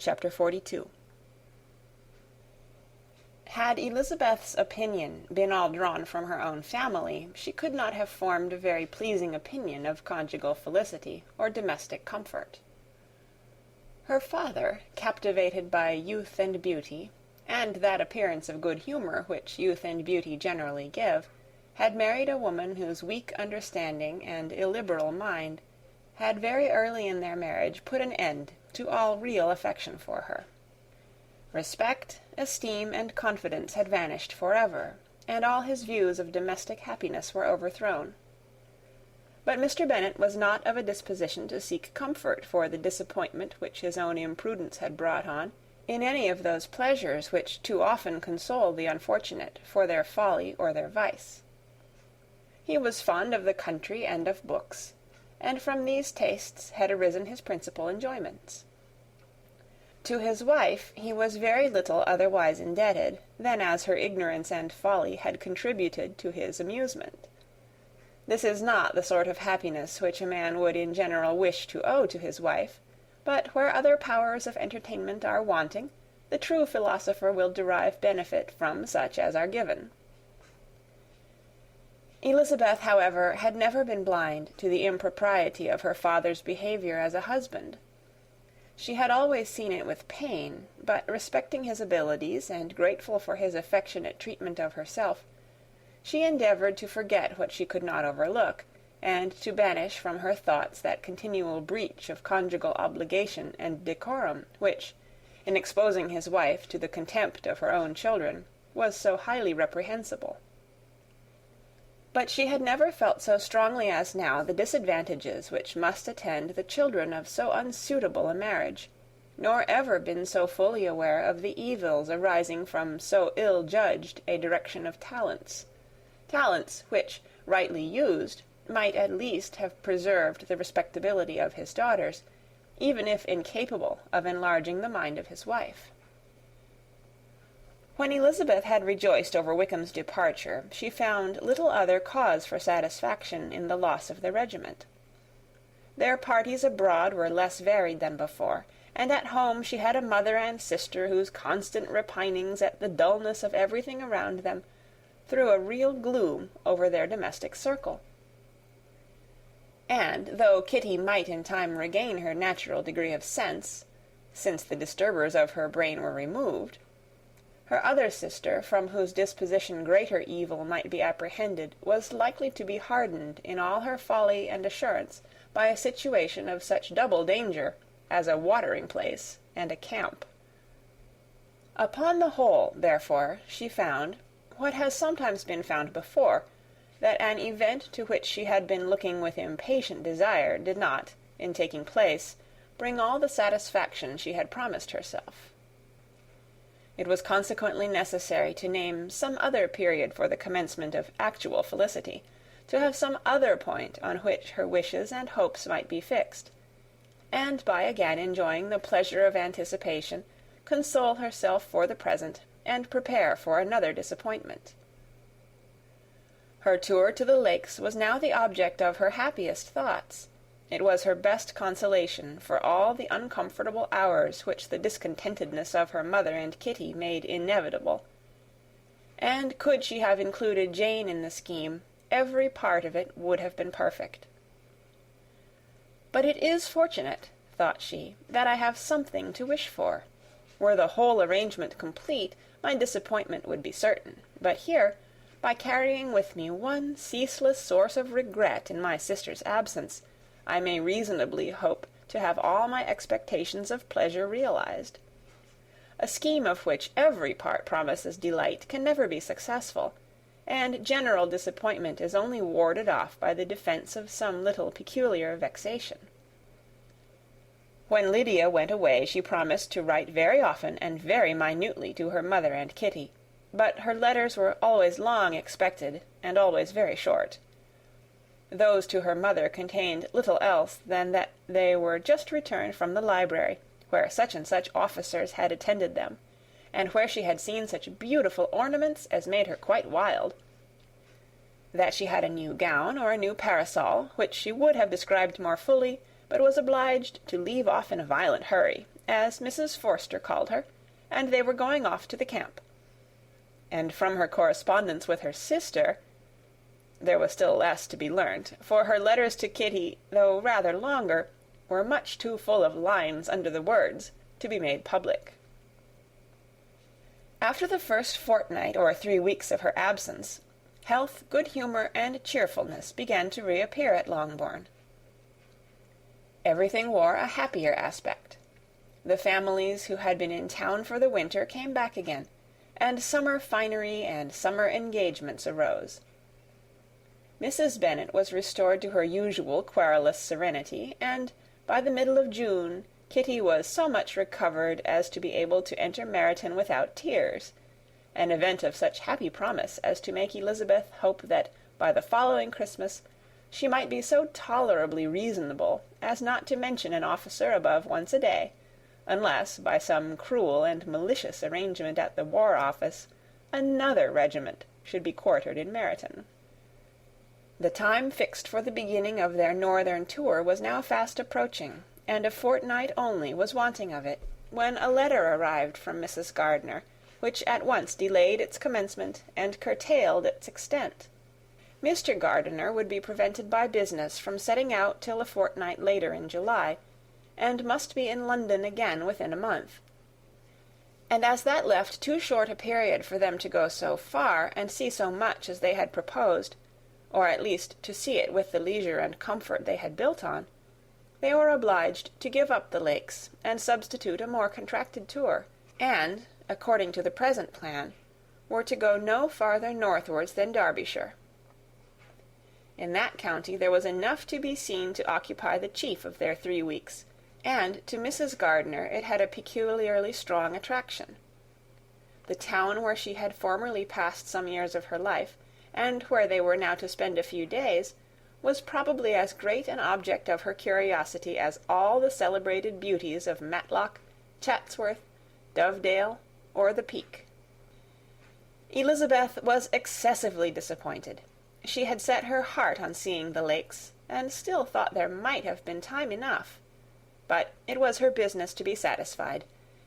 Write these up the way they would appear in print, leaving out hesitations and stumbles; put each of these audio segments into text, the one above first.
Chapter 42. Had Elizabeth's opinion been all drawn from her own family, she could not have formed a very pleasing opinion of conjugal felicity or domestic comfort. Her father, captivated by youth and beauty, and that appearance of good humour which youth and beauty generally give, had married a woman whose weak understanding and illiberal mind had very early in their marriage put an end to all real affection for her. Respect, esteem, and confidence had vanished forever, and all his views of domestic happiness were overthrown. But Mr. Bennet was not of a disposition to seek comfort for the disappointment which his own imprudence had brought on, in any of those pleasures which too often console the unfortunate for their folly or their vice. He was fond of the country and of books, and from these tastes had arisen his principal enjoyments. To his wife he was very little otherwise indebted than as her ignorance and folly had contributed to his amusement. This is not the sort of happiness which a man would in general wish to owe to his wife, but where other powers of entertainment are wanting, the true philosopher will derive benefit from such as are given. Elizabeth, however, had never been blind to the impropriety of her father's behaviour as a husband. She had always seen it with pain, but respecting his abilities and grateful for his affectionate treatment of herself, she endeavoured to forget what she could not overlook, and to banish from her thoughts that continual breach of conjugal obligation and decorum which, in exposing his wife to the contempt of her own children, was so highly reprehensible. But she had never felt so strongly as now the disadvantages which must attend the children of so unsuitable a marriage, nor ever been so fully aware of the evils arising from so ill-judged a direction of talents which, rightly used, might at least have preserved the respectability of his daughters, even if incapable of enlarging the mind of his wife. When Elizabeth had rejoiced over Wickham's departure, she found little other cause for satisfaction in the loss of the regiment. Their parties abroad were less varied than before, and at home she had a mother and sister whose constant repinings at the dullness of everything around them threw a real gloom over their domestic circle. And though Kitty might in time regain her natural degree of sense, since the disturbers of her brain were removed, her other sister, from whose disposition greater evil might be apprehended, was likely to be hardened in all her folly and assurance by a situation of such double danger as a watering-place and a camp. Upon the whole, therefore, she found, what has sometimes been found before, that an event to which she had been looking with impatient desire did not, in taking place, bring all the satisfaction she had promised herself. It was consequently necessary to name some other period for the commencement of actual felicity, to have some other point on which her wishes and hopes might be fixed, and by again enjoying the pleasure of anticipation, console herself for the present, and prepare for another disappointment. Her tour to the Lakes was now the object of her happiest thoughts. It was her best consolation for all the uncomfortable hours which the discontentedness of her mother and Kitty made inevitable, and could she have included Jane in the scheme, every part of it would have been perfect. But it is fortunate, thought she, that I have something to wish for. Were the whole arrangement complete, my disappointment would be certain, but here, by carrying with me one ceaseless source of regret in my sister's absence, I may reasonably hope to have all my expectations of pleasure realized. A scheme of which every part promises delight can never be successful, and general disappointment is only warded off by the defence of some little peculiar vexation. When Lydia went away, she promised to write very often and very minutely to her mother and Kitty, but her letters were always long expected, and always very short. Those to her mother contained little else than that they were just returned from the library, where such and such officers had attended them, and where she had seen such beautiful ornaments as made her quite wild. That she had a new gown or a new parasol, which she would have described more fully, but was obliged to leave off in a violent hurry, as Mrs. Forster called her, and they were going off to the camp. And from her correspondence with her sister, there was still less to be learnt, for her letters to Kitty, though rather longer, were much too full of lines under the words to be made public. After the first fortnight or 3 weeks of her absence, health, good humour, and cheerfulness began to reappear at Longbourn. Everything wore a happier aspect. The families who had been in town for the winter came back again, and summer finery and summer engagements arose. Mrs. Bennet was restored to her usual querulous serenity, and by the middle of June Kitty was so much recovered as to be able to enter Meryton without tears, an event of such happy promise as to make Elizabeth hope that by the following Christmas she might be so tolerably reasonable as not to mention an officer above once a day, unless, by some cruel and malicious arrangement at the War Office, another regiment should be quartered in Meryton. The time fixed for the beginning of their northern tour was now fast approaching, and a fortnight only was wanting of it, when a letter arrived from Mrs. Gardiner, which at once delayed its commencement and curtailed its extent. Mr. Gardiner would be prevented by business from setting out till a fortnight later in July, and must be in London again within a month. And as that left too short a period for them to go so far and see so much as they had proposed, or at least to see it with the leisure and comfort they had built on, they were obliged to give up the Lakes and substitute a more contracted tour, and, according to the present plan, were to go no farther northwards than Derbyshire. In that county there was enough to be seen to occupy the chief of their 3 weeks, and to Mrs. Gardiner it had a peculiarly strong attraction. The town where she had formerly passed some years of her life, and where they were now to spend a few days, was probably as great an object of her curiosity as all the celebrated beauties of Matlock, Chatsworth, Dovedale, or the Peak. Elizabeth was excessively disappointed. She had set her heart on seeing the Lakes, and still thought there might have been time enough. But it was her business to be satisfied,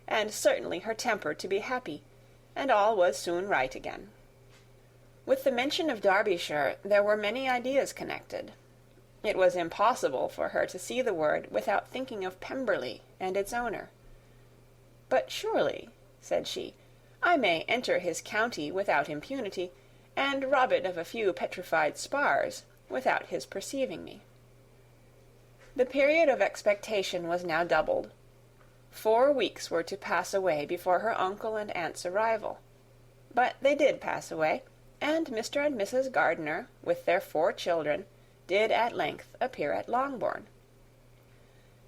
and certainly her temper to be happy, and all was soon right again. With the mention of Derbyshire there were many ideas connected. It was impossible for her to see the word without thinking of Pemberley and its owner. "But surely," said she, "I may enter his county without impunity, and rob it of a few petrified spars, without his perceiving me." The period of expectation was now doubled. 4 weeks were to pass away before her uncle and aunt's arrival. But they did pass away, and Mr. and Mrs. Gardiner, with their 4 children, did at length appear at Longbourn.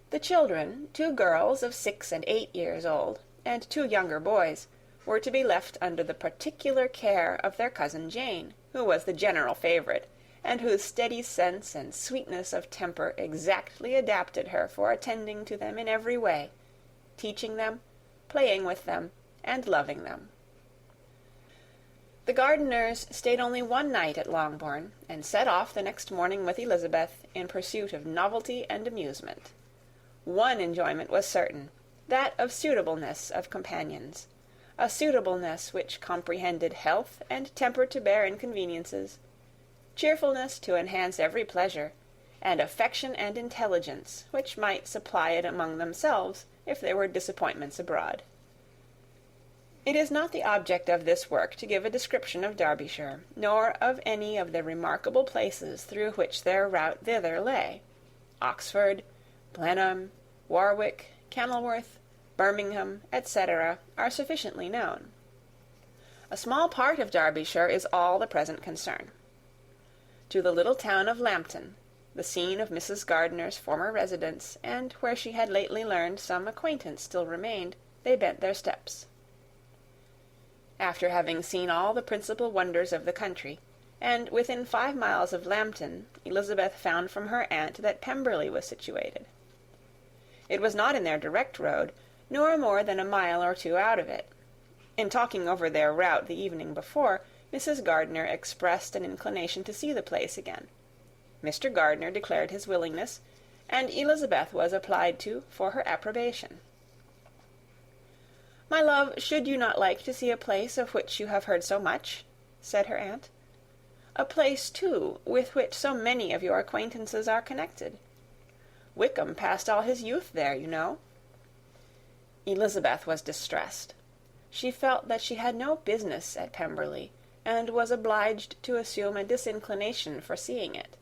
The children, 2 girls of 6 and 8 years old, and 2 younger boys, were to be left under the particular care of their cousin Jane, who was the general favourite, and whose steady sense and sweetness of temper exactly adapted her for attending to them in every way, teaching them, playing with them, and loving them. The Gardiners stayed only 1 night at Longbourn, and set off the next morning with Elizabeth in pursuit of novelty and amusement. One enjoyment was certain, that of suitableness of companions, a suitableness which comprehended health and temper to bear inconveniences, cheerfulness to enhance every pleasure, and affection and intelligence which might supply it among themselves if there were disappointments abroad. It is not the object of this work to give a description of Derbyshire, nor of any of the remarkable places through which their route thither lay. Oxford, Blenheim, Warwick, Kenilworth, Birmingham, etc., are sufficiently known. A small part of Derbyshire is all the present concern. To the little town of Lambton, the scene of Mrs. Gardiner's former residence, and where she had lately learned some acquaintance still remained, they bent their steps. After having seen all the principal wonders of the country, and within 5 miles of Lambton, Elizabeth found from her aunt that Pemberley was situated. It was not in their direct road, nor more than a mile or 2 out of it. In talking over their route the evening before, Mrs. Gardiner expressed an inclination to see the place again. Mr. Gardiner declared his willingness, and Elizabeth was applied to for her approbation. "My love, should you not like to see a place of which you have heard so much?" said her aunt. "A place, too, with which so many of your acquaintances are connected. Wickham passed all his youth there, you know." Elizabeth was distressed. She felt that she had no business at Pemberley, and was obliged to assume a disinclination for seeing it.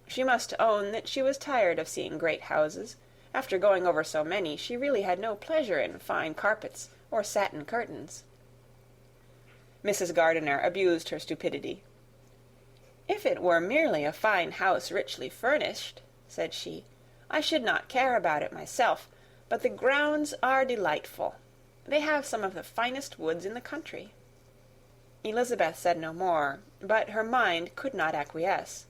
She must own that she was tired of seeing great houses. After going over so many, she really had no pleasure in fine carpets or satin curtains. Mrs. Gardiner abused her stupidity. "If it were merely a fine house richly furnished," said she, "I should not care about it myself, but the grounds are delightful. They have some of the finest woods in the country." Elizabeth said no more, but her mind could not acquiesce.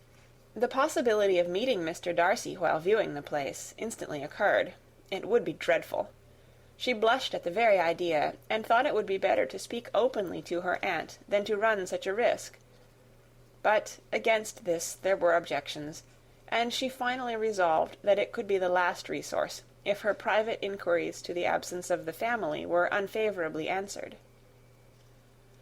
The possibility of meeting Mr. Darcy while viewing the place instantly occurred. It would be dreadful. She blushed at the very idea, and thought it would be better to speak openly to her aunt than to run such a risk. But against this there were objections, and she finally resolved that it could be the last resource, if her private inquiries to the absence of the family were unfavourably answered.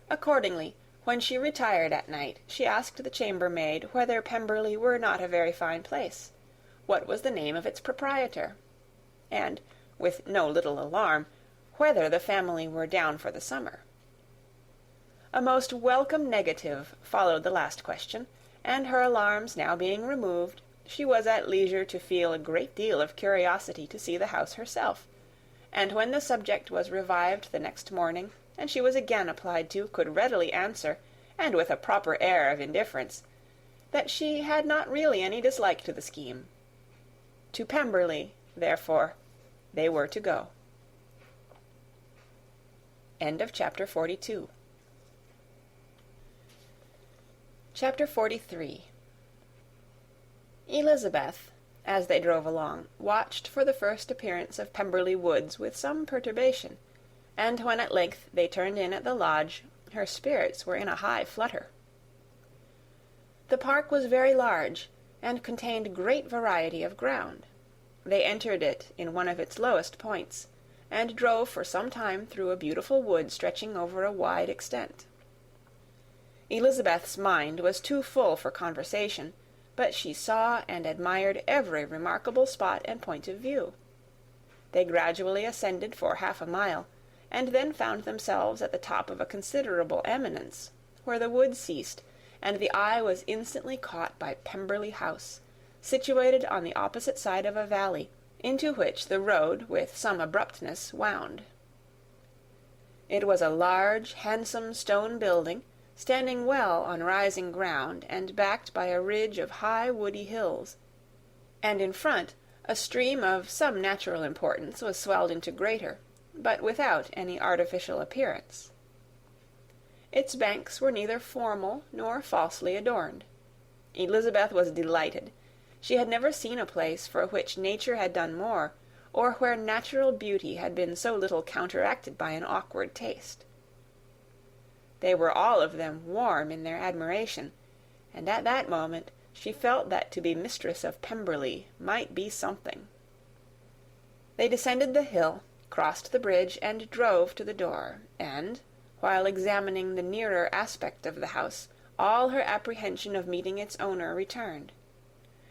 Accordingly, when she retired at night, she asked the chambermaid whether Pemberley were not a very fine place, what was the name of its proprietor, and, with no little alarm, whether the family were down for the summer. A most welcome negative followed the last question, and her alarms now being removed, she was at leisure to feel a great deal of curiosity to see the house herself, and when the subject was revived the next morning, and she was again applied to, could readily answer, and with a proper air of indifference, that she had not really any dislike to the scheme. To Pemberley, therefore, they were to go. End of chapter 42. Chapter 43. Elizabeth, as they drove along, watched for the first appearance of Pemberley Woods with some perturbation, and when at length they turned in at the lodge, her spirits were in a high flutter. The park was very large, and contained great variety of ground. They entered it in one of its lowest points, and drove for some time through a beautiful wood stretching over a wide extent. Elizabeth's mind was too full for conversation, but she saw and admired every remarkable spot and point of view. They gradually ascended for 1/2 a mile, and then found themselves at the top of a considerable eminence, where the wood ceased, and the eye was instantly caught by Pemberley House, situated on the opposite side of a valley, into which the road with some abruptness wound. It was a large, handsome stone building, standing well on rising ground, and backed by a ridge of high woody hills, and in front a stream of some natural importance was swelled into greater, but without any artificial appearance. Its banks were neither formal nor falsely adorned. Elizabeth was delighted. She had never seen a place for which nature had done more, or where natural beauty had been so little counteracted by an awkward taste. They were all of them warm in their admiration, and at that moment she felt that to be mistress of Pemberley might be something. They descended the hill, crossed the bridge, and drove to the door, and, while examining the nearer aspect of the house, all her apprehension of meeting its owner returned.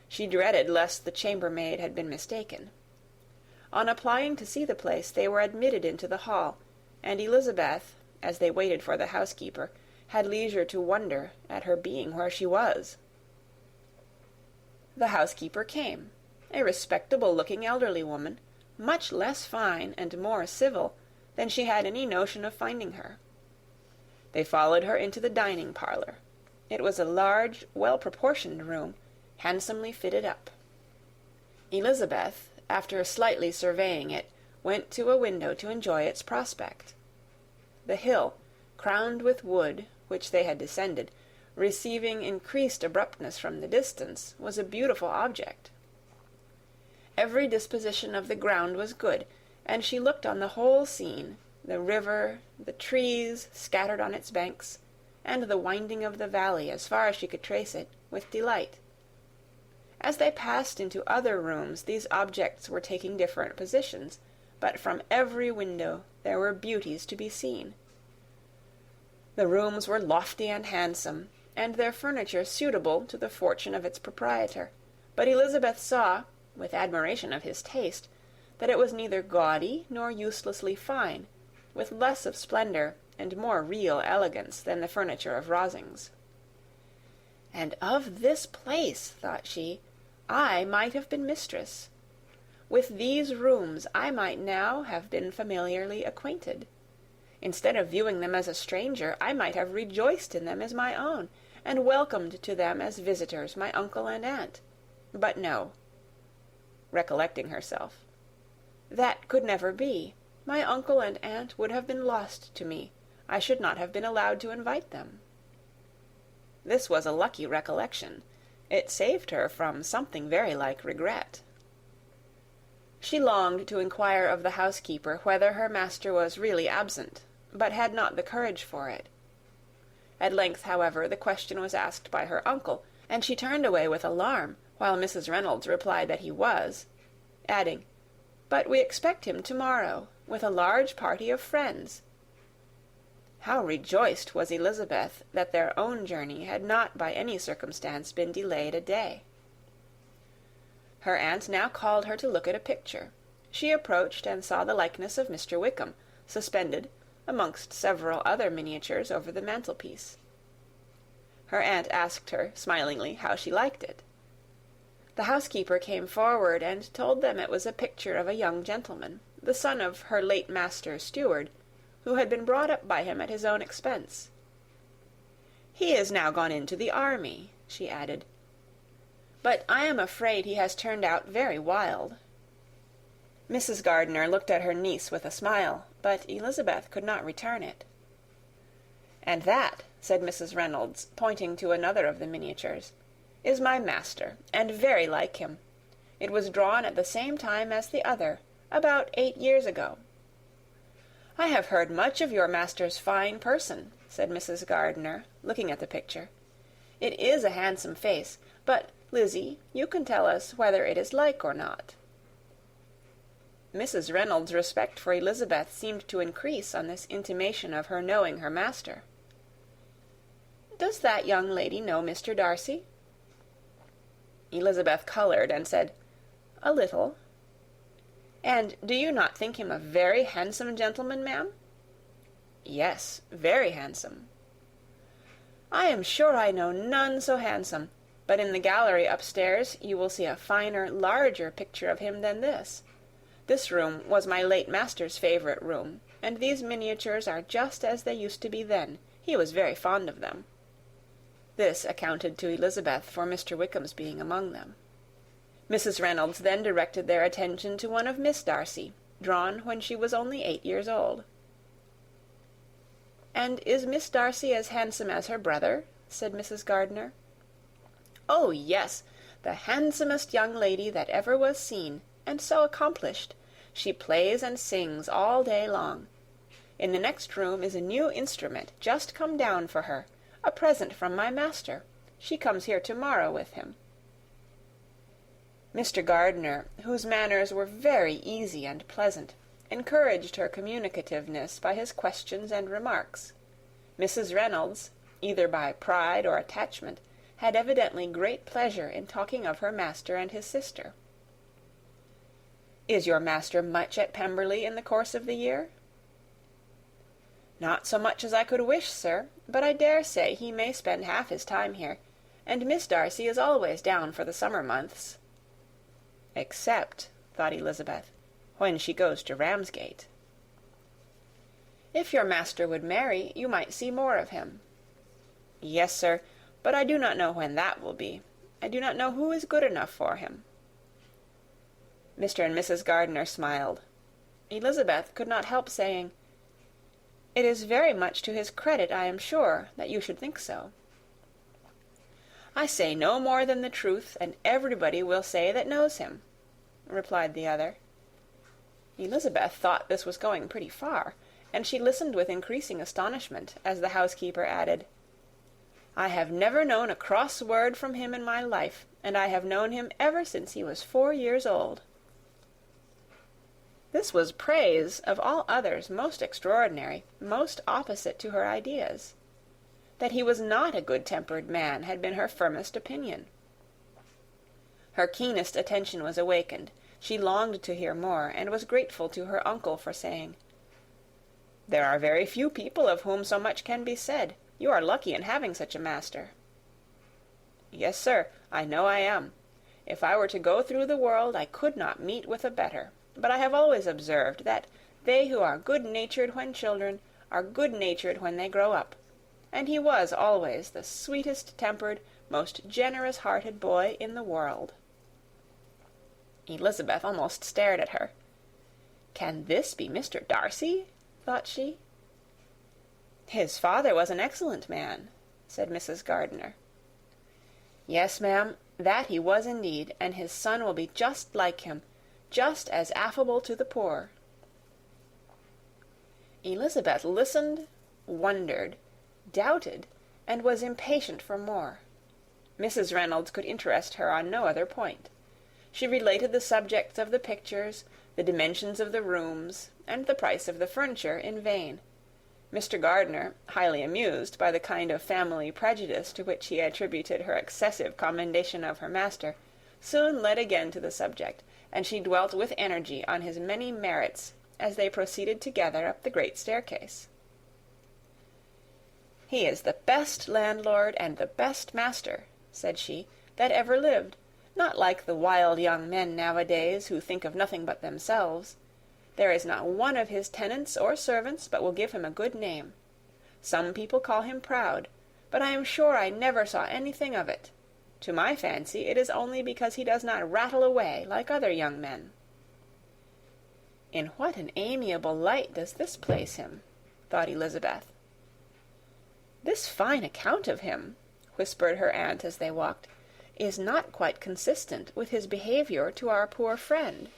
She dreaded lest the chambermaid had been mistaken. On applying to see the place, they were admitted into the hall, and Elizabeth, as they waited for the housekeeper, had leisure to wonder at her being where she was. The housekeeper came, a respectable-looking elderly woman, much less fine and more civil than she had any notion of finding her. They followed her into the dining parlour. It was a large, well-proportioned room, handsomely fitted up. Elizabeth, after slightly surveying it, went to a window to enjoy its prospect. The hill, crowned with wood, which they had descended, receiving increased abruptness from the distance, was a beautiful object. Every disposition of the ground was good, and she looked on the whole scene, the river, the trees scattered on its banks, and the winding of the valley as far as she could trace it, with delight. As they passed into other rooms, these objects were taking different positions, but from every window there were beauties to be seen. The rooms were lofty and handsome, and their furniture suitable to the fortune of its proprietor, but Elizabeth saw, with admiration of his taste, that it was neither gaudy nor uselessly fine, with less of splendour and more real elegance than the furniture of Rosings. "And of this place," thought she, "I might have been mistress. With these rooms I might now have been familiarly acquainted. Instead of viewing them as a stranger, I might have rejoiced in them as my own, and welcomed to them as visitors my uncle and aunt. But no," recollecting herself, "that could never be. My uncle and aunt would have been lost to me. I should not have been allowed to invite them." This was a lucky recollection. It saved her from something very like regret. She longed to inquire of the housekeeper whether her master was really absent, but had not the courage for it. At length, however, the question was asked by her uncle, and she turned away with alarm, while Mrs. Reynolds replied that he was, adding, "But we expect him to-morrow, with a large party of friends." How rejoiced was Elizabeth that their own journey had not by any circumstance been delayed a day. Her aunt now called her to look at a picture. She approached and saw the likeness of Mr. Wickham, suspended, amongst several other miniatures, over the mantelpiece. Her aunt asked her, smilingly, how she liked it. The housekeeper came forward and told them it was a picture of a young gentleman, the son of her late master's steward, who had been brought up by him at his own expense. "He is now gone into the army," she added, "but I am afraid he has turned out very wild." Mrs. Gardiner looked at her niece with a smile, but Elizabeth could not return it. "And that," said Mrs. Reynolds, pointing to another of the miniatures, "is my master, and very like him. It was drawn at the same time as the other, about 8 years ago." "I have heard much of your master's fine person," said Mrs. Gardiner, looking at the picture. "It is a handsome face, but, Lizzie, you can tell us whether it is like or not." Mrs. Reynolds' respect for Elizabeth seemed to increase on this intimation of her knowing her master. "Does that young lady know Mr. Darcy?" Elizabeth coloured and said, "A little." "And do you not think him a very handsome gentleman, ma'am?" "Yes, very handsome." "I am sure I know none so handsome, but in the gallery upstairs you will see a finer, larger picture of him than this. This room was my late master's favourite room, and these miniatures are just as they used to be then. He was very fond of them." This accounted to Elizabeth for Mr. Wickham's being among them. Mrs. Reynolds then directed their attention to one of Miss Darcy, drawn when she was only 8 years old. "And is Miss Darcy as handsome as her brother?" said Mrs. Gardiner. "Oh, yes, the handsomest young lady that ever was seen, and so accomplished. She plays and sings all day long. In the next room is a new instrument just come down for her, a present from my master. She comes here to-morrow with him." Mr. Gardiner, whose manners were very easy and pleasant, encouraged her communicativeness by his questions and remarks. Mrs. Reynolds, either by pride or attachment, had evidently great pleasure in talking of her master and his sister. "Is your master much at Pemberley in the course of the year?" "Not so much as I could wish, sir, but I dare say he may spend half his time here, and Miss Darcy is always down for the summer months." "Except," thought Elizabeth, "when she goes to Ramsgate." "If your master would marry, you might see more of him." "Yes, sir, but I do not know when that will be. I do not know who is good enough for him." Mr. and Mrs. Gardiner smiled. Elizabeth could not help saying, "It is very much to his credit, I am sure, that you should think so." "I say no more than the truth, and everybody will say that knows him," replied the other. Elizabeth thought this was going pretty far, and she listened with increasing astonishment as the housekeeper added, "I have never known a cross word from him in my life, and I have known him ever since he was 4 years old." This was praise of all others most extraordinary, most opposite to her ideas. That he was not a good-tempered man had been her firmest opinion. Her keenest attention was awakened. She longed to hear more, and was grateful to her uncle for saying, "There are very few people of whom so much can be said. You are lucky in having such a master." "Yes, sir, I know I am. If I were to go through the world, I could not meet with a better. But I have always observed that they who are good-natured when children are good-natured when they grow up. And he was always the sweetest-tempered, most generous-hearted boy in the world." Elizabeth almost stared at her. "Can this be Mr. Darcy?" thought she. "His father was an excellent man," said Mrs. Gardiner. "Yes, ma'am, that he was indeed, and his son will be just like him, just as affable to the poor." Elizabeth listened, wondered, doubted, and was impatient for more. Mrs. Reynolds could interest her on no other point. She related the subjects of the pictures, the dimensions of the rooms, and the price of the furniture in vain. Mr. Gardiner, highly amused by the kind of family prejudice to which he attributed her excessive commendation of her master, soon led again to the subject, and she dwelt with energy on his many merits as they proceeded together up the great staircase. "He is the best landlord and the best master," said she, "that ever lived, not like the wild young men nowadays who think of nothing but themselves. There is not one of his tenants or servants but will give him a good name. Some people call him proud, but I am sure I never saw anything of it. To my fancy, it is only because he does not rattle away like other young men." "In what an amiable light does this place him," thought Elizabeth. "This fine account of him," whispered her aunt as they walked, "is not quite consistent with his behaviour to our poor friend.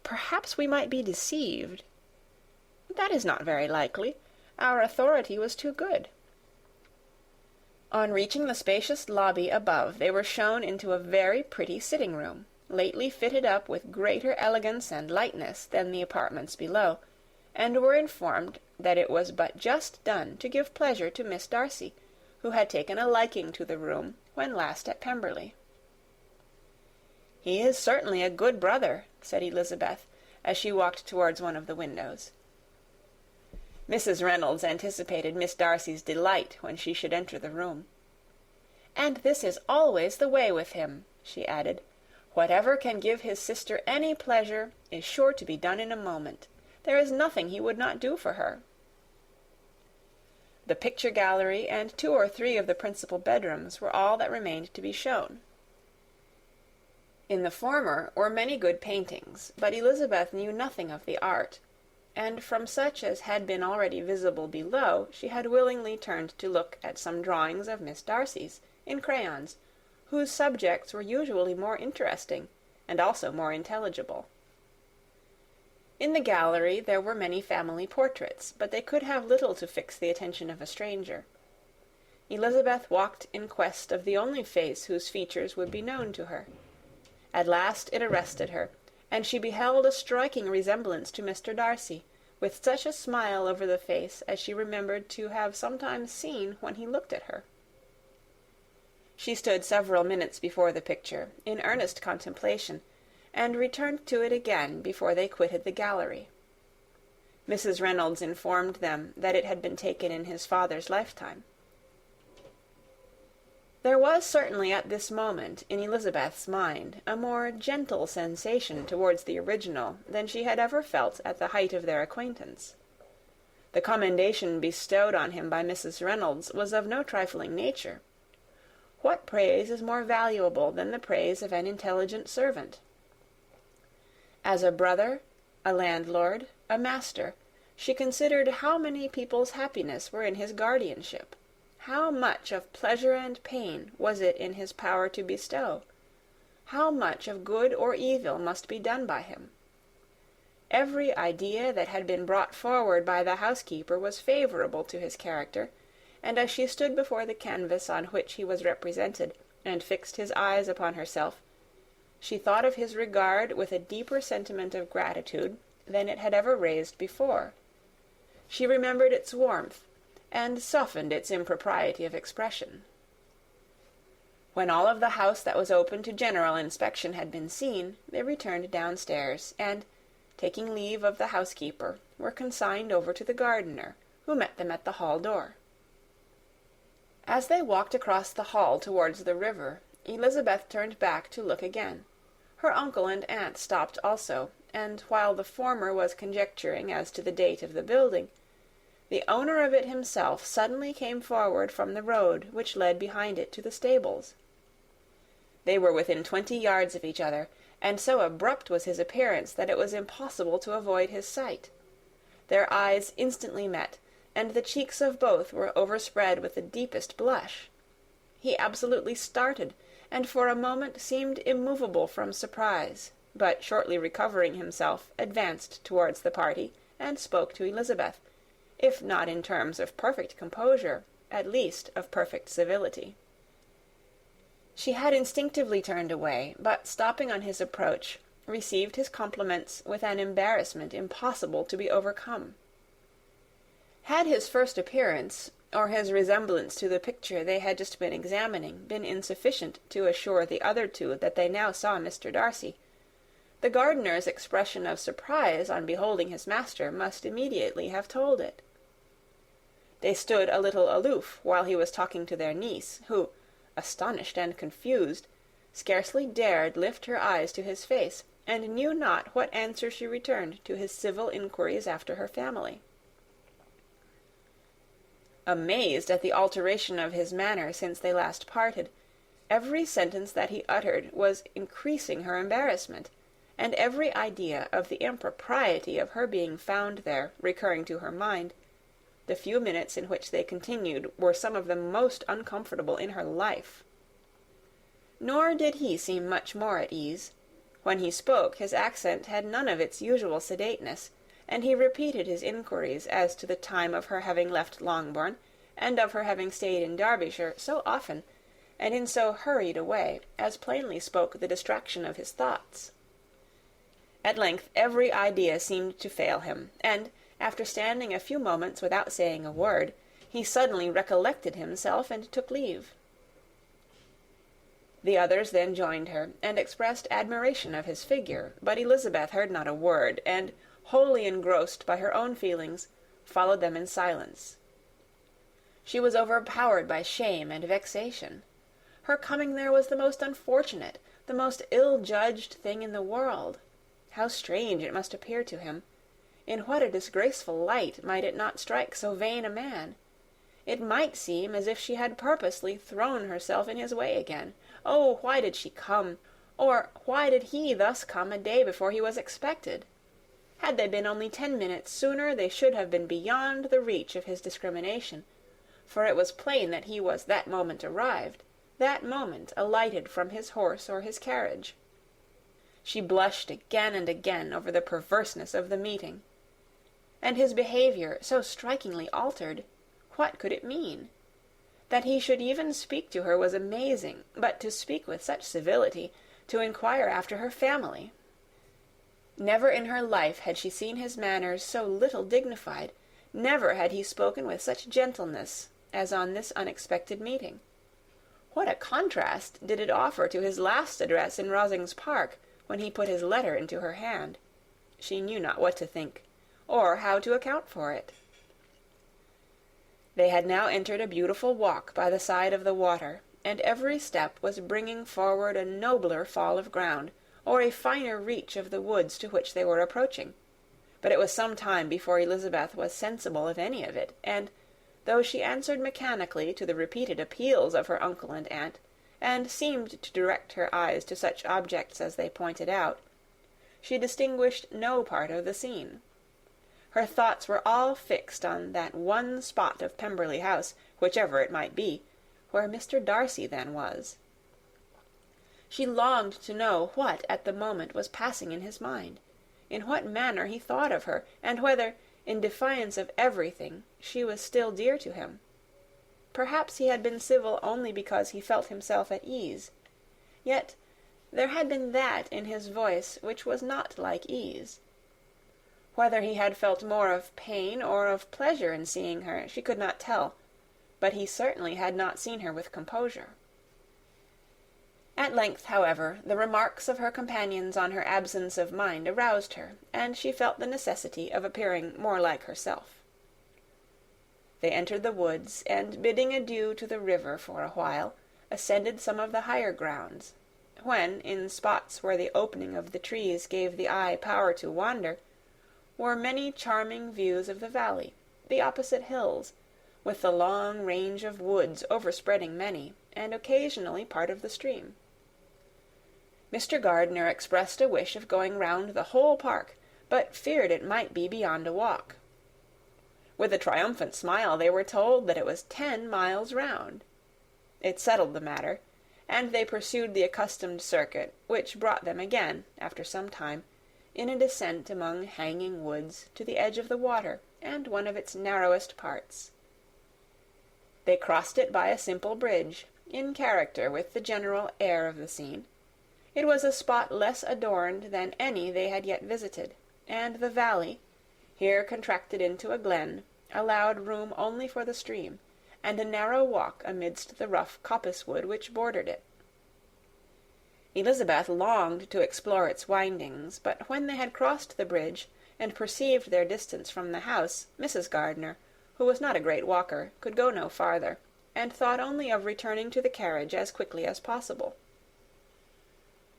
Perhaps we might be deceived. That is not very likely. Our authority was too good." On reaching the spacious lobby above, they were shown into a very pretty sitting-room, lately fitted up with greater elegance and lightness than the apartments below, and were informed that it was but just done to give pleasure to Miss Darcy, who had taken a liking to the room when last at Pemberley. "He is certainly a good brother," said Elizabeth, as she walked towards one of the windows. Mrs. Reynolds anticipated Miss Darcy's delight when she should enter the room. "And this is always the way with him," she added. "Whatever can give his sister any pleasure is sure to be done in a moment. There is nothing he would not do for her." The picture gallery and 2 or 3 of the principal bedrooms were all that remained to be shown. In the former were many good paintings, but Elizabeth knew nothing of the art, and from such as had been already visible below, she had willingly turned to look at some drawings of Miss Darcy's, in crayons, whose subjects were usually more interesting, and also more intelligible. In the gallery there were many family portraits, but they could have little to fix the attention of a stranger. Elizabeth walked in quest of the only face whose features would be known to her. At last it arrested her, and she beheld a striking resemblance to Mr. Darcy, with such a smile over the face as she remembered to have sometimes seen when he looked at her. She stood several minutes before the picture, in earnest contemplation, and returned to it again before they quitted the gallery. Mrs. Reynolds informed them that it had been taken in his father's lifetime. There was certainly at this moment in Elizabeth's mind a more gentle sensation towards the original than she had ever felt at the height of their acquaintance. The commendation bestowed on him by Mrs. Reynolds was of no trifling nature. What praise is more valuable than the praise of an intelligent servant? As a brother, a landlord, a master, she considered how many people's happiness were in his guardianship. How much of pleasure and pain was it in his power to bestow? How much of good or evil must be done by him? Every idea that had been brought forward by the housekeeper was favourable to his character, and as she stood before the canvas on which he was represented, and fixed his eyes upon herself, she thought of his regard with a deeper sentiment of gratitude than it had ever raised before. She remembered its warmth, and softened its impropriety of expression. When all of the house that was open to general inspection had been seen, they returned downstairs, and, taking leave of the housekeeper, were consigned over to the gardener, who met them at the hall door. As they walked across the hall towards the river, Elizabeth turned back to look again. Her uncle and aunt stopped also, and while the former was conjecturing as to the date of the building, the owner of it himself suddenly came forward from the road which led behind it to the stables. They were within 20 yards of each other, and so abrupt was his appearance that it was impossible to avoid his sight. Their eyes instantly met, and the cheeks of both were overspread with the deepest blush. He absolutely started, and for a moment seemed immovable from surprise, but shortly recovering himself, advanced towards the party, and spoke to Elizabeth, if not in terms of perfect composure, at least of perfect civility. She had instinctively turned away, but stopping on his approach, received his compliments with an embarrassment impossible to be overcome. Had his first appearance, or his resemblance to the picture they had just been examining, been insufficient to assure the other two that they now saw Mr. Darcy, the gardener's expression of surprise on beholding his master must immediately have told it. They stood a little aloof while he was talking to their niece, who, astonished and confused, scarcely dared lift her eyes to his face, and knew not what answer she returned to his civil inquiries after her family. Amazed at the alteration of his manner since they last parted, every sentence that he uttered was increasing her embarrassment, and every idea of the impropriety of her being found there recurring to her mind, the few minutes in which they continued were some of the most uncomfortable in her life. Nor did he seem much more at ease. When he spoke, his accent had none of its usual sedateness, and he repeated his inquiries as to the time of her having left Longbourn, and of her having stayed in Derbyshire so often, and in so hurried a way, as plainly spoke the distraction of his thoughts. At length every idea seemed to fail him, and, after standing a few moments without saying a word, he suddenly recollected himself and took leave. The others then joined her, and expressed admiration of his figure, but Elizabeth heard not a word, and, wholly engrossed by her own feelings, followed them in silence. She was overpowered by shame and vexation. Her coming there was the most unfortunate, the most ill-judged thing in the world. How strange it must appear to him! In what a disgraceful light might it not strike so vain a man! It might seem as if she had purposely thrown herself in his way again. Oh, why did she come? Or why did he thus come a day before he was expected? Had they been only 10 minutes sooner, they should have been beyond the reach of his discrimination, for it was plain that he was that moment arrived, that moment alighted from his horse or his carriage. She blushed again and again over the perverseness of the meeting. And his behaviour, so strikingly altered, what could it mean? That he should even speak to her was amazing, but to speak with such civility, to inquire after her family! Never in her life had she seen his manners so little dignified, never had he spoken with such gentleness as on this unexpected meeting. What a contrast did it offer to his last address in Rosings Park, when he put his letter into her hand! She knew not what to think, or how to account for it. They had now entered a beautiful walk by the side of the water, and every step was bringing forward a nobler fall of ground, or a finer reach of the woods to which they were approaching. But it was some time before Elizabeth was sensible of any of it, and, though she answered mechanically to the repeated appeals of her uncle and aunt, and seemed to direct her eyes to such objects as they pointed out, she distinguished no part of the scene. Her thoughts were all fixed on that one spot of Pemberley House, whichever it might be, where Mr. Darcy then was. She longed to know what at the moment was passing in his mind, in what manner he thought of her, and whether, in defiance of everything, she was still dear to him. Perhaps he had been civil only because he felt himself at ease. Yet there had been that in his voice which was not like ease. Whether he had felt more of pain or of pleasure in seeing her, she could not tell, but he certainly had not seen her with composure. At length, however, the remarks of her companions on her absence of mind aroused her, and she felt the necessity of appearing more like herself. They entered the woods, and bidding adieu to the river for a while, ascended some of the higher grounds, when, in spots where the opening of the trees gave the eye power to wander, were many charming views of the valley, the opposite hills, with the long range of woods overspreading many, and occasionally part of the stream. Mr. Gardiner expressed a wish of going round the whole park, but feared it might be beyond a walk. With a triumphant smile they were told that it was 10 miles round. It settled the matter, and they pursued the accustomed circuit, which brought them again, after some time, in a descent among hanging woods to the edge of the water, and one of its narrowest parts. They crossed it by a simple bridge, in character with the general air of the scene. It was a spot less adorned than any they had yet visited, and the valley, here contracted into a glen, allowed room only for the stream, and a narrow walk amidst the rough coppice-wood which bordered it. Elizabeth longed to explore its windings, but when they had crossed the bridge, and perceived their distance from the house, Mrs. Gardiner, who was not a great walker, could go no farther, and thought only of returning to the carriage as quickly as possible.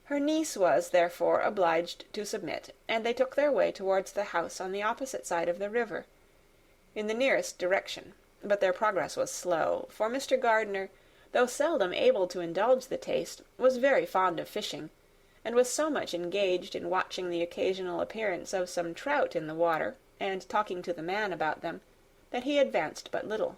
Her niece was, therefore, obliged to submit, and they took their way towards the house on the opposite side of the river, in the nearest direction, but their progress was slow, for Mr. Gardiner, though seldom able to indulge the taste, was very fond of fishing, and was so much engaged in watching the occasional appearance of some trout in the water, and talking to the man about them, that he advanced but little.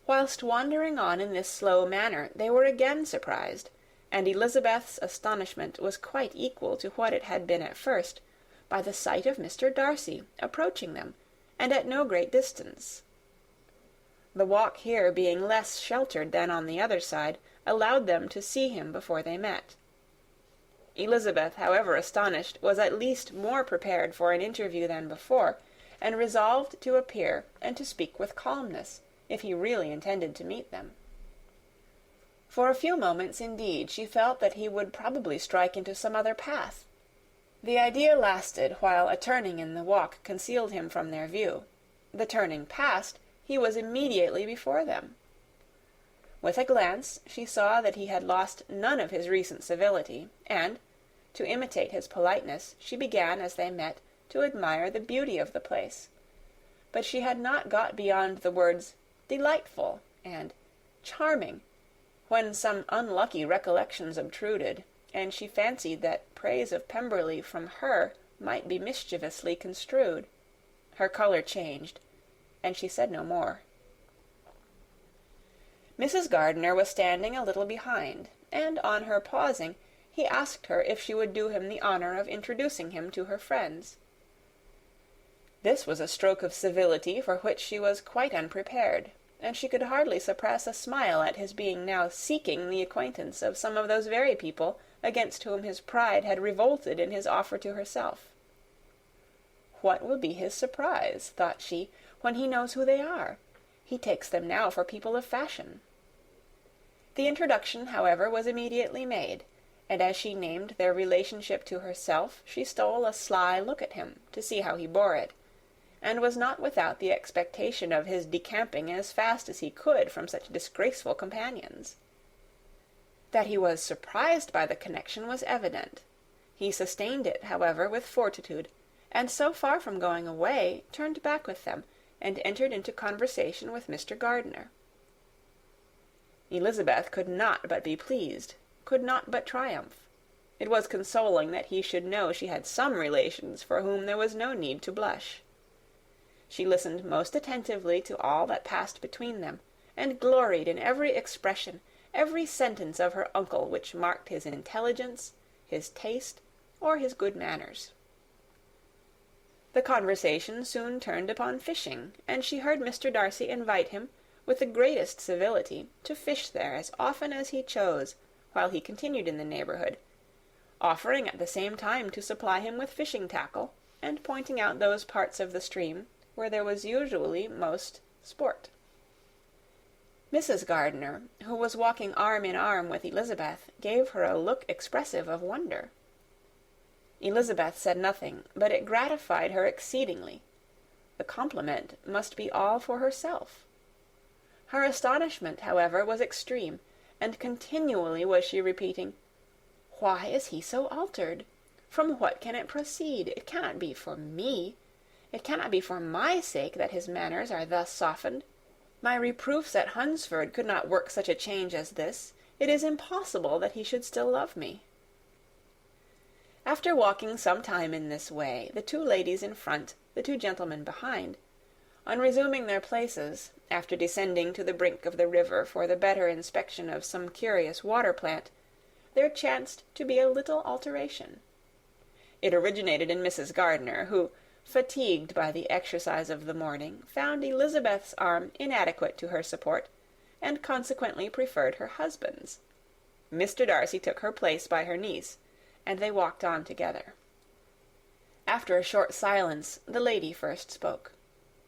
Whilst wandering on in this slow manner, they were again surprised, and Elizabeth's astonishment was quite equal to what it had been at first, by the sight of Mr. Darcy approaching them, and at no great distance. The walk here being less sheltered than on the other side, allowed them to see him before they met. Elizabeth, however astonished, was at least more prepared for an interview than before, and resolved to appear and to speak with calmness, if he really intended to meet them. For a few moments, indeed, she felt that he would probably strike into some other path. The idea lasted while a turning in the walk concealed him from their view. The turning past, he was immediately before them. With a glance, she saw that he had lost none of his recent civility, and, to imitate his politeness, she began, as they met, to admire the beauty of the place. But she had not got beyond the words "delightful" and "charming," when some unlucky recollections obtruded, and she fancied that praise of Pemberley from her might be mischievously construed. Her colour changed, and she said no more. Mrs. Gardiner was standing a little behind, and on her pausing, he asked her if she would do him the honour of introducing him to her friends. This was a stroke of civility for which she was quite unprepared, and she could hardly suppress a smile at his being now seeking the acquaintance of some of those very people against whom his pride had revolted in his offer to herself. What will be his surprise, thought she, when he knows who they are? He takes them now for people of fashion. The introduction, however, was immediately made, and as she named their relationship to herself, she stole a sly look at him to see how he bore it, and was not without the expectation of his decamping as fast as he could from such disgraceful companions. That he was surprised by the connection was evident. He sustained it, however, with fortitude, and so far from going away, turned back with them, and entered into conversation with Mr. Gardiner. Elizabeth could not but be pleased, could not but triumph. It was consoling that he should know she had some relations for whom there was no need to blush. She listened most attentively to all that passed between them, and gloried in every expression, every sentence of her uncle which marked his intelligence, his taste, or his good manners. The conversation soon turned upon fishing, and she heard Mr. Darcy invite him, with the greatest civility, to fish there as often as he chose, while he continued in the neighbourhood, offering at the same time to supply him with fishing tackle, and pointing out those parts of the stream where there was usually most sport. Mrs. Gardiner, who was walking arm in arm with Elizabeth, gave her a look expressive of wonder. Elizabeth said nothing, but it gratified her exceedingly. The compliment must be all for herself. Her astonishment, however, was extreme, and continually was she repeating, "Why is he so altered? From what can it proceed? It cannot be for me. It cannot be for my sake that his manners are thus softened. My reproofs at Hunsford could not work such a change as this. It is impossible that he should still love me." After walking some time in this way, the two ladies in front, the two gentlemen behind, on resuming their places, after descending to the brink of the river for the better inspection of some curious water-plant, there chanced to be a little alteration. It originated in Mrs. Gardiner, who, fatigued by the exercise of the morning, found Elizabeth's arm inadequate to her support, and consequently preferred her husband's. Mr. Darcy took her place by her niece, and they walked on together. After a short silence, the lady first spoke.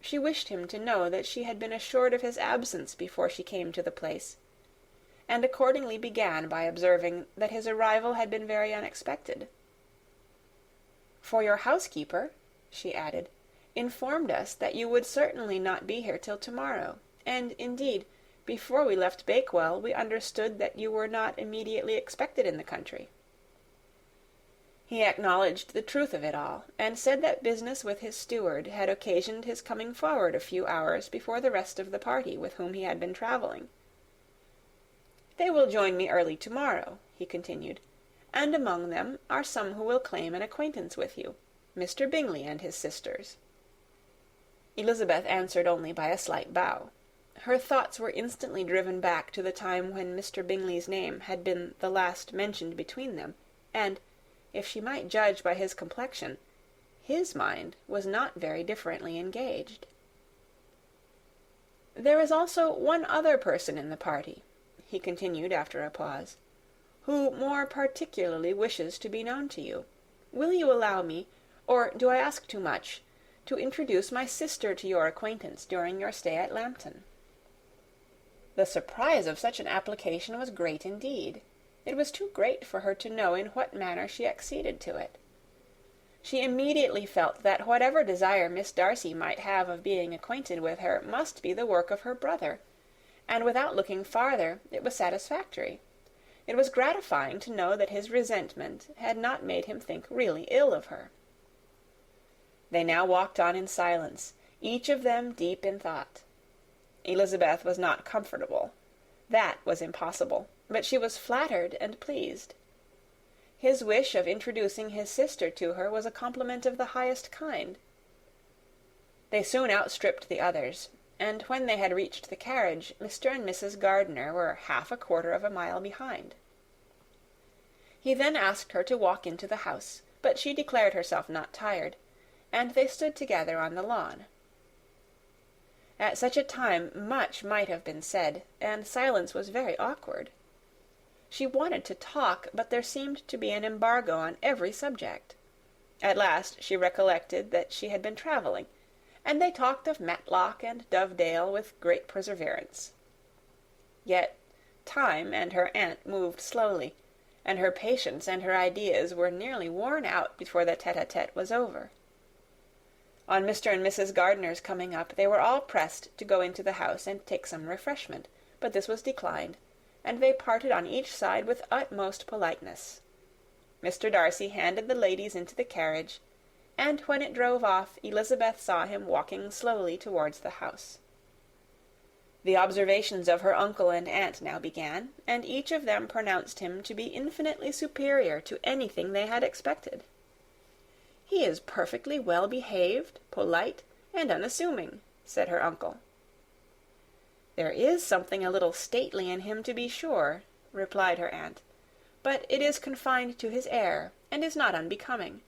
She wished him to know that she had been assured of his absence before she came to the place, and accordingly began by observing that his arrival had been very unexpected. "For your housekeeper," she added, "informed us that you would certainly not be here till tomorrow, and, indeed, before we left Bakewell, we understood that you were not immediately expected in the country." He acknowledged the truth of it all, and said that business with his steward had occasioned his coming forward a few hours before the rest of the party with whom he had been travelling. "They will join me early tomorrow," he continued, "and among them are some who will claim an acquaintance with you, Mr. Bingley and his sisters." Elizabeth answered only by a slight bow. Her thoughts were instantly driven back to the time when Mr. Bingley's name had been the last mentioned between them, and, if she might judge by his complexion, his mind was not very differently engaged. "There is also one other person in the party," he continued after a pause, "who more particularly wishes to be known to you. Will you allow me, or do I ask too much, to introduce my sister to your acquaintance during your stay at Lambton?" The surprise of such an application was great indeed. It was too great for her to know in what manner she acceded to it. She immediately felt that whatever desire Miss Darcy might have of being acquainted with her must be the work of her brother, and without looking farther, it was satisfactory. It was gratifying to know that his resentment had not made him think really ill of her. They now walked on in silence, each of them deep in thought. Elizabeth was not comfortable. That was impossible, but she was flattered and pleased. His wish of introducing his sister to her was a compliment of the highest kind. They soon outstripped the others, and when they had reached the carriage, Mr. and Mrs. Gardiner were 1/2 of a mile behind. He then asked her to walk into the house, but she declared herself not tired, and they stood together on the lawn. At such a time much might have been said, and silence was very awkward. She wanted to talk, but there seemed to be an embargo on every subject. At last she recollected that she had been travelling, and they talked of Matlock and Dovedale with great perseverance. Yet time and her aunt moved slowly, and her patience and her ideas were nearly worn out before the tete-a-tete was over. On Mr. and Mrs. Gardiner's coming up, they were all pressed to go into the house and take some refreshment, but this was declined, and they parted on each side with utmost politeness. Mr. Darcy handed the ladies into the carriage, and when it drove off, Elizabeth saw him walking slowly towards the house. The observations of her uncle and aunt now began, and each of them pronounced him to be infinitely superior to anything they had expected. "He is perfectly well behaved, polite, and unassuming," said her uncle. "There is something a little stately in him, to be sure," replied her aunt, "but it is confined to his air, and is not unbecoming.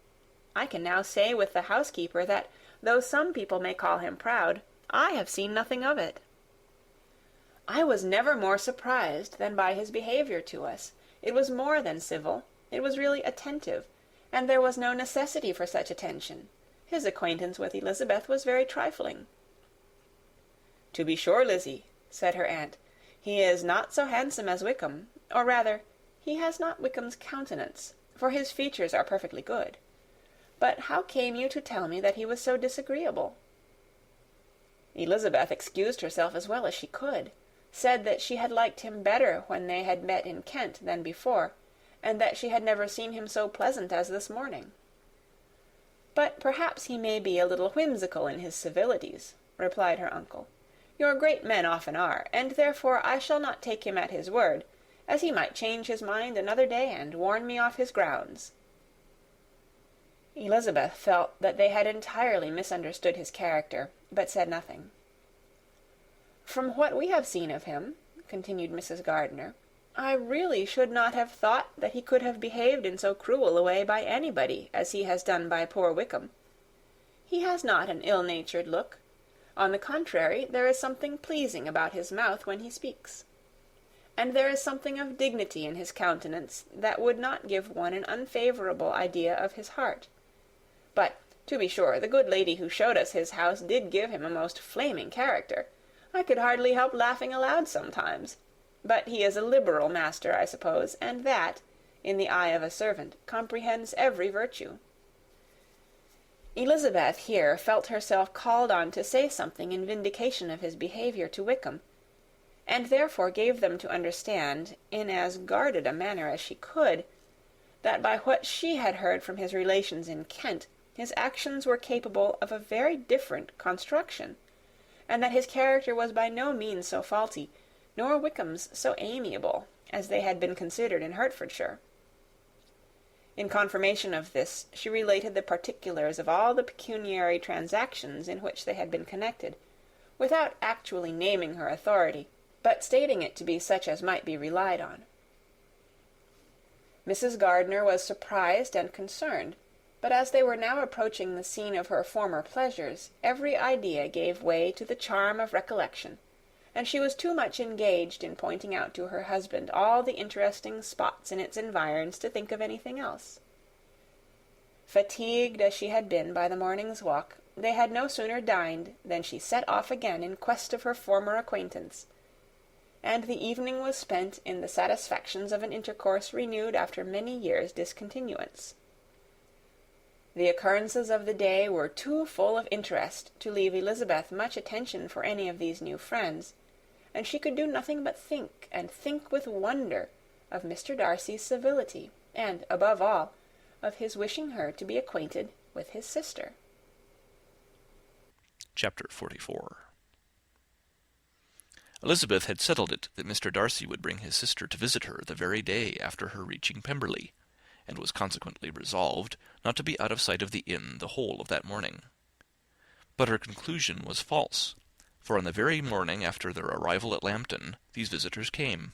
I can now say with the housekeeper that, though some people may call him proud, I have seen nothing of it. I was never more surprised than by his behaviour to us. It was more than civil, it was really attentive, and there was no necessity for such attention. His acquaintance with Elizabeth was very trifling. "To be sure, Lizzie," said her aunt, "he is not so handsome as Wickham, or rather, he has not Wickham's countenance, for his features are perfectly good. But how came you to tell me that he was so disagreeable?" Elizabeth excused herself as well as she could, said that she had liked him better when they had met in Kent than before, and that she had never seen him so pleasant as this morning. "But perhaps he may be a little whimsical in his civilities," replied her uncle. "Your great men often are, and therefore I shall not take him at his word, as he might change his mind another day and warn me off his grounds." Elizabeth felt that they had entirely misunderstood his character, but said nothing. "From what we have seen of him," continued Mrs. Gardiner, "I really should not have thought that he could have behaved in so cruel a way by anybody as he has done by poor Wickham. He has not an ill-natured look. On the contrary, there is something pleasing about his mouth when he speaks. And there is something of dignity in his countenance that would not give one an unfavourable idea of his heart. But, to be sure, the good lady who showed us his house did give him a most flaming character. I could hardly help laughing aloud sometimes. But he is a liberal master, I suppose, and that, in the eye of a servant, comprehends every virtue." Elizabeth here felt herself called on to say something in vindication of his behaviour to Wickham, and therefore gave them to understand, in as guarded a manner as she could, that by what she had heard from his relations in Kent, his actions were capable of a very different construction, and that his character was by no means so faulty, nor Wickham's so amiable, as they had been considered in Hertfordshire. In confirmation of this, she related the particulars of all the pecuniary transactions in which they had been connected, without actually naming her authority, but stating it to be such as might be relied on. Mrs. Gardiner was surprised and concerned, but as they were now approaching the scene of her former pleasures, every idea gave way to the charm of recollection, and she was too much engaged in pointing out to her husband all the interesting spots in its environs to think of anything else. Fatigued as she had been by the morning's walk, they had no sooner dined than she set off again in quest of her former acquaintance, and the evening was spent in the satisfactions of an intercourse renewed after many years' discontinuance. The occurrences of the day were too full of interest to leave Elizabeth much attention for any of these new friends, and she could do nothing but think, and think with wonder, of Mr. Darcy's civility, and, above all, of his wishing her to be acquainted with his sister. Chapter 44. Elizabeth had settled it that Mr. Darcy would bring his sister to visit her the very day after her reaching Pemberley, and was consequently resolved not to be out of sight of the inn the whole of that morning. But her conclusion was false, for on the very morning after their arrival at Lambton, these visitors came.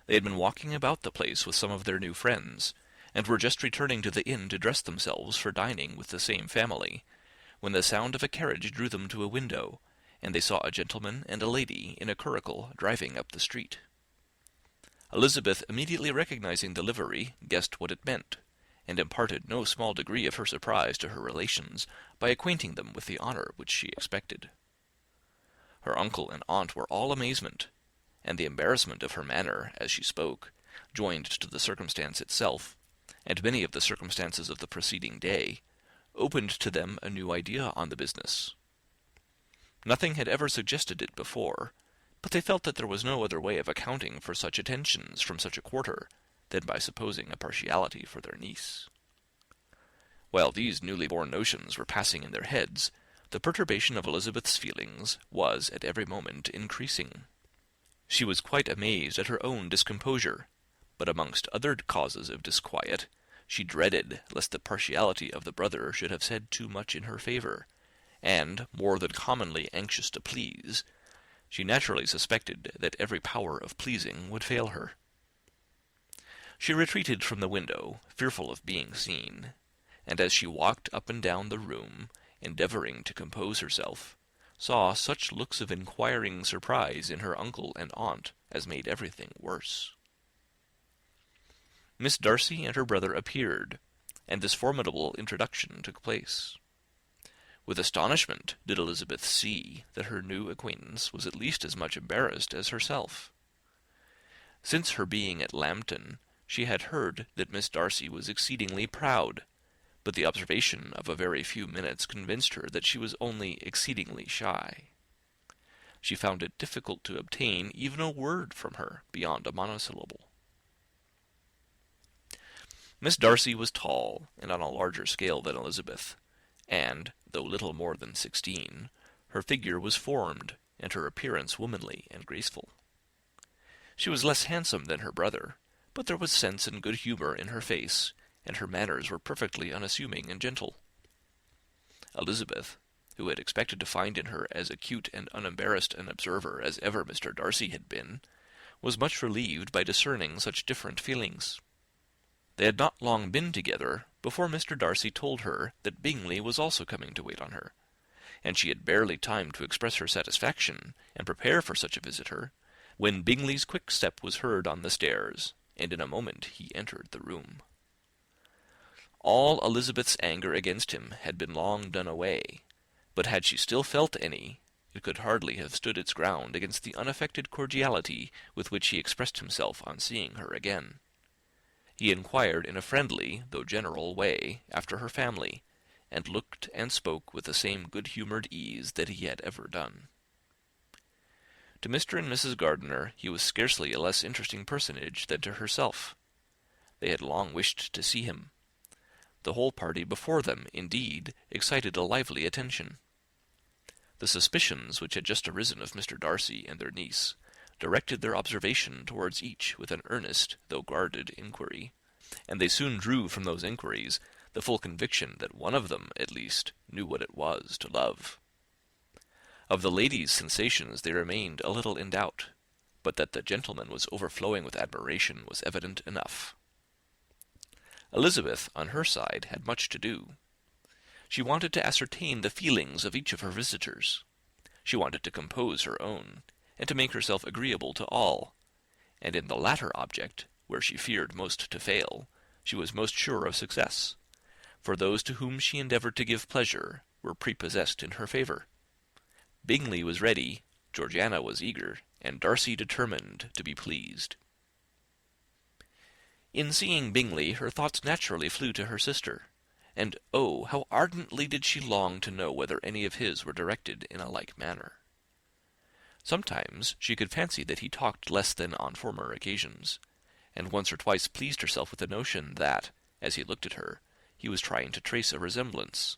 They had been walking about the place with some of their new friends, and were just returning to the inn to dress themselves for dining with the same family, when the sound of a carriage drew them to a window, and they saw a gentleman and a lady in a curricle driving up the street. Elizabeth, immediately recognizing the livery, guessed what it meant, and imparted no small degree of her surprise to her relations by acquainting them with the honour which she expected. Her uncle and aunt were all amazement, and the embarrassment of her manner as she spoke, joined to the circumstance itself, and many of the circumstances of the preceding day, opened to them a new idea on the business. Nothing had ever suggested it before, but they felt that there was no other way of accounting for such attentions from such a quarter than by supposing a partiality for their niece. While these newly born notions were passing in their heads, the perturbation of Elizabeth's feelings was at every moment increasing. She was quite amazed at her own discomposure, but amongst other causes of disquiet, she dreaded lest the partiality of the brother should have said too much in her favour, and, more than commonly anxious to please, she naturally suspected that every power of pleasing would fail her. She retreated from the window, fearful of being seen, and as she walked up and down the room, endeavouring to compose herself, saw such looks of inquiring surprise in her uncle and aunt as made everything worse. Miss Darcy and her brother appeared, and this formidable introduction took place. With astonishment did Elizabeth see that her new acquaintance was at least as much embarrassed as herself. Since her being at Lambton, she had heard that Miss Darcy was exceedingly proud, but the observation of a very few minutes convinced her that she was only exceedingly shy. She found it difficult to obtain even a word from her beyond a monosyllable. Miss Darcy was tall, and on a larger scale than Elizabeth, and, though little more than 16, her figure was formed, and her appearance womanly and graceful. She was less handsome than her brother, but there was sense and good humour in her face, and her manners were perfectly unassuming and gentle. Elizabeth, who had expected to find in her as acute and unembarrassed an observer as ever Mr. Darcy had been, was much relieved by discerning such different feelings. They had not long been together before Mr. Darcy told her that Bingley was also coming to wait on her, and she had barely time to express her satisfaction and prepare for such a visitor, when Bingley's quick step was heard on the stairs, and in a moment he entered the room. All Elizabeth's anger against him had been long done away, but had she still felt any, it could hardly have stood its ground against the unaffected cordiality with which he expressed himself on seeing her again. He inquired in a friendly, though general way, after her family, and looked and spoke with the same good-humoured ease that he had ever done. To Mr. and Mrs. Gardiner he was scarcely a less interesting personage than to herself. They had long wished to see him. The whole party before them, indeed, excited a lively attention. The suspicions which had just arisen of Mr. Darcy and their niece directed their observation towards each with an earnest, though guarded, inquiry, and they soon drew from those inquiries the full conviction that one of them, at least, knew what it was to love. Of the lady's sensations they remained a little in doubt, but that the gentleman was overflowing with admiration was evident enough. Elizabeth, on her side, had much to do. She wanted to ascertain the feelings of each of her visitors. She wanted to compose her own, and to make herself agreeable to all, and in the latter object, where she feared most to fail, she was most sure of success, for those to whom she endeavoured to give pleasure were prepossessed in her favour. Bingley was ready, Georgiana was eager, and Darcy determined to be pleased. In seeing Bingley, her thoughts naturally flew to her sister, and oh, how ardently did she long to know whether any of his were directed in a like manner. Sometimes she could fancy that he talked less than on former occasions, and once or twice pleased herself with the notion that, as he looked at her, he was trying to trace a resemblance.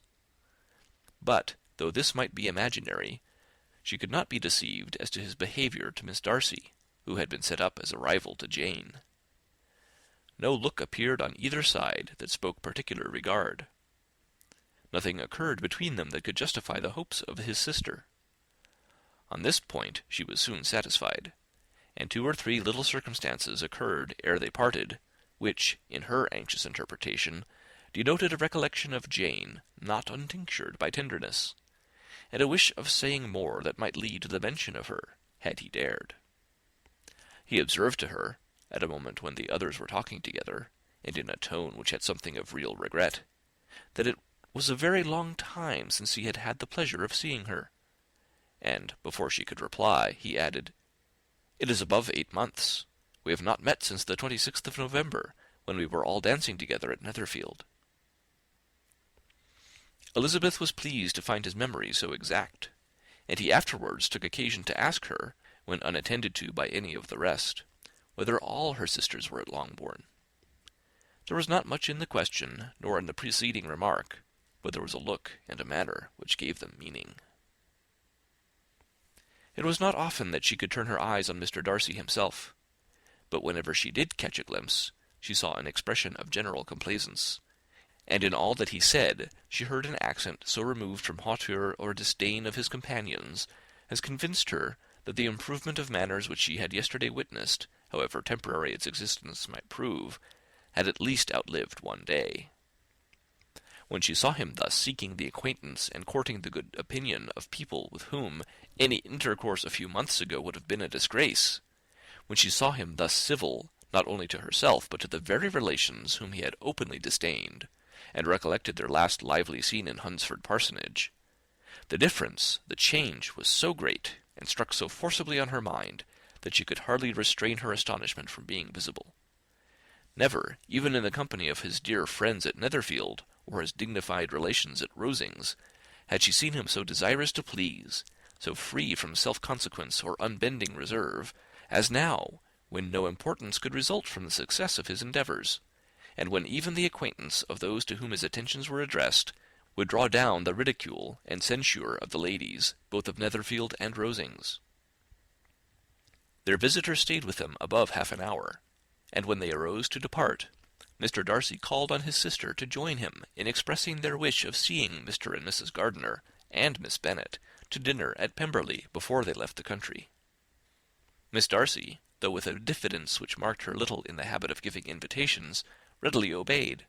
But, though this might be imaginary, she could not be deceived as to his behaviour to Miss Darcy, who had been set up as a rival to Jane. No look appeared on either side that spoke particular regard. Nothing occurred between them that could justify the hopes of his sister. On this point she was soon satisfied, and 2 or 3 little circumstances occurred ere they parted, which, in her anxious interpretation, denoted a recollection of Jane not untinctured by tenderness, and a wish of saying more that might lead to the mention of her, had he dared. He observed to her, at a moment when the others were talking together, and in a tone which had something of real regret, that it was a very long time since he had had the pleasure of seeing her, and, before she could reply, he added, "It is above 8 months. We have not met since the 26th of November, when we were all dancing together at Netherfield." Elizabeth was pleased to find his memory so exact, and he afterwards took occasion to ask her, when unattended to by any of the rest, whether all her sisters were at Longbourn. There was not much in the question, nor in the preceding remark, but there was a look and a manner which gave them meaning. It was not often that she could turn her eyes on Mr. Darcy himself, but whenever she did catch a glimpse, she saw an expression of general complaisance, and in all that he said she heard an accent so removed from hauteur or disdain of his companions as convinced her that the improvement of manners which she had yesterday witnessed, however temporary its existence might prove, had at least outlived one day. When she saw him thus seeking the acquaintance and courting the good opinion of people with whom any intercourse a few months ago would have been a disgrace, when she saw him thus civil, not only to herself, but to the very relations whom he had openly disdained, and recollected their last lively scene in Hunsford Parsonage. The difference, the change, was so great, and struck so forcibly on her mind, that she could hardly restrain her astonishment from being visible. Never, even in the company of his dear friends at Netherfield, or his dignified relations at Rosings, had she seen him so desirous to please, so free from self-consequence or unbending reserve, as now, when no importance could result from the success of his endeavours, and when even the acquaintance of those to whom his attentions were addressed would draw down the ridicule and censure of the ladies, both of Netherfield and Rosings. Their visitor stayed with them above half an hour, and when they arose to depart, Mr. Darcy called on his sister to join him in expressing their wish of seeing Mr. and Mrs. Gardiner and Miss Bennet to dinner at Pemberley before they left the country. Miss Darcy, though with a diffidence which marked her little in the habit of giving invitations, readily obeyed.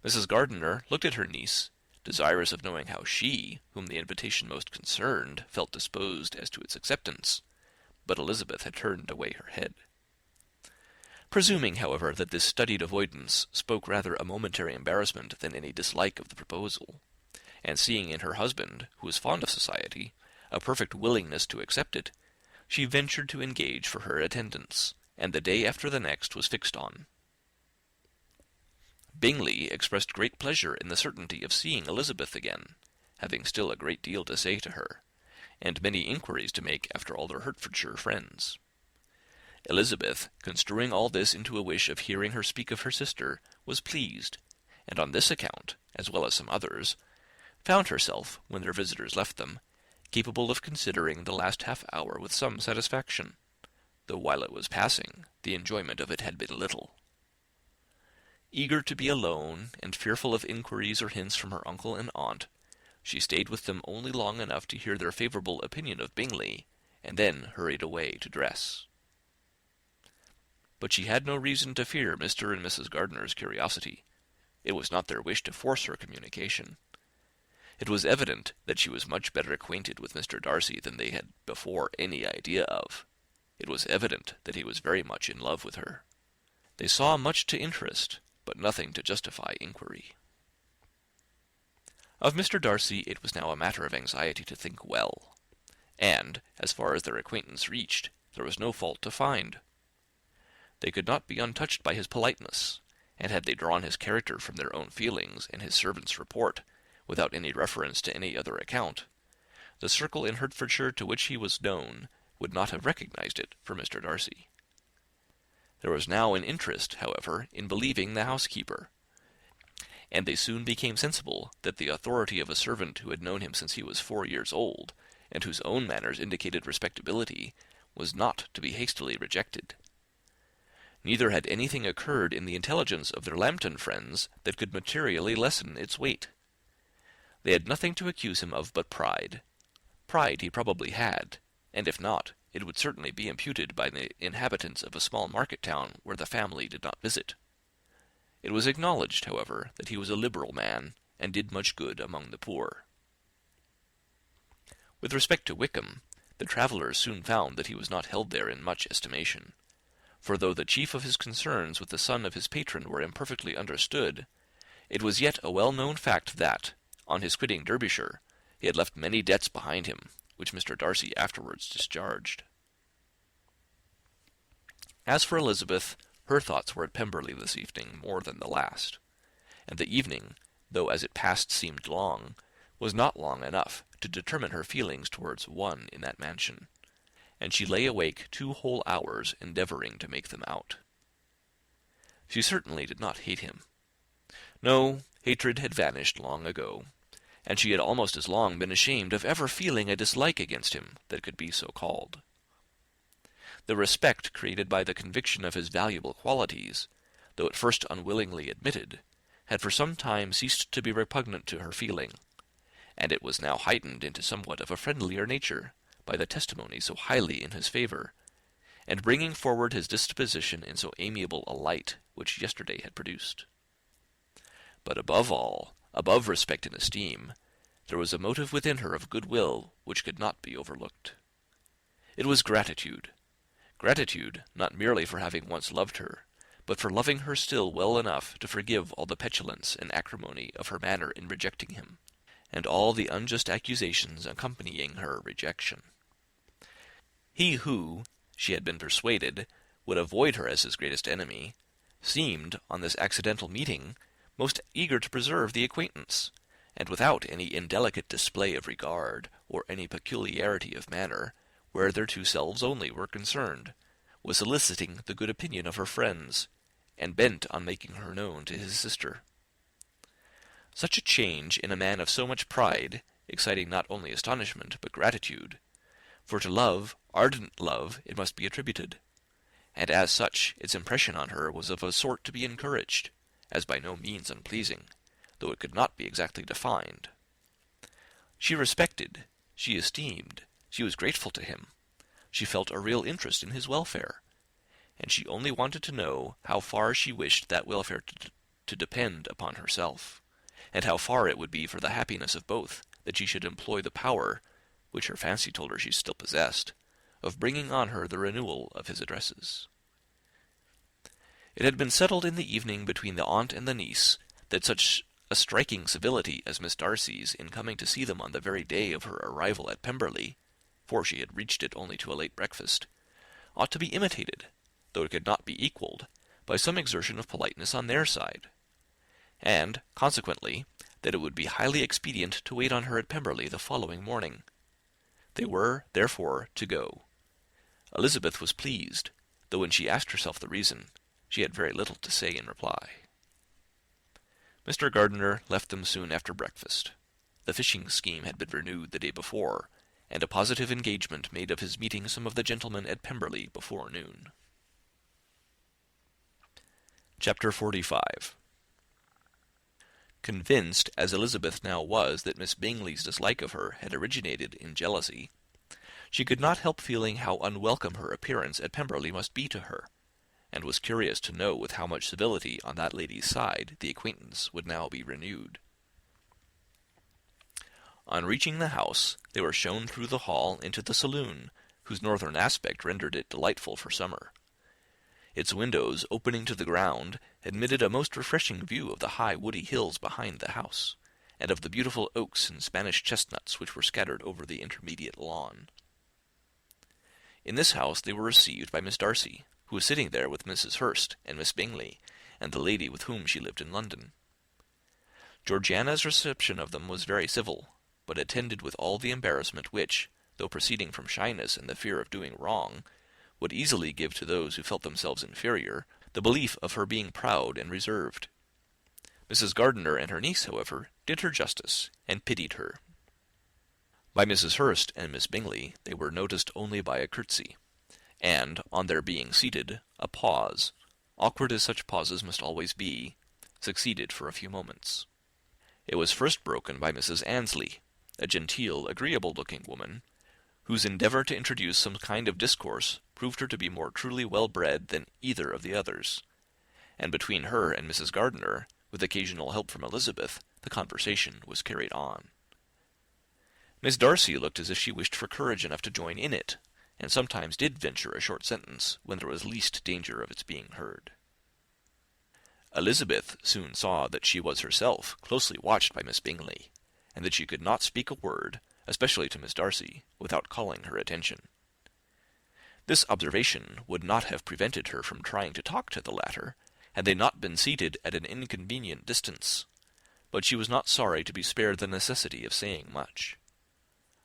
Mrs. Gardiner looked at her niece, desirous of knowing how she, whom the invitation most concerned, felt disposed as to its acceptance, but Elizabeth had turned away her head. Presuming, however, that this studied avoidance spoke rather a momentary embarrassment than any dislike of the proposal, and seeing in her husband, who was fond of society, a perfect willingness to accept it, she ventured to engage for her attendance, and the day after the next was fixed on. Bingley expressed great pleasure in the certainty of seeing Elizabeth again, having still a great deal to say to her, and many inquiries to make after all their Hertfordshire friends. Elizabeth, construing all this into a wish of hearing her speak of her sister, was pleased, and on this account, as well as some others, found herself, when their visitors left them, capable of considering the last half-hour with some satisfaction, though while it was passing, the enjoyment of it had been little. Eager to be alone, and fearful of inquiries or hints from her uncle and aunt, she stayed with them only long enough to hear their favourable opinion of Bingley, and then hurried away to dress. But she had no reason to fear Mr. and Mrs. Gardiner's curiosity. It was not their wish to force her communication. It was evident that she was much better acquainted with Mr. Darcy than they had before any idea of. It was evident that he was very much in love with her. They saw much to interest, but nothing to justify inquiry. Of Mr. Darcy it was now a matter of anxiety to think well, and, as far as their acquaintance reached, there was no fault to find. They could not be untouched by his politeness, and had they drawn his character from their own feelings and his servant's report, without any reference to any other account, the circle in Hertfordshire to which he was known would not have recognized it for Mr. Darcy. There was now an interest, however, in believing the housekeeper, and they soon became sensible that the authority of a servant who had known him since he was 4 years old, and whose own manners indicated respectability, was not to be hastily rejected. Neither had anything occurred in the intelligence of their Lambton friends that could materially lessen its weight. They had nothing to accuse him of but pride. Pride he probably had, and if not, it would certainly be imputed by the inhabitants of a small market town where the family did not visit. It was acknowledged, however, that he was a liberal man, and did much good among the poor. With respect to Wickham, the travellers soon found that he was not held there in much estimation, for though the chief of his concerns with the son of his patron were imperfectly understood, it was yet a well-known fact that, on his quitting Derbyshire, he had left many debts behind him, which Mr. Darcy afterwards discharged. As for Elizabeth, her thoughts were at Pemberley this evening more than the last, and the evening, though as it passed seemed long, was not long enough to determine her feelings towards one in that mansion, and she lay awake 2 whole hours endeavouring to make them out. She certainly did not hate him. No, hatred had vanished long ago, and she had almost as long been ashamed of ever feeling a dislike against him that could be so called. The respect created by the conviction of his valuable qualities, though at first unwillingly admitted, had for some time ceased to be repugnant to her feeling, and it was now heightened into somewhat of a friendlier nature by the testimony so highly in his favour, and bringing forward his disposition in so amiable a light which yesterday had produced. But above all, above respect and esteem, there was a motive within her of goodwill which could not be overlooked. It was gratitude Gratitude, not merely for having once loved her, but for loving her still well enough to forgive all the petulance and acrimony of her manner in rejecting him, and all the unjust accusations accompanying her rejection. He who, she had been persuaded, would avoid her as his greatest enemy, seemed, on this accidental meeting, most eager to preserve the acquaintance, and without any indelicate display of regard, or any peculiarity of manner, where their two selves only were concerned, was soliciting the good opinion of her friends, and bent on making her known to his sister. Such a change in a man of so much pride, exciting not only astonishment, but gratitude, for to love, ardent love, it must be attributed, and as such its impression on her was of a sort to be encouraged, as by no means unpleasing, though it could not be exactly defined. She respected, she esteemed, she was grateful to him, she felt a real interest in his welfare, and she only wanted to know how far she wished that welfare to depend upon herself, and how far it would be for the happiness of both that she should employ the power, which her fancy told her she still possessed, of bringing on her the renewal of his addresses. It had been settled in the evening between the aunt and the niece that such a striking civility as Miss Darcy's in coming to see them on the very day of her arrival at Pemberley, for she had reached it only to a late breakfast, ought to be imitated, though it could not be equalled, by some exertion of politeness on their side, and, consequently, that it would be highly expedient to wait on her at Pemberley the following morning. They were, therefore, to go. Elizabeth was pleased, though when she asked herself the reason, she had very little to say in reply. Mr. Gardiner left them soon after breakfast. The fishing scheme had been renewed the day before, and a positive engagement made of his meeting some of the gentlemen at Pemberley before noon. Chapter 45. Convinced as Elizabeth now was that Miss Bingley's dislike of her had originated in jealousy, she could not help feeling how unwelcome her appearance at Pemberley must be to her, and was curious to know with how much civility on that lady's side the acquaintance would now be renewed. On reaching the house, they were shown through the hall into the saloon, whose northern aspect rendered it delightful for summer. Its windows, opening to the ground, admitted a most refreshing view of the high woody hills behind the house, and of the beautiful oaks and Spanish chestnuts which were scattered over the intermediate lawn. In this house they were received by Miss Darcy, who was sitting there with Mrs. Hurst and Miss Bingley, and the lady with whom she lived in London. Georgiana's reception of them was very civil, but attended with all the embarrassment which, though proceeding from shyness and the fear of doing wrong, would easily give to those who felt themselves inferior the belief of her being proud and reserved. Mrs. Gardiner and her niece, however, did her justice, and pitied her. By Mrs. Hurst and Miss Bingley they were noticed only by a curtsy, and, on their being seated, a pause, awkward as such pauses must always be, succeeded for a few moments. It was first broken by Mrs. Annesley, a genteel, agreeable-looking woman, whose endeavour to introduce some kind of discourse proved her to be more truly well-bred than either of the others, and between her and Mrs. Gardiner, with occasional help from Elizabeth, the conversation was carried on. Miss Darcy looked as if she wished for courage enough to join in it, and sometimes did venture a short sentence when there was least danger of its being heard. Elizabeth soon saw that she was herself closely watched by Miss Bingley, and that she could not speak a word, especially to Miss Darcy, without calling her attention. This observation would not have prevented her from trying to talk to the latter, had they not been seated at an inconvenient distance, but she was not sorry to be spared the necessity of saying much.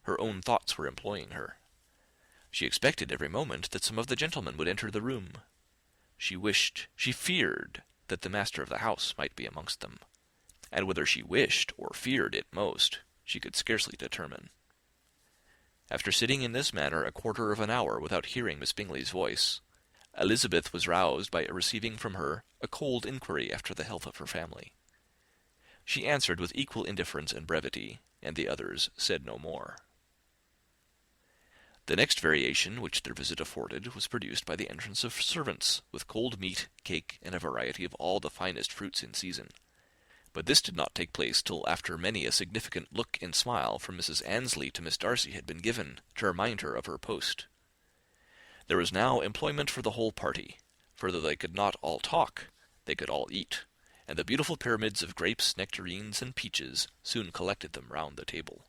Her own thoughts were employing her. She expected every moment that some of the gentlemen would enter the room. She wished, she feared, that the master of the house might be amongst them, and whether she wished or feared it most, she could scarcely determine. After sitting in this manner a quarter of an hour without hearing Miss Bingley's voice, Elizabeth was roused by receiving from her a cold inquiry after the health of her family. She answered with equal indifference and brevity, and the others said no more. The next variation which their visit afforded was produced by the entrance of servants, with cold meat, cake, and a variety of all the finest fruits in season. But this did not take place till after many a significant look and smile from Mrs. Annesley to Miss Darcy had been given, to remind her of her post. There was now employment for the whole party, for though they could not all talk, they could all eat, and the beautiful pyramids of grapes, nectarines, and peaches soon collected them round the table.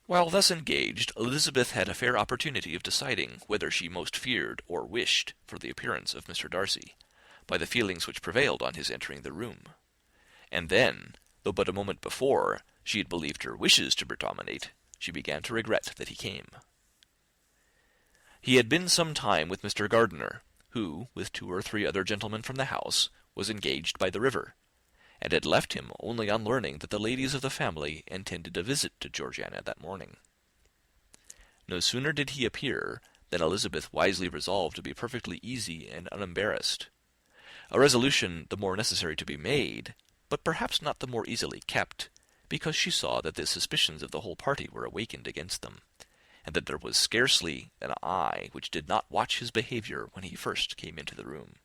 While thus engaged, Elizabeth had a fair opportunity of deciding whether she most feared or wished for the appearance of Mr. Darcy, by the feelings which prevailed on his entering the room. And then, though but a moment before she had believed her wishes to predominate, she began to regret that he came. He had been some time with Mr. Gardiner, who, with 2 or 3 other gentlemen from the house, was engaged by the river, and had left him only on learning that the ladies of the family intended a visit to Georgiana that morning. No sooner did he appear than Elizabeth wisely resolved to be perfectly easy and unembarrassed, a resolution the more necessary to be made, but perhaps not the more easily kept, because she saw that the suspicions of the whole party were awakened against them, and that there was scarcely an eye which did not watch his behaviour when he first came into the room.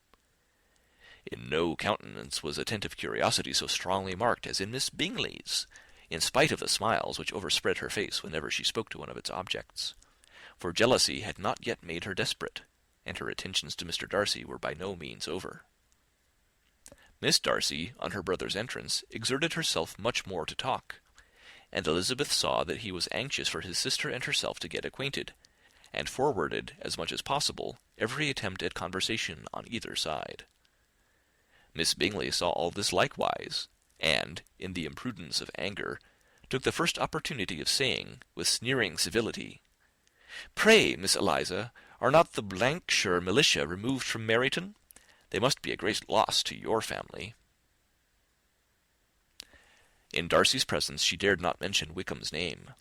In no countenance was attentive curiosity so strongly marked as in Miss Bingley's, in spite of the smiles which overspread her face whenever she spoke to one of its objects, for jealousy had not yet made her desperate, and her attentions to Mr. Darcy were by no means over. Miss Darcy, on her brother's entrance, exerted herself much more to talk, and Elizabeth saw that he was anxious for his sister and herself to get acquainted, and forwarded, as much as possible, every attempt at conversation on either side. Miss Bingley saw all this likewise, and, in the imprudence of anger, took the first opportunity of saying, with sneering civility, "Pray, Miss Eliza, are not the Blankshire militia removed from Meryton? They must be a great loss to your family." In Darcy's presence she dared not mention Wickham's name,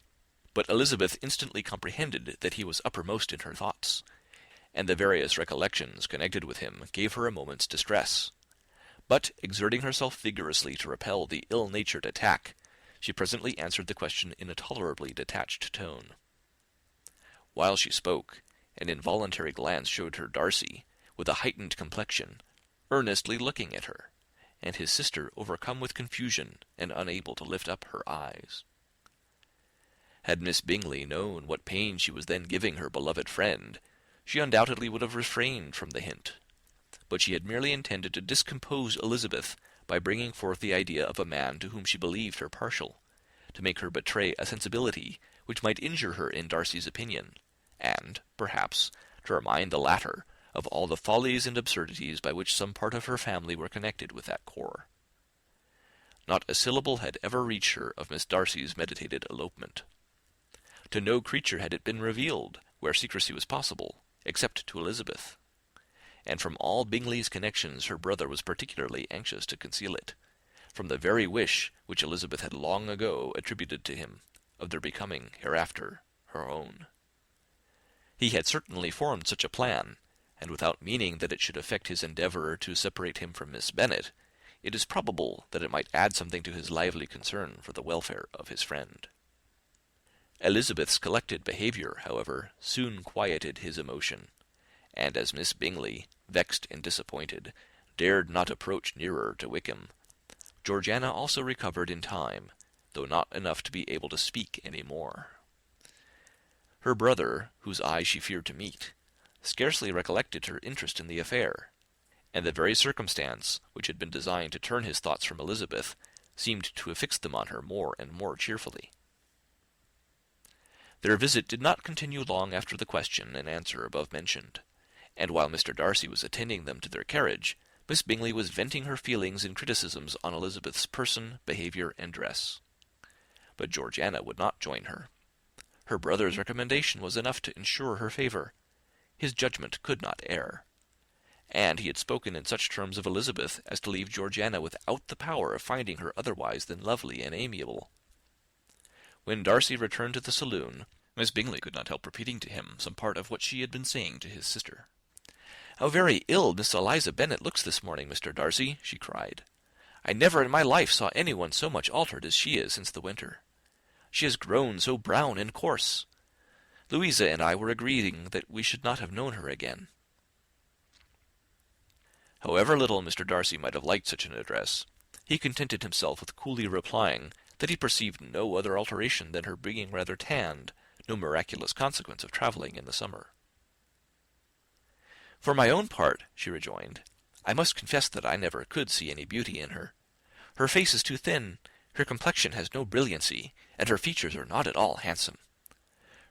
but Elizabeth instantly comprehended that he was uppermost in her thoughts, and the various recollections connected with him gave her a moment's distress. But, exerting herself vigorously to repel the ill-natured attack, she presently answered the question in a tolerably detached tone. While she spoke, an involuntary glance showed her Darcy, with a heightened complexion, earnestly looking at her, and his sister overcome with confusion and unable to lift up her eyes. Had Miss Bingley known what pain she was then giving her beloved friend, she undoubtedly would have refrained from the hint, but she had merely intended to discompose Elizabeth by bringing forth the idea of a man to whom she believed her partial, to make her betray a sensibility which might injure her in Darcy's opinion, and, perhaps, to remind the latter of all the follies and absurdities by which some part of her family were connected with that corps. Not a syllable had ever reached her of Miss Darcy's meditated elopement. To no creature had it been revealed, where secrecy was possible, except to Elizabeth, and from all Bingley's connections her brother was particularly anxious to conceal it, from the very wish which Elizabeth had long ago attributed to him, of their becoming hereafter her own. He had certainly formed such a plan, and without meaning that it should affect his endeavour to separate him from Miss Bennet, it is probable that it might add something to his lively concern for the welfare of his friend. Elizabeth's collected behaviour, however, soon quieted his emotion, and as Miss Bingley, vexed and disappointed, dared not approach nearer to Wickham, Georgiana also recovered in time, though not enough to be able to speak any more. Her brother, whose eye she feared to meet, scarcely recollected her interest in the affair, and the very circumstance which had been designed to turn his thoughts from Elizabeth seemed to have fixed them on her more and more cheerfully. Their visit did not continue long after the question and answer above mentioned, and while Mr. Darcy was attending them to their carriage, Miss Bingley was venting her feelings in criticisms on Elizabeth's person, behaviour, and dress. But Georgiana would not join her. Her brother's recommendation was enough to ensure her favour. His judgment could not err, and he had spoken in such terms of Elizabeth as to leave Georgiana without the power of finding her otherwise than lovely and amiable. When Darcy returned to the saloon, Miss Bingley could not help repeating to him some part of what she had been saying to his sister. "How very ill Miss Eliza Bennet looks this morning, Mr. Darcy," she cried. "I never in my life saw anyone so much altered as she is since the winter. She has grown so brown and coarse. Louisa and I were agreeing that we should not have known her again." However little Mr. Darcy might have liked such an address, he contented himself with coolly replying that he perceived no other alteration than her being rather tanned, no miraculous consequence of travelling in the summer. "For my own part," she rejoined, "I must confess that I never could see any beauty in her. Her face is too thin, her complexion has no brilliancy, and her features are not at all handsome.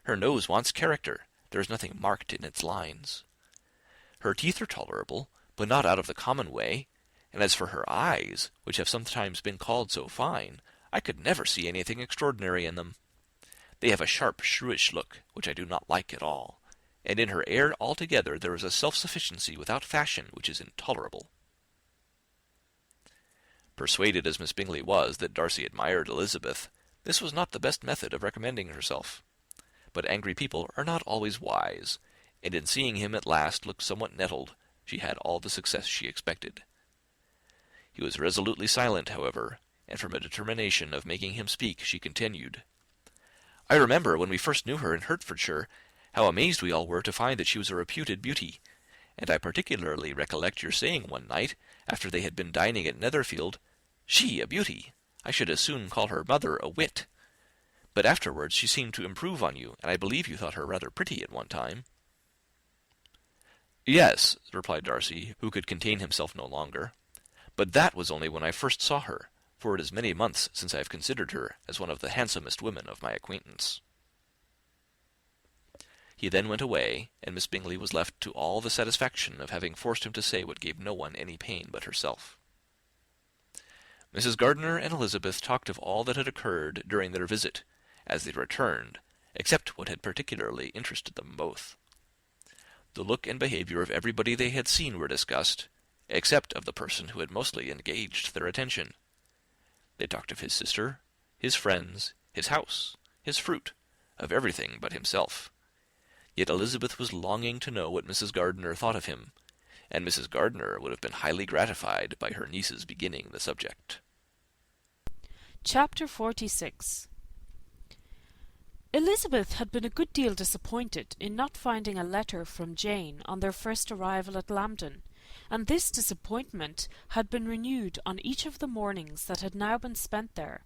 Her nose wants character, there is nothing marked in its lines. Her teeth are tolerable, but not out of the common way, and as for her eyes, which have sometimes been called so fine, I could never see anything extraordinary in them. They have a sharp, shrewish look, which I do not like at all, and in her air altogether there is a self-sufficiency without fashion which is intolerable." Persuaded as Miss Bingley was that Darcy admired Elizabeth, this was not the best method of recommending herself. But angry people are not always wise, and in seeing him at last look somewhat nettled, she had all the success she expected. He was resolutely silent, however, and from a determination of making him speak, she continued, "I remember, when we first knew her in Hertfordshire, how amazed we all were to find that she was a reputed beauty, and I particularly recollect your saying one night, after they had been dining at Netherfield, 'She a beauty! I should as soon call her mother a wit.' But afterwards she seemed to improve on you, and I believe you thought her rather pretty at one time." "Yes," replied Darcy, who could contain himself no longer, "but that was only when I first saw her, for it is many months since I have considered her as one of the handsomest women of my acquaintance." He then went away, and Miss Bingley was left to all the satisfaction of having forced him to say what gave no one any pain but herself. Mrs. Gardiner and Elizabeth talked of all that had occurred during their visit, as they returned, except what had particularly interested them both. The look and behaviour of everybody they had seen were discussed, except of the person who had mostly engaged their attention. They talked of his sister, his friends, his house, his fruit, of everything but himself. Yet Elizabeth was longing to know what Mrs. Gardiner thought of him, and Mrs. Gardiner would have been highly gratified by her niece's beginning the subject. Chapter 46. Elizabeth had been a good deal disappointed in not finding a letter from Jane on their first arrival at Lambton, and this disappointment had been renewed on each of the mornings that had now been spent there.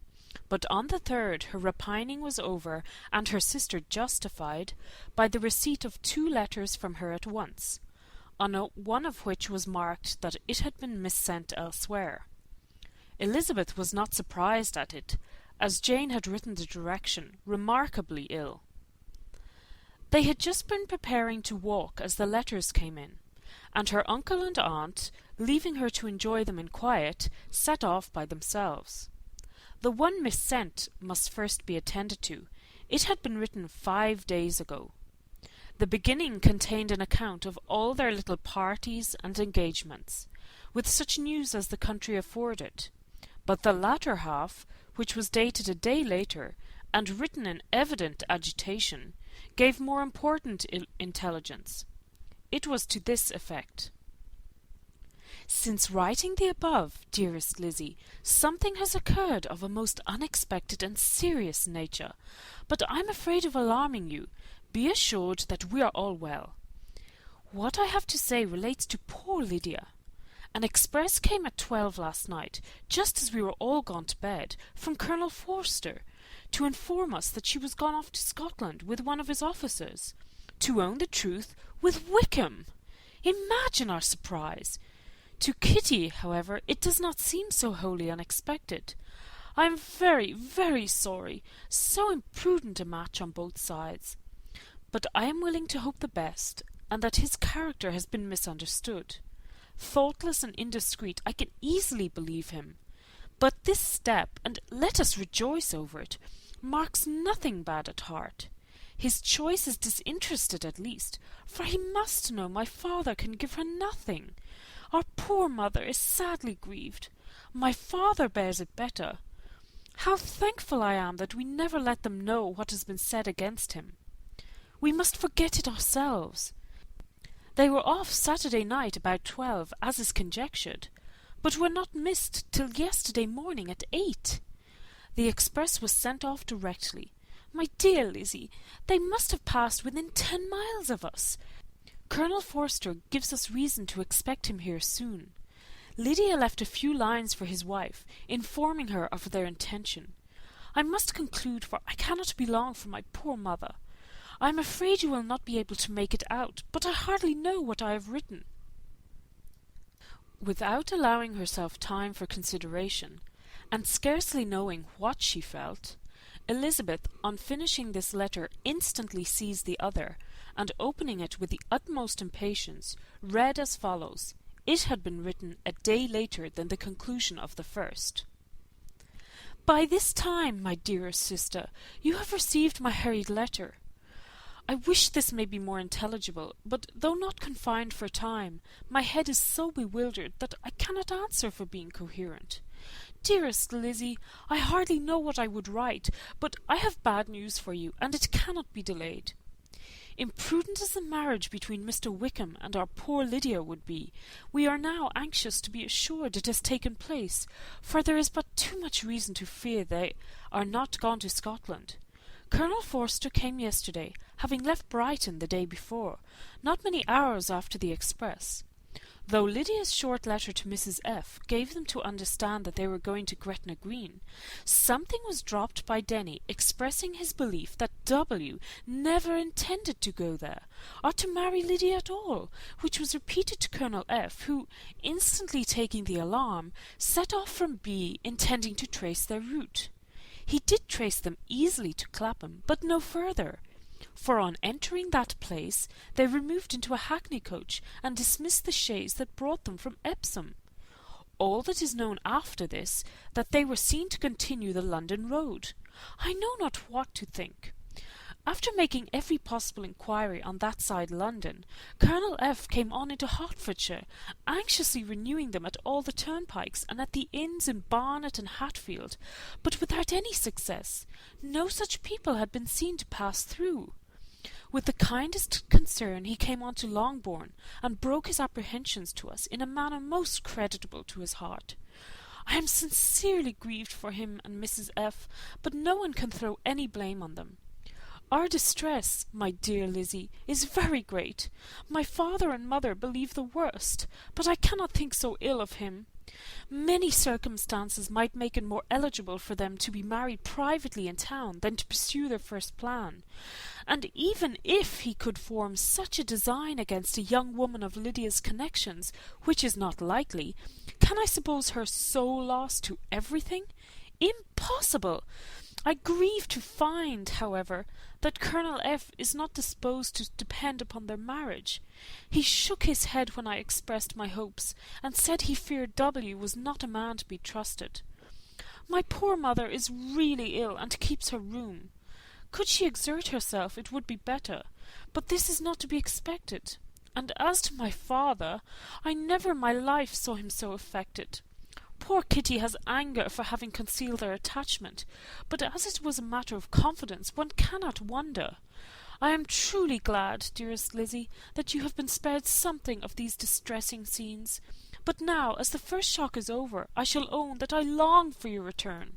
But on the third her repining was over, and her sister justified, by the receipt of 2 letters from her at once, on one of which was marked that it had been missent elsewhere. Elizabeth was not surprised at it, as Jane had written the direction remarkably ill. They had just been preparing to walk as the letters came in, and her uncle and aunt, leaving her to enjoy them in quiet, set off by themselves. The one missent must first be attended to. It had been written 5 days ago. The beginning contained an account of all their little parties and engagements, with such news as the country afforded, but the latter half, which was dated a day later, and written in evident agitation, gave more important intelligence. It was to this effect: "Since writing the above, dearest Lizzie, something has occurred of a most unexpected and serious nature, but I am afraid of alarming you. Be assured that we are all well. What I have to say relates to poor Lydia. An express came at 12 last night, just as we were all gone to bed, from Colonel Forster, to inform us that she was gone off to Scotland with one of his officers. To own the truth, with Wickham! Imagine our surprise! To Kitty, however, it does not seem so wholly unexpected. I am very, very sorry. So imprudent a match on both sides. But I am willing to hope the best, and that his character has been misunderstood. Thoughtless and indiscreet, I can easily believe him. But this step, and let us rejoice over it, marks nothing bad at heart. His choice is disinterested at least, for he must know my father can give her nothing. Our poor mother is sadly grieved. My father bears it better. How thankful I am that we never let them know what has been said against him. We must forget it ourselves. They were off Saturday night about 12, as is conjectured, but were not missed till yesterday morning at 8. The express was sent off directly. My dear Lizzie, they must have passed within 10 miles of us. Colonel Forster gives us reason to expect him here soon. Lydia left a few lines for his wife, informing her of their intention. I must conclude, for I cannot be long from my poor mother. I am afraid you will not be able to make it out, but I hardly know what I have written." Without allowing herself time for consideration, and scarcely knowing what she felt, Elizabeth, on finishing this letter, instantly seized the other, and opening it with the utmost impatience, read as follows. It had been written a day later than the conclusion of the first. "By this time, my dearest sister, you have received my hurried letter. I wish this may be more intelligible, but though not confined for time, my head is so bewildered that I cannot answer for being coherent. Dearest Lizzie, I hardly know what I would write, but I have bad news for you, and it cannot be delayed. Imprudent as the marriage between Mr. Wickham and our poor Lydia would be, we are now anxious to be assured it has taken place, for there is but too much reason to fear they are not gone to Scotland. Colonel Forster came yesterday, having left Brighton the day before, not many hours after the express. Though Lydia's short letter to Mrs. F. gave them to understand that they were going to Gretna Green, something was dropped by Denny expressing his belief that W. never intended to go there, or to marry Lydia at all, which was repeated to Colonel F., who, instantly taking the alarm, set off from B., intending to trace their route. He did trace them easily to Clapham, but no further, for on entering that place they removed into a hackney coach and dismissed the chaise that brought them from Epsom. All that is known after this, that they were seen to continue the London road. I know not what to think. After making every possible inquiry on that side London, Colonel F. came on into Hertfordshire, anxiously renewing them at all the turnpikes and at the inns in Barnet and Hatfield, but without any success. No such people had been seen to pass through. With the kindest concern he came on to Longbourn, and broke his apprehensions to us in a manner most creditable to his heart. I am sincerely grieved for him and Mrs. F., but no one can throw any blame on them. Our distress, my dear Lizzie, is very great. My father and mother believe the worst, but I cannot think so ill of him. Many circumstances might make it more eligible for them to be married privately in town than to pursue their first plan, and even if he could form such a design against a young woman of Lydia's connections, which is not likely, can I suppose her so lost to everything? Impossible! I grieve to find, however, that Colonel F. is not disposed to depend upon their marriage. He shook his head when I expressed my hopes, and said he feared W. was not a man to be trusted. My poor mother is really ill, and keeps her room. Could she exert herself, it would be better, but this is not to be expected. And as to my father, I never in my life saw him so affected. Poor Kitty has anger for having concealed their attachment, but as it was a matter of confidence, one cannot wonder. I am truly glad, dearest Lizzie, that you have been spared something of these distressing scenes. But now, as the first shock is over, I shall own that I long for your return.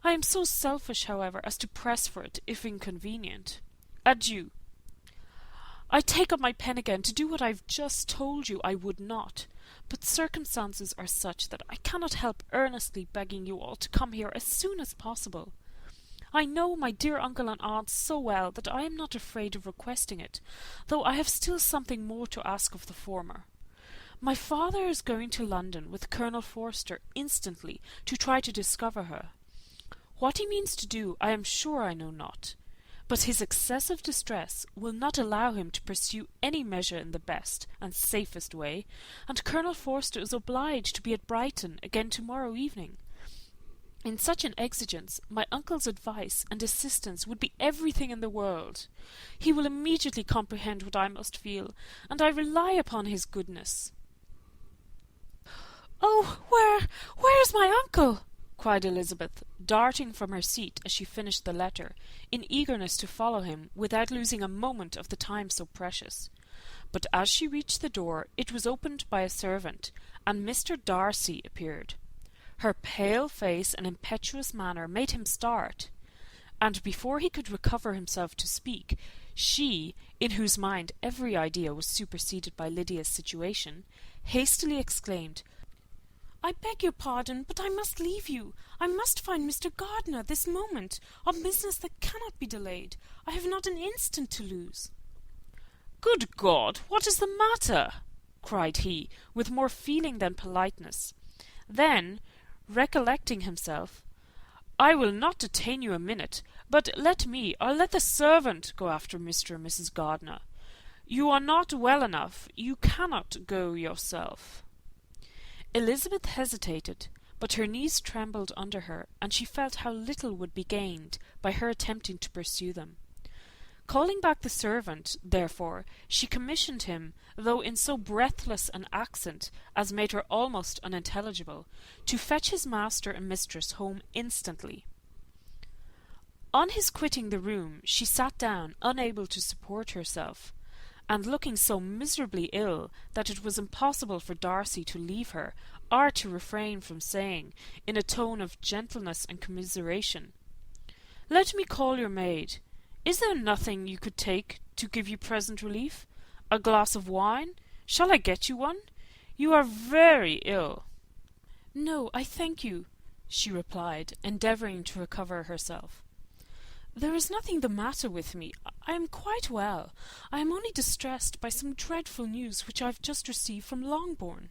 I am so selfish, however, as to press for it, if inconvenient. Adieu. I take up my pen again to do what I have just told you I would not, but circumstances are such that I cannot help earnestly begging you all to come here as soon as possible. I know my dear uncle and aunt so well that I am not afraid of requesting it, though I have still something more to ask of the former. My father is going to London with Colonel Forster instantly to try to discover her. What he means to do I am sure I know not, but his excessive distress will not allow him to pursue any measure in the best and safest way, and Colonel Forster is obliged to be at Brighton again to-morrow evening. In such an exigence, my uncle's advice and assistance would be everything in the world. He will immediately comprehend what I must feel, and I rely upon his goodness. "Oh, where's my uncle?" cried Elizabeth, darting from her seat as she finished the letter, in eagerness to follow him without losing a moment of the time so precious. But as she reached the door, it was opened by a servant, and Mr. Darcy appeared. Her pale face and impetuous manner made him start, and before he could recover himself to speak, she, in whose mind every idea was superseded by Lydia's situation, hastily exclaimed, I beg your pardon, but I must leave you. I must find Mr. Gardiner this moment, on business that cannot be delayed. I have not an instant to lose." "Good God, what is the matter?" cried he, with more feeling than politeness. Then, recollecting himself, "I will not detain you a minute, but let me, or let the servant, go after Mr. and Mrs. Gardiner. You are not well enough. You cannot go yourself." Elizabeth hesitated, but her knees trembled under her, and she felt how little would be gained by her attempting to pursue them. Calling back the servant, therefore, she commissioned him, though in so breathless an accent as made her almost unintelligible, to fetch his master and mistress home instantly. On his quitting the room, she sat down, unable to support herself, and looking so miserably ill that it was impossible for Darcy to leave her, or to refrain from saying, in a tone of gentleness and commiseration, "Let me call your maid. Is there nothing you could take to give you present relief? A glass of wine? Shall I get you one? You are very ill." "No, I thank you," she replied, endeavouring to recover herself. "There is nothing the matter with me. I am quite well. I am only distressed by some dreadful news which I have just received from Longbourn."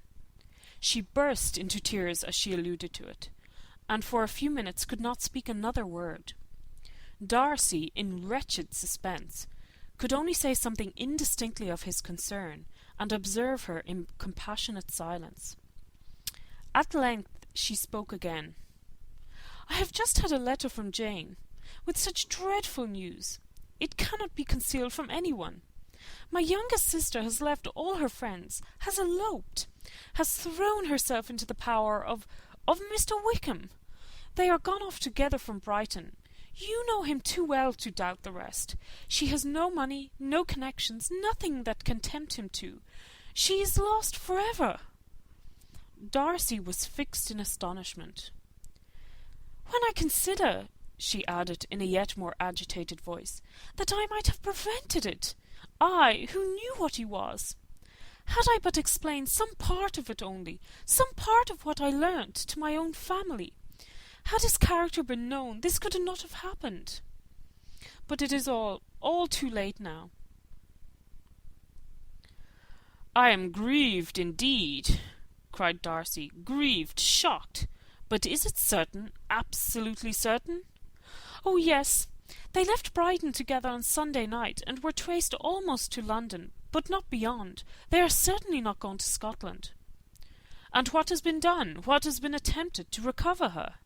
She burst into tears as she alluded to it, and for a few minutes could not speak another word. Darcy, in wretched suspense, could only say something indistinctly of his concern, and observe her in compassionate silence. At length she spoke again. "I have just had a letter from Jane, with such dreadful news. It cannot be concealed from anyone. My youngest sister has left all her friends, has eloped, has thrown herself into the power of Mr. Wickham. They are gone off together from Brighton. You know him too well to doubt the rest. She has no money, no connections, nothing that can tempt him to. She is lost forever." Darcy was fixed in astonishment. "When I consider," she added in a yet more agitated voice, "that I might have prevented it, I, who knew what he was. Had I but explained some part of it only, some part of what I learnt, to my own family, had his character been known, this could not have happened. But it is all too late now." "I am grieved indeed," cried Darcy, "grieved, shocked. But is it certain, absolutely certain?" "Oh, yes. They left Brighton together on Sunday night, and were traced almost to London, but not beyond. They are certainly not gone to Scotland." "And what has been done, what has been attempted to recover her?"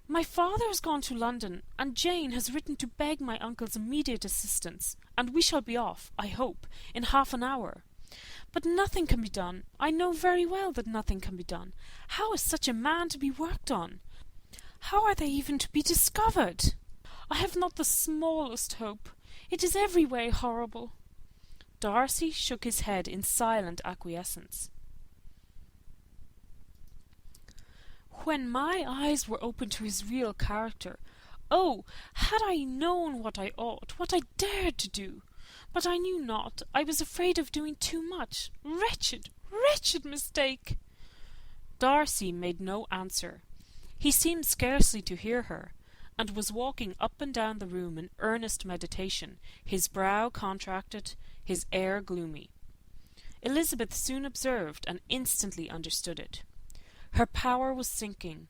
"My father has gone to London, and Jane has written to beg my uncle's immediate assistance, and we shall be off, I hope, in half an hour. But nothing can be done. I know very well that nothing can be done. How is such a man to be worked on? How are they even to be discovered? I have not the smallest hope. It is every way horrible." Darcy shook his head in silent acquiescence. "When my eyes were opened to his real character, oh, had I known what I ought, what I dared to do! But I knew not. I was afraid of doing too much. Wretched, wretched mistake!" Darcy made no answer. He seemed scarcely to hear her, and was walking up and down the room in earnest meditation, his brow contracted, his air gloomy. Elizabeth soon observed and instantly understood it. Her power was sinking.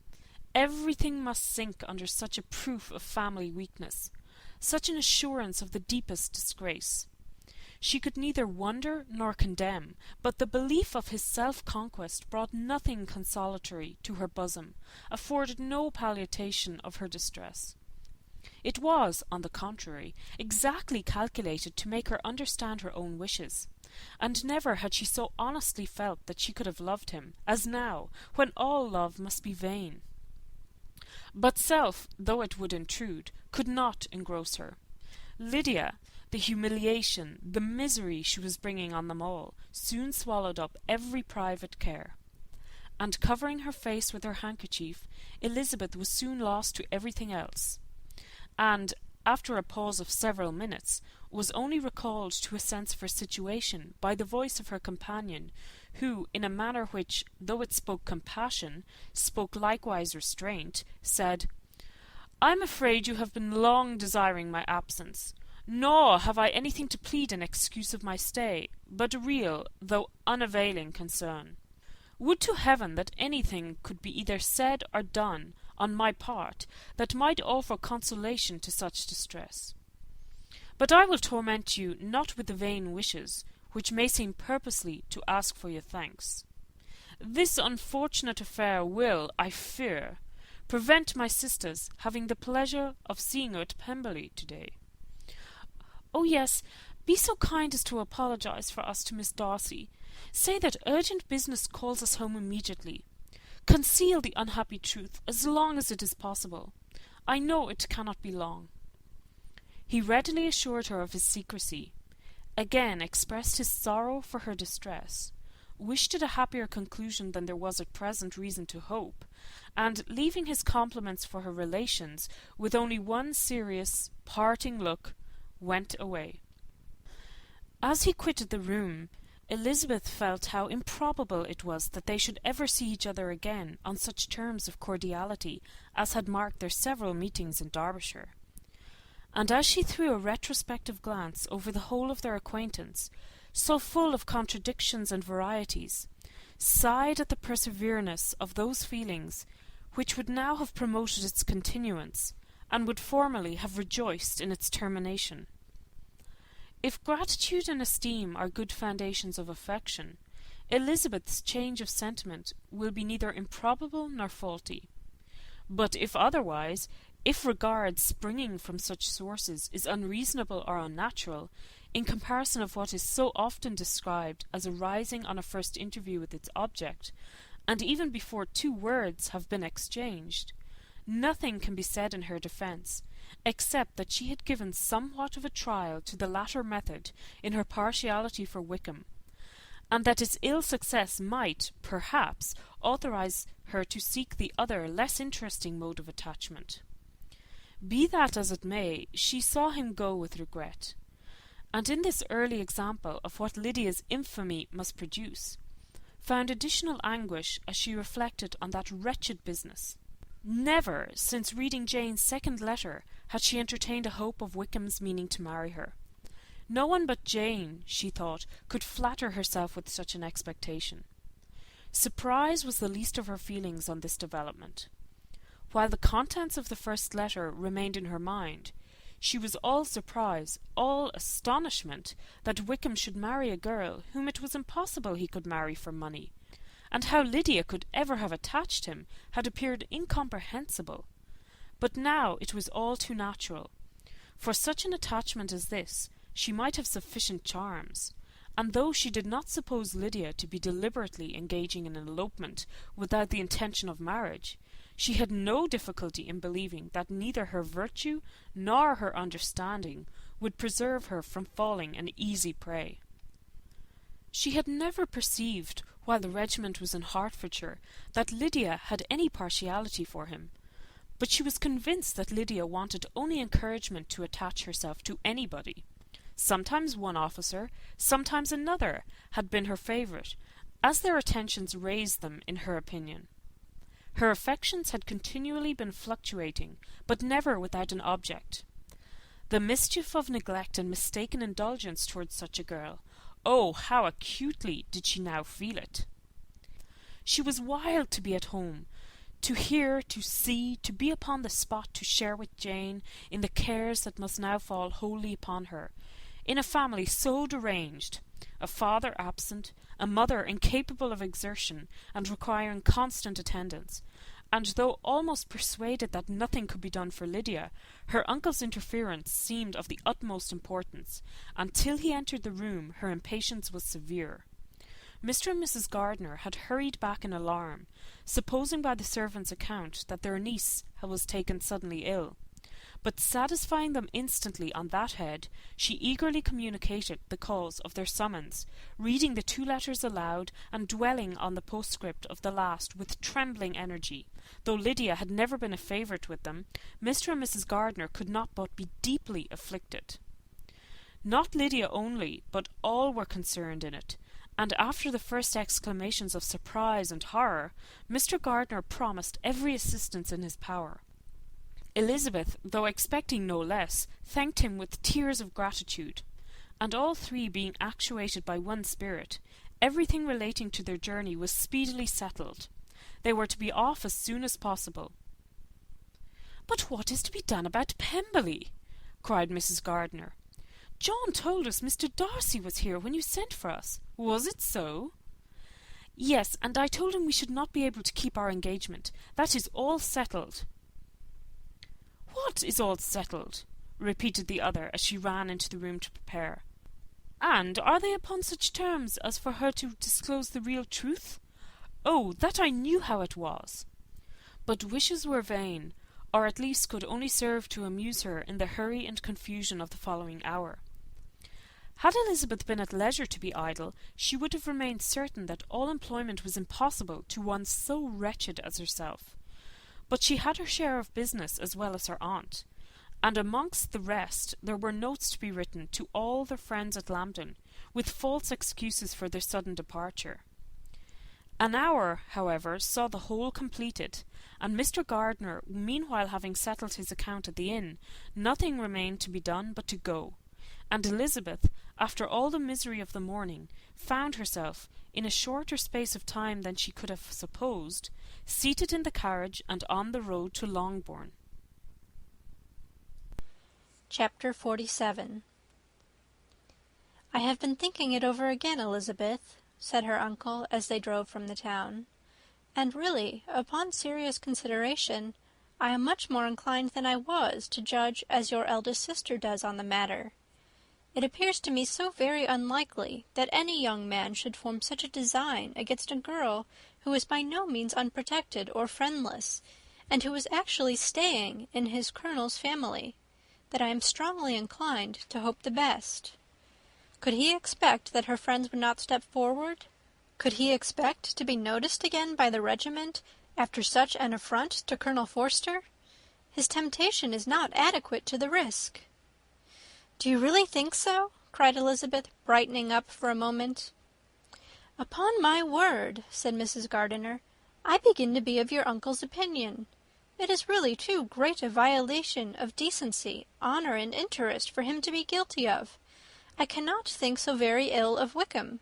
Everything must sink under such a proof of family weakness, such an assurance of the deepest disgrace. She could neither wonder nor condemn, but the belief of his self-conquest brought nothing consolatory to her bosom, afforded no palliation of her distress. It was, on the contrary, exactly calculated to make her understand her own wishes, and never had she so honestly felt that she could have loved him, as now, when all love must be vain. But self, though it would intrude, could not engross her. Lydia, the humiliation, the misery she was bringing on them all, soon swallowed up every private care. And covering her face with her handkerchief, Elizabeth was soon lost to everything else, and, after a pause of several minutes, was only recalled to a sense of her situation by the voice of her companion, who, in a manner which, though it spoke compassion, spoke likewise restraint, said, "I am afraid you have been long desiring my absence, nor have I anything to plead in excuse of my stay, but a real, though unavailing concern. Would to heaven that anything could be either said or done on my part that might offer consolation to such distress. But I will torment you not with the vain wishes, which may seem purposely to ask for your thanks. This unfortunate affair will, I fear, prevent my sisters having the pleasure of seeing you at Pemberley to-day. Oh yes, be so kind as to apologize for us to Miss Darcy. Say that urgent business calls us home immediately. Conceal the unhappy truth as long as it is possible. I know it cannot be long." He readily assured her of his secrecy, again expressed his sorrow for her distress, wished it a happier conclusion than there was at present reason to hope, and, leaving his compliments for her relations, with only one serious, parting look, went away. As he quitted the room, Elizabeth felt how improbable it was that they should ever see each other again on such terms of cordiality as had marked their several meetings in Derbyshire. And as she threw a retrospective glance over the whole of their acquaintance, so full of contradictions and varieties, sighed at the persevereness of those feelings which would now have promoted its continuance, and would formerly have rejoiced in its termination. If gratitude and esteem are good foundations of affection, Elizabeth's change of sentiment will be neither improbable nor faulty. But if otherwise, if regard springing from such sources is unreasonable or unnatural, in comparison of what is so often described as arising on a first interview with its object, and even before 2 words have been exchanged, nothing can be said in her defence, except that she had given somewhat of a trial to the latter method in her partiality for Wickham, and that its ill success might, perhaps, authorize her to seek the other less interesting mode of attachment. Be that as it may, she saw him go with regret, and in this early example of what Lydia's infamy must produce, found additional anguish as she reflected on that wretched business. Never, since reading Jane's second letter, had she entertained a hope of Wickham's meaning to marry her. No one but Jane, she thought, could flatter herself with such an expectation. Surprise was the least of her feelings on this development. While the contents of the first letter remained in her mind, she was all surprise, all astonishment, that Wickham should marry a girl whom it was impossible he could marry for money, and how Lydia could ever have attached him had appeared incomprehensible. But now it was all too natural. For such an attachment as this, she might have sufficient charms, and though she did not suppose Lydia to be deliberately engaging in an elopement without the intention of marriage, she had no difficulty in believing that neither her virtue nor her understanding would preserve her from falling an easy prey. She had never perceived, while the regiment was in Hertfordshire, that Lydia had any partiality for him, but she was convinced that Lydia wanted only encouragement to attach herself to anybody. Sometimes one officer, sometimes another, had been her favourite, as their attentions raised them in her opinion. Her affections had continually been fluctuating, but never without an object. The mischief of neglect and mistaken indulgence towards such a girl, oh, how acutely did she now feel it! She was wild to be at home, to hear, to see, to be upon the spot to share with Jane in the cares that must now fall wholly upon her, in a family so deranged, a father absent, a mother incapable of exertion and requiring constant attendance, and though almost persuaded that nothing could be done for Lydia, her uncle's interference seemed of the utmost importance, and till he entered the room her impatience was severe. Mr. and Mrs. Gardiner had hurried back in alarm, supposing by the servant's account that their niece was taken suddenly ill. But satisfying them instantly on that head, she eagerly communicated the cause of their summons, reading the 2 letters aloud, and dwelling on the postscript of the last with trembling energy. Though Lydia had never been a favourite with them, Mr. and Mrs. Gardiner could not but be deeply afflicted. Not Lydia only, but all were concerned in it, and after the first exclamations of surprise and horror, Mr. Gardiner promised every assistance in his power. Elizabeth, though expecting no less, thanked him with tears of gratitude, and all three being actuated by one spirit, everything relating to their journey was speedily settled. They were to be off as soon as possible. "But what is to be done about Pemberley?" cried Mrs. Gardiner. "John told us Mr. Darcy was here when you sent for us. Was it so?" "Yes, and I told him we should not be able to keep our engagement. That is all settled." "What is all settled?" repeated the other as she ran into the room to prepare. "And are they upon such terms as for her to disclose the real truth? Oh, that I knew how it was!" But wishes were vain, or at least could only serve to amuse her in the hurry and confusion of the following hour. Had Elizabeth been at leisure to be idle, she would have remained certain that all employment was impossible to one so wretched as herself. But she had her share of business as well as her aunt, and amongst the rest there were notes to be written to all their friends at Lambton, with false excuses for their sudden departure. An hour, however, saw the whole completed, and Mr. Gardiner, meanwhile having settled his account at the inn, nothing remained to be done but to go, and Elizabeth, after all the misery of the morning, found herself, in a shorter space of time than she could have supposed, seated in the carriage and on the road to Longbourn. Chapter 47. "I have been thinking it over again, Elizabeth," said her uncle as they drove from the town, "and really, upon serious consideration, I am much more inclined than I was to judge as your eldest sister does on the matter. It appears to me so very unlikely that any young man should form such a design against a girl who is by no means unprotected or friendless, and who is actually staying in his colonel's family, that I am strongly inclined to hope the best. Could he expect that her friends would not step forward? Could he expect to be noticed again by the regiment after such an affront to Colonel Forster? His temptation is not adequate to the risk." "Do you really think so?" cried Elizabeth, brightening up for a moment. "Upon my word," said Mrs. Gardiner, "I begin to be of your uncle's opinion. It is really too great a violation of decency, honour, and interest for him to be guilty of. I cannot think so very ill of Wickham.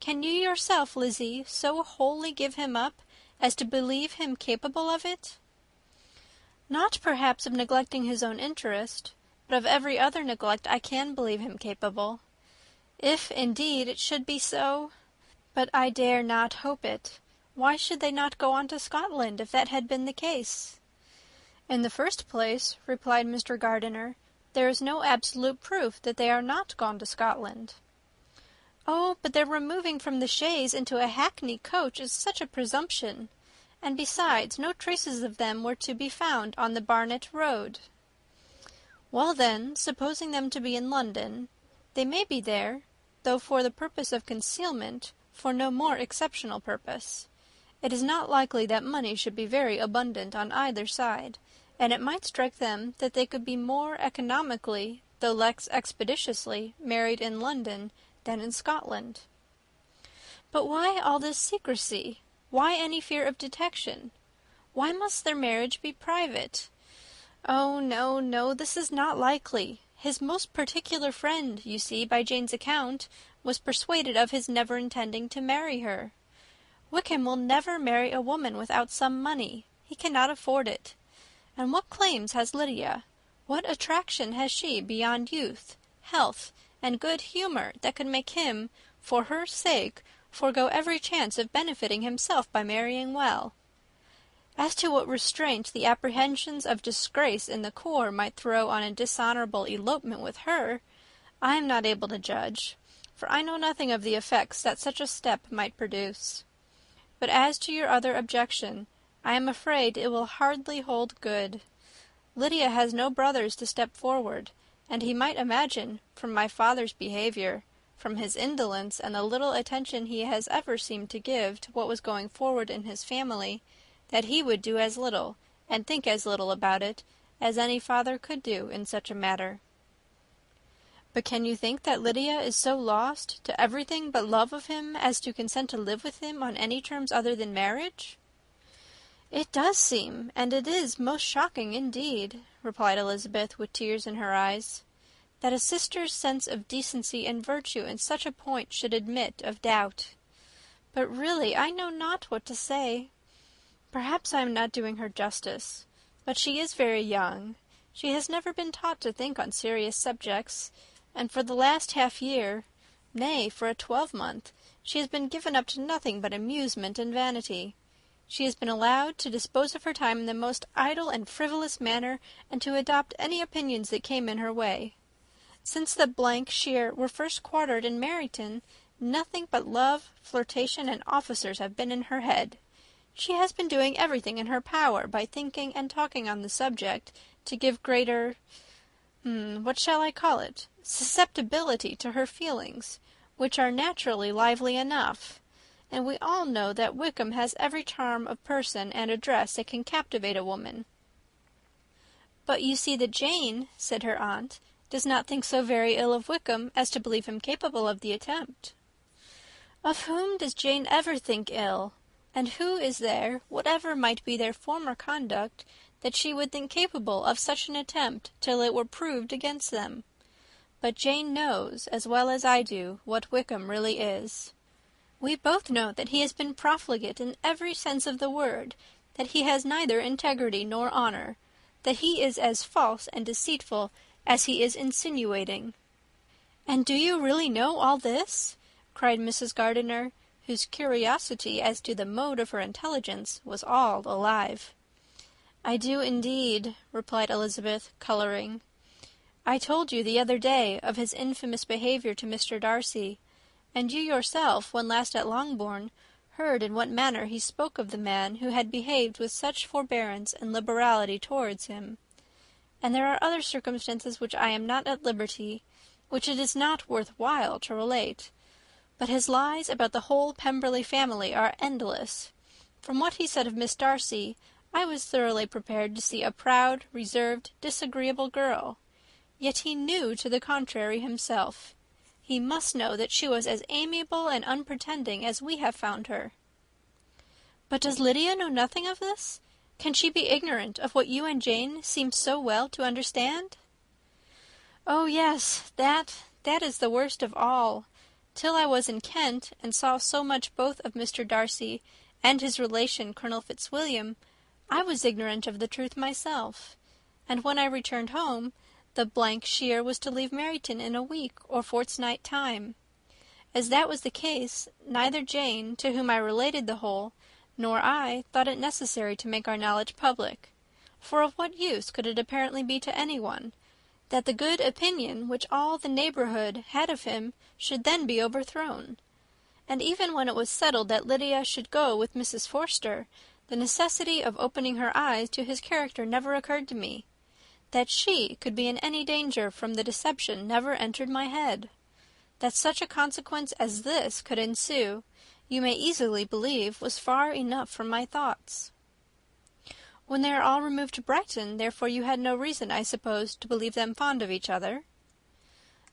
Can you yourself, Lizzie, so wholly give him up as to believe him capable of it?" "Not perhaps of neglecting his own interest, but of every other neglect I can believe him capable. If, indeed, it should be so. But I dare not hope it. Why should they not go on to Scotland if that had been the case?" "In the first place," replied Mr. Gardiner, "there is no absolute proof that they are not gone to Scotland." "Oh, but their removing from the chaise into a hackney coach is such a presumption. And besides, no traces of them were to be found on the Barnet road." "Well then, supposing them to be in London, they may be there, though for the purpose of concealment, for no more exceptional purpose. It is not likely that money should be very abundant on either side, and it might strike them that they could be more economically, though less expeditiously, married in London than in Scotland." "But why all this secrecy? Why any fear of detection? Why must their marriage be private? Oh, no, no, this is not likely. His most particular friend, you see, by Jane's account, was persuaded of his never intending to marry her. Wickham will never marry a woman without some money. He cannot afford it. And what claims has Lydia? What attraction has she beyond youth, health, and good humour that could make him, for her sake, forego every chance of benefiting himself by marrying well? As to what restraint the apprehensions of disgrace in the corps might throw on a dishonourable elopement with her, I am not able to judge, for I know nothing of the effects that such a step might produce. But as to your other objection, I am afraid it will hardly hold good. Lydia has no brothers to step forward, and he might imagine, from my father's behaviour, from his indolence and the little attention he has ever seemed to give to what was going forward in his family, that he would do as little, and think as little about it, as any father could do in such a matter." But can you think that Lydia is so lost to everything but love of him as to consent to live with him on any terms other than marriage?" "It does seem, and it is most shocking indeed," replied Elizabeth, with tears in her eyes, "that a sister's sense of decency and virtue in such a point should admit of doubt. But really I know not what to say. Perhaps I am not doing her justice, but she is very young. She has never been taught to think on serious subjects, and for the last half-year, nay, for a 12-month, she has been given up to nothing but amusement and vanity. She has been allowed to dispose of her time in the most idle and frivolous manner, and to adopt any opinions that came in her way. Since the Shear were first quartered in Meryton, nothing but love, flirtation, and officers have been in her head. She has been doing everything in her power by thinking and talking on the subject to give greater, what shall I call it, susceptibility to her feelings, which are naturally lively enough. And we all know that Wickham has every charm of person and address that can captivate a woman." "But you see that Jane," said her aunt, "does not think so very ill of Wickham as to believe him capable of the attempt." "Of whom does Jane ever think ill? And who is there, whatever might be their former conduct, that she would think capable of such an attempt till it were proved against them? But Jane knows, as well as I do, what Wickham really is. We both know that he has been profligate in every sense of the word, that he has neither integrity nor honour, that he is as false and deceitful as he is insinuating." "And do you really know all this?" cried Mrs. Gardiner, whose curiosity as to the mode of her intelligence was all alive. "I do indeed," replied Elizabeth, colouring. "I told you the other day of his infamous behaviour to Mr. Darcy, and you yourself, when last at Longbourn, heard in what manner he spoke of the man who had behaved with such forbearance and liberality towards him. And there are other circumstances which I am not at liberty, which it is not worth while to relate. But his lies about the whole Pemberley family are endless. From what he said of Miss Darcy, I was thoroughly prepared to see a proud, reserved, disagreeable girl. Yet he knew to the contrary himself. He must know that she was as amiable and unpretending as we have found her." "But does Lydia know nothing of this? Can she be ignorant of what you and Jane seem so well to understand?" "Oh yes, that is the worst of all. Till I was in Kent, and saw so much both of Mr. Darcy and his relation Colonel Fitzwilliam, I was ignorant of the truth myself. And when I returned home, the Shear was to leave Meryton in a week or fortnight time. As that was the case, neither Jane, to whom I related the whole, nor I thought it necessary to make our knowledge public. For of what use could it apparently be to anyone, that the good opinion which all the neighbourhood had of him should then be overthrown? And even when it was settled that Lydia should go with Mrs. Forster, the necessity of opening her eyes to his character never occurred to me. That she could be in any danger from the deception never entered my head. That such a consequence as this could ensue, you may easily believe was far enough from my thoughts." "When they are all removed to Brighton, therefore you had no reason, I suppose, to believe them fond of each other?"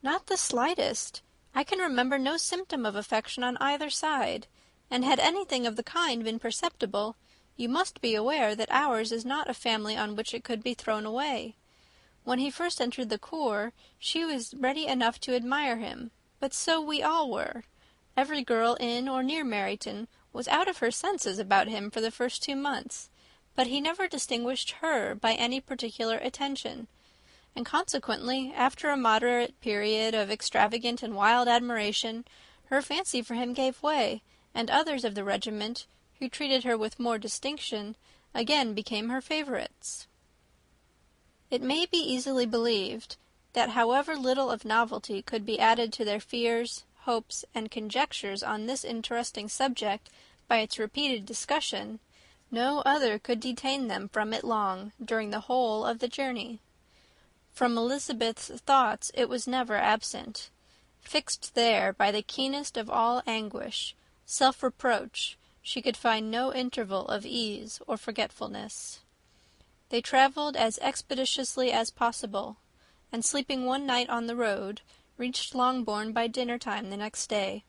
"Not the slightest. I can remember no symptom of affection on either side, and had anything of the kind been perceptible, you must be aware that ours is not a family on which it could be thrown away. When he first entered the corps, she was ready enough to admire him, but so we all were. Every girl in or near Meryton was out of her senses about him for the first 2 months, but he never distinguished her by any particular attention, and consequently, after a moderate period of extravagant and wild admiration, her fancy for him gave way, and others of the regiment, who treated her with more distinction, again became her favourites." It may be easily believed that however little of novelty could be added to their fears, hopes, and conjectures on this interesting subject by its repeated discussion, no other could detain them from it long during the whole of the journey. From Elizabeth's thoughts it was never absent. Fixed there by the keenest of all anguish, self-reproach, she could find no interval of ease or forgetfulness. They travelled as expeditiously as possible, and sleeping one night on the road, reached Longbourn by dinner-time the next day.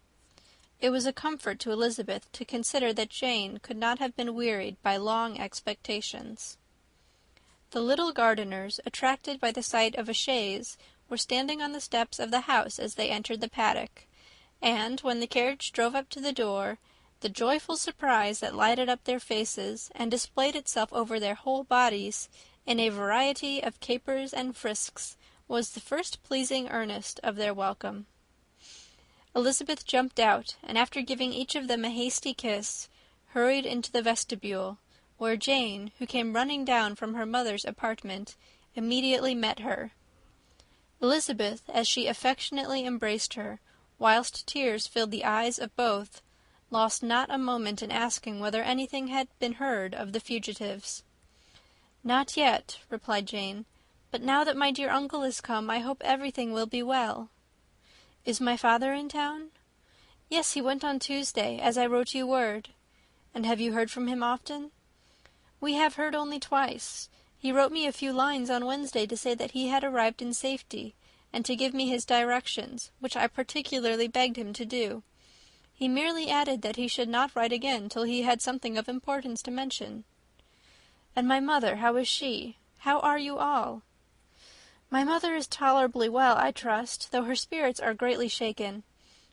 It was a comfort to Elizabeth to consider that Jane could not have been wearied by long expectations. The little Gardiners, attracted by the sight of a chaise, were standing on the steps of the house as they entered the paddock, and, when the carriage drove up to the door, the joyful surprise that lighted up their faces and displayed itself over their whole bodies in a variety of capers and frisks was the first pleasing earnest of their welcome. Elizabeth jumped out, and after giving each of them a hasty kiss, hurried into the vestibule, where Jane, who came running down from her mother's apartment, immediately met her. Elizabeth, as she affectionately embraced her, whilst tears filled the eyes of both, lost not a moment in asking whether anything had been heard of the fugitives. "Not yet," replied Jane, "but now that my dear uncle is come, I hope everything will be well." "Is my father in town?" "Yes, he went on Tuesday, as I wrote you word." "And have you heard from him often?" "We have heard only twice. He wrote me a few lines on Wednesday to say that he had arrived in safety, and to give me his directions, which I particularly begged him to do. He merely added that he should not write again till he had something of importance to mention." "And my mother, how is she? How are you all?" "My mother is tolerably well, I trust, though her spirits are greatly shaken.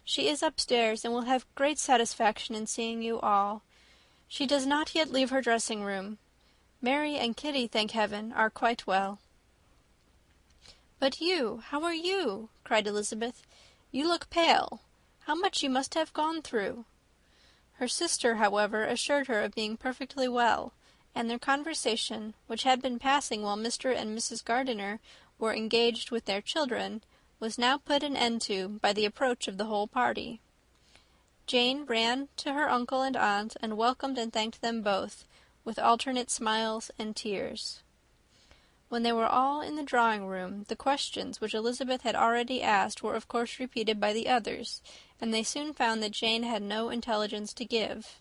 She is upstairs, and will have great satisfaction in seeing you all. She does not yet leave her dressing-room. Mary and Kitty, thank heaven, are quite well." "But you, how are you?" cried Elizabeth. "You look pale. How much you must have gone through." Her sister, however, assured her of being perfectly well, and their conversation, which had been passing while Mr. and Mrs. Gardiner were engaged with their children, was now put an end to by the approach of the whole party. Jane ran to her uncle and aunt, and welcomed and thanked them both, with alternate smiles and tears. When they were all in the drawing-room, the questions which Elizabeth had already asked were of course repeated by the others, and they soon found that Jane had no intelligence to give.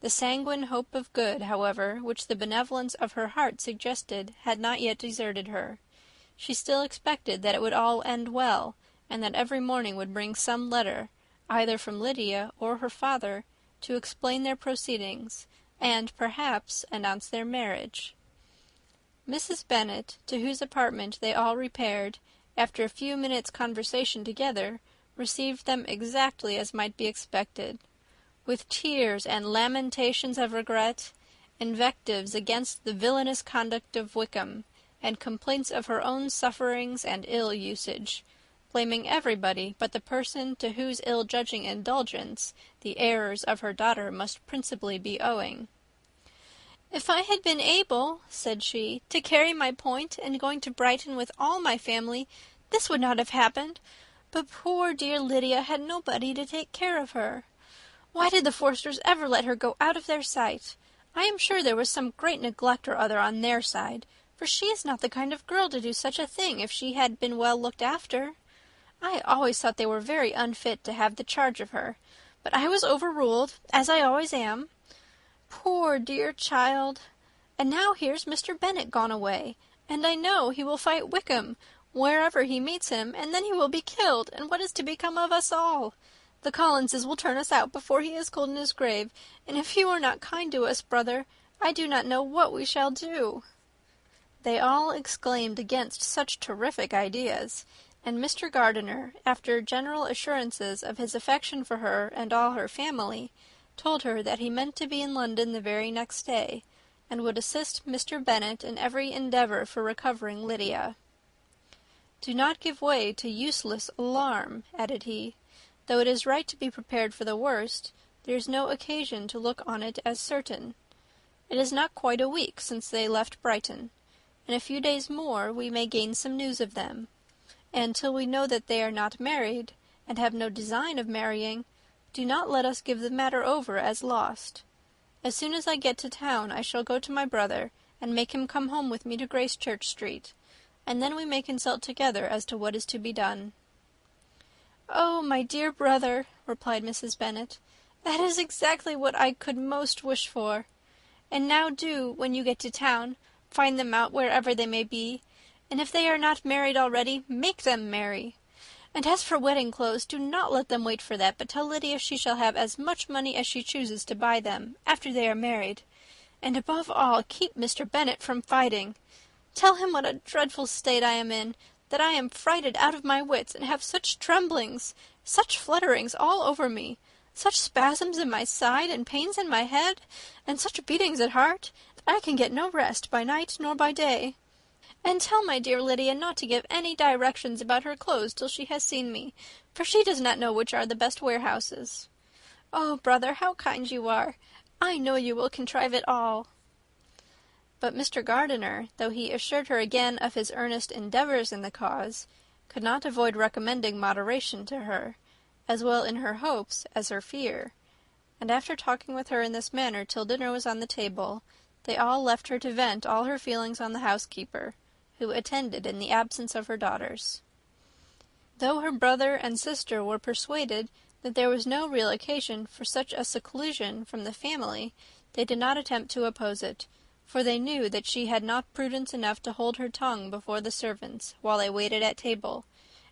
The sanguine hope of good, however, which the benevolence of her heart suggested, had not yet deserted her. She still expected that it would all end well, and that every morning would bring some letter, either from Lydia or her father, to explain their proceedings, and, perhaps, announce their marriage. Mrs. Bennet, to whose apartment they all repaired, after a few minutes' conversation together, received them exactly as might be expected. With tears and lamentations of regret, invectives against the villainous conduct of Wickham, and complaints of her own sufferings and ill usage, blaming everybody but the person to whose ill-judging indulgence the errors of her daughter must principally be owing. "If I had been able," said she, "to carry my point, and going to Brighton with all my family, this would not have happened. But poor dear Lydia had nobody to take care of her. Why did the Forsters ever let her go out of their sight? I am sure there was some great neglect or other on their side, for she is not the kind of girl to do such a thing if she had been well looked after. I always thought they were very unfit to have the charge of her, but I was overruled, as I always am. Poor dear child! And now here's Mr. Bennet gone away, and I know he will fight Wickham wherever he meets him, and then he will be killed, and what is to become of us all? The Collinses will turn us out before he is cold in his grave, and if you are not kind to us, brother, I do not know what we shall do." They all exclaimed against such terrific ideas, and Mr. Gardiner, after general assurances of his affection for her and all her family, told her that he meant to be in London the very next day, and would assist Mr. Bennet in every endeavour for recovering Lydia. "Do not give way to useless alarm," added he. "Though it is right to be prepared for the worst, there is no occasion to look on it as certain. It is not quite a week since they left Brighton. In a few days more we may gain some news of them, and till we know that they are not married, and have no design of marrying, do not let us give the matter over as lost. As soon as I get to town I shall go to my brother, and make him come home with me to Gracechurch Street, and then we may consult together as to what is to be done." "Oh, my dear brother," replied Mrs. Bennet, "that is exactly what I could most wish for. And now do, when you get to town, find them out wherever they may be, and if they are not married already, make them marry. And as for wedding clothes, do not let them wait for that, but tell Lydia she shall have as much money as she chooses to buy them, after they are married. And above all, keep Mr. Bennet from fighting. Tell him what a dreadful state I am in, that I am frighted out of my wits, and have such tremblings, such flutterings all over me, such spasms in my side, and pains in my head, and such beatings at heart, that I can get no rest by night nor by day. And tell my dear Lydia not to give any directions about her clothes till she has seen me, for she does not know which are the best warehouses. Oh, brother, how kind you are! I know you will contrive it all." But Mr. Gardiner, though he assured her again of his earnest endeavours in the cause, could not avoid recommending moderation to her, as well in her hopes as her fear, and after talking with her in this manner till dinner was on the table, they all left her to vent all her feelings on the housekeeper, who attended in the absence of her daughters. Though her brother and sister were persuaded that there was no real occasion for such a seclusion from the family, they did not attempt to oppose it, for they knew that she had not prudence enough to hold her tongue before the servants while they waited at table,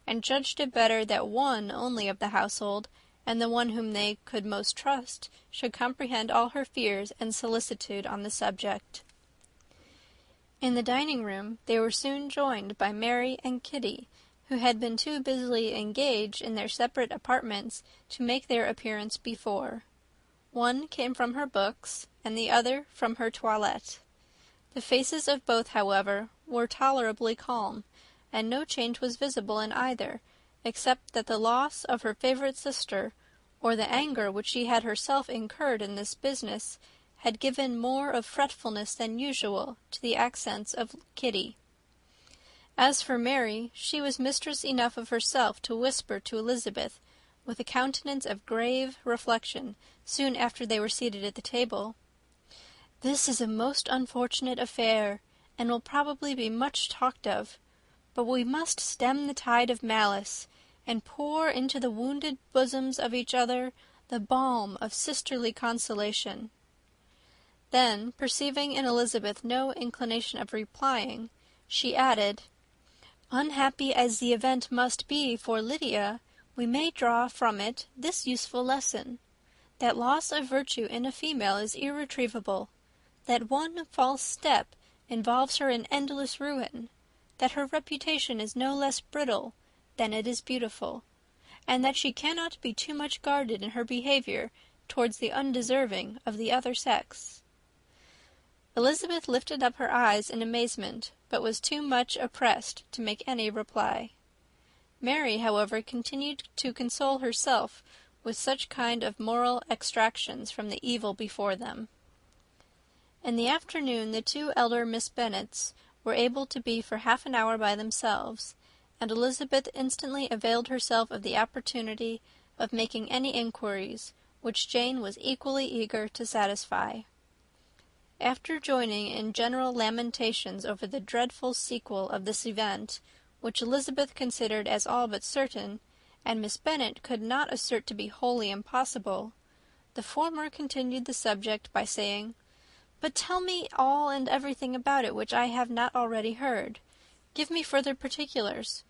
and judged it better that one only of the household, and the one whom they could most trust, should comprehend all her fears and solicitude on the subject. In the dining-room they were soon joined by Mary and Kitty, who had been too busily engaged in their separate apartments to make their appearance before. One came from her books, and the other from her toilette. The faces of both, however, were tolerably calm, and no change was visible in either, except that the loss of her favourite sister, or the anger which she had herself incurred in this business, had given more of fretfulness than usual to the accents of Kitty. As for Mary, she was mistress enough of herself to whisper to Elizabeth, with a countenance of grave reflection, soon after they were seated at the table, "This is a most unfortunate affair, and will probably be much talked of, but we must stem the tide of malice, and pour into the wounded bosoms of each other the balm of sisterly consolation." Then, perceiving in Elizabeth no inclination of replying, she added, "Unhappy as the event must be for Lydia, we may draw from it this useful lesson, that loss of virtue in a female is irretrievable, that one false step involves her in endless ruin, that her reputation is no less brittle than it is beautiful, and that she cannot be too much guarded in her behaviour towards the undeserving of the other sex." Elizabeth lifted up her eyes in amazement, but was too much oppressed to make any reply. Mary, however, continued to console herself with such kind of moral extractions from the evil before them. In the afternoon the two elder Miss Bennets were able to be for half an hour by themselves, and Elizabeth instantly availed herself of the opportunity of making any inquiries, which Jane was equally eager to satisfy. After joining in general lamentations over the dreadful sequel of this event, which Elizabeth considered as all but certain, and Miss Bennet could not assert to be wholly impossible, the former continued the subject by saying, "But tell me all and everything about it which I have not already heard. Give me further particulars.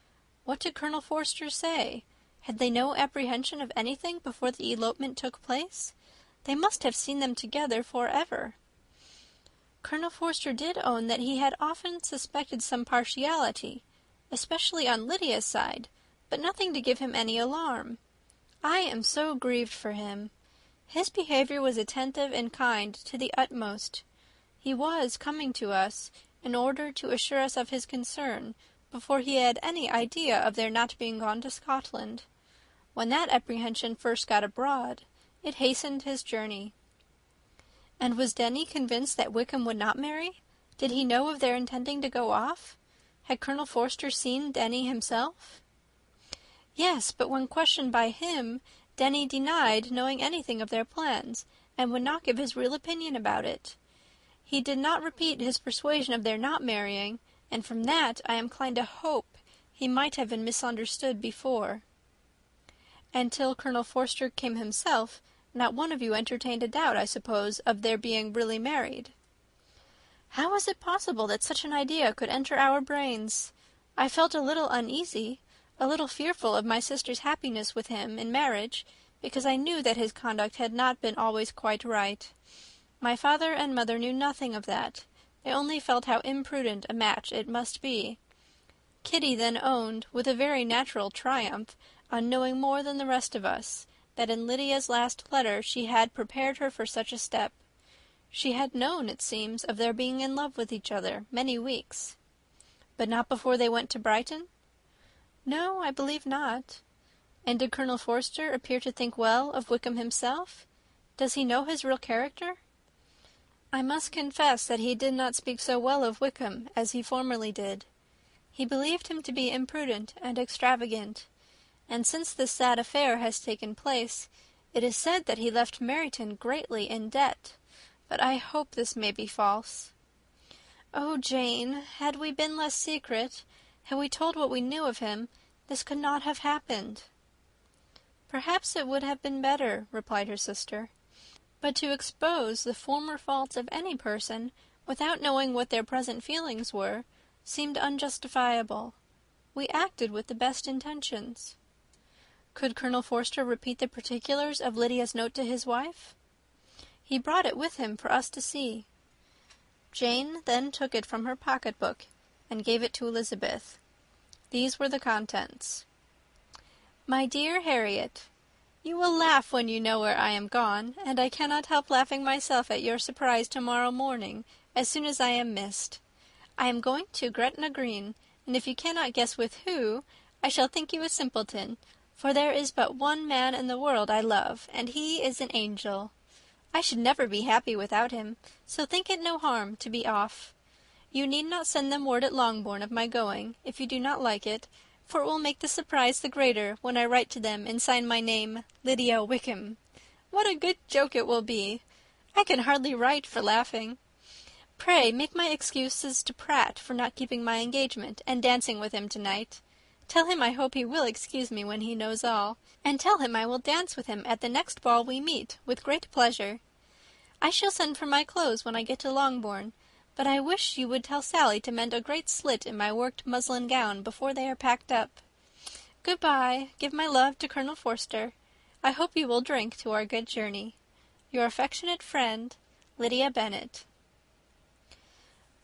What did Colonel Forster say? Had they no apprehension of anything before the elopement took place? They must have seen them together for ever." "Colonel Forster did own that he had often suspected some partiality, especially on Lydia's side, but nothing to give him any alarm. I am so grieved for him. His behaviour was attentive and kind to the utmost. He was coming to us in order to assure us of his concern, before he had any idea of their not being gone to Scotland. When that apprehension first got abroad, it hastened his journey." "And was Denny convinced that Wickham would not marry? Did he know of their intending to go off? Had Colonel Forster seen Denny himself?" "Yes, but when questioned by him, Denny denied knowing anything of their plans, and would not give his real opinion about it. He did not repeat his persuasion of their not marrying, and from that I am inclined to hope he might have been misunderstood before." "And till Colonel Forster came himself, not one of you entertained a doubt, I suppose, of their being really married?" "How was it possible that such an idea could enter our brains? I felt a little uneasy, a little fearful of my sister's happiness with him in marriage, because I knew that his conduct had not been always quite right. My father and mother knew nothing of that. They only felt how imprudent a match it must be. Kitty then owned, with a very natural triumph, on knowing more than the rest of us, that in Lydia's last letter she had prepared her for such a step. She had known, it seems, of their being in love with each other many weeks. But not before they went to Brighton? No, I believe not. And did Colonel Forster appear to think well of Wickham himself? Does he know his real character? I must confess that he did not speak so well of Wickham as he formerly did. He believed him to be imprudent and extravagant, and since this sad affair has taken place, it is said that he left Meryton greatly in debt, but I hope this may be false. Oh, Jane, had we been less secret, had we told what we knew of him, this could not have happened. Perhaps it would have been better, replied her sister. But to expose the former faults of any person, without knowing what their present feelings were, seemed unjustifiable. We acted with the best intentions. Could Colonel Forster repeat the particulars of Lydia's note to his wife? He brought it with him for us to see. Jane then took it from her pocket-book and gave it to Elizabeth. These were the contents. My dear Harriet, you will laugh when you know where I am gone, and I cannot help laughing myself at your surprise tomorrow morning, as soon as I am missed. I am going to Gretna Green, and if you cannot guess with who, I shall think you a simpleton, for there is but one man in the world I love, and he is an angel. I should never be happy without him, so think it no harm to be off. You need not send them word at Longbourn of my going, if you do not like it, for it will make the surprise the greater when I write to them and sign my name Lydia Wickham. What a good joke it will be! I can hardly write for laughing. Pray make my excuses to Pratt for not keeping my engagement and dancing with him tonight. Tell him I hope he will excuse me when he knows all, and tell him I will dance with him at the next ball we meet, with great pleasure. I shall send for my clothes when I get to Longbourn, but I wish you would tell Sally to mend a great slit in my worked muslin gown before they are packed up. Good-bye. Give my love to Colonel Forster. I hope you will drink to our good journey. Your affectionate friend, Lydia Bennet.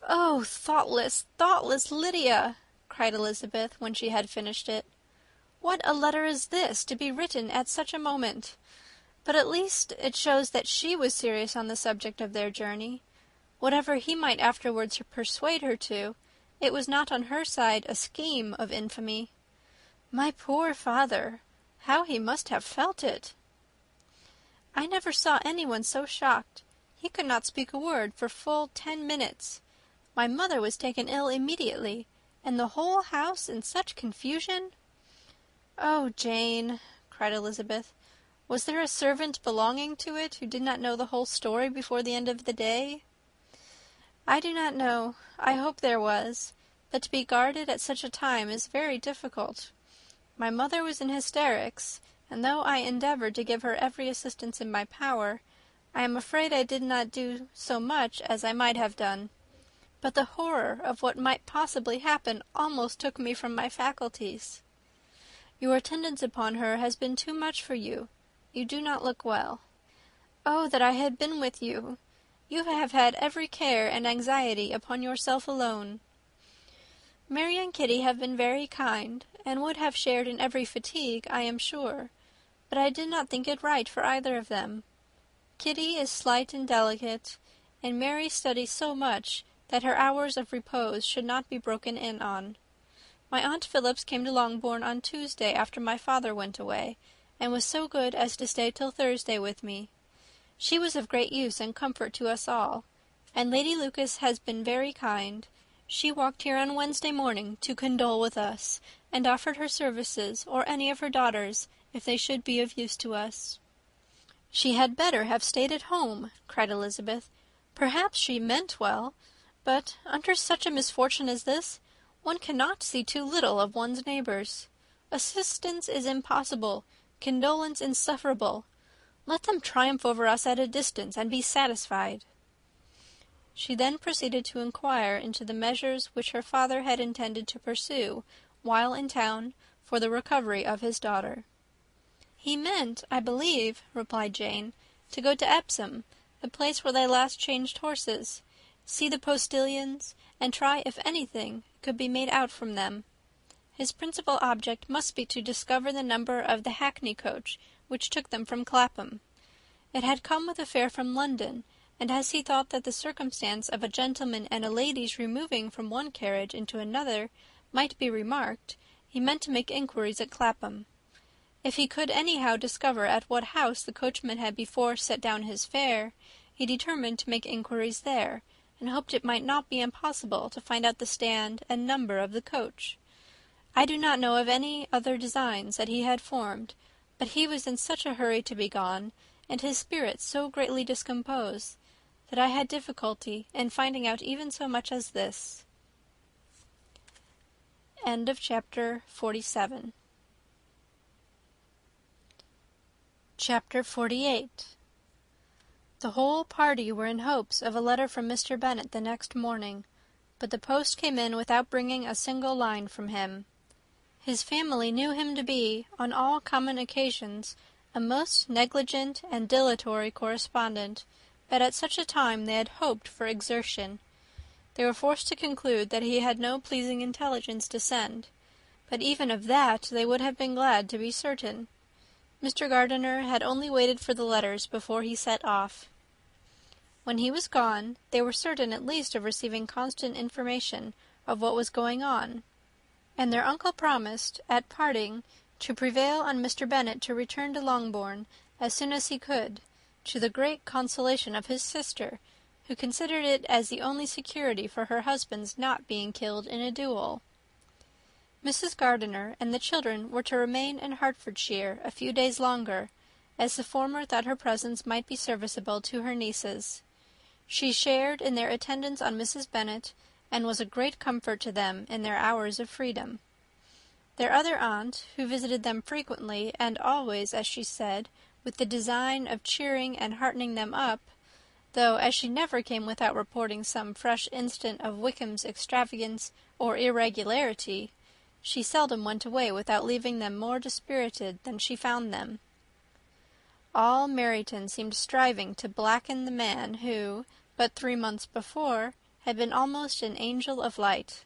Oh, thoughtless, thoughtless Lydia! Cried Elizabeth, when she had finished it. What a letter is this, to be written at such a moment! But at least it shows that she was serious on the subject of their journey. Whatever he might afterwards persuade her to, it was not on her side a scheme of infamy. My poor father! How he must have felt it! I never saw anyone so shocked. He could not speak a word for full 10 minutes. My mother was taken ill immediately, and the whole house in such confusion. Oh, Jane, cried Elizabeth, was there a servant belonging to it who did not know the whole story before the end of the day? I do not know. I hope there was, but to be guarded at such a time is very difficult. My mother was in hysterics, and though I endeavoured to give her every assistance in my power, I am afraid I did not do so much as I might have done. But the horror of what might possibly happen almost took me from my faculties. Your attendance upon her has been too much for you. You do not look well. Oh, that I had been with you! You have had every care and anxiety upon yourself alone. Mary and Kitty have been very kind, and would have shared in every fatigue, I am sure, but I did not think it right for either of them. Kitty is slight and delicate, and Mary studies so much that her hours of repose should not be broken in on. My Aunt Phillips came to Longbourn on Tuesday after my father went away, and was so good as to stay till Thursday with me. She was of great use and comfort to us all, and Lady Lucas has been very kind. She walked here on Wednesday morning to condole with us, and offered her services, or any of her daughters, if they should be of use to us. She had better have stayed at home, cried Elizabeth. Perhaps she meant well, but under such a misfortune as this, one cannot see too little of one's neighbours. Assistance is impossible, condolence insufferable. Let them triumph over us at a distance, and be satisfied. She then proceeded to inquire into the measures which her father had intended to pursue, while in town, for the recovery of his daughter. "He meant, I believe," replied Jane, "to go to Epsom, the place where they last changed horses, see the postilions, and try if anything could be made out from them. His principal object must be to discover the number of the hackney coach which took them from Clapham. It had come with a fare from London, and as he thought that the circumstance of a gentleman and a lady's removing from one carriage into another might be remarked, he meant to make inquiries at Clapham. If he could anyhow discover at what house the coachman had before set down his fare, he determined to make inquiries there, and hoped it might not be impossible to find out the stand and number of the coach. I do not know of any other designs that he had formed, but he was in such a hurry to be gone, and his spirits so greatly discomposed, that I had difficulty in finding out even so much as this." End of chapter 47. Chapter 48. The whole party were in hopes of a letter from Mr. Bennet the next morning, but the post came in without bringing a single line from him. His family knew him to be, on all common occasions, a most negligent and dilatory correspondent, but at such a time they had hoped for exertion. They were forced to conclude that he had no pleasing intelligence to send, but even of that they would have been glad to be certain. Mr. Gardiner had only waited for the letters before he set off. When he was gone, they were certain at least of receiving constant information of what was going on, and their uncle promised, at parting, to prevail on Mr. Bennet to return to Longbourn as soon as he could, to the great consolation of his sister, who considered it as the only security for her husband's not being killed in a duel. Mrs. Gardiner and the children were to remain in Hertfordshire a few days longer, as the former thought her presence might be serviceable to her nieces. She shared in their attendance on Mrs. Bennet, and was a great comfort to them in their hours of freedom. Their other aunt, who visited them frequently, and always, as she said, with the design of cheering and heartening them up, though as she never came without reporting some fresh instance of Wickham's extravagance or irregularity, she seldom went away without leaving them more dispirited than she found them. All Meryton seemed striving to blacken the man who, but 3 months before, had been almost an angel of light.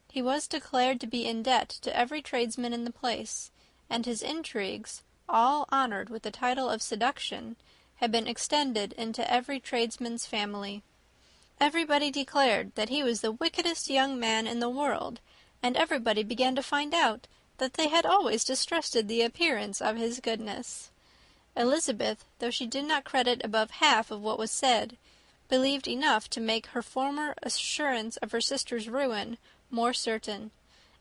He was declared to be in debt to every tradesman in the place, and his intrigues, all honoured with the title of seduction, had been extended into every tradesman's family. Everybody declared that he was the wickedest young man in the world, and everybody began to find out that they had always distrusted the appearance of his goodness. Elizabeth, though she did not credit above half of what was said, believed enough to make her former assurance of her sister's ruin more certain,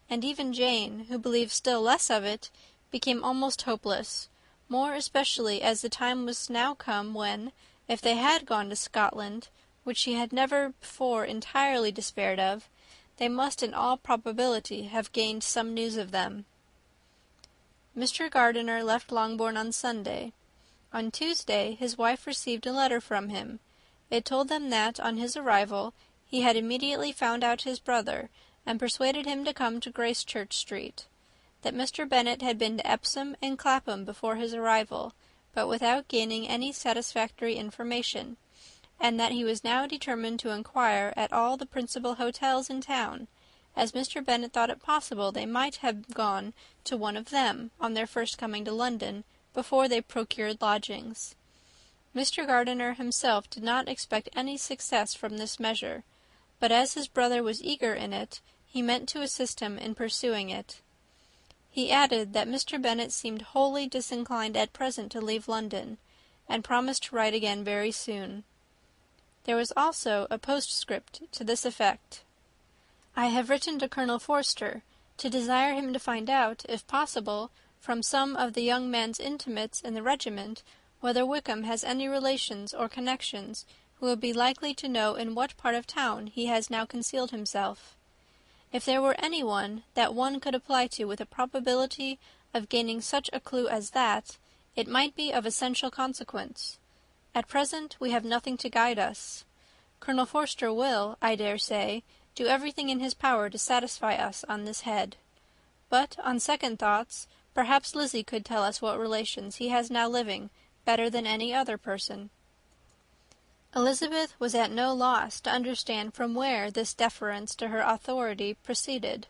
and even Jane, who believed still less of it, became almost hopeless, more especially as the time was now come when, if they had gone to Scotland, which she had never before entirely despaired of, they must in all probability have gained some news of them. Mr. Gardiner left Longbourn on Sunday. On Tuesday his wife received a letter from him. It told them that, on his arrival, he had immediately found out his brother, and persuaded him to come to Gracechurch Street; that Mr. Bennet had been to Epsom and Clapham before his arrival, but without gaining any satisfactory information, and that he was now determined to inquire at all the principal hotels in town, as Mr. Bennet thought it possible they might have gone to one of them, on their first coming to London, before they procured lodgings. Mr. Gardiner himself did not expect any success from this measure, but as his brother was eager in it, he meant to assist him in pursuing it. He added that Mr. Bennet seemed wholly disinclined at present to leave London, and promised to write again very soon. There was also a postscript to this effect: "I have written to Colonel Forster, to desire him to find out, if possible, from some of the young man's intimates in the regiment, whether Wickham has any relations or connections who will be likely to know in what part of town he has now concealed himself. If there were any one that one could apply to with a probability of gaining such a clue as that, it might be of essential consequence. At present we have nothing to guide us. Colonel Forster will, I dare say, do everything in his power to satisfy us on this head. But, on second thoughts, perhaps Lizzie could tell us what relations he has now living better than any other person." Elizabeth was at no loss to understand from where this deference to her authority proceeded,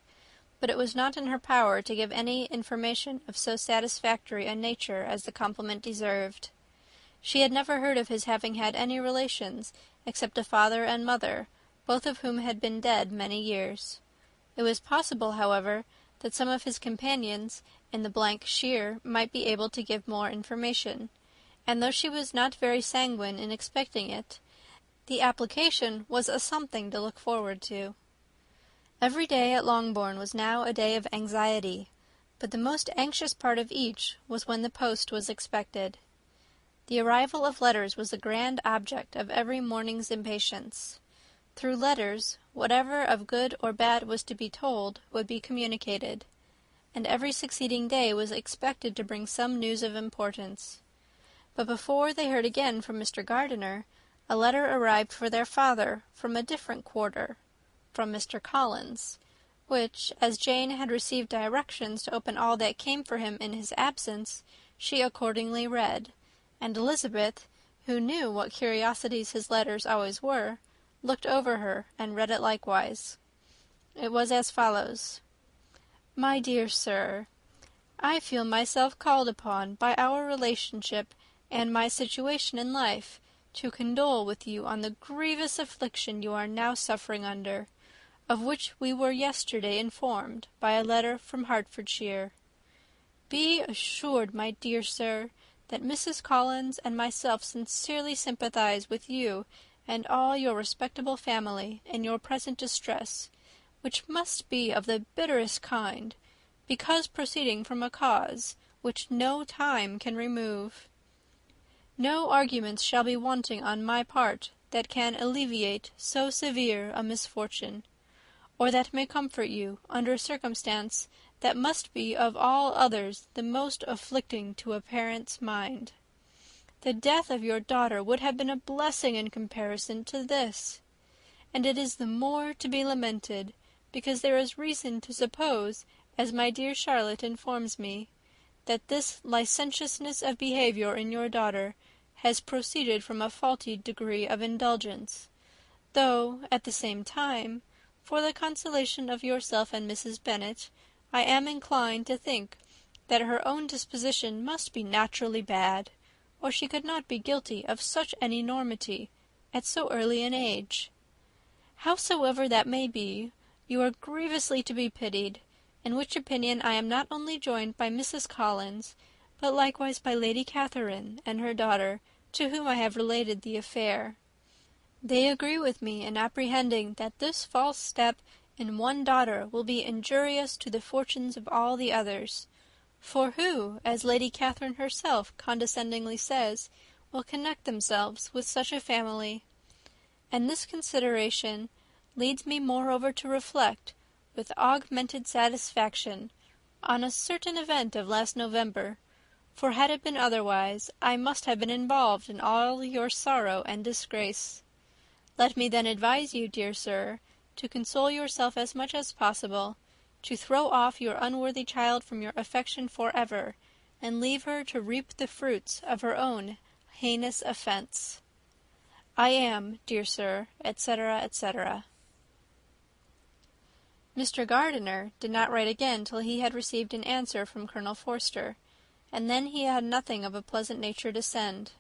but it was not in her power to give any information of so satisfactory a nature as the compliment deserved. She had never heard of his having had any relations except a father and mother, both of whom had been dead many years. It was possible, however, that some of his companions in the shire might be able to give more information, and though she was not very sanguine in expecting it, the application was a something to look forward to. Every day at Longbourn was now a day of anxiety, but the most anxious part of each was when the post was expected. The arrival of letters was the grand object of every morning's impatience. Through letters, whatever of good or bad was to be told would be communicated, and every succeeding day was expected to bring some news of importance. But before they heard again from Mr. Gardiner, a letter arrived for their father from a different quarter, from Mr. Collins, which, as Jane had received directions to open all that came for him in his absence, she accordingly read, and Elizabeth, who knew what curiosities his letters always were, looked over her and read it likewise. It was as follows: "My dear Sir, I feel myself called upon by our relationship and my situation in life to condole with you on the grievous affliction you are now suffering under, of which we were yesterday informed by a letter from Hertfordshire. Be assured, my dear sir, that Mrs. Collins and myself sincerely sympathize with you and all your respectable family in your present distress, which must be of the bitterest kind, because proceeding from a cause which no time can remove. No arguments shall be wanting on my part that can alleviate so severe a misfortune, or that may comfort you under a circumstance that must be of all others the most afflicting to a parent's mind. The death of your daughter would have been a blessing in comparison to this, and it is the more to be lamented, because there is reason to suppose, as my dear Charlotte informs me, that this licentiousness of behaviour in your daughter has proceeded from a faulty degree of indulgence, though, at the same time, for the consolation of yourself and Mrs. Bennet, I am inclined to think that her own disposition must be naturally bad, or she could not be guilty of such an enormity at so early an age. Howsoever that may be, you are grievously to be pitied, in which opinion I am not only joined by Mrs. Collins, but likewise by Lady Catherine and her daughter, to whom I have related the affair. They agree with me in apprehending that this false step in one daughter will be injurious to the fortunes of all the others, for who, as Lady Catherine herself condescendingly says, will connect themselves with such a family? And this consideration leads me moreover to reflect, with augmented satisfaction, on a certain event of last November, for had it been otherwise, I must have been involved in all your sorrow and disgrace. Let me then advise you, dear sir, to console yourself as much as possible, to throw off your unworthy child from your affection for ever, and leave her to reap the fruits of her own heinous offence. I am, dear sir, etc., etc." Mr. Gardiner did not write again till he had received an answer from Colonel Forster, and then he had nothing of a pleasant nature to send.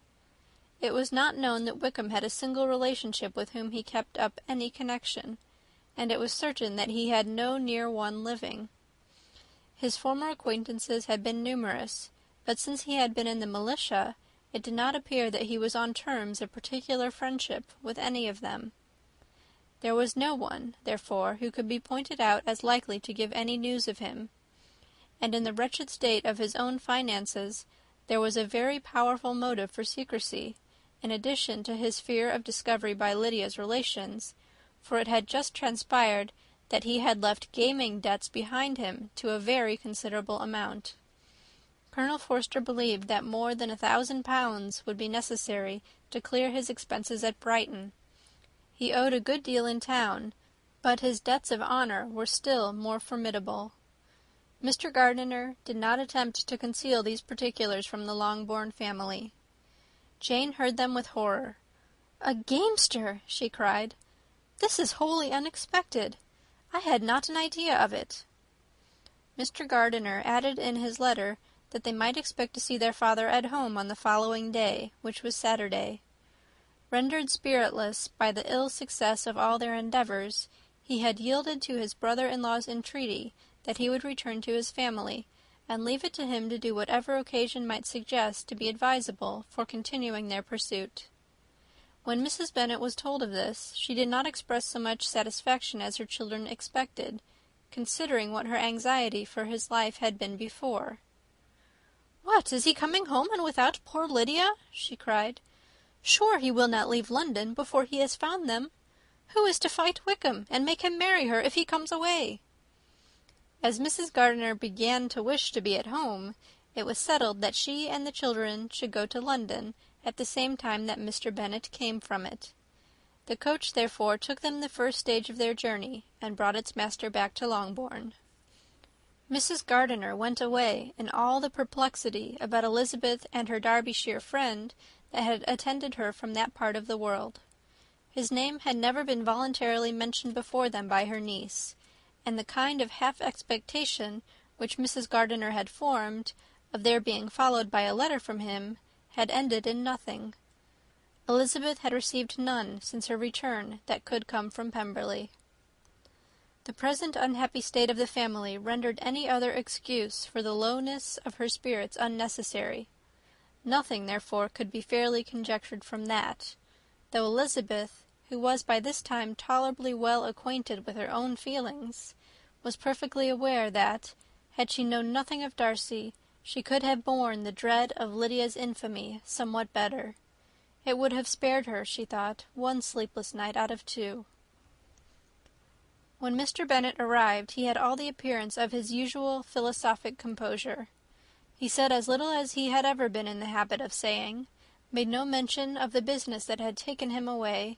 It was not known that Wickham had a single relationship with whom he kept up any connection, and it was certain that he had no near one living. His former acquaintances had been numerous, but since he had been in the militia, it did not appear that he was on terms of particular friendship with any of them. There was no one, therefore, who could be pointed out as likely to give any news of him, and in the wretched state of his own finances there was a very powerful motive for secrecy, in addition to his fear of discovery by Lydia's relations, for it had just transpired that he had left gaming debts behind him to a very considerable amount. Colonel Forster believed that more than £1,000 would be necessary to clear his expenses at Brighton. He owed a good deal in town, but his debts of honour were still more formidable. Mr. Gardiner did not attempt to conceal these particulars from the Longbourn family. Jane heard them with horror. "A gamester!" she cried. "This is wholly unexpected. I had not an idea of it." Mr. Gardiner added in his letter that they might expect to see their father at home on the following day, which was Saturday. Rendered spiritless by the ill success of all their endeavours, he had yielded to his brother-in-law's entreaty that he would return to his family, and leave it to him to do whatever occasion might suggest to be advisable for continuing their pursuit. When Mrs. Bennet was told of this, she did not express so much satisfaction as her children expected, considering what her anxiety for his life had been before. "What, is he coming home, and without poor Lydia?" she cried. "Sure he will not leave London before he has found them. Who is to fight Wickham, and make him marry her if he comes away?" As Mrs. Gardiner began to wish to be at home, it was settled that she and the children should go to London at the same time that Mr. Bennet came from it. The coach, therefore, took them the first stage of their journey, and brought its master back to Longbourn. Mrs. Gardiner went away in all the perplexity about Elizabeth and her Derbyshire friend that had attended her from that part of the world. His name had never been voluntarily mentioned before them by her niece, and the kind of half-expectation which Mrs. Gardiner had formed, of their being followed by a letter from him, had ended in nothing. Elizabeth had received none since her return that could come from Pemberley. The present unhappy state of the family rendered any other excuse for the lowness of her spirits unnecessary. Nothing, therefore, could be fairly conjectured from that, though Elizabeth, who was by this time tolerably well acquainted with her own feelings, was perfectly aware that, had she known nothing of Darcy, she could have borne the dread of Lydia's infamy somewhat better. It would have spared her, she thought, one sleepless night out of 2. When Mr. Bennet arrived, he had all the appearance of his usual philosophic composure. He said as little as he had ever been in the habit of saying, made no mention of the business that had taken him away,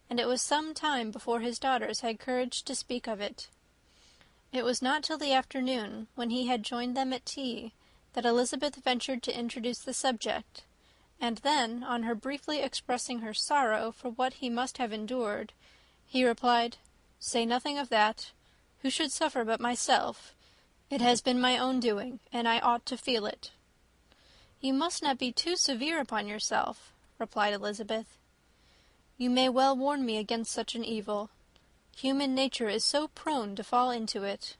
and it was some time before his daughters had courage to speak of it. It was not till the afternoon, when he had joined them at tea, that Elizabeth ventured to introduce the subject, and then, on her briefly expressing her sorrow for what he must have endured, he replied, "Say nothing of that. Who should suffer but myself? It has been my own doing, and I ought to feel it." "You must not be too severe upon yourself," replied Elizabeth. "You may well warn me against such an evil. Human nature is so prone to fall into it.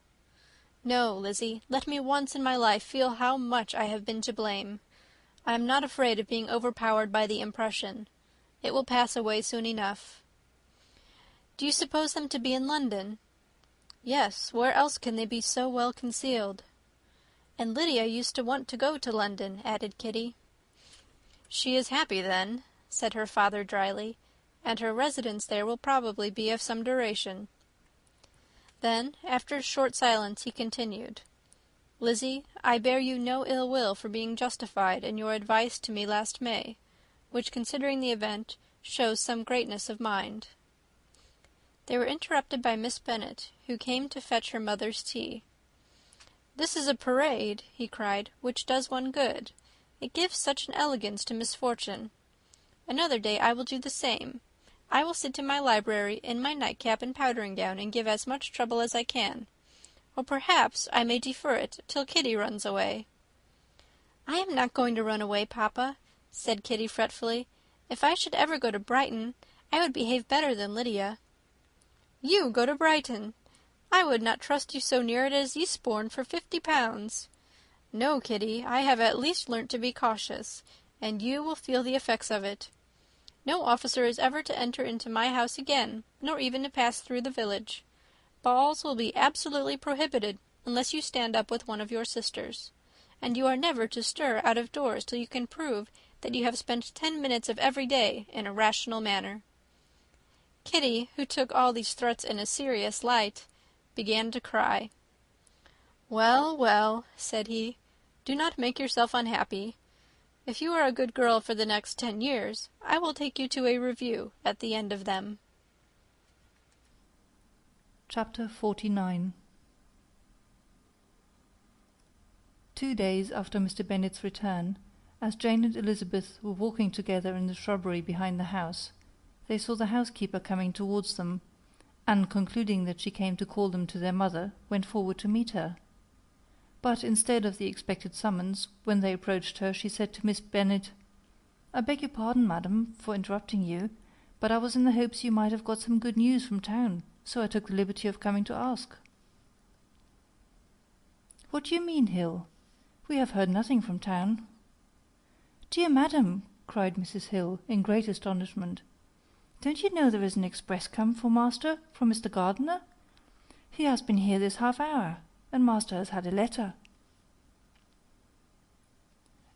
No, Lizzie, let me once in my life feel how much I have been to blame. I am not afraid of being overpowered by the impression. It will pass away soon enough." "Do you suppose them to be in London?" "Yes, where else can they be so well concealed?" "And Lydia used to want to go to London," added Kitty. "She is happy, then," said her father dryly, "and her residence there will probably be of some duration." Then, after a short silence, he continued, "Lizzie, I bear you no ill will for being justified in your advice to me last May, which, considering the event, shows some greatness of mind." They were interrupted by Miss Bennet, who came to fetch her mother's tea. "This is a parade," he cried, "which does one good. It gives such an elegance to misfortune. Another day I will do the same. I will sit in my library in my nightcap and powdering gown, and give as much trouble as I can. Or perhaps I may defer it till Kitty runs away." "I am not going to run away, papa," said Kitty fretfully. "If I should ever go to Brighton, I would behave better than Lydia." "You go to Brighton! I would not trust you so near it as Eastbourne for 50 pounds. No, Kitty, I have at least learnt to be cautious, and you will feel the effects of it. No officer is ever to enter into my house again, nor even to pass through the village. Balls will be absolutely prohibited, unless you stand up with one of your sisters. And you are never to stir out of doors till you can prove that you have spent 10 minutes of every day in a rational manner." Kitty, who took all these threats in a serious light, began to cry. "Well, well," said he, "do not make yourself unhappy. If you are a good girl for the next 10 years, I will take you to a review at the end of them." Chapter 49. 2 days after Mr. Bennet's return, as Jane and Elizabeth were walking together in the shrubbery behind the house, they saw the housekeeper coming towards them, and, concluding that she came to call them to their mother, went forward to meet her. But instead of the expected summons, when they approached her, she said to Miss Bennet, "I beg your pardon, madam, for interrupting you, but I was in the hopes you might have got some good news from town, so I took the liberty of coming to ask." "What do you mean, Hill? We have heard nothing from town." "Dear madam," cried Mrs. Hill, in great astonishment, "don't you know there is an express come for master from Mr. Gardiner? He has been here this half-hour, and master has had a letter."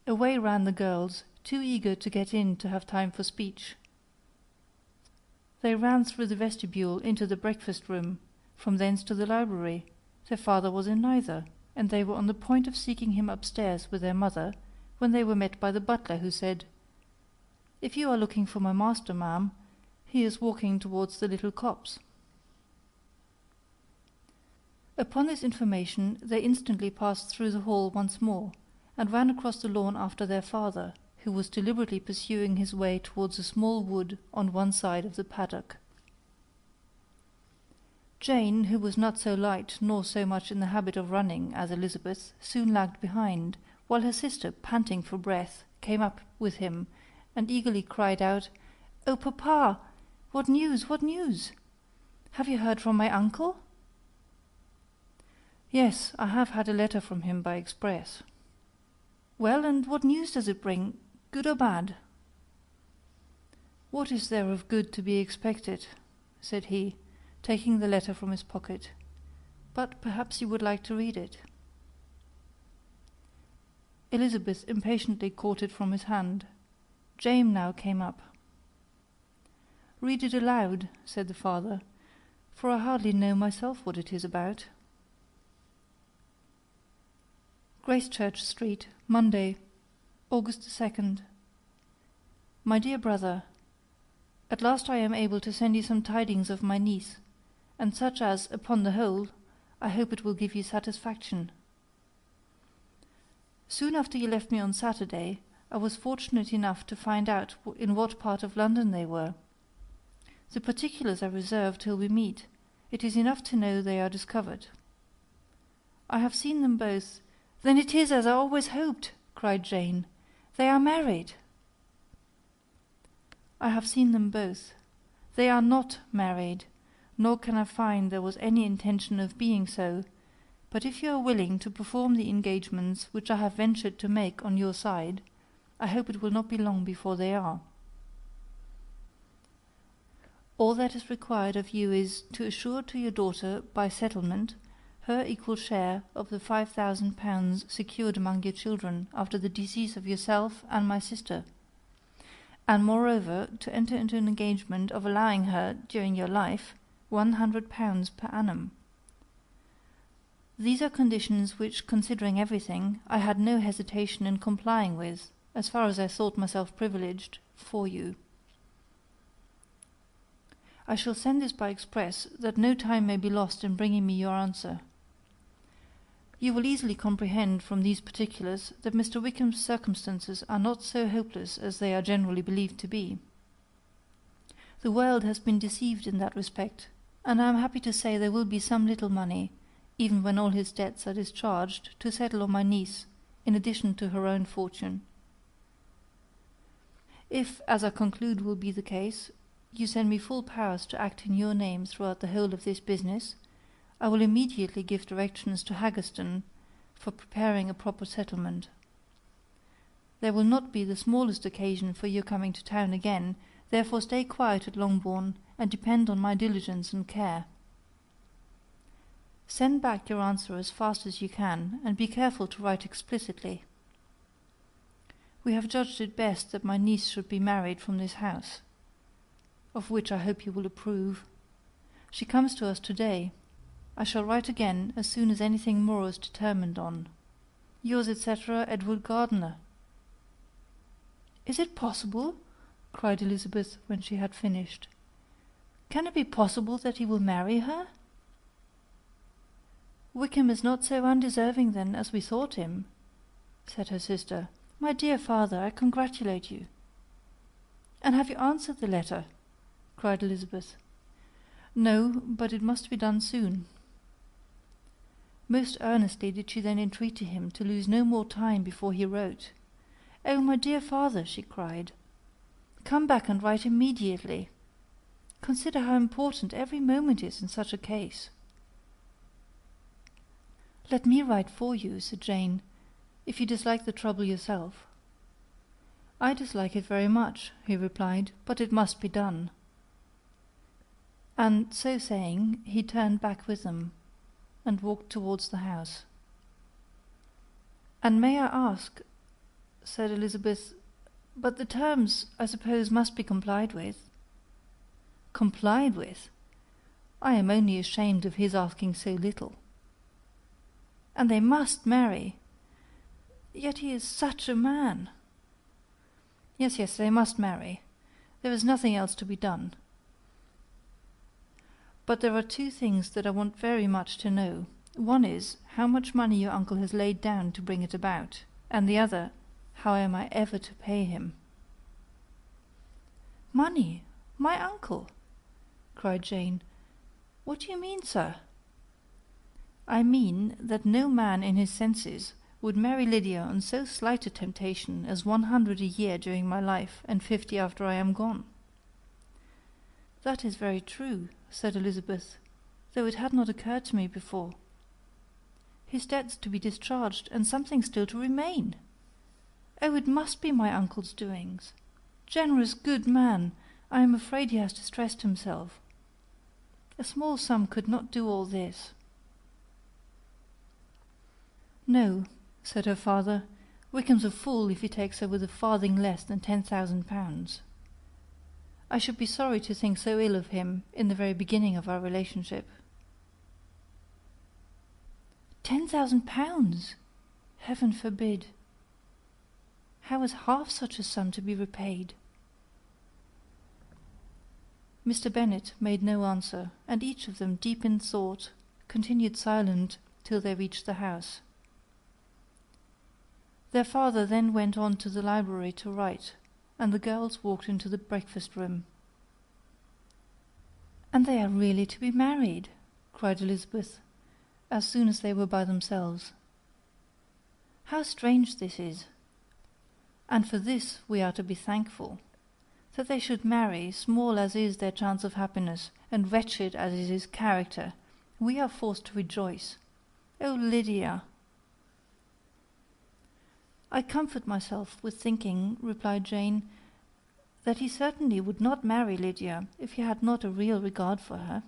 Away ran the girls, too eager to get in to have time for speech. They ran through the vestibule into the breakfast-room, from thence to the library. Their father was in neither, and they were on the point of seeking him upstairs with their mother, when they were met by the butler, who said, "If you are looking for my master, ma'am, he is walking towards the little copse." Upon this information they instantly passed through the hall once more, and ran across the lawn after their father, who was deliberately pursuing his way towards a small wood on one side of the paddock. Jane, who was not so light nor so much in the habit of running as Elizabeth, soon lagged behind, while her sister, panting for breath, came up with him, and eagerly cried out, "Oh, papa! What news? What news? Have you heard from my uncle?" "Yes, I have had a letter from him by express." "Well, and what news does it bring, good or bad?" "What is there of good to be expected?" said he, taking the letter from his pocket. "But perhaps you would like to read it." Elizabeth impatiently caught it from his hand. Jane now came up. "Read it aloud," said the father, "for I hardly know myself what it is about." Gracechurch Street, Monday, August 2nd. My dear brother, at last I am able to send you some tidings of my niece, and such as, upon the whole, I hope it will give you satisfaction. Soon after you left me on Saturday, I was fortunate enough to find out in what part of London they were. The particulars I reserve till we meet. It is enough to know they are discovered. I have seen them both. "Then it is as I always hoped," cried Jane. "They are married." "I have seen them both. They are not married, nor can I find there was any intention of being so, but if you are willing to perform the engagements which I have ventured to make on your side, I hope it will not be long before they are. All that is required of you is, to assure to your daughter, by settlement, her equal share of the £5,000 secured among your children after the decease of yourself and my sister, and moreover to enter into an engagement of allowing her, during your life, £100 per annum. These are conditions which, considering everything, I had no hesitation in complying with, as far as I thought myself privileged, for you. I shall send this by express, that no time may be lost in bringing me your answer. You will easily comprehend from these particulars that Mr. Wickham's circumstances are not so hopeless as they are generally believed to be. The world has been deceived in that respect, and I am happy to say there will be some little money, even when all his debts are discharged, to settle on my niece, in addition to her own fortune. If, as I conclude will be the case, you send me full powers to act in your name throughout the whole of this business, I will immediately give directions to Haggerston for preparing a proper settlement. There will not be the smallest occasion for your coming to town again, therefore stay quiet at Longbourn, and depend on my diligence and care. Send back your answer as fast as you can, and be careful to write explicitly. We have judged it best that my niece should be married from this house, of which I hope you will approve. She comes to us to-day. I shall write again as soon as anything more is determined on. Yours, etc., Edward Gardiner. Is it possible? Cried Elizabeth, when she had finished. Can it be possible that he will marry her? Wickham is not so undeserving, then, as we thought him, said her sister. "My dear father, I congratulate you." "And have you answered the letter?" cried Elizabeth. "No, but it must be done soon." Most earnestly did she then entreat to him to lose no more time before he wrote. "Oh, my dear father," she cried, "come back and write immediately. Consider how important every moment is in such a case." "Let me write for you," said Jane, "if you dislike the trouble yourself." "I dislike it very much," he replied, "but it must be done." And so saying, he turned back with them, and walked towards the house. "And may I ask," said Elizabeth, "but the terms, I suppose, must be complied with." "Complied with? I am only ashamed of his asking so little." "And they must marry. Yet he is such a man." Yes, yes, they must marry. There is nothing else to be done. But there are two things that I want very much to know. One is, how much money your uncle has laid down to bring it about, and the other, how am I ever to pay him?" "Money? My uncle?" cried Jane. "What do you mean, sir?" "I mean that no man in his senses would marry Lydia on so slight a temptation as 100 a year during my life, and 50 after I am gone." "That is very true," said Elizabeth, "though it had not occurred to me before. His debts to be discharged, and something still to remain! Oh, it must be my uncle's doings. Generous, good man! I am afraid he has distressed himself. A small sum could not do all this." "No," said her father, "Wickham's a fool if he takes her with a farthing less than 10,000 pounds. I should be sorry to think so ill of him in the very beginning of our relationship." 10,000 pounds! Heaven forbid! How is half such a sum to be repaid? Mr. Bennet made no answer, and each of them, deep in thought, continued silent till they reached the house. Their father then went on to the library to write, and the girls walked into the breakfast-room. "And they are really to be married!" cried Elizabeth, as soon as they were by themselves. "How strange this is! And for this we are to be thankful. That they should marry, small as is their chance of happiness, and wretched as is his character, we are forced to rejoice. Oh, Lydia!" "I comfort myself with thinking," replied Jane, "that he certainly would not marry Lydia if he had not a real regard for her.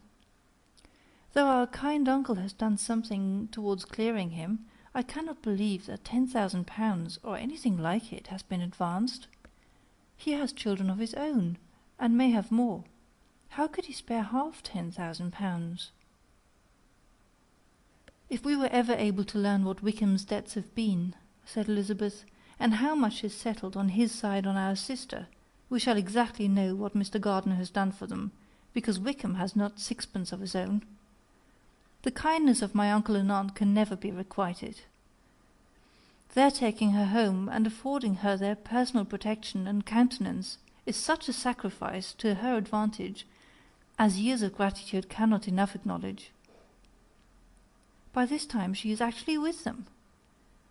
Though our kind uncle has done something towards clearing him, I cannot believe that 10,000 pounds, or anything like it, has been advanced. He has children of his own, and may have more. How could he spare half 10,000 pounds? "If we were ever able to learn what Wickham's debts have been," said Elizabeth, "and how much is settled on his side on our sister, we shall exactly know what Mr. Gardiner has done for them, because Wickham has not sixpence of his own. The kindness of my uncle and aunt can never be requited. Their taking her home and affording her their personal protection and countenance is such a sacrifice to her advantage as years of gratitude cannot enough acknowledge. By this time she is actually with them.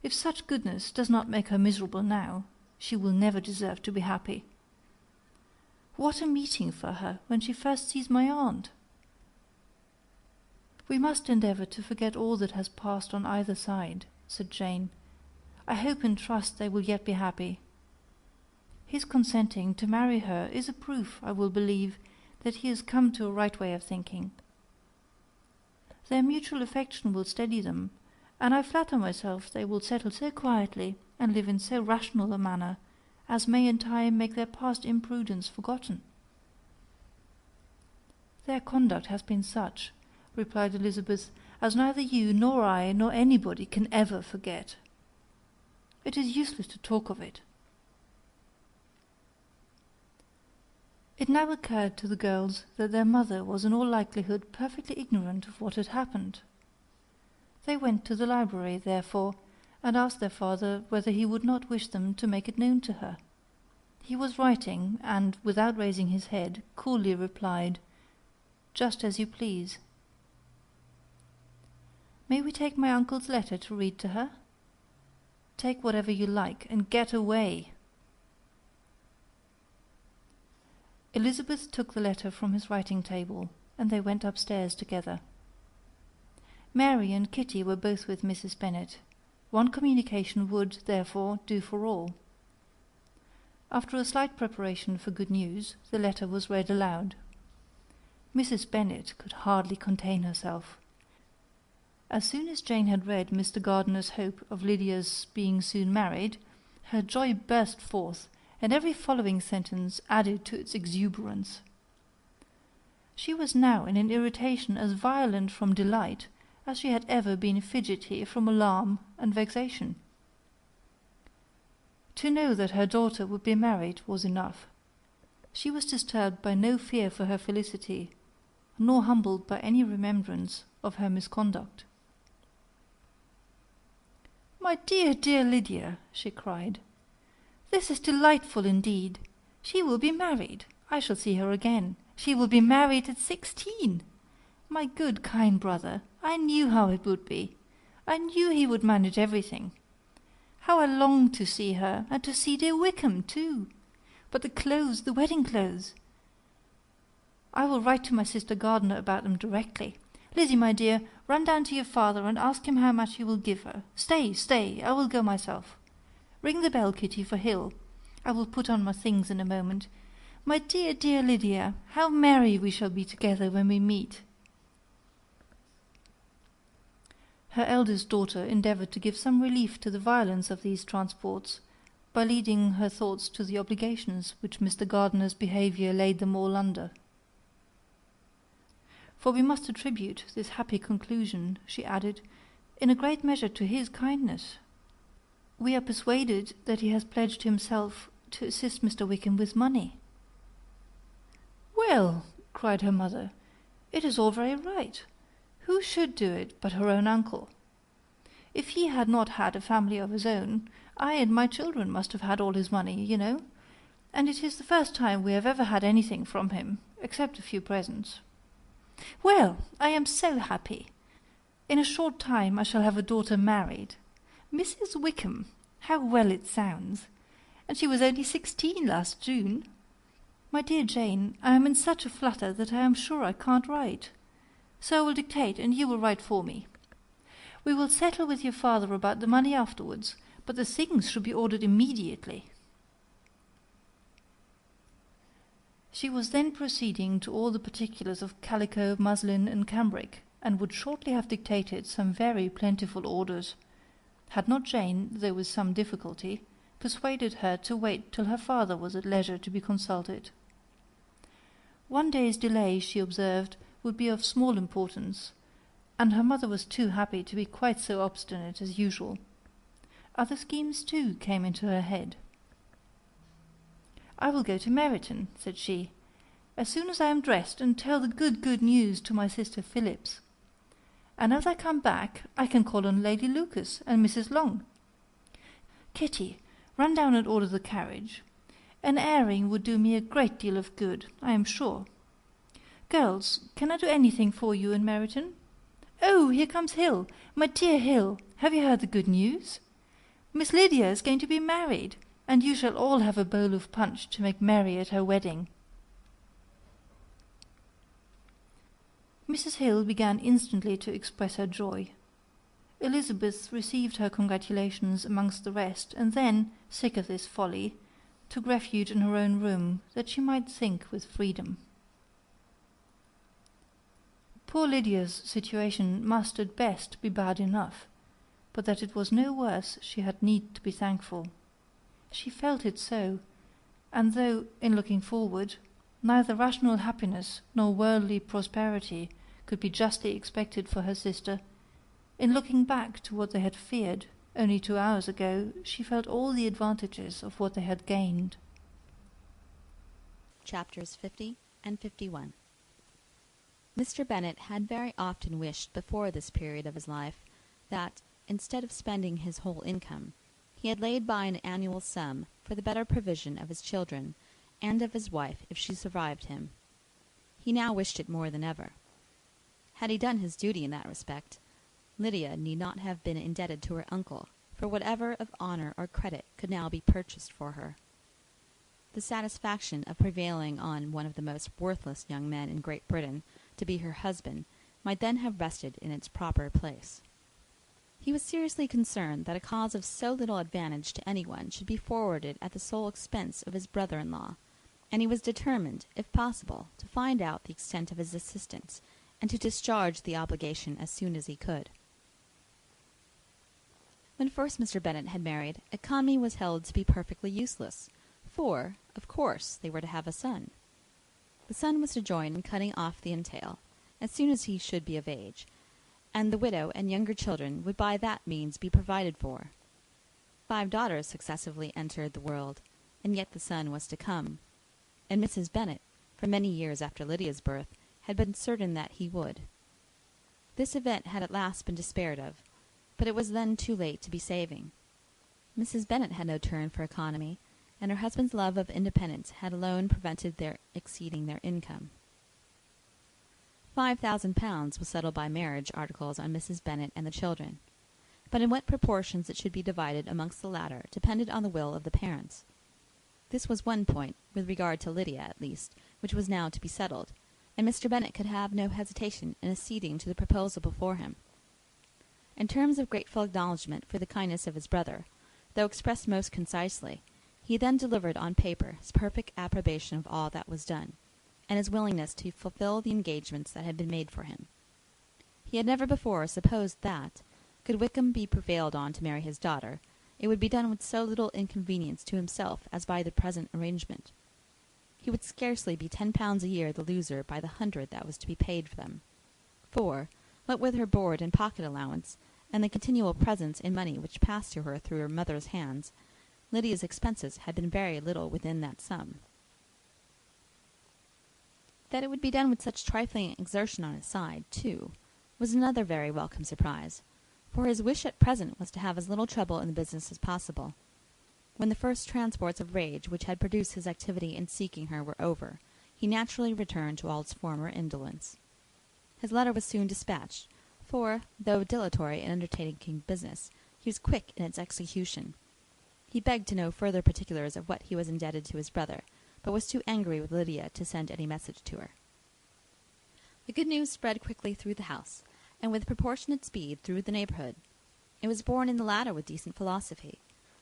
If such goodness does not make her miserable now, she will never deserve to be happy. What a meeting for her when she first sees my aunt! "We must endeavour to forget all that has passed on either side," said Jane. "I hope and trust they will yet be happy. His consenting to marry her is a proof, I will believe, that he has come to a right way of thinking. Their mutual affection will steady them, and I flatter myself they will settle so quietly, and live in so rational a manner, as may in time make their past imprudence forgotten." "Their conduct has been such," replied Elizabeth, "as neither you nor I nor anybody can ever forget. It is useless to talk of it." It now occurred to the girls that their mother was in all likelihood perfectly ignorant of what had happened. They went to the library, therefore, and asked their father whether he would not wish them to make it known to her. He was writing, and, without raising his head, coolly replied, "Just as you please." "May we take my uncle's letter to read to her?" "Take whatever you like, and get away." Elizabeth took the letter from his writing-table, and they went upstairs together. Mary and Kitty were both with Mrs. Bennet. One communication would, therefore, do for all. After a slight preparation for good news, the letter was read aloud. Mrs. Bennet could hardly contain herself. As soon as Jane had read Mr. Gardiner's hope of Lydia's being soon married, her joy burst forth, and every following sentence added to its exuberance. She was now in an irritation as violent from delight as she had ever been fidgety from alarm and vexation. To know that her daughter would be married was enough. She was disturbed by no fear for her felicity, nor humbled by any remembrance of her misconduct. "My dear, dear Lydia," she cried, "this is delightful indeed. She will be married. I shall see her again. She will be married at 16. My good, kind brother, I knew how it would be. I knew he would manage everything. How I long to see her, and to see dear Wickham too. But the clothes, the wedding clothes! I will write to my sister Gardiner about them directly. Lizzie, my dear, run down to your father and ask him how much he will give her. Stay, I will go myself. Ring the bell, Kitty, for Hill. I will put on my things in a moment. My dear, dear Lydia, how merry we shall be together when we meet." Her eldest daughter endeavoured to give some relief to the violence of these transports, by leading her thoughts to the obligations which Mr. Gardiner's behaviour laid them all under. "For we must attribute this happy conclusion," she added, "in a great measure to his kindness. We are persuaded that he has pledged himself to assist Mr. Wickham with money." "Well," cried her mother, "it is all very right. Who should do it but her own uncle? If he had not had a family of his own, I and my children must have had all his money, you know, and it is the first time we have ever had anything from him, except a few presents. Well, I am so happy. In a short time I shall have a daughter married. Mrs. Wickham, how well it sounds! And she was only 16 last June. My dear Jane, I am in such a flutter that I am sure I can't write. So I will dictate, and you will write for me. We will settle with your father about the money afterwards, but the things should be ordered immediately." She was then proceeding to all the particulars of calico, muslin, and cambric, and would shortly have dictated some very plentiful orders, had not Jane, though with some difficulty, persuaded her to wait till her father was at leisure to be consulted. One day's delay, she observed, would be of small importance, and her mother was too happy to be quite so obstinate as usual. Other schemes, too, came into her head. "I will go to Meryton," said she, "as soon as I am dressed, and tell the good news to my sister Phillips. And as I come back, I can call on Lady Lucas and Mrs. Long. Kitty, run down and order the carriage. An airing would do me a great deal of good, I am sure. Girls, can I do anything for you in Meryton? Oh, here comes Hill. My dear Hill, have you heard the good news? Miss Lydia is going to be married, and you shall all have a bowl of punch to make merry at her wedding." Mrs. Hill began instantly to express her joy. Elizabeth received her congratulations amongst the rest, and then, sick of this folly, took refuge in her own room, that she might think with freedom. Poor Lydia's situation must at best be bad enough, but that it was no worse she had need to be thankful. She felt it so, and though, in looking forward, neither rational happiness nor worldly prosperity could be justly expected for her sister, in looking back to what they had feared only 2 hours ago, she felt all the advantages of what they had gained. Chapters 50 and 51. Mr. Bennet had very often wished before this period of his life that, instead of spending his whole income, he had laid by an annual sum for the better provision of his children and of his wife if she survived him. He now wished it more than ever. Had he done his duty in that respect, Lydia need not have been indebted to her uncle for whatever of honor or credit could now be purchased for her. The satisfaction of prevailing on one of the most worthless young men in Great Britain to be her husband might then have rested in its proper place. He was seriously concerned that a cause of so little advantage to anyone should be forwarded at the sole expense of his brother-in-law, and he was determined, if possible, to find out the extent of his assistance, and to discharge the obligation as soon as he could. When first Mr. Bennet had married, economy was held to be perfectly useless, for, of course, they were to have a son. The son was to join in cutting off the entail, as soon as he should be of age, and the widow and younger children would by that means be provided for. 5 daughters successively entered the world, and yet the son was to come, and Mrs. Bennet, for many years after Lydia's birth, had been certain that he would. This event had at last been despaired of, but it was then too late to be saving. Mrs. Bennet had no turn for economy, and her husband's love of independence had alone prevented their exceeding their income. £5,000 was settled by marriage articles on Mrs. Bennet and the children, but in what proportions it should be divided amongst the latter depended on the will of the parents. This was one point, with regard to Lydia at least, which was now to be settled, and Mr. Bennet could have no hesitation in acceding to the proposal before him. In terms of grateful acknowledgment for the kindness of his brother, though expressed most concisely, he then delivered on paper his perfect approbation of all that was done, and his willingness to fulfill the engagements that had been made for him. He had never before supposed that, could Wickham be prevailed on to marry his daughter, it would be done with so little inconvenience to himself as by the present arrangement. He would scarcely be £10 a year the loser by the 100 that was to be paid for them, for, what with her board and pocket allowance, and the continual presents in money which passed to her through her mother's hands, Lydia's expenses had been very little within that sum. That it would be done with such trifling exertion on his side, too, was another very welcome surprise, for his wish at present was to have as little trouble in the business as possible. When the first transports of rage which had produced his activity in seeking her were over, he naturally returned to all his former indolence. His letter was soon dispatched, for, though dilatory in undertaking business, he was quick in its execution. He begged to know further particulars of what he was indebted to his brother, but was too angry with Lydia to send any message to her. The good news spread quickly through the house, and with proportionate speed through the neighbourhood. It was borne in the latter with decent philosophy.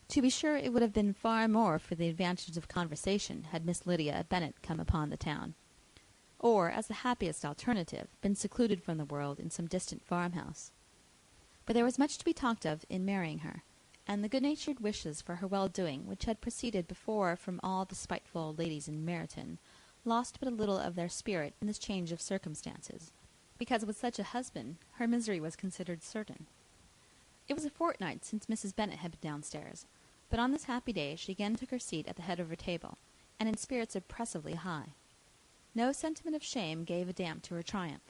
To be sure, it would have been far more for the advantage of conversation had Miss Lydia Bennet come upon the town, or, as the happiest alternative, been secluded from the world in some distant farmhouse. But there was much to be talked of in marrying her, and the good-natured wishes for her well-doing which had proceeded before from all the spiteful old ladies in Meryton lost but a little of their spirit in this change of circumstances, because with such a husband her misery was considered certain. It was a fortnight since Mrs. Bennet had been downstairs, but on this happy day she again took her seat at the head of her table, and in spirits oppressively high. No sentiment of shame gave a damp to her triumph.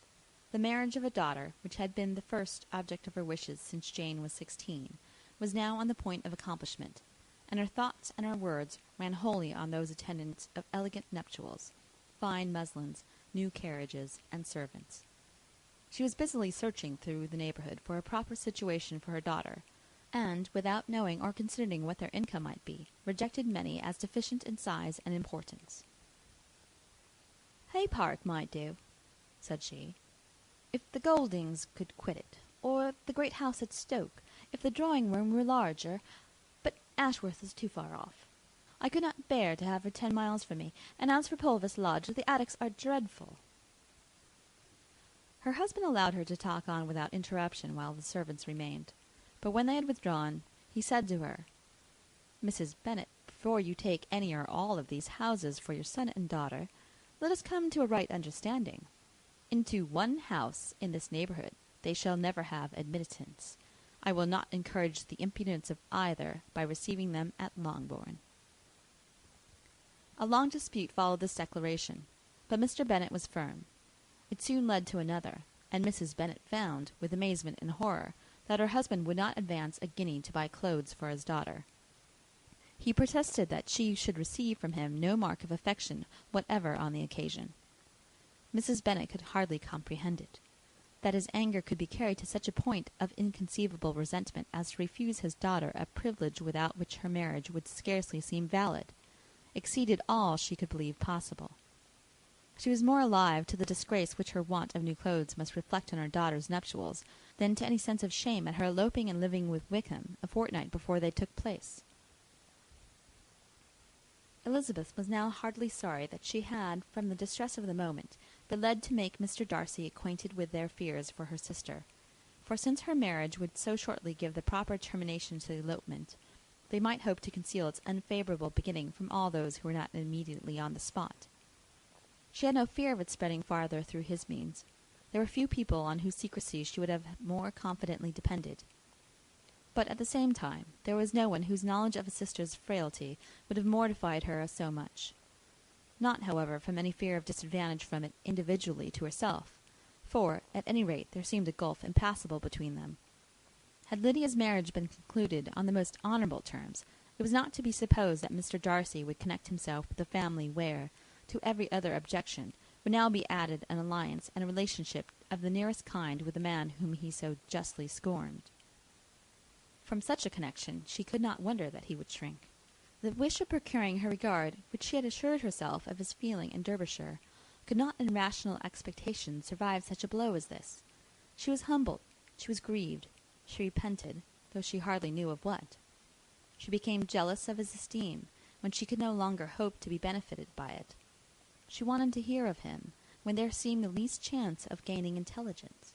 The marriage of a daughter, which had been the first object of her wishes since Jane was 16, was now on the point of accomplishment, and her thoughts and her words ran wholly on those attendants of elegant nuptials, fine muslins, new carriages, and servants. She was busily searching through the neighbourhood for a proper situation for her daughter, and, without knowing or considering what their income might be, rejected many as deficient in size and importance. Hay Park might do, said she, if the Goldings could quit it, or the great house at Stoke, if the drawing-room were larger, but Ashworth is too far off. I could not bear to have her 10 miles from me, and as for Pulvis Lodge, the attics are dreadful. Her husband allowed her to talk on without interruption while the servants remained, but when they had withdrawn, he said to her, "Mrs. Bennet, before you take any or all of these houses for your son and daughter, let us come to a right understanding. Into one house in this neighbourhood they shall never have admittance. I will not encourage the impudence of either by receiving them at Longbourn." A long dispute followed this declaration, but Mr. Bennet was firm. It soon led to another, and Mrs. Bennet found, with amazement and horror, that her husband would not advance a guinea to buy clothes for his daughter. He protested that she should receive from him no mark of affection whatever on the occasion. Mrs. Bennet could hardly comprehend it. That his anger could be carried to such a point of inconceivable resentment as to refuse his daughter a privilege without which her marriage would scarcely seem valid, exceeded all she could believe possible. She was more alive to the disgrace which her want of new clothes must reflect on her daughter's nuptials than to any sense of shame at her eloping and living with Wickham a fortnight before they took place. Elizabeth was now heartily sorry that she had, from the distress of the moment, been led to make Mr. Darcy acquainted with their fears for her sister, for since her marriage would so shortly give the proper termination to the elopement, they might hope to conceal its unfavourable beginning from all those who were not immediately on the spot. She had no fear of its spreading farther through his means. There were few people on whose secrecy she would have more confidently depended. But at the same time, there was no one whose knowledge of a sister's frailty would have mortified her so much. Not, however, from any fear of disadvantage from it individually to herself, for, at any rate, there seemed a gulf impassable between them. Had Lydia's marriage been concluded on the most honourable terms, it was not to be supposed that Mr. Darcy would connect himself with a family where, to every other objection, would now be added an alliance and a relationship of the nearest kind with the man whom he so justly scorned. From such a connection she could not wonder that he would shrink. The wish of procuring her regard, which she had assured herself of his feeling in Derbyshire, could not in rational expectation survive such a blow as this. She was humbled, she was grieved, she repented, though she hardly knew of what. She became jealous of his esteem, when she could no longer hope to be benefited by it. She wanted to hear of him, when there seemed the least chance of gaining intelligence.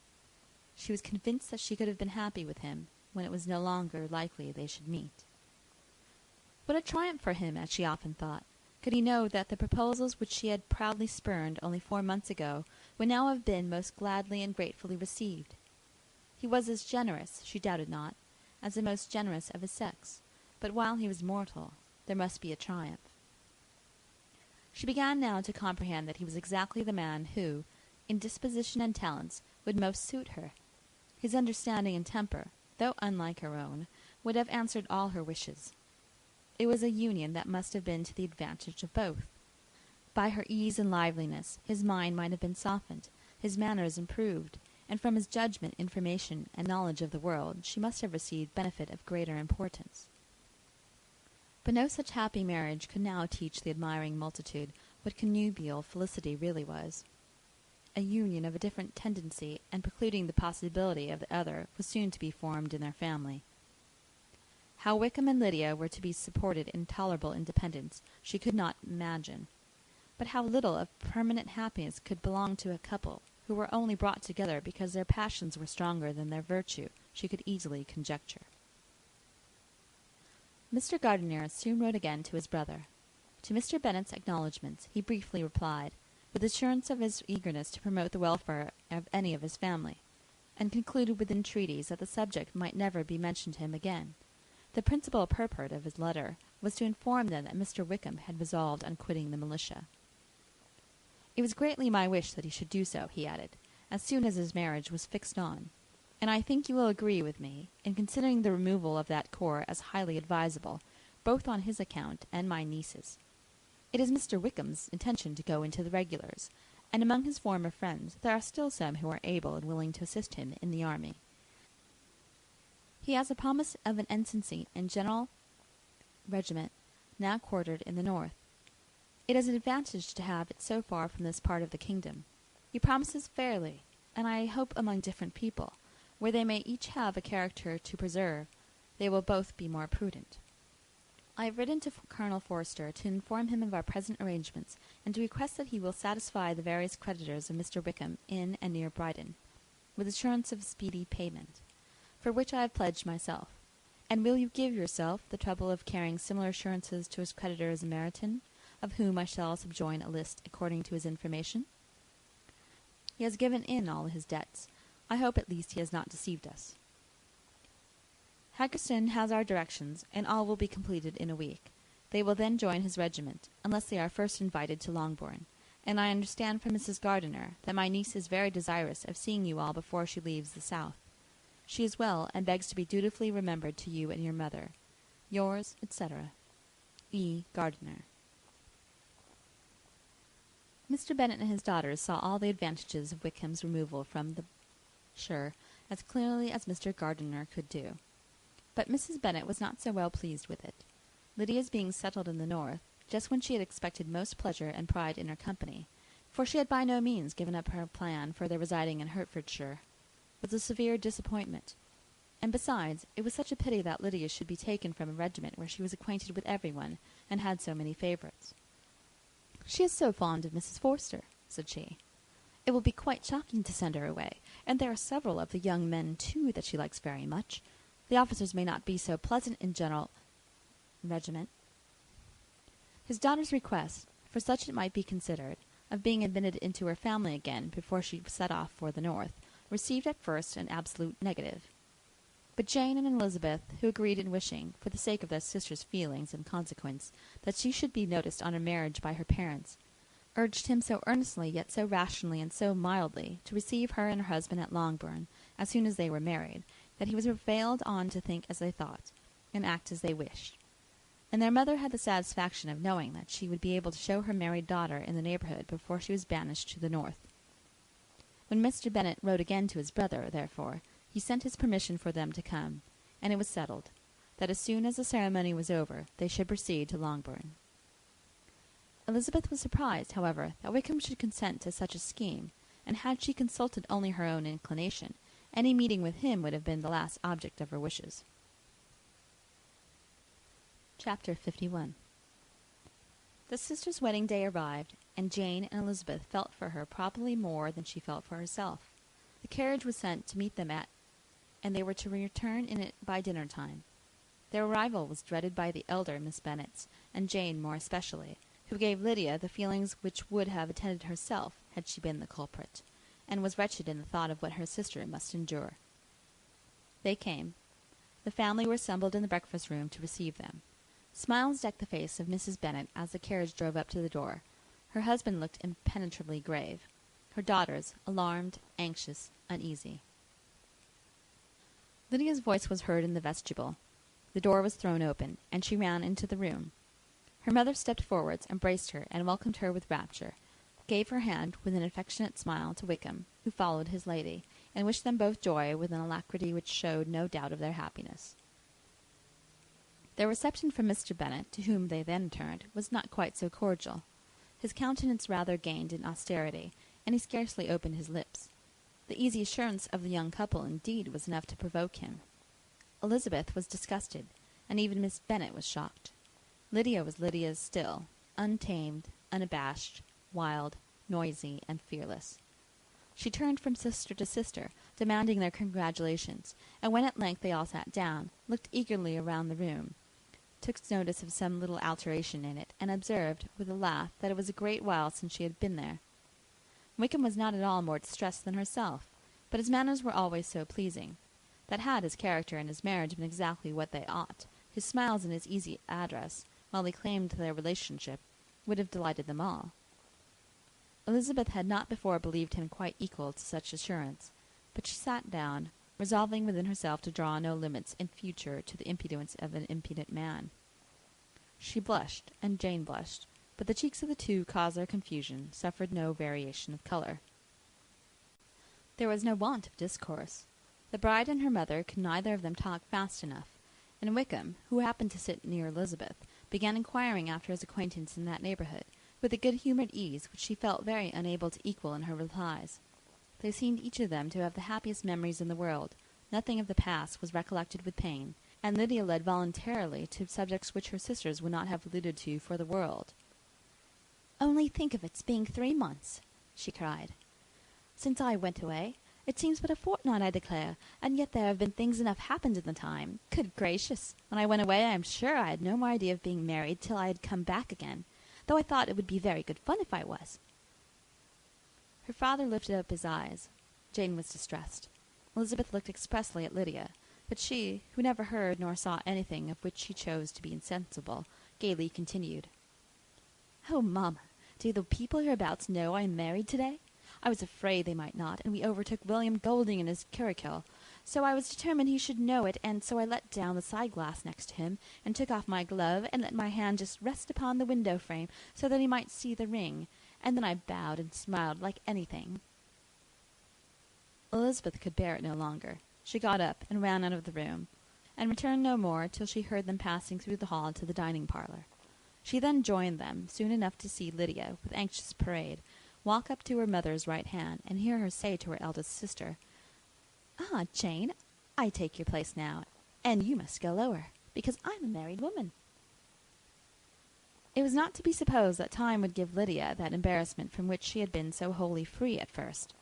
She was convinced that she could have been happy with him, when it was no longer likely they should meet. What a triumph for him, as she often thought, could he know that the proposals which she had proudly spurned only 4 months ago would now have been most gladly and gratefully received. He was as generous, she doubted not, as the most generous of his sex, but while he was mortal, there must be a triumph. She began now to comprehend that he was exactly the man who, in disposition and talents, would most suit her. His understanding and temper, though unlike her own, would have answered all her wishes. It was a union that must have been to the advantage of both. By her ease and liveliness his mind might have been softened, his manners improved, and from his judgment, information, and knowledge of the world she must have received benefit of greater importance. But no such happy marriage could now teach the admiring multitude what connubial felicity really was. A union of a different tendency and precluding the possibility of the other was soon to be formed in their family. How Wickham and Lydia were to be supported in tolerable independence she could not imagine, but how little of permanent happiness could belong to a couple who were only brought together because their passions were stronger than their virtue she could easily conjecture. Mr. Gardiner soon wrote again to his brother. To Mr. Bennet's acknowledgments he briefly replied, with assurance of his eagerness to promote the welfare of any of his family, and concluded with entreaties that the subject might never be mentioned to him again. The principal purport of his letter was to inform them that Mr. Wickham had resolved on quitting the militia. It was greatly my wish that he should do so, he added, as soon as his marriage was fixed on, and I think you will agree with me in considering the removal of that corps as highly advisable, both on his account and my niece's. It is Mr. Wickham's intention to go into the regulars, and among his former friends there are still some who are able and willing to assist him in the army. He has a promise of an ensigncy in General Regiment, now quartered in the north. It is an advantage to have it so far from this part of the kingdom. He promises fairly, and I hope among different people, where they may each have a character to preserve, they will both be more prudent. I have written to Colonel Forster to inform him of our present arrangements, and to request that he will satisfy the various creditors of Mr. Wickham in and near Brighton, with assurance of speedy payment, for which I have pledged myself. And will you give yourself the trouble of carrying similar assurances to his creditors in Meryton, of whom I shall subjoin a list according to his information? He has given in all his debts. I hope at least he has not deceived us. Haggerston has our directions, and all will be completed in a week. They will then join his regiment, unless they are first invited to Longbourn, and I understand from Mrs. Gardiner that my niece is very desirous of seeing you all before she leaves the south. She is well, and begs to be dutifully remembered to you and your mother. Yours, etc. E. Gardiner. Mr. Bennet and his daughters saw all the advantages of Wickham's removal from the shire as clearly as Mr. Gardiner could do. But Mrs. Bennet was not so well pleased with it. Lydia's being settled in the north, just when she had expected most pleasure and pride in her company, for she had by no means given up her plan for their residing in Hertfordshire, was a severe disappointment. And besides, it was such a pity that Lydia should be taken from a regiment where she was acquainted with everyone, and had so many favourites. "She is so fond of Mrs. Forster," said she. "It will be quite shocking to send her away, and there are several of the young men, too, that she likes very much. The officers may not be so pleasant in general regiment." His daughter's request, for such it might be considered, of being admitted into her family again before she set off for the north, received at first an absolute negative. But Jane and Elizabeth, who agreed in wishing, for the sake of their sister's feelings and consequence, that she should be noticed on her marriage by her parents, urged him so earnestly, yet so rationally and so mildly, to receive her and her husband at Longbourn, as soon as they were married, that he was prevailed on to think as they thought, and act as they wished. And their mother had the satisfaction of knowing that she would be able to show her married daughter in the neighbourhood before she was banished to the north. When Mr. Bennet wrote again to his brother, therefore, he sent his permission for them to come, and it was settled, that as soon as the ceremony was over, they should proceed to Longbourn. Elizabeth was surprised, however, that Wickham should consent to such a scheme, and had she consulted only her own inclination, any meeting with him would have been the last object of her wishes. Chapter 51. The sisters' wedding day arrived, and Jane and Elizabeth felt for her probably more than she felt for herself. The carriage was sent to meet them and they were to return in it by dinner-time. Their arrival was dreaded by the elder Miss Bennets, and Jane more especially, who gave Lydia the feelings which would have attended herself had she been the culprit, and was wretched in the thought of what her sister must endure. They came. The family were assembled in the breakfast-room to receive them. Smiles decked the face of Mrs. Bennet as the carriage drove up to the door. Her husband looked impenetrably grave. Her daughters, alarmed, anxious, uneasy. Lydia's voice was heard in the vestibule. The door was thrown open, and she ran into the room. Her mother stepped forwards, embraced her, and welcomed her with rapture, gave her hand with an affectionate smile to Wickham, who followed his lady, and wished them both joy with an alacrity which showed no doubt of their happiness. Their reception from Mr. Bennet, to whom they then turned, was not quite so cordial. His countenance rather gained in austerity, and he scarcely opened his lips. The easy assurance of the young couple, indeed, was enough to provoke him. Elizabeth was disgusted, and even Miss Bennet was shocked. Lydia was Lydia's still, untamed, unabashed, wild, noisy, and fearless. She turned from sister to sister, demanding their congratulations, and when at length they all sat down, looked eagerly around the room, took notice of some little alteration in it, and observed, with a laugh, that it was a great while since she had been there. Wickham was not at all more distressed than herself, but his manners were always so pleasing, that had his character and his marriage been exactly what they ought, his smiles and his easy address, while he claimed their relationship, would have delighted them all. Elizabeth had not before believed him quite equal to such assurance, but she sat down, resolving within herself to draw no limits in future to the impudence of an impudent man. She blushed, and Jane blushed, but the cheeks of the two, caused their confusion, suffered no variation of colour. There was no want of discourse. The bride and her mother could neither of them talk fast enough, and Wickham, who happened to sit near Elizabeth, began inquiring after his acquaintance in that neighbourhood, with a good-humoured ease which she felt very unable to equal in her replies. They seemed each of them to have the happiest memories in the world. Nothing of the past was recollected with pain, and Lydia led voluntarily to subjects which her sisters would not have alluded to for the world. "Only think of its being 3 months," she cried, "since I went away. It seems but a fortnight, I declare, and yet there have been things enough happened in the time. Good gracious! When I went away I am sure I had no more idea of being married till I had come back again, though I thought it would be very good fun if I was." Her father lifted up his eyes. Jane was distressed. Elizabeth looked expressly at Lydia, but she, who never heard nor saw anything of which she chose to be insensible, gaily continued, "Oh, mamma, do the people hereabouts know I am married to-day? I was afraid they might not, and we overtook William Golding in his curricle, So I was determined he should know it, and so I let down the side-glass next to him, and took off my glove, and let my hand just rest upon the window-frame, so that he might see the ring, and then I bowed and smiled like anything." Elizabeth could bear it no longer. She got up and ran out of the room, and returned no more till she heard them passing through the hall to the dining-parlour. She then joined them, soon enough to see Lydia, with anxious parade, walk up to her mother's right hand, and hear her say to her eldest sister, "Ah, Jane, I take your place now, and you must go lower, because I'm a married woman." It was not to be supposed that time would give Lydia that embarrassment from which she had been so wholly free at first.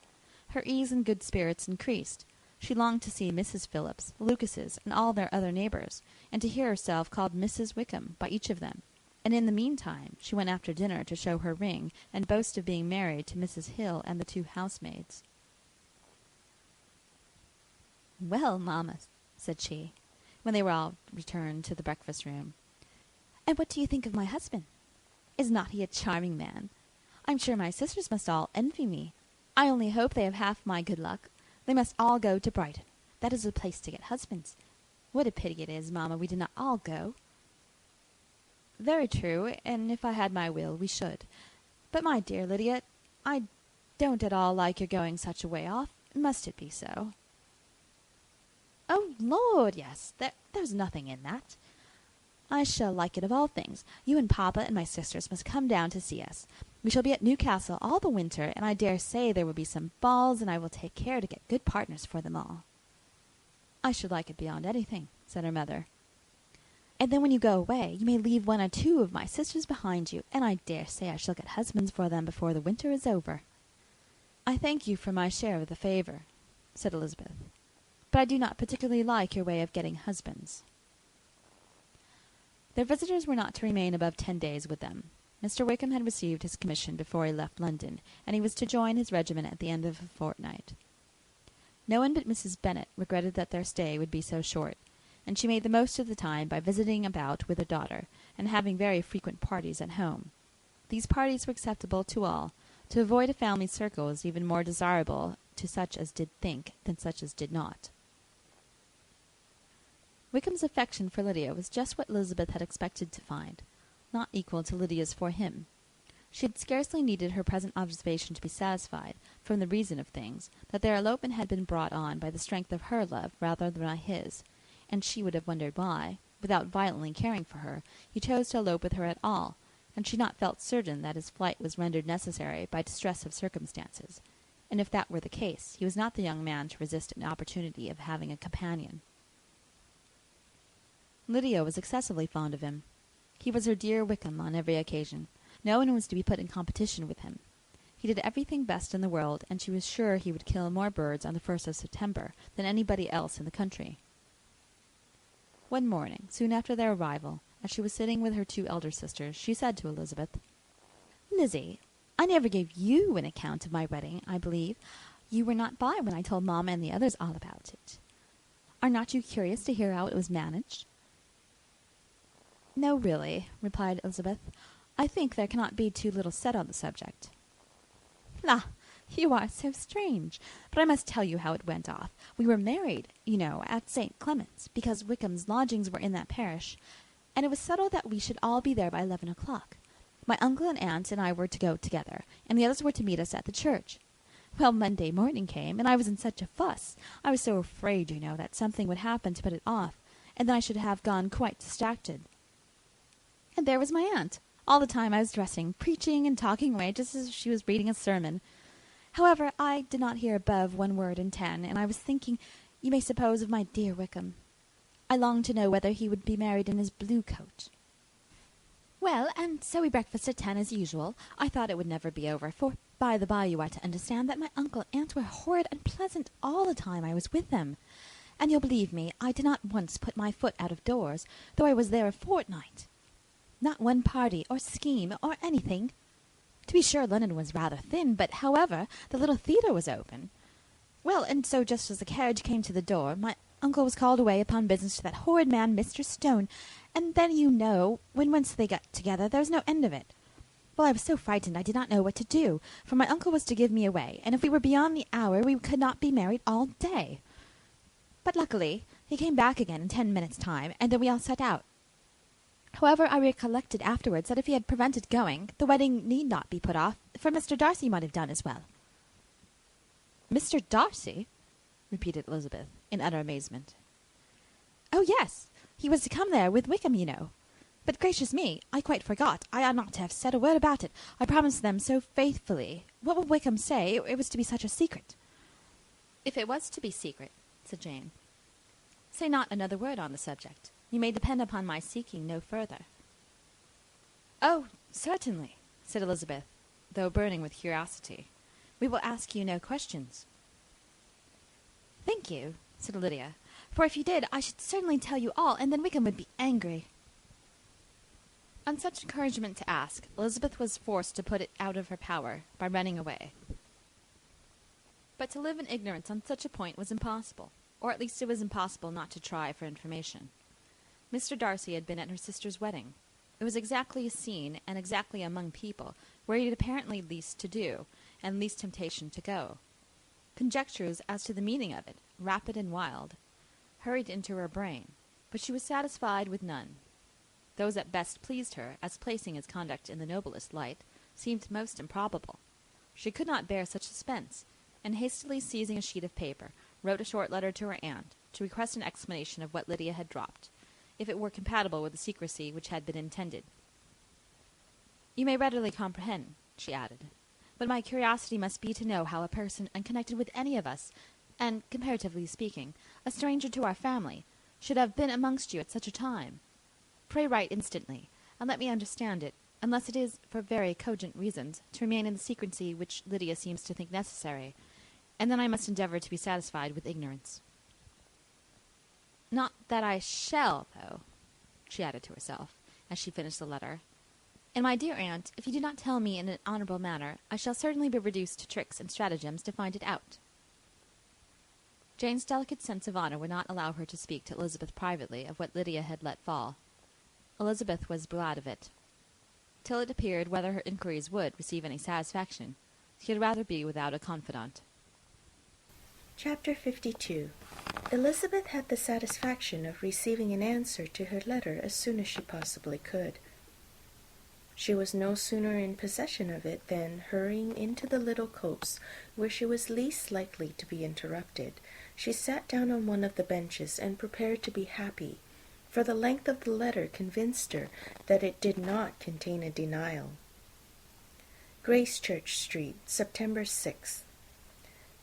Her ease and good spirits increased. She longed to see Mrs. Phillips, Lucases, and all their other neighbours, and to hear herself called Mrs. Wickham by each of them. And in the meantime she went after dinner to show her ring, and boast of being married to Mrs. Hill and the 2 housemaids. "Well, mamma," said she, when they were all returned to the breakfast-room, "and what do you think of my husband? Is not he a charming man? I'm sure my sisters must all envy me. I only hope they have half my good luck. They must all go to Brighton. That is the place to get husbands. What a pity it is, mamma, we did not all go." "Very true, and if I had my will, we should. But, my dear Lydia, I don't at all like your going such a way off. Must it be so?" "Oh, Lord, yes. There's nothing in that. I shall like it of all things. You and papa and my sisters must come down to see us. We shall be at Newcastle all the winter, and I dare say there will be some balls, and I will take care to get good partners for them all." "I should like it beyond anything," said her mother. "And then when you go away, you may leave 1 or 2 of my sisters behind you, and I dare say I shall get husbands for them before the winter is over." "I thank you for my share of the favour," said Elizabeth, "but I do not particularly like your way of getting husbands." Their visitors were not to remain above 10 days with them. Mr. Wickham had received his commission before he left London, and he was to join his regiment at the end of a fortnight. No one but Mrs. Bennet regretted that their stay would be so short, and she made the most of the time by visiting about with her daughter, and having very frequent parties at home. These parties were acceptable to all. To avoid a family circle was even more desirable to such as did think than such as did not. Wickham's affection for Lydia was just what Elizabeth had expected to find, not equal to Lydia's for him. She had scarcely needed her present observation to be satisfied, from the reason of things, that their elopement had been brought on by the strength of her love rather than by his, and she would have wondered why, without violently caring for her, he chose to elope with her at all, and she not felt certain that his flight was rendered necessary by distress of circumstances, and if that were the case, he was not the young man to resist an opportunity of having a companion. Lydia was excessively fond of him. He was her dear Wickham on every occasion. No one was to be put in competition with him. He did everything best in the world, and she was sure he would kill more birds on the 1st of September than anybody else in the country. One morning, soon after their arrival, as she was sitting with her 2 elder sisters, she said to Elizabeth, "Lizzie, I never gave you an account of my wedding, I believe. You were not by when I told Mamma and the others all about it. Are not you curious to hear how it was managed?" "No, really," replied Elizabeth. "I think there cannot be too little said on the subject." "Ah, you are so strange. But I must tell you how it went off. We were married, you know, at St. Clement's, because Wickham's lodgings were in that parish, and it was settled that we should all be there by 11 o'clock. My uncle and aunt and I were to go together, and the others were to meet us at the church. Well, Monday morning came, and I was in such a fuss. I was so afraid, you know, that something would happen to put it off, and then I should have gone quite distracted. And there was my aunt. All the time I was dressing, preaching and talking away just as if she was reading a sermon. However, I did not hear above 1 word in 10, and I was thinking, you may suppose, of my dear Wickham. I longed to know whether he would be married in his blue coat. Well, and so we breakfasted at 10 as usual. I thought it would never be over, for by the by you are to understand that my uncle and aunt were horrid and pleasant all the time I was with them. And you'll believe me, I did not once put my foot out of doors, though I was there a fortnight. Not one party or scheme or anything. To be sure, London was rather thin, but however, the little theatre was open. Well, and so just as the carriage came to the door, my uncle was called away upon business to that horrid man, Mr. Stone, and then, you know, when once they got together, there was no end of it. Well, I was so frightened I did not know what to do, for my uncle was to give me away, and if we were beyond the hour, we could not be married all day. But luckily he came back again in 10 minutes' time, and then we all set out. However, I recollected afterwards that if he had prevented going, the wedding need not be put off, for Mr. Darcy might have done as well. Mr. Darcy? Repeated Elizabeth, in utter amazement. Oh, yes, he was to come there with Wickham, you know. But gracious me, I quite forgot. I ought not to have said a word about it. I promised them so faithfully. What would Wickham say? It was to be such a secret. If it was to be secret, said Jane, say not another word on the subject. You may depend upon my seeking no further. Oh, certainly, said Elizabeth, though burning with curiosity. We will ask you no questions. Thank you, said Lydia, for if you did, I should certainly tell you all, and then Wickham would be angry. On such encouragement to ask, Elizabeth was forced to put it out of her power by running away. But to live in ignorance on such a point was impossible, or at least it was impossible not to try for information. Mr. Darcy had been at her sister's wedding. It was exactly a scene, and exactly among people, where he had apparently least to do, and least temptation to go. Conjectures as to the meaning of it, rapid and wild, hurried into her brain, but she was satisfied with none. Those that best pleased her, as placing his conduct in the noblest light, seemed most improbable. She could not bear such suspense, and hastily seizing a sheet of paper, wrote a short letter to her aunt, to request an explanation of what Lydia had dropped, if it were compatible with the secrecy which had been intended. You may readily comprehend, she added, but my curiosity must be to know how a person unconnected with any of us, and, comparatively speaking, a stranger to our family, should have been amongst you at such a time. Pray write instantly, and let me understand it, unless it is, for very cogent reasons, to remain in the secrecy which Lydia seems to think necessary, and then I must endeavour to be satisfied with ignorance. Not that I shall, though, she added to herself, as she finished the letter. And, my dear aunt, if you do not tell me in an honourable manner, I shall certainly be reduced to tricks and stratagems to find it out. Jane's delicate sense of honour would not allow her to speak to Elizabeth privately of what Lydia had let fall. Elizabeth was glad of it. Till it appeared whether her inquiries would receive any satisfaction, she had rather be without a confidant. Chapter 52. Elizabeth had the satisfaction of receiving an answer to her letter as soon as she possibly could. She was no sooner in possession of it than, hurrying into the little copse where she was least likely to be interrupted, she sat down on one of the benches and prepared to be happy, for the length of the letter convinced her that it did not contain a denial. Gracechurch Street, September 6th.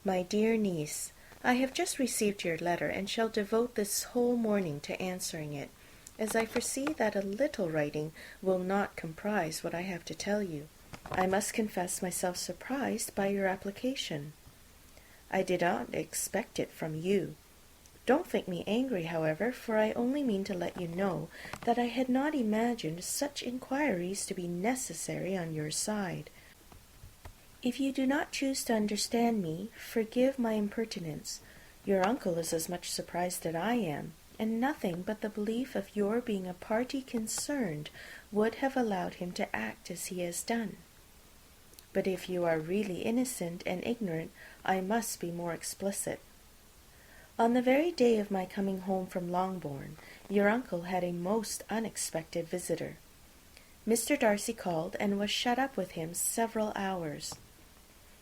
My dear niece, I have just received your letter, and shall devote this whole morning to answering it, as I foresee that a little writing will not comprise what I have to tell you. I must confess myself surprised by your application. I did not expect it from you. Don't think me angry, however, for I only mean to let you know that I had not imagined such inquiries to be necessary on your side. If you do not choose to understand me, forgive my impertinence. Your uncle is as much surprised as I am, and nothing but the belief of your being a party concerned would have allowed him to act as he has done. But if you are really innocent and ignorant, I must be more explicit. On the very day of my coming home from Longbourn, your uncle had a most unexpected visitor. Mr. Darcy called, and was shut up with him several hours.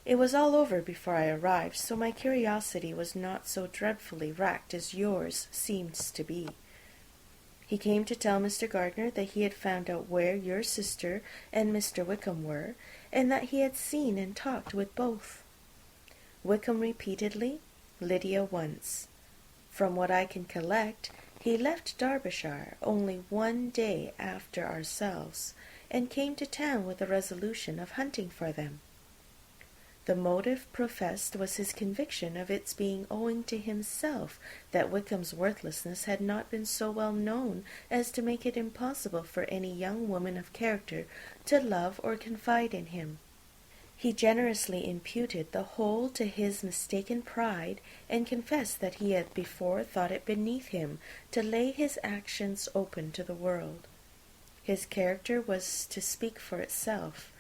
It was all over before I arrived, so my curiosity was not so dreadfully racked as yours seems to be. He came to tell Mr. Gardiner that he had found out where your sister and Mr. Wickham were, and that he had seen and talked with both. Wickham repeatedly, Lydia once. From what I can collect, he left Derbyshire only 1 day after ourselves, and came to town with the resolution of hunting for them. The motive professed was his conviction of its being owing to himself that Wickham's worthlessness had not been so well known as to make it impossible for any young woman of character to love or confide in him. He generously imputed the whole to his mistaken pride, and confessed that he had before thought it beneath him to lay his actions open to the world. His character was to speak for itself.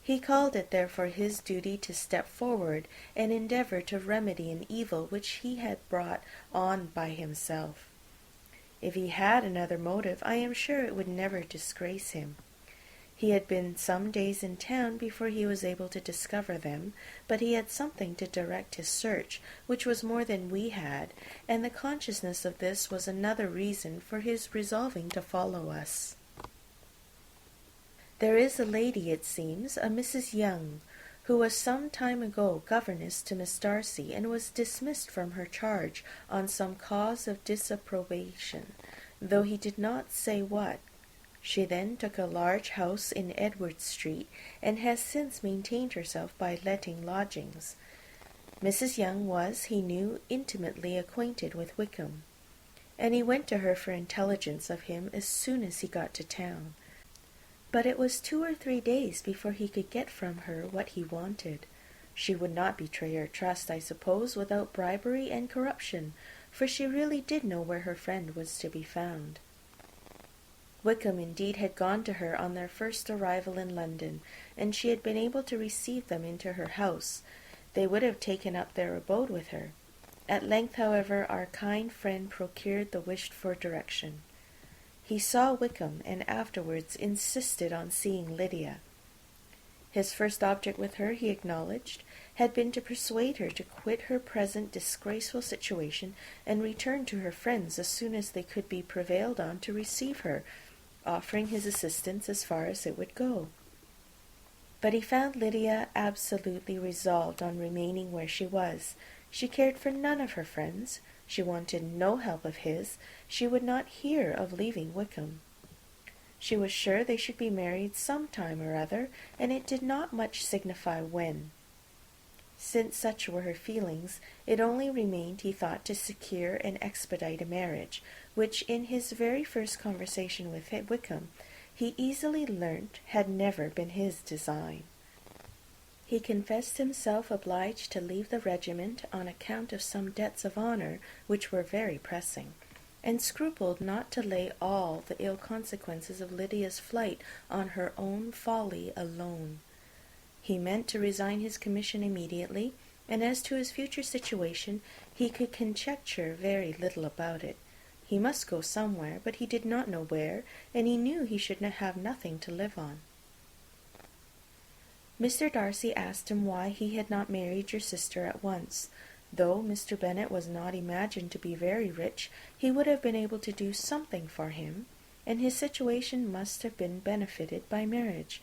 He called it therefore his duty to step forward and endeavour to remedy an evil which he had brought on by himself. If he had another motive, I am sure it would never disgrace him. He had been some days in town before he was able to discover them, but he had something to direct his search, which was more than we had, and the consciousness of this was another reason for his resolving to follow us. There is a lady, it seems, a Mrs. Young, who was some time ago governess to Miss Darcy, and was dismissed from her charge on some cause of disapprobation, though he did not say what. She then took a large house in Edward Street, and has since maintained herself by letting lodgings. Mrs. Young was, he knew, intimately acquainted with Wickham, and he went to her for intelligence of him as soon as he got to town. But it was 2 or 3 days before he could get from her what he wanted. She would not betray her trust, I suppose, without bribery and corruption, for she really did know where her friend was to be found. Wickham indeed had gone to her on their first arrival in London, and she had been able to receive them into her house. They would have taken up their abode with her. At length, however, our kind friend procured the wished-for direction. He saw Wickham, and afterwards insisted on seeing Lydia. His first object with her, he acknowledged, had been to persuade her to quit her present disgraceful situation and return to her friends as soon as they could be prevailed on to receive her, offering his assistance as far as it would go. But he found Lydia absolutely resolved on remaining where she was. She cared for none of her friends. She wanted no help of his. She would not hear of leaving Wickham. She was sure they should be married some time or other, and it did not much signify when. Since such were her feelings, it only remained, he thought, to secure and expedite a marriage, which in his very first conversation with Wickham he easily learnt had never been his design. He confessed himself obliged to leave the regiment on account of some debts of honour which were very pressing, and scrupled not to lay all the ill consequences of Lydia's flight on her own folly alone. He meant to resign his commission immediately, and as to his future situation, he could conjecture very little about it. He must go somewhere, but he did not know where, and he knew he should have nothing to live on. Mr. Darcy asked him why he had not married your sister at once. Though Mr. Bennet was not imagined to be very rich, he would have been able to do something for him, and his situation must have been benefited by marriage.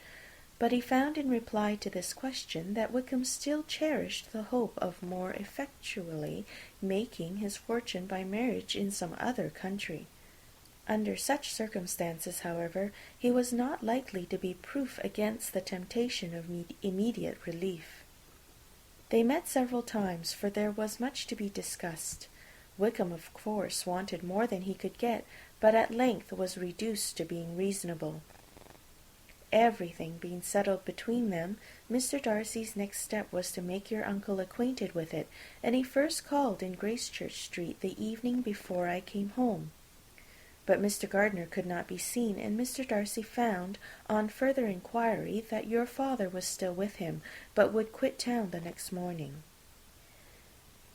But he found in reply to this question that Wickham still cherished the hope of more effectually making his fortune by marriage in some other country. Under such circumstances, however, he was not likely to be proof against the temptation of immediate relief. They met several times, for there was much to be discussed. Wickham, of course, wanted more than he could get, but at length was reduced to being reasonable. Everything being settled between them, Mr. Darcy's next step was to make your uncle acquainted with it, and he first called in Gracechurch Street the evening before I came home. But Mr. Gardiner could not be seen, and Mr. Darcy found, on further inquiry, that your father was still with him, but would quit town the next morning.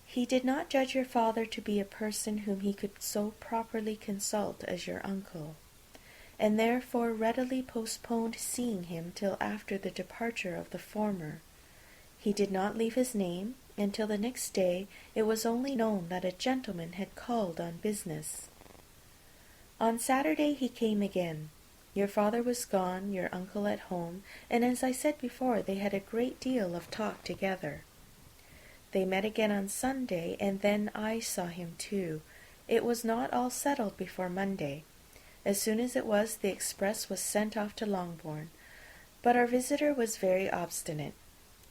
He did not judge your father to be a person whom he could so properly consult as your uncle, and therefore readily postponed seeing him till after the departure of the former. He did not leave his name, and till the next day it was only known that a gentleman had called on business. On Saturday he came again. Your father was gone, your uncle at home, and as I said before, they had a great deal of talk together. They met again on Sunday, and then I saw him too. It was not all settled before Monday. As soon as it was, the express was sent off to Longbourn. But our visitor was very obstinate.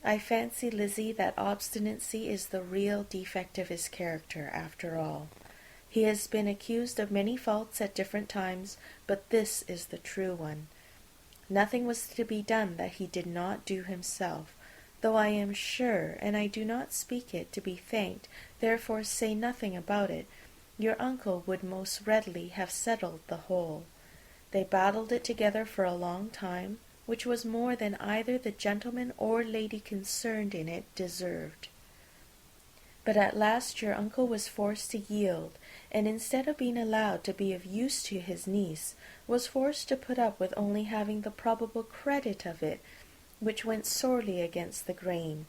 I fancy, Lizzie, that obstinacy is the real defect of his character, after all. He has been accused of many faults at different times, but this is the true one. Nothing was to be done that he did not do himself, though I am sure, and I do not speak it to be thanked, therefore say nothing about it, your uncle would most readily have settled the whole. They battled it together for a long time, which was more than either the gentleman or lady concerned in it deserved. But at last your uncle was forced to yield, and instead of being allowed to be of use to his niece, was forced to put up with only having the probable credit of it, which went sorely against the grain.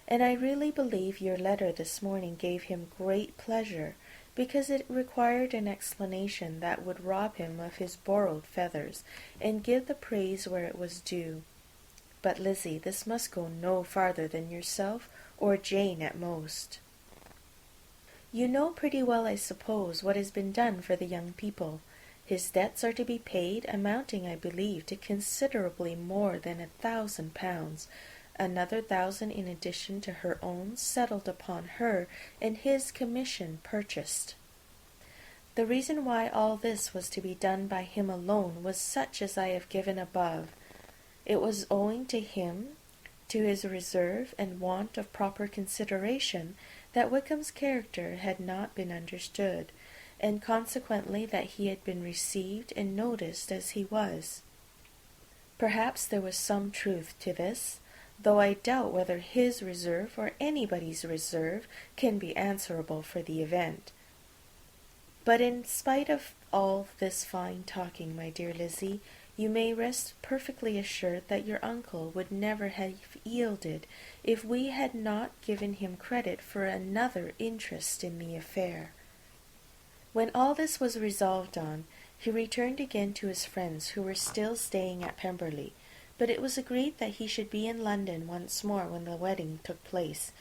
And I really believe your letter this morning gave him great pleasure, because it required an explanation that would rob him of his borrowed feathers, and give the praise where it was due. But, Lizzie, this must go no farther than yourself or Jane at most. You know pretty well, I suppose, what has been done for the young people. His debts are to be paid, amounting, I believe, to considerably more than £1,000, another 1,000 in addition to her own settled upon her, and his commission purchased. The reason why all this was to be done by him alone was such as I have given above. It was owing to him, to his reserve and want of proper consideration, that Wickham's character had not been understood, and consequently that he had been received and noticed as he was. Perhaps there was some truth to this, though I doubt whether his reserve or anybody's reserve can be answerable for the event. But in spite of all this fine talking, my dear Lizzie, you may rest perfectly assured that your uncle would never have yielded if we had not given him credit for another interest in the affair. When all this was resolved on, he returned again to his friends who were still staying at Pemberley, but it was agreed that he should be in London once more when the wedding took place,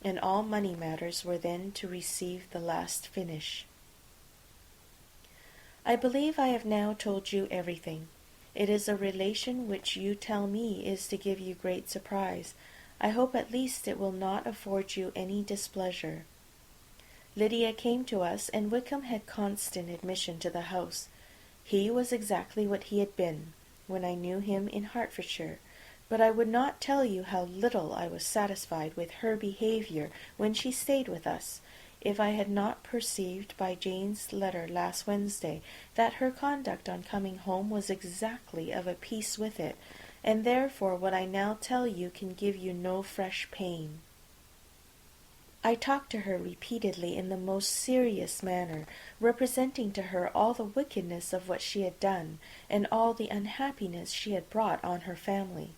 and all money matters were then to receive the last finish. I believe I have now told you everything. It is a relation which you tell me is to give you great surprise. I hope at least it will not afford you any displeasure. Lydia came to us, and Wickham had constant admission to the house. He was exactly what he had been when I knew him in Hertfordshire, but I would not tell you how little I was satisfied with her behaviour when she stayed with us, if I had not perceived by Jane's letter last Wednesday that her conduct on coming home was exactly of a piece with it, and therefore what I now tell you can give you no fresh pain. I talked to her repeatedly in the most serious manner, representing to her all the wickedness of what she had done, and all the unhappiness she had brought on her family.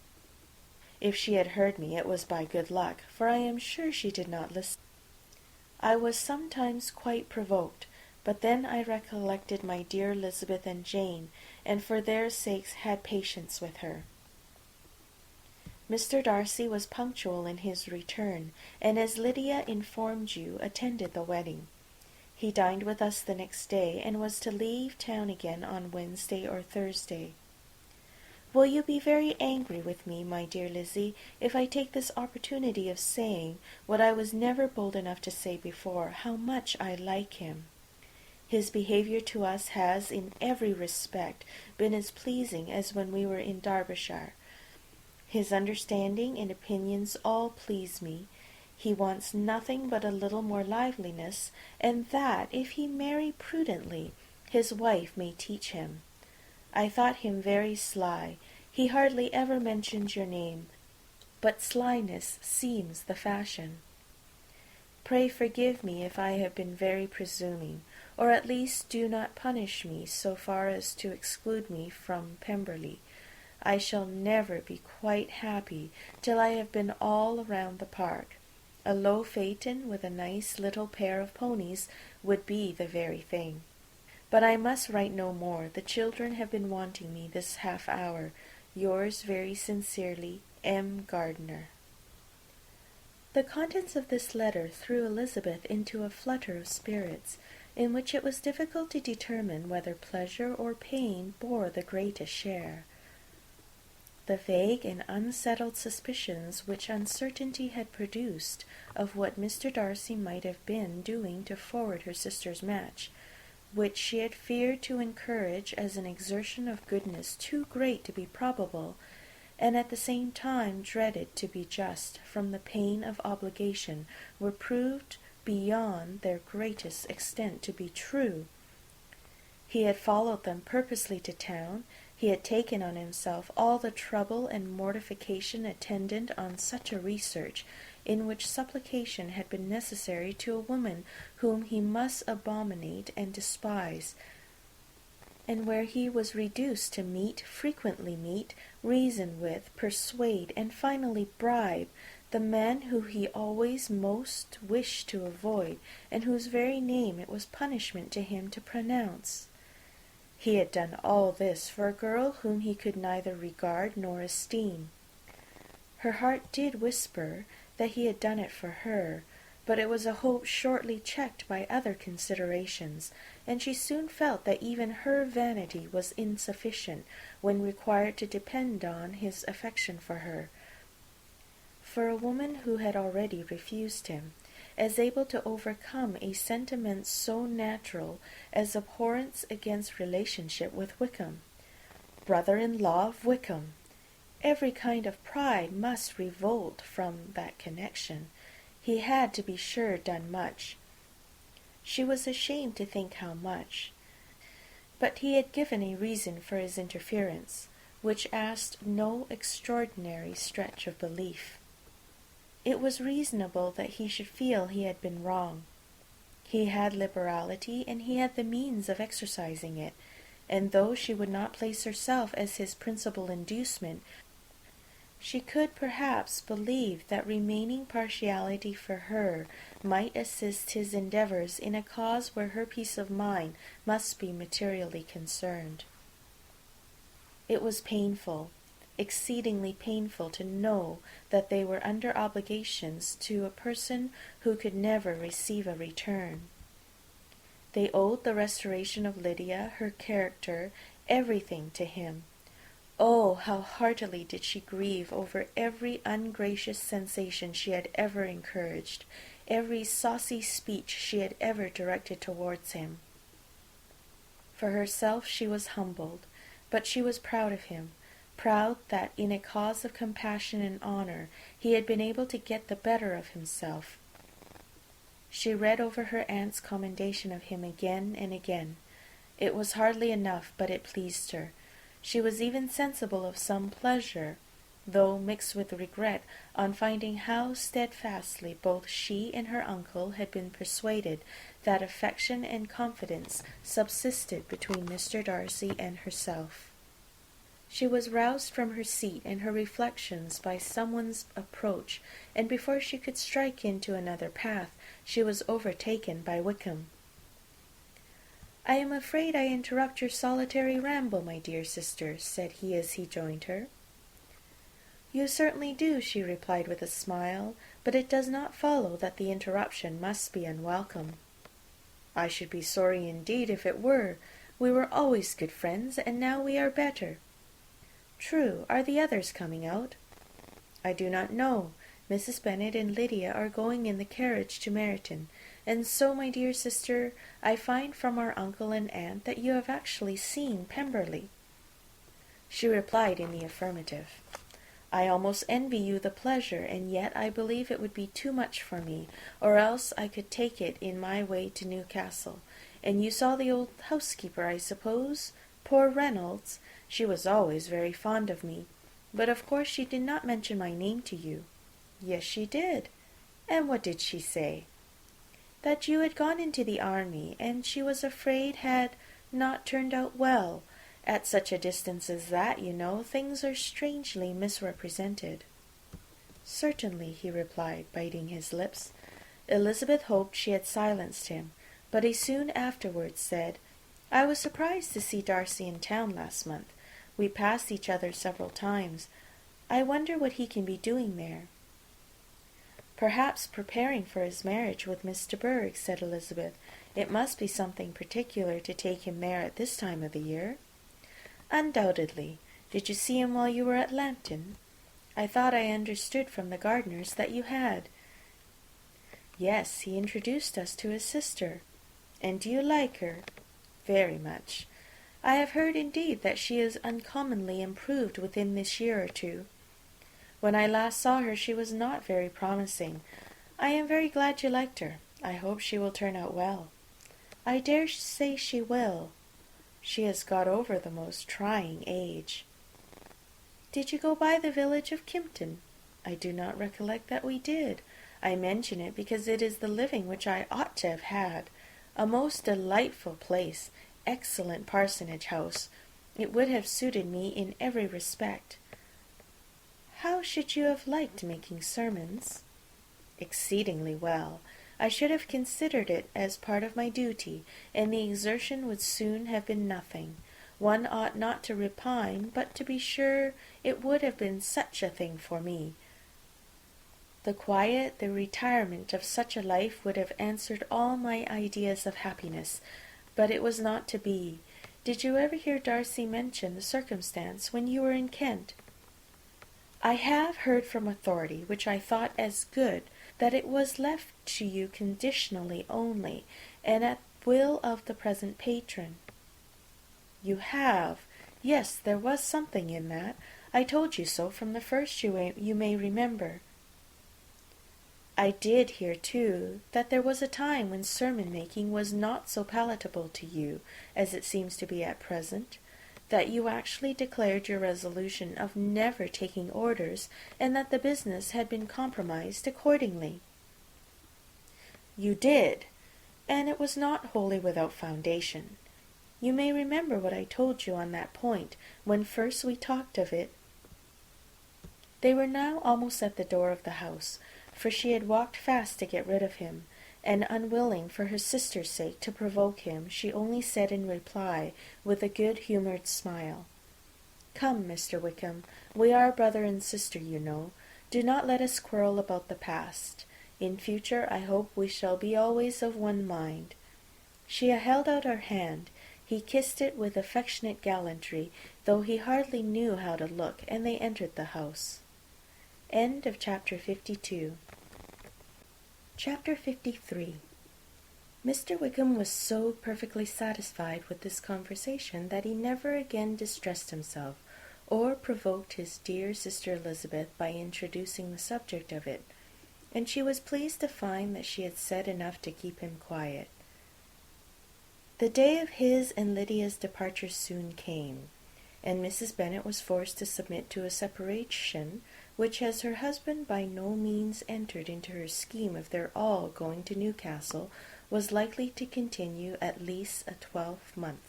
If she had heard me, it was by good luck, for I am sure she did not listen. I was sometimes quite provoked, but then I recollected my dear Elizabeth and Jane, and for their sakes had patience with her. Mr. Darcy was punctual in his return, and as Lydia informed you, attended the wedding. He dined with us the next day, and was to leave town again on Wednesday or Thursday. Will you be very angry with me, my dear Lizzie, if I take this opportunity of saying, what I was never bold enough to say before, how much I like him? His behaviour to us has, in every respect, been as pleasing as when we were in Derbyshire. His understanding and opinions all please me. He wants nothing but a little more liveliness, and that, if he marry prudently, his wife may teach him. I thought him very sly. He hardly ever mentions your name, but slyness seems the fashion. Pray forgive me if I have been very presuming, or at least do not punish me so far as to exclude me from Pemberley. I shall never be quite happy till I have been all around the park. A low phaeton with a nice little pair of ponies would be the very thing. But I must write no more. The children have been wanting me this half hour. Yours very sincerely, M. Gardiner. The contents of this letter threw Elizabeth into a flutter of spirits, in which it was difficult to determine whether pleasure or pain bore the greatest share. The vague and unsettled suspicions which uncertainty had produced of what Mr. Darcy might have been doing to forward her sister's match, which she had feared to encourage as an exertion of goodness too great to be probable, and at the same time dreaded to be just from the pain of obligation, were proved beyond their greatest extent to be true. He had followed them purposely to town. He had taken on himself all the trouble and mortification attendant on such a research, in which supplication had been necessary to a woman whom he must abominate and despise, and where he was reduced to frequently meet, reason with, persuade, and finally bribe the man who he always most wished to avoid, and whose very name it was punishment to him to pronounce. He had done all this for a girl whom he could neither regard nor esteem. Her heart did whisper that he had done it for her, but it was a hope shortly checked by other considerations, and she soon felt that even her vanity was insufficient when required to depend on his affection for her. For a woman who had already refused him, as able to overcome a sentiment so natural as abhorrence against relationship with Wickham, brother-in-law of Wickham, every kind of pride must revolt from that connection. He had, to be sure, done much. She was ashamed to think how much. But he had given a reason for his interference, which asked no extraordinary stretch of belief. It was reasonable that he should feel he had been wrong. He had liberality, and he had the means of exercising it, and though she would not place herself as his principal inducement, she could perhaps believe that remaining partiality for her might assist his endeavours in a cause where her peace of mind must be materially concerned. It was painful, exceedingly painful, to know that they were under obligations to a person who could never receive a return. They owed the restoration of Lydia, her character, everything to him. Oh, how heartily did she grieve over every ungracious sensation she had ever encouraged, every saucy speech she had ever directed towards him. For herself she was humbled, but she was proud of him, proud that in a cause of compassion and honour he had been able to get the better of himself. She read over her aunt's commendation of him again and again. It was hardly enough, but it pleased her. She was even sensible of some pleasure, though mixed with regret, on finding how steadfastly both she and her uncle had been persuaded that affection and confidence subsisted between Mr. Darcy and herself. She was roused from her seat and her reflections by someone's approach, and before she could strike into another path, she was overtaken by Wickham. "I am afraid I interrupt your solitary ramble, my dear sister," said he as he joined her. "You certainly do," she replied with a smile, "but it does not follow that the interruption must be unwelcome." "I should be sorry indeed if it were. We were always good friends, and now we are better." "True. Are the others coming out?" "I do not know. Mrs. Bennet and Lydia are going in the carriage to Meryton, and so, my dear sister, I find from our uncle and aunt that you have actually seen Pemberley." She replied in the affirmative. "I almost envy you the pleasure, and yet I believe it would be too much for me, or else I could take it in my way to Newcastle. And you saw the old housekeeper, I suppose? Poor Reynolds! She was always very fond of me. But of course she did not mention my name to you." "Yes, she did." "And what did she say?" "That you had gone into the army, and she was afraid had not turned out well. At such a distance as that, you know, things are strangely misrepresented." "Certainly," he replied, biting his lips. Elizabeth hoped she had silenced him, but he soon afterwards said, "I was surprised to see Darcy in town last month. We passed each other several times. I wonder what he can be doing there." "Perhaps preparing for his marriage with Miss de Bourgh," said Elizabeth. "It must be something particular to take him there at this time of the year." "Undoubtedly. Did you see him while you were at Lambton? I thought I understood from the gardeners that you had." "Yes, he introduced us to his sister." "And do you like her?" "Very much. I have heard, indeed, that she is uncommonly improved within this year or two. When I last saw her she was not very promising. I am very glad you liked her. I hope she will turn out well." "I dare say she will." She has got over the most trying age. Did you go by the village of Kympton? I do not recollect that we did. I mention it because it is the living which I ought to have had. A most delightful place, excellent parsonage house. It would have suited me in every respect. How should you have liked making sermons? Exceedingly well. I should have considered it as part of my duty, and the exertion would soon have been nothing. One ought not to repine, but to be sure it would have been such a thing for me. The quiet, the retirement of such a life would have answered all my ideas of happiness, but it was not to be. Did you ever hear Darcy mention the circumstance when you were in Kent? I have heard from authority, which I thought as good, that it was left to you conditionally only, and at will of the present patron. You have? Yes, there was something in that. I told you so from the first, you may remember. I did hear, too, that there was a time when sermon-making was not so palatable to you as it seems to be at present, that you actually declared your resolution of never taking orders, and that the business had been compromised accordingly. You did, and it was not wholly without foundation. You may remember what I told you on that point, when first we talked of it. They were now almost at the door of the house, for she had walked fast to get rid of him, and unwilling for her sister's sake to provoke him, she only said in reply, with a good-humoured smile, "Come, Mr. Wickham, we are brother and sister, you know. Do not let us quarrel about the past. In future I hope we shall be always of one mind." She held out her hand. He kissed it with affectionate gallantry, though he hardly knew how to look, and they entered the house. End of chapter 52. Chapter 53. Mr. Wickham was so perfectly satisfied with this conversation that he never again distressed himself, or provoked his dear sister Elizabeth by introducing the subject of it, and she was pleased to find that she had said enough to keep him quiet. The day of his and Lydia's departure soon came, and Mrs. Bennet was forced to submit to a separation which, as her husband by no means entered into her scheme of their all going to Newcastle, was likely to continue at least a 12-month.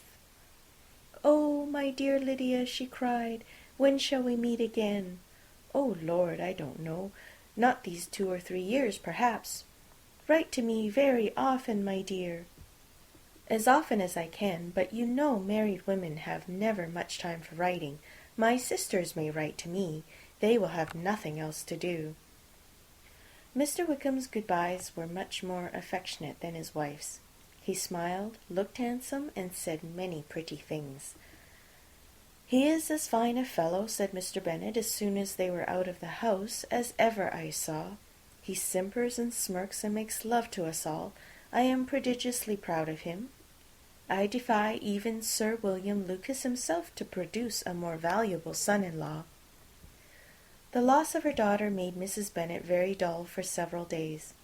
"Oh, my dear Lydia," she cried, "when shall we meet again?" "Oh, Lord, I don't know. Not these 2 or 3 years, perhaps." "Write to me very often, my dear." "As often as I can, but you know married women have never much time for writing. My sisters may write to me. They will have nothing else to do." Mr. Wickham's good-byes were much more affectionate than his wife's. He smiled, looked handsome, and said many pretty things. "He is as fine a fellow," said Mr. Bennet, as soon as they were out of the house, "as ever I saw. He simpers and smirks and makes love to us all. I am prodigiously proud of him. I defy even Sir William Lucas himself to produce a more valuable son-in-law." The loss of her daughter made Mrs. Bennet very dull for several days.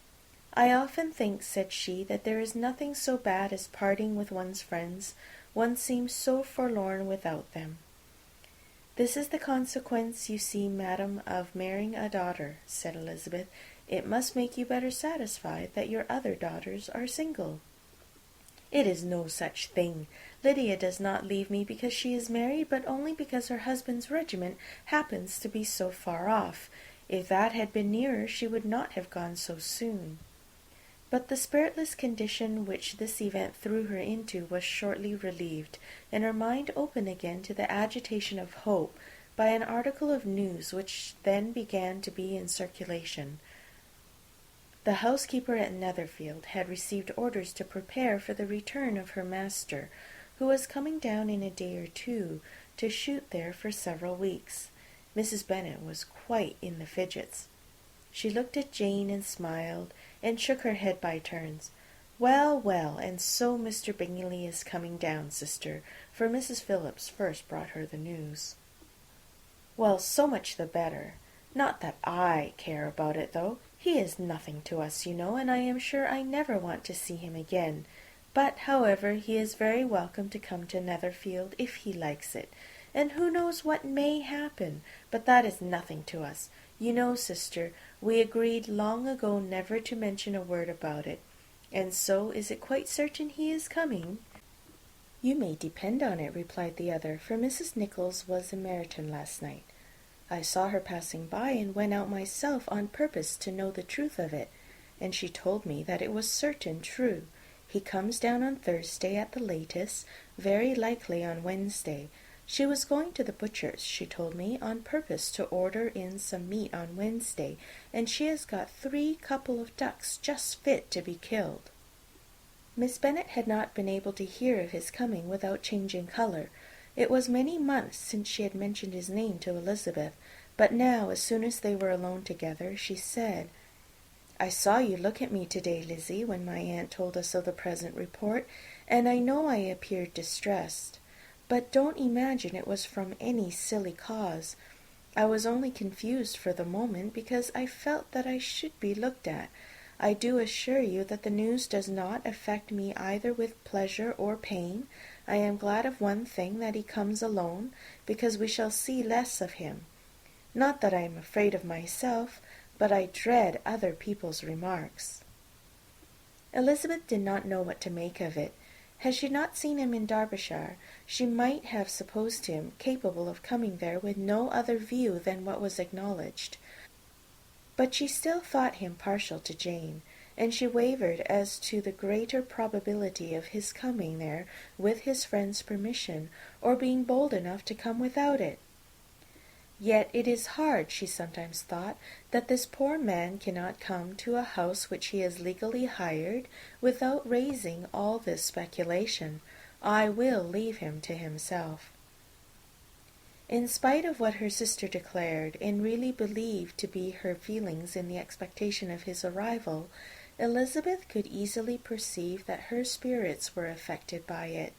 "I often think," said she, "that there is nothing so bad as parting with one's friends. One seems so forlorn without them." "This is the consequence, you see, madam, of marrying a daughter," said Elizabeth. "It must make you better satisfied that your other daughters are single." "It is no such thing. Lydia does not leave me because she is married, but only because her husband's regiment happens to be so far off. If that had been nearer, she would not have gone so soon." But the spiritless condition which this event threw her into was shortly relieved, and her mind opened again to the agitation of hope by an article of news which then began to be in circulation. The housekeeper at Netherfield had received orders to prepare for the return of her master, who was coming down in a day or two to shoot there for several weeks. Mrs. Bennet was quite in the fidgets. She looked at Jane and smiled, and shook her head by turns. "Well, well, and so Mr. Bingley is coming down, sister," for Mrs. Phillips first brought her the news. "Well, so much the better. Not that I care about it, though. He is nothing to us, you know, and I am sure I never want to see him again. But, however, he is very welcome to come to Netherfield if he likes it, and who knows what may happen, but that is nothing to us. You know, sister, we agreed long ago never to mention a word about it. And so is it quite certain he is coming?" "You may depend on it," replied the other, "for Mrs. Nichols was in Meryton last night. I saw her passing by, and went out myself on purpose to know the truth of it, and she told me that it was certain true. He comes down on Thursday at the latest, very likely on Wednesday. She was going to the butcher's, she told me, on purpose to order in some meat on Wednesday, and she has got 3 couple of ducks just fit to be killed." Miss Bennet had not been able to hear of his coming without changing colour. It was many months since she had mentioned his name to Elizabeth, but now, as soon as they were alone together, she said, "I saw you look at me to-day, Lizzie, when my aunt told us of the present report, and I know I appeared distressed. But don't imagine it was from any silly cause. I was only confused for the moment, because I felt that I should be looked at. I do assure you that the news does not affect me either with pleasure or pain. I am glad of one thing, that he comes alone, because we shall see less of him. Not that I am afraid of myself, but I dread other people's remarks." Elizabeth did not know what to make of it. Had she not seen him in Derbyshire, she might have supposed him capable of coming there with no other view than what was acknowledged. But she still thought him partial to Jane, and she wavered as to the greater probability of his coming there with his friend's permission, or being bold enough to come without it. Yet it is hard, she sometimes thought, that this poor man cannot come to a house which he has legally hired, without raising all this speculation. I will leave him to himself. In spite of what her sister declared, and really believed to be her feelings in the expectation of his arrival, Elizabeth could easily perceive that her spirits were affected by it.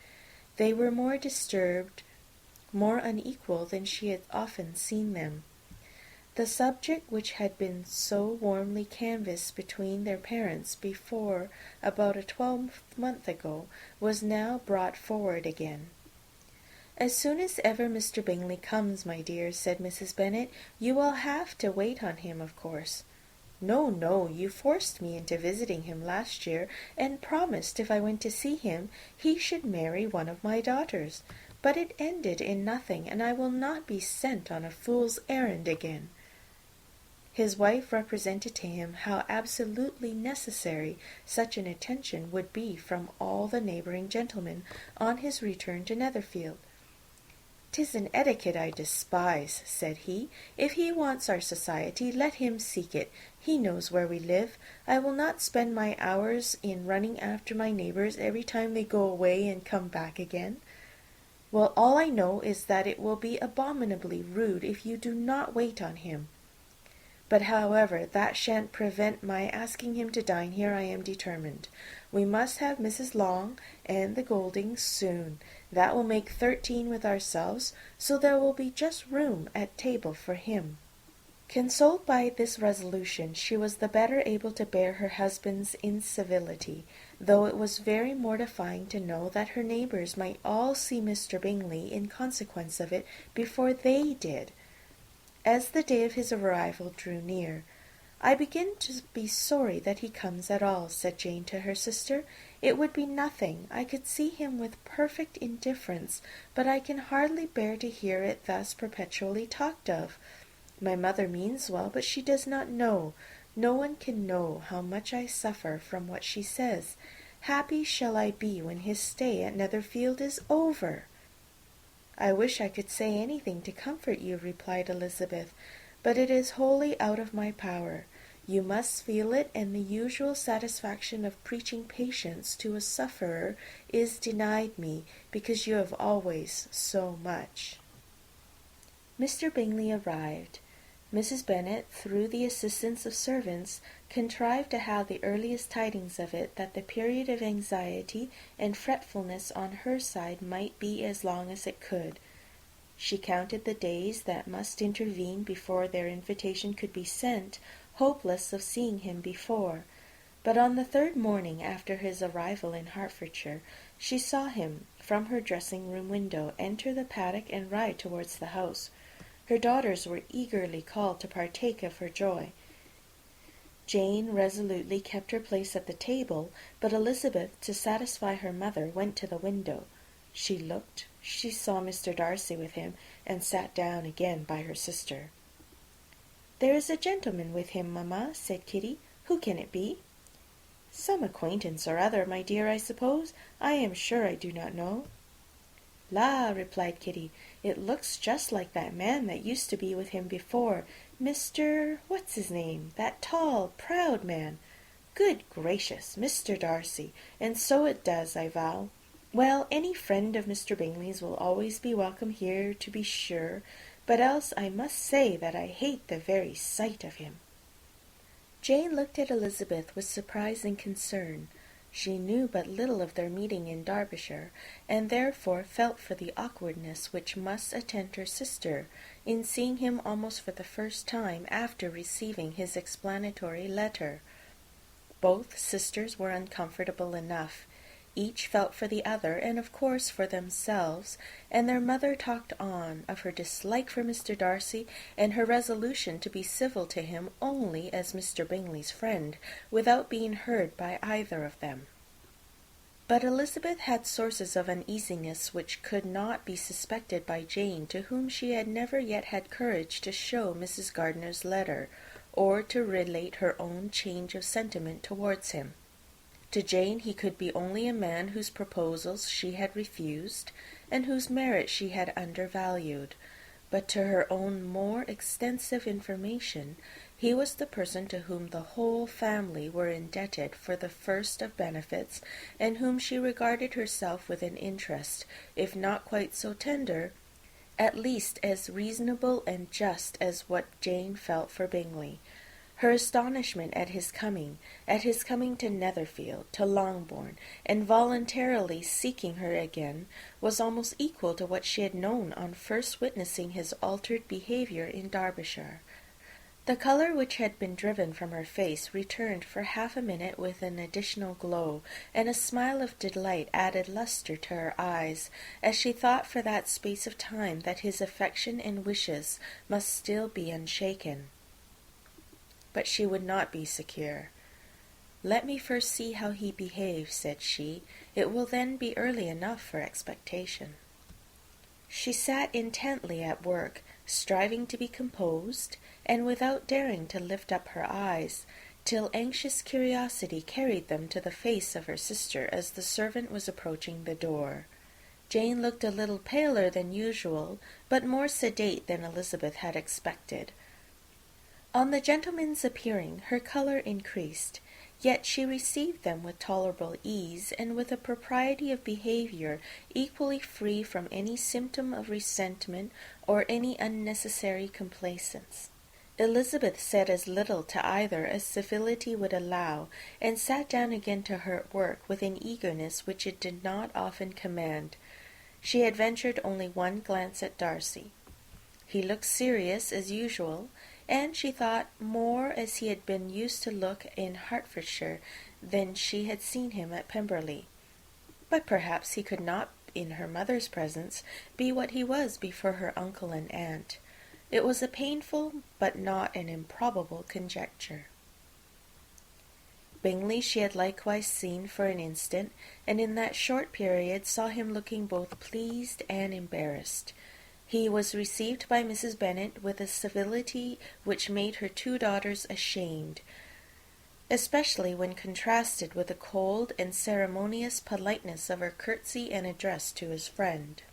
They were more disturbed, more unequal than she had often seen them. The subject which had been so warmly canvassed between their parents before about a 12-month ago was now brought forward again. "As soon as ever Mr. Bingley comes, my dear," said Mrs. Bennet, "you will have to wait on him, of course." "No, no, you forced me into visiting him last year, and promised if I went to see him he should marry one of my daughters. But it ended in nothing, and I will not be sent on a fool's errand again." His wife represented to him how absolutely necessary such an attention would be from all the neighbouring gentlemen on his return to Netherfield. "'Tis an etiquette I despise," said he. "If he wants our society, let him seek it. He knows where we live. I will not spend my hours in running after my neighbours every time they go away and come back again. Well, all I know is that it will be abominably rude if you do not wait on him. But, however, that shan't prevent my asking him to dine here, I am determined. We must have Mrs. Long and the Goldings soon. That will make 13 with ourselves, so there will be just room at table for him." Consoled by this resolution, she was the better able to bear her husband's incivility, though it was very mortifying to know that her neighbours might all see Mr. Bingley in consequence of it before they did. As the day of his arrival drew near, "I begin to be sorry that he comes at all," said Jane to her sister. "It would be nothing. I could see him with perfect indifference, but I can hardly bear to hear it thus perpetually talked of. My mother means well, but she does not know. No one can know how much I suffer from what she says. Happy shall I be when his stay at Netherfield is over." "I wish I could say anything to comfort you," replied Elizabeth, "but it is wholly out of my power. You must feel it, and the usual satisfaction of preaching patience to a sufferer is denied me, because you have always so much." Mr. Bingley arrived. Mrs. Bennet, through the assistance of servants, contrived to have the earliest tidings of it, that the period of anxiety and fretfulness on her side might be as long as it could. She counted the days that must intervene before their invitation could be sent, hopeless of seeing him before. But on the third morning after his arrival in Hertfordshire, she saw him, from her dressing-room window, enter the paddock and ride towards the house. Her daughters were eagerly called to partake of her joy. Jane resolutely kept her place at the table, but Elizabeth, to satisfy her mother, went to the window. She looked, she saw Mr. Darcy with him, and sat down again by her sister. "There is a gentleman with him, mamma," said Kitty. "Who can it be?" "Some acquaintance or other, my dear, I suppose. I am sure I do not know." "La," replied Kitty, "it looks just like that man that used to be with him before, Mr. what's his name, that tall, proud man. Good gracious, Mr. Darcy, and so it does, I vow. Well, any friend of Mr. Bingley's will always be welcome here, to be sure, but else I must say that I hate the very sight of him." Jane looked at Elizabeth with surprise and concern. She knew but little of their meeting in Derbyshire, and therefore felt for the awkwardness which must attend her sister in seeing him almost for the first time after receiving his explanatory letter. Both sisters were uncomfortable enough. Each felt for the other, and of course for themselves, and their mother talked on of her dislike for Mr. Darcy, and her resolution to be civil to him only as Mr. Bingley's friend, without being heard by either of them. But Elizabeth had sources of uneasiness which could not be suspected by Jane, to whom she had never yet had courage to show Mrs. Gardiner's letter, or to relate her own change of sentiment towards him. To Jane he could be only a man whose proposals she had refused, and whose merit she had undervalued. But to her own more extensive information, he was the person to whom the whole family were indebted for the first of benefits, and whom she regarded herself with an interest, if not quite so tender, at least as reasonable and just as what Jane felt for Bingley. Her astonishment at his coming to Netherfield, to Longbourn, and voluntarily seeking her again, was almost equal to what she had known on first witnessing his altered behaviour in Derbyshire. The colour which had been driven from her face returned for half a minute with an additional glow, and a smile of delight added lustre to her eyes, as she thought for that space of time that his affection and wishes must still be unshaken. But she would not be secure. "Let me first see how he behaves," said she. "It will then be early enough for expectation." She sat intently at work, striving to be composed, and without daring to lift up her eyes, till anxious curiosity carried them to the face of her sister as the servant was approaching the door. Jane looked a little paler than usual, but more sedate than Elizabeth had expected. On the gentlemen's appearing, her colour increased, yet she received them with tolerable ease, and with a propriety of behaviour equally free from any symptom of resentment or any unnecessary complaisance. Elizabeth said as little to either as civility would allow, and sat down again to her work with an eagerness which it did not often command. She had ventured only one glance at Darcy. He looked serious as usual, and she thought more as he had been used to look in Hertfordshire than she had seen him at Pemberley. But perhaps he could not, in her mother's presence, be what he was before her uncle and aunt. It was a painful but not an improbable conjecture. Bingley she had likewise seen for an instant, and in that short period saw him looking both pleased and embarrassed. He was received by Mrs. Bennet with a civility which made her two daughters ashamed, especially when contrasted with the cold and ceremonious politeness of her curtsy and address to his friend.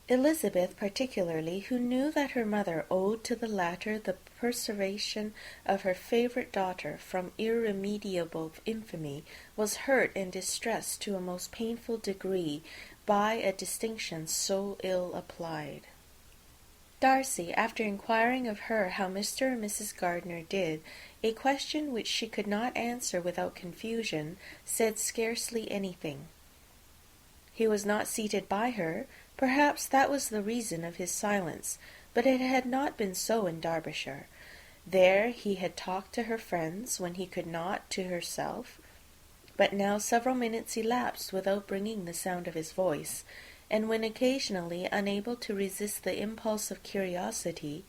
Elizabeth particularly, who knew that her mother owed to the latter the preservation of her favourite daughter from irremediable infamy, was hurt and distressed to a most painful degree by a distinction so ill applied. Darcy, after inquiring of her how Mr. and Mrs. Gardiner did, a question which she could not answer without confusion, said scarcely anything. He was not seated by her. Perhaps that was the reason of his silence, but it had not been so in Derbyshire. There he had talked to her friends when he could not to herself, but now several minutes elapsed without bringing the sound of his voice, and when occasionally unable to resist the impulse of curiosity,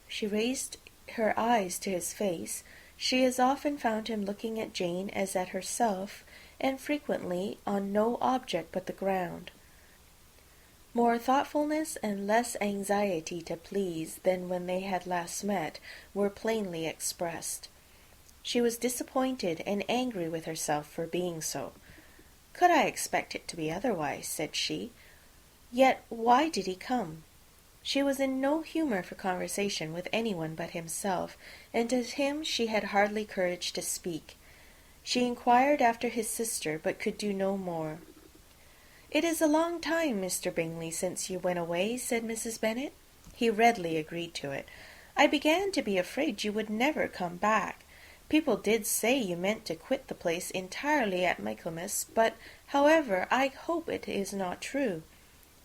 she raised her eyes to his face, she as often found him looking at Jane as at herself, and frequently on no object but the ground. More thoughtfulness and less anxiety to please than when they had last met were plainly expressed. She was disappointed and angry with herself for being so. "Could I expect it to be otherwise?" said she. "Yet why did he come?" She was in no humour for conversation with anyone but himself, and to him she had hardly courage to speak. She inquired after his sister, but could do no more. "It is a long time, Mr. Bingley, since you went away," said Mrs. Bennet. He readily agreed to it. "I began to be afraid you would never come back. People did say you meant to quit the place entirely at Michaelmas, but, however, I hope it is not true.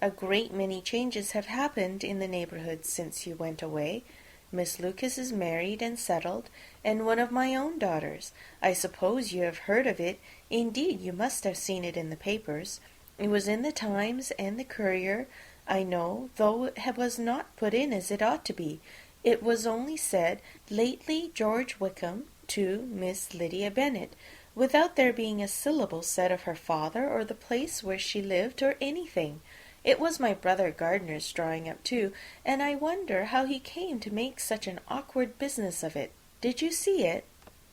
A great many changes have happened in the neighbourhood since you went away. Miss Lucas is married and settled, and one of my own daughters. I suppose you have heard of it. Indeed, you must have seen it in the papers. It was in the Times and the Courier, I know, though it was not put in as it ought to be. It was only said, 'Lately George Wickham to Miss Lydia Bennet,' without there being a syllable said of her father or the place where she lived or anything. It was my brother Gardner's drawing up too, and I wonder how he came to make such an awkward business of it. Did you see it?"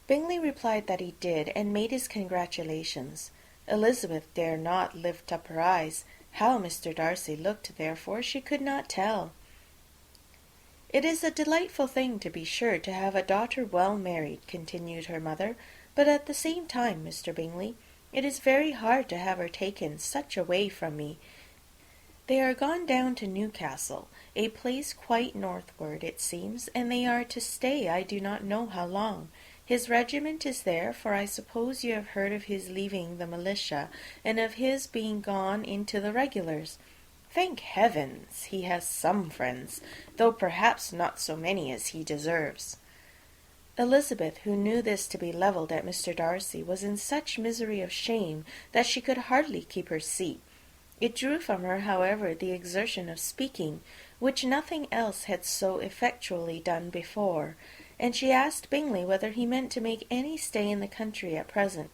Bingley replied that he did, and made his congratulations. Elizabeth dare not lift up her eyes. How Mr. Darcy looked, therefore, she could not tell. "It is a delightful thing, to be sure, to have a daughter well married," continued her mother, "but at the same time, Mr. Bingley, it is very hard to have her taken such away from me. They are gone down to Newcastle, a place quite northward, it seems, and they are to stay I do not know how long. His regiment is there, for I suppose you have heard of his leaving the militia, and of his being gone into the regulars. Thank heavens, he has some friends, though perhaps not so many as he deserves." Elizabeth, who knew this to be levelled at Mr. Darcy, was in such misery of shame that she could hardly keep her seat. It drew from her, however, the exertion of speaking, which nothing else had so effectually done before, and she asked Bingley whether he meant to make any stay in the country at present.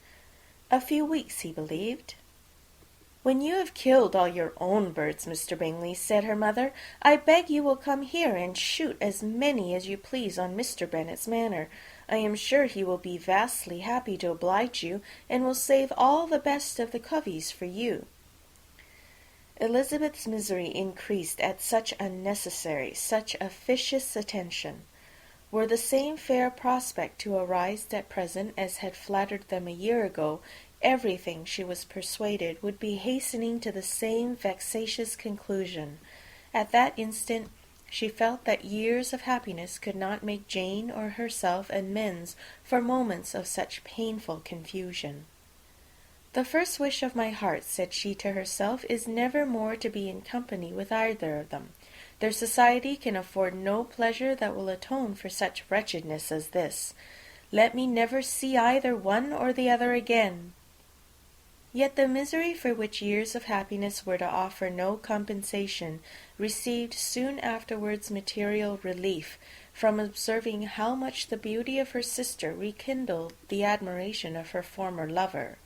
A few weeks, he believed. "When you have killed all your own birds, Mr. Bingley," said her mother, "I beg you will come here and shoot as many as you please on Mr. Bennet's manor. I am sure he will be vastly happy to oblige you, and will save all the best of the coveys for you." Elizabeth's misery increased at such unnecessary, such officious attention. Were the same fair prospect to arise at present as had flattered them a year ago, everything, she was persuaded, would be hastening to the same vexatious conclusion. At that instant she felt that years of happiness could not make Jane or herself amends for moments of such painful confusion. "The first wish of my heart," said she to herself, "is never more to be in company with either of them. Their society can afford no pleasure that will atone for such wretchedness as this. Let me never see either one or the other again." Yet the misery for which years of happiness were to offer no compensation received soon afterwards material relief from observing how much the beauty of her sister rekindled the admiration of her former lover.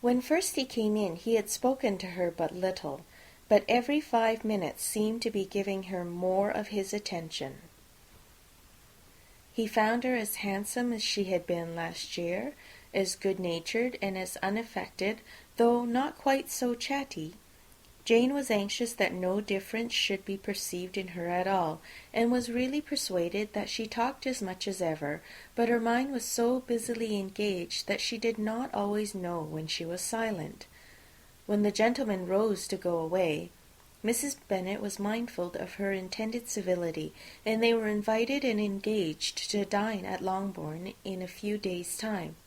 When first he came in, he had spoken to her but little, but every 5 minutes seemed to be giving her more of his attention. He found her as handsome as she had been last year, as good-natured and as unaffected, though not quite so chatty. Jane was anxious that no difference should be perceived in her at all, and was really persuaded that she talked as much as ever, but her mind was so busily engaged that she did not always know when she was silent. When the gentlemen rose to go away, Mrs. Bennet was mindful of her intended civility, and they were invited and engaged to dine at Longbourn in a few days' time.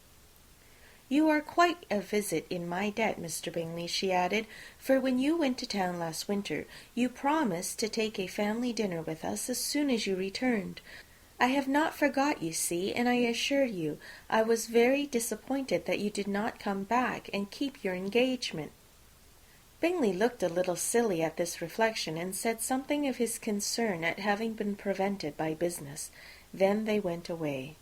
"You are quite a visit in my debt, Mr. Bingley," she added, "for when you went to town last winter, you promised to take a family dinner with us as soon as you returned. I have not forgot, you see, and I assure you I was very disappointed that you did not come back and keep your engagement." Bingley looked a little silly at this reflection, and said something of his concern at having been prevented by business. Then they went away.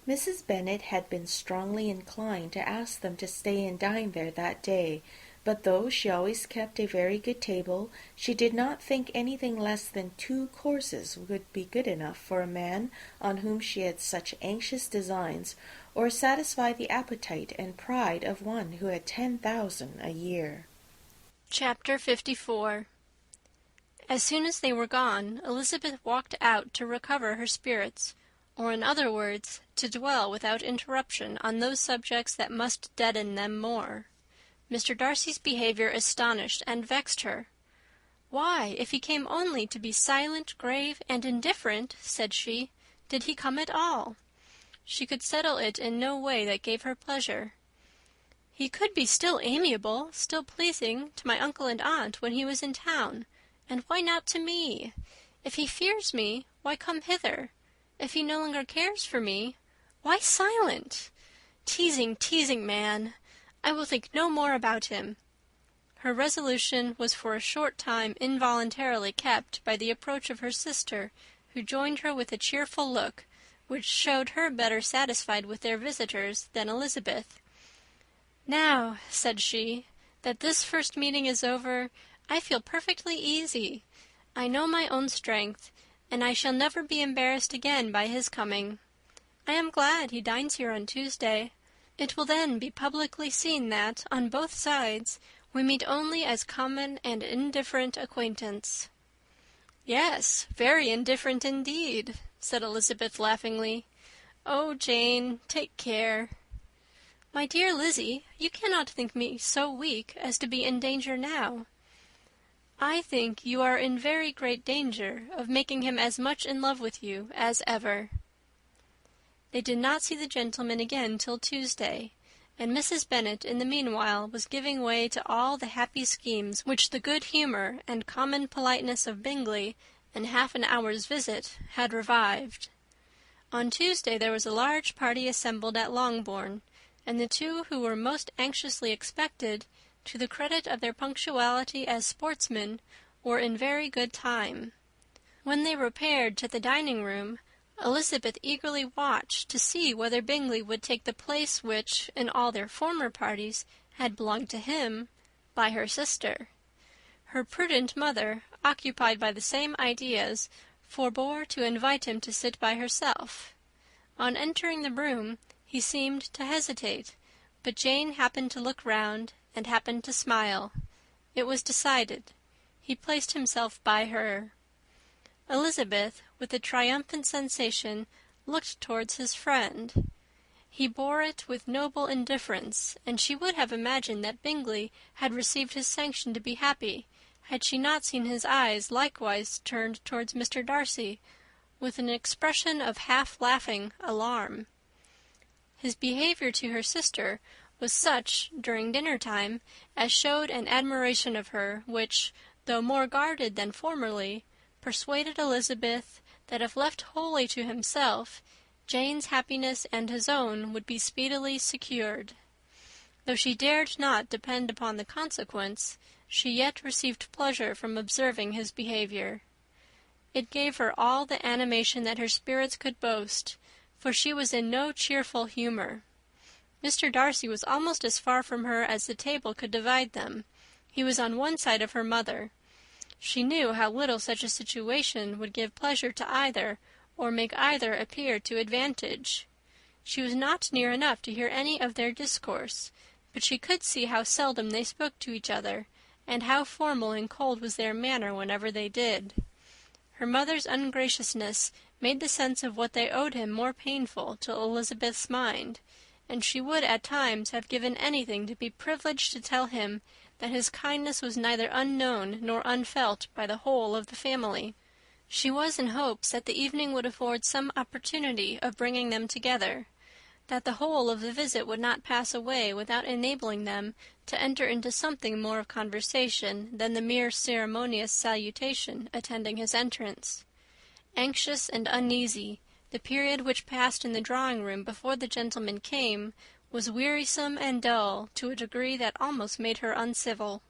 Mrs. Bennet had been strongly inclined to ask them to stay and dine there that day, but though she always kept a very good table, she did not think anything less than 2 courses would be good enough for a man on whom she had such anxious designs, or satisfy the appetite and pride of one who had 10,000 a year. Chapter 54. As soon as they were gone, Elizabeth walked out to recover her spirits, or in other words, to dwell without interruption on those subjects that must deaden them more. Mr. Darcy's behaviour astonished and vexed her. "Why, if he came only to be silent, grave, and indifferent," said she, "did he come at all?" She could settle it in no way that gave her pleasure. "He could be still amiable, still pleasing to my uncle and aunt when he was in town, and why not to me? If he fears me, why come hither? If he no longer cares for me, why silent? Teasing, teasing man! I will think no more about him." Her resolution was for a short time involuntarily kept by the approach of her sister, who joined her with a cheerful look, which showed her better satisfied with their visitors than Elizabeth. "Now," said she, "that this first meeting is over, I feel perfectly easy. I know my own strength, and I shall never be embarrassed again by his coming. I am glad he dines here on Tuesday. It will then be publicly seen that, on both sides, we meet only as common and indifferent acquaintance." "Yes, very indifferent indeed," said Elizabeth laughingly. "Oh, Jane, take care." "My dear Lizzy, you cannot think me so weak as to be in danger now." "I think you are in very great danger of making him as much in love with you as ever." They did not see the gentleman again till Tuesday, and Mrs. Bennet in the meanwhile was giving way to all the happy schemes which the good humour and common politeness of Bingley and half an hour's visit had revived. On Tuesday there was a large party assembled at Longbourn, and the 2 who were most anxiously expected, to the credit of their punctuality as sportsmen, were in very good time. When they repaired to the dining-room, Elizabeth eagerly watched to see whether Bingley would take the place which, in all their former parties, had belonged to him, by her sister. Her prudent mother, occupied by the same ideas, forbore to invite him to sit by herself. On entering the room, he seemed to hesitate, but Jane happened to look round, and happened to smile. It was decided. He placed himself by her. Elizabeth, with a triumphant sensation, looked towards his friend. He bore it with noble indifference, and she would have imagined that Bingley had received his sanction to be happy, had she not seen his eyes likewise turned towards Mr. Darcy, with an expression of half-laughing alarm. His behaviour to her sister was such, during dinner-time, as showed an admiration of her, which, though more guarded than formerly, persuaded Elizabeth that if left wholly to himself, Jane's happiness and his own would be speedily secured. Though she dared not depend upon the consequence, she yet received pleasure from observing his behaviour. It gave her all the animation that her spirits could boast, for she was in no cheerful humour. Mr. Darcy was almost as far from her as the table could divide them. He was on one side of her mother. She knew how little such a situation would give pleasure to either, or make either appear to advantage. She was not near enough to hear any of their discourse, but she could see how seldom they spoke to each other, and how formal and cold was their manner whenever they did. Her mother's ungraciousness made the sense of what they owed him more painful to Elizabeth's mind, and she would at times have given anything to be privileged to tell him that his kindness was neither unknown nor unfelt by the whole of the family. She was in hopes that the evening would afford some opportunity of bringing them together, that the whole of the visit would not pass away without enabling them to enter into something more of conversation than the mere ceremonious salutation attending his entrance. Anxious and uneasy, The period which passed in the drawing-room before the gentlemen came was wearisome and dull to a degree that almost made her uncivil.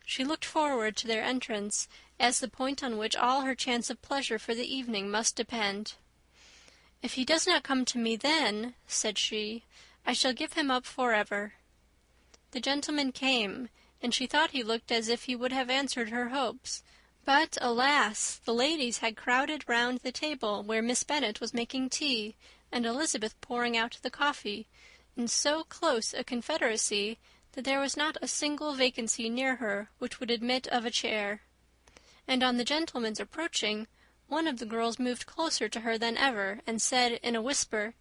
She looked forward to their entrance as the point on which all her chance of pleasure for the evening must depend. "If he does not come to me then," said she, "I shall give him up forever." The gentleman came, and she thought he looked as if he would have answered her hopes. But, alas! the ladies had crowded round the table where Miss Bennet was making tea, and Elizabeth pouring out the coffee, in so close a confederacy that there was not a single vacancy near her which would admit of a chair. And on the gentleman's approaching, one of the girls moved closer to her than ever, and said in a whisper,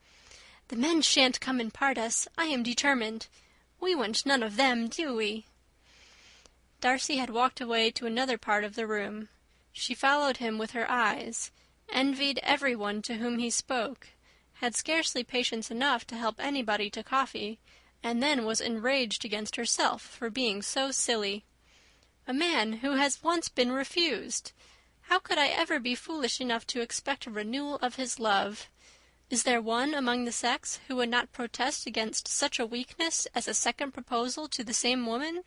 "The men shan't come and part us, I am determined. We want none of them, do we?" Darcy had walked away to another part of the room. She followed him with her eyes, envied every one to whom he spoke, had scarcely patience enough to help anybody to coffee, and then was enraged against herself for being so silly. A man who has once been refused! How could I ever be foolish enough to expect a renewal of his love? Is there one among the sex who would not protest against such a weakness as a second proposal to the same woman?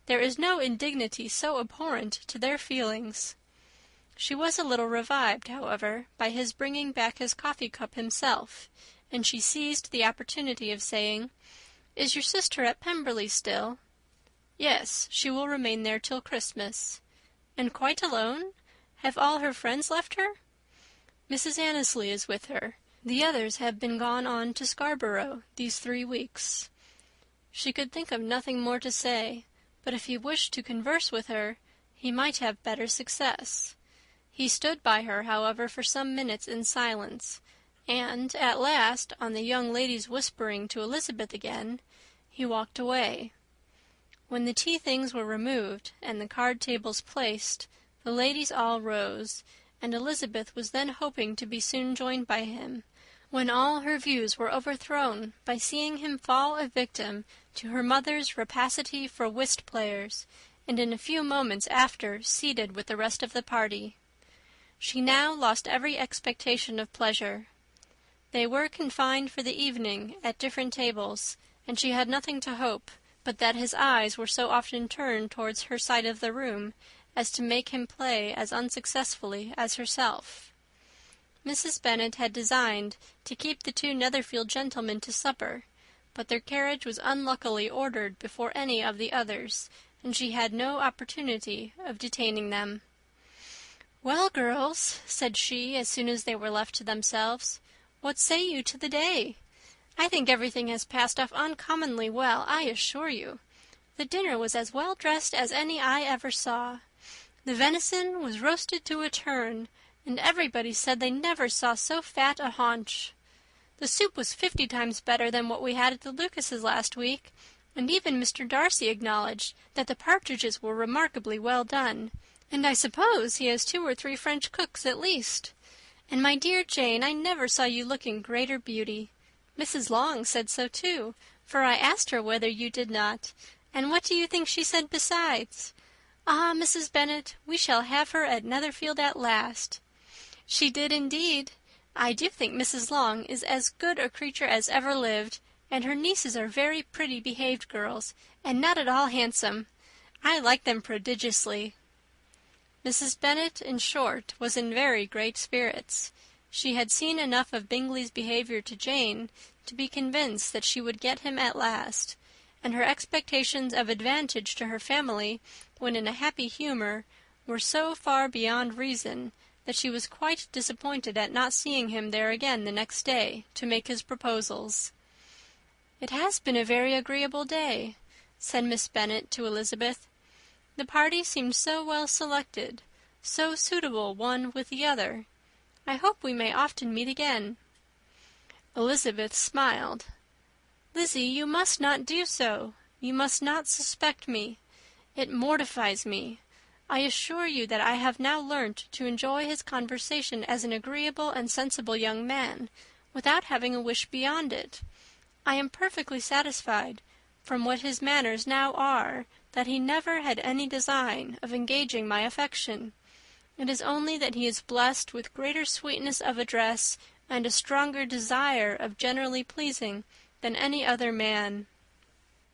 There is no indignity so abhorrent to their feelings. She was a little revived, however, by his bringing back his coffee-cup himself, and she seized the opportunity of saying, "Is your sister at Pemberley still?" "Yes, she will remain there till Christmas." "And quite alone? Have all her friends left her?" "Mrs. Annesley is with her. The others have been gone on to Scarborough these 3 weeks." She could think of nothing more to say, but if he wished to converse with her, he might have better success. He stood by her, however, for some minutes in silence, and at last, on the young lady's whispering to Elizabeth again, he walked away. When the tea things were removed and the card tables placed, the ladies all rose, and Elizabeth was then hoping to be soon joined by him, when all her views were overthrown by seeing him fall a victim to her mother's rapacity for whist-players, and in a few moments after seated with the rest of the party. She now lost every expectation of pleasure. They were confined for the evening at different tables, and she had nothing to hope but that his eyes were so often turned towards her side of the room as to make him play as unsuccessfully as herself. Mrs. Bennet had designed to keep the 2 Netherfield gentlemen to supper, but their carriage was unluckily ordered before any of the others, and she had no opportunity of detaining them. "Well, girls," said she, as soon as they were left to themselves, "what say you to the day? I think everything has passed off uncommonly well, I assure you. The dinner was as well dressed as any I ever saw. The venison was roasted to a turn, and everybody said they never saw so fat a haunch. The soup was 50 times better than what we had at the Lucases last week, and even Mr. Darcy acknowledged that the partridges were remarkably well done, and I suppose he has 2 or 3 French cooks at least. And my dear Jane, I never saw you look in greater beauty. Mrs. Long said so too, for I asked her whether you did not, and what do you think she said besides? 'Ah, Mrs. Bennet, we shall have her at Netherfield at last.' She did indeed. I do think Mrs. Long is as good a creature as ever lived, and her nieces are very pretty behaved girls, and not at all handsome. I like them prodigiously." Mrs. Bennet, in short, was in very great spirits. She had seen enough of Bingley's behaviour to Jane to be convinced that she would get him at last, and her expectations of advantage to her family, when in a happy humour, were so far beyond reason that she was quite disappointed at not seeing him there again the next day to make his proposals. "It has been a very agreeable day," said Miss Bennet to Elizabeth. "The party seemed so well selected, so suitable one with the other. I hope we may often meet again." Elizabeth smiled. "Lizzie, you must not do so. You must not suspect me. It mortifies me. I assure you that I have now learnt to enjoy his conversation as an agreeable and sensible young man, without having a wish beyond it. I am perfectly satisfied, from what his manners now are, that he never had any design of engaging my affection. It is only that he is blessed with greater sweetness of address and a stronger desire of generally pleasing than any other man.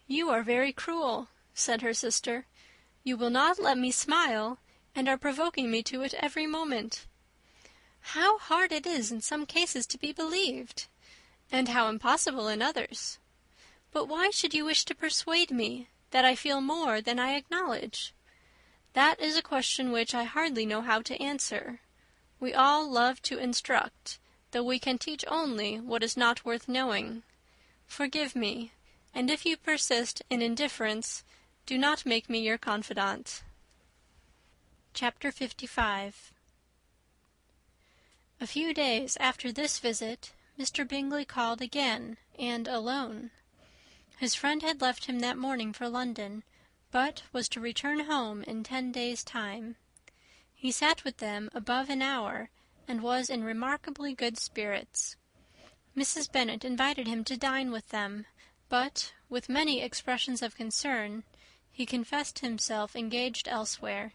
"You are very cruel," said her sister. "You will not let me smile, and are provoking me to it every moment. How hard it is in some cases to be believed, and how impossible in others! But why should you wish to persuade me that I feel more than I acknowledge? That is a question which I hardly know how to answer. We all love to instruct, though we can teach only what is not worth knowing. Forgive me, and if you persist in indifference, do not make me your confidant." Chapter 55. A few days after this visit, Mr. Bingley called again, and alone. His friend had left him that morning for London, but was to return home in 10 days' time. He sat with them above an hour, and was in remarkably good spirits. Mrs. Bennet invited him to dine with them, but, with many expressions of concern, he confessed himself engaged elsewhere.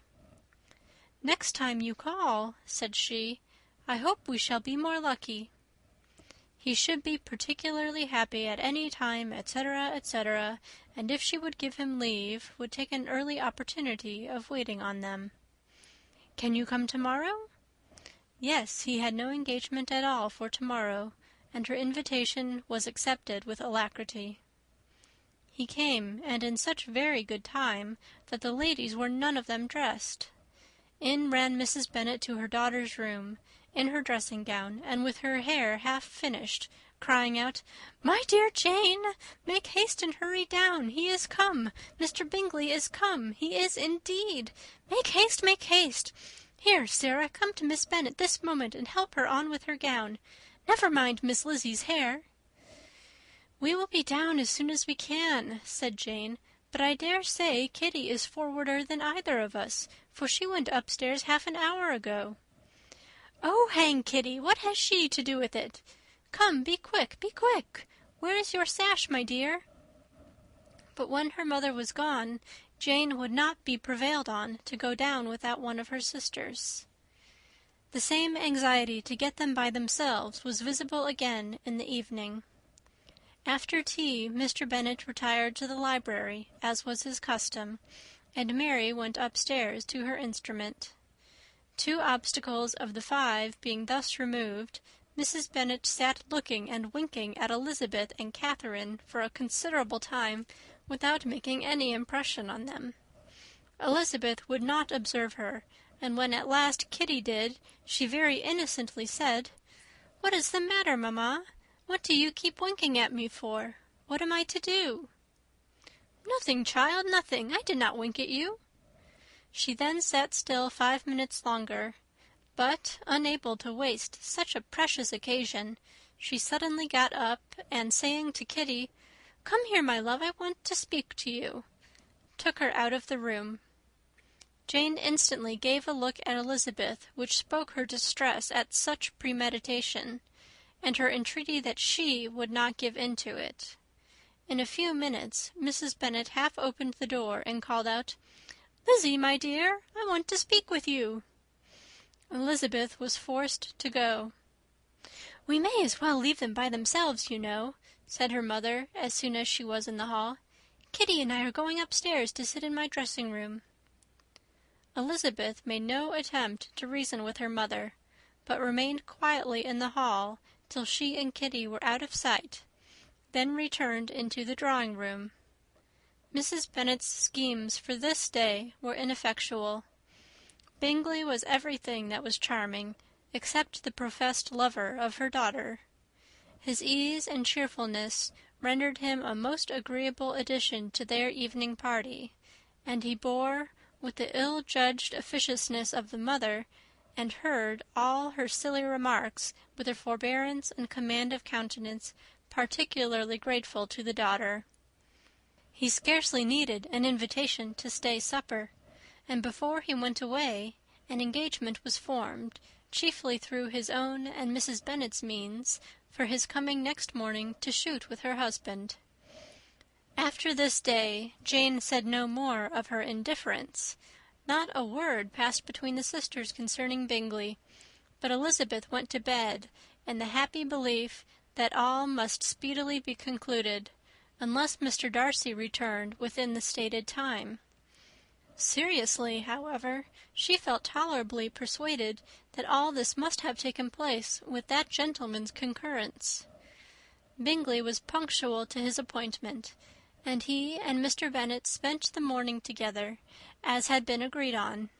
"Next time you call," said she, "I hope we shall be more lucky." He should be particularly happy at any time, etc., etc., and if she would give him leave, would take an early opportunity of waiting on them. "Can you come tomorrow?" Yes, he had no engagement at all for tomorrow, and her invitation was accepted with alacrity. He came, and in such very good time that the ladies were none of them dressed. In ran Mrs. Bennet to her daughter's room, in her dressing-gown, and with her hair half finished, crying out, "My dear Jane, make haste and hurry down. He is come. Mr. Bingley is come. He is indeed. Make haste, make haste. Here, Sarah, come to Miss Bennet this moment, and help her on with her gown. Never mind Miss Lizzie's hair." "We will be down as soon as we can," said Jane, "but I dare say Kitty is forwarder than either of us, for she went upstairs half an hour ago." "Oh, hang Kitty! What has she to do with it? Come, be quick, be quick! Where is your sash, my dear?" But when her mother was gone, Jane would not be prevailed on to go down without one of her sisters. The same anxiety to get them by themselves was visible again in the evening. After tea, Mr. Bennet retired to the library, as was his custom, and Mary went upstairs to her instrument. 2 obstacles of the 5 being thus removed, Mrs. Bennet sat looking and winking at Elizabeth and Catherine for a considerable time without making any impression on them. Elizabeth would not observe her, and when at last Kitty did, she very innocently said, "What is the matter, mamma? What do you keep winking at me for? What am I to do?" "Nothing, child, nothing. I did not wink at you." She then sat still 5 minutes longer, but, unable to waste such a precious occasion, she suddenly got up, and saying to Kitty, "Come here, my love, I want to speak to you," took her out of the room. Jane instantly gave a look at Elizabeth which spoke her distress at such premeditation, and her entreaty that she would not give in to it. In a few minutes Mrs. Bennet half opened the door and called out, "Lizzie, my dear, I want to speak with you." Elizabeth was forced to go. "We may as well leave them by themselves, you know," said her mother, as soon as she was in the hall. "Kitty and I are going upstairs to sit in my dressing-room." Elizabeth made no attempt to reason with her mother, but remained quietly in the hall till she and Kitty were out of sight, then returned into the drawing-room. Mrs. Bennet's schemes for this day were ineffectual. Bingley was everything that was charming, except the professed lover of her daughter. His ease and cheerfulness rendered him a most agreeable addition to their evening party, and he bore, with the ill-judged officiousness of the mother, and heard all her silly remarks with a forbearance and command of countenance particularly grateful to the daughter. He scarcely needed an invitation to stay supper, and before he went away an engagement was formed, chiefly through his own and Mrs. Bennet's means, for his coming next morning to shoot with her husband. After this day Jane said no more of her indifference. Not a word passed between the sisters concerning Bingley, but Elizabeth went to bed, and the happy belief that all must speedily be concluded, unless Mr. Darcy returned within the stated time. Seriously, however, she felt tolerably persuaded that all this must have taken place with that gentleman's concurrence. Bingley was punctual to his appointment, and he and Mr. Bennet spent the morning together, as had been agreed on.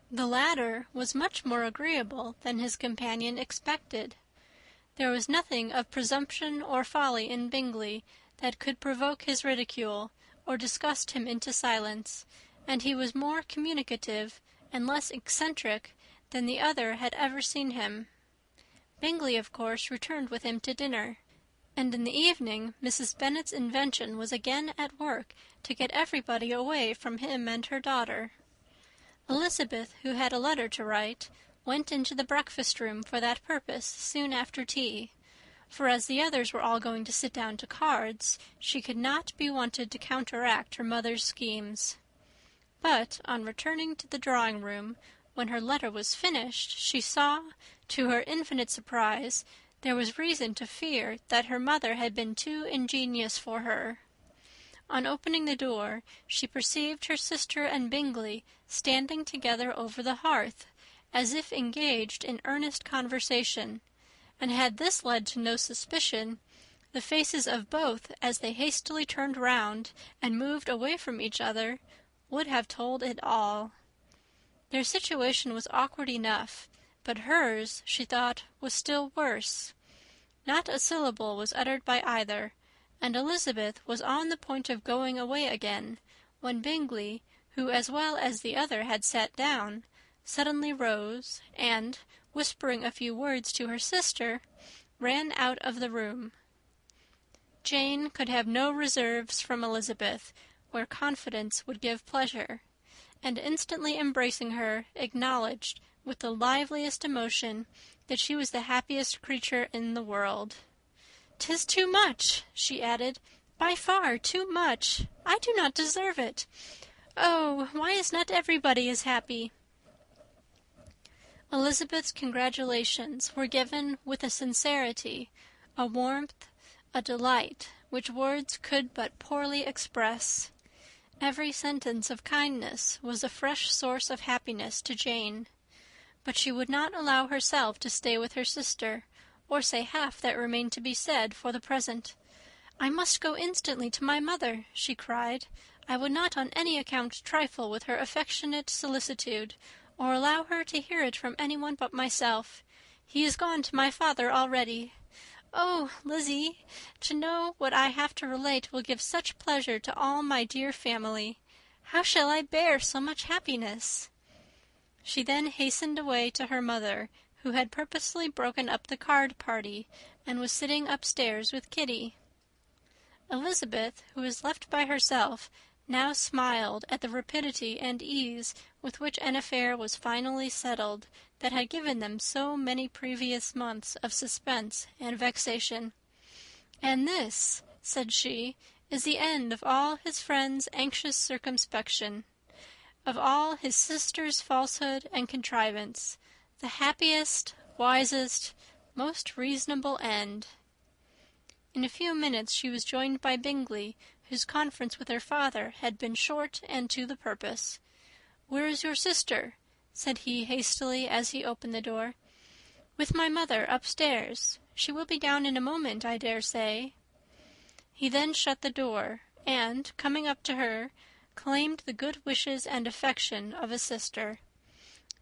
The latter was much more agreeable than his companion expected. There was nothing of presumption or folly in Bingley that could provoke his ridicule, or disgust him into silence, and he was more communicative and less eccentric than the other had ever seen him. Bingley, of course, returned with him to dinner, and in the evening Mrs. Bennet's invention was again at work to get everybody away from him and her daughter. Elizabeth, who had a letter to write, went into the breakfast-room for that purpose soon after tea, for as the others were all going to sit down to cards, she could not be wanted to counteract her mother's schemes. But, on returning to the drawing-room, when her letter was finished, she saw, to her infinite surprise, there was reason to fear that her mother had been too ingenious for her. On opening the door, she perceived her sister and Bingley standing together over the hearth, as if engaged in earnest conversation, and had this led to no suspicion, the faces of both, as they hastily turned round and moved away from each other, would have told it all. Their situation was awkward enough, but hers, she thought, was still worse. Not a syllable was uttered by either, and Elizabeth was on the point of going away again, when Bingley, who as well as the other had sat down, suddenly rose, and, whispering a few words to her sister, ran out of the room. Jane could have no reserves from Elizabeth, where confidence would give pleasure, and instantly embracing her, acknowledged, with the liveliest emotion, that she was the happiest creature in the world. "'Tis too much," she added, "by far too much. I do not deserve it. Oh, why is not everybody as happy?" Elizabeth's congratulations were given with a sincerity, a warmth, a delight, which words could but poorly express. Every sentence of kindness was a fresh source of happiness to Jane. But she would not allow herself to stay with her sister, or say half that remained to be said for the present. "I must go instantly to my mother," she cried. "I would not on any account trifle with her affectionate solicitude, or allow her to hear it from anyone but myself. He is gone to my father already. Oh, Lizzie, to know what I have to relate will give such pleasure to all my dear family. How shall I bear so much happiness?" She then hastened away to her mother, who had purposely broken up the card party, and was sitting upstairs with Kitty. Elizabeth, who was left by herself, now smiled at the rapidity and ease with which an affair was finally settled that had given them so many previous months of suspense and vexation. "And this," said she, "is the end of all his friend's anxious circumspection, of all his sister's falsehood and contrivance, the happiest, wisest, most reasonable end." In a few minutes she was joined by Bingley, whose conference with her father had been short and to the purpose. "Where is your sister?" said he hastily, as he opened the door. "With my mother upstairs. She will be down in a moment, I dare say." He then shut the door, and, coming up to her, claimed the good wishes and affection of a sister.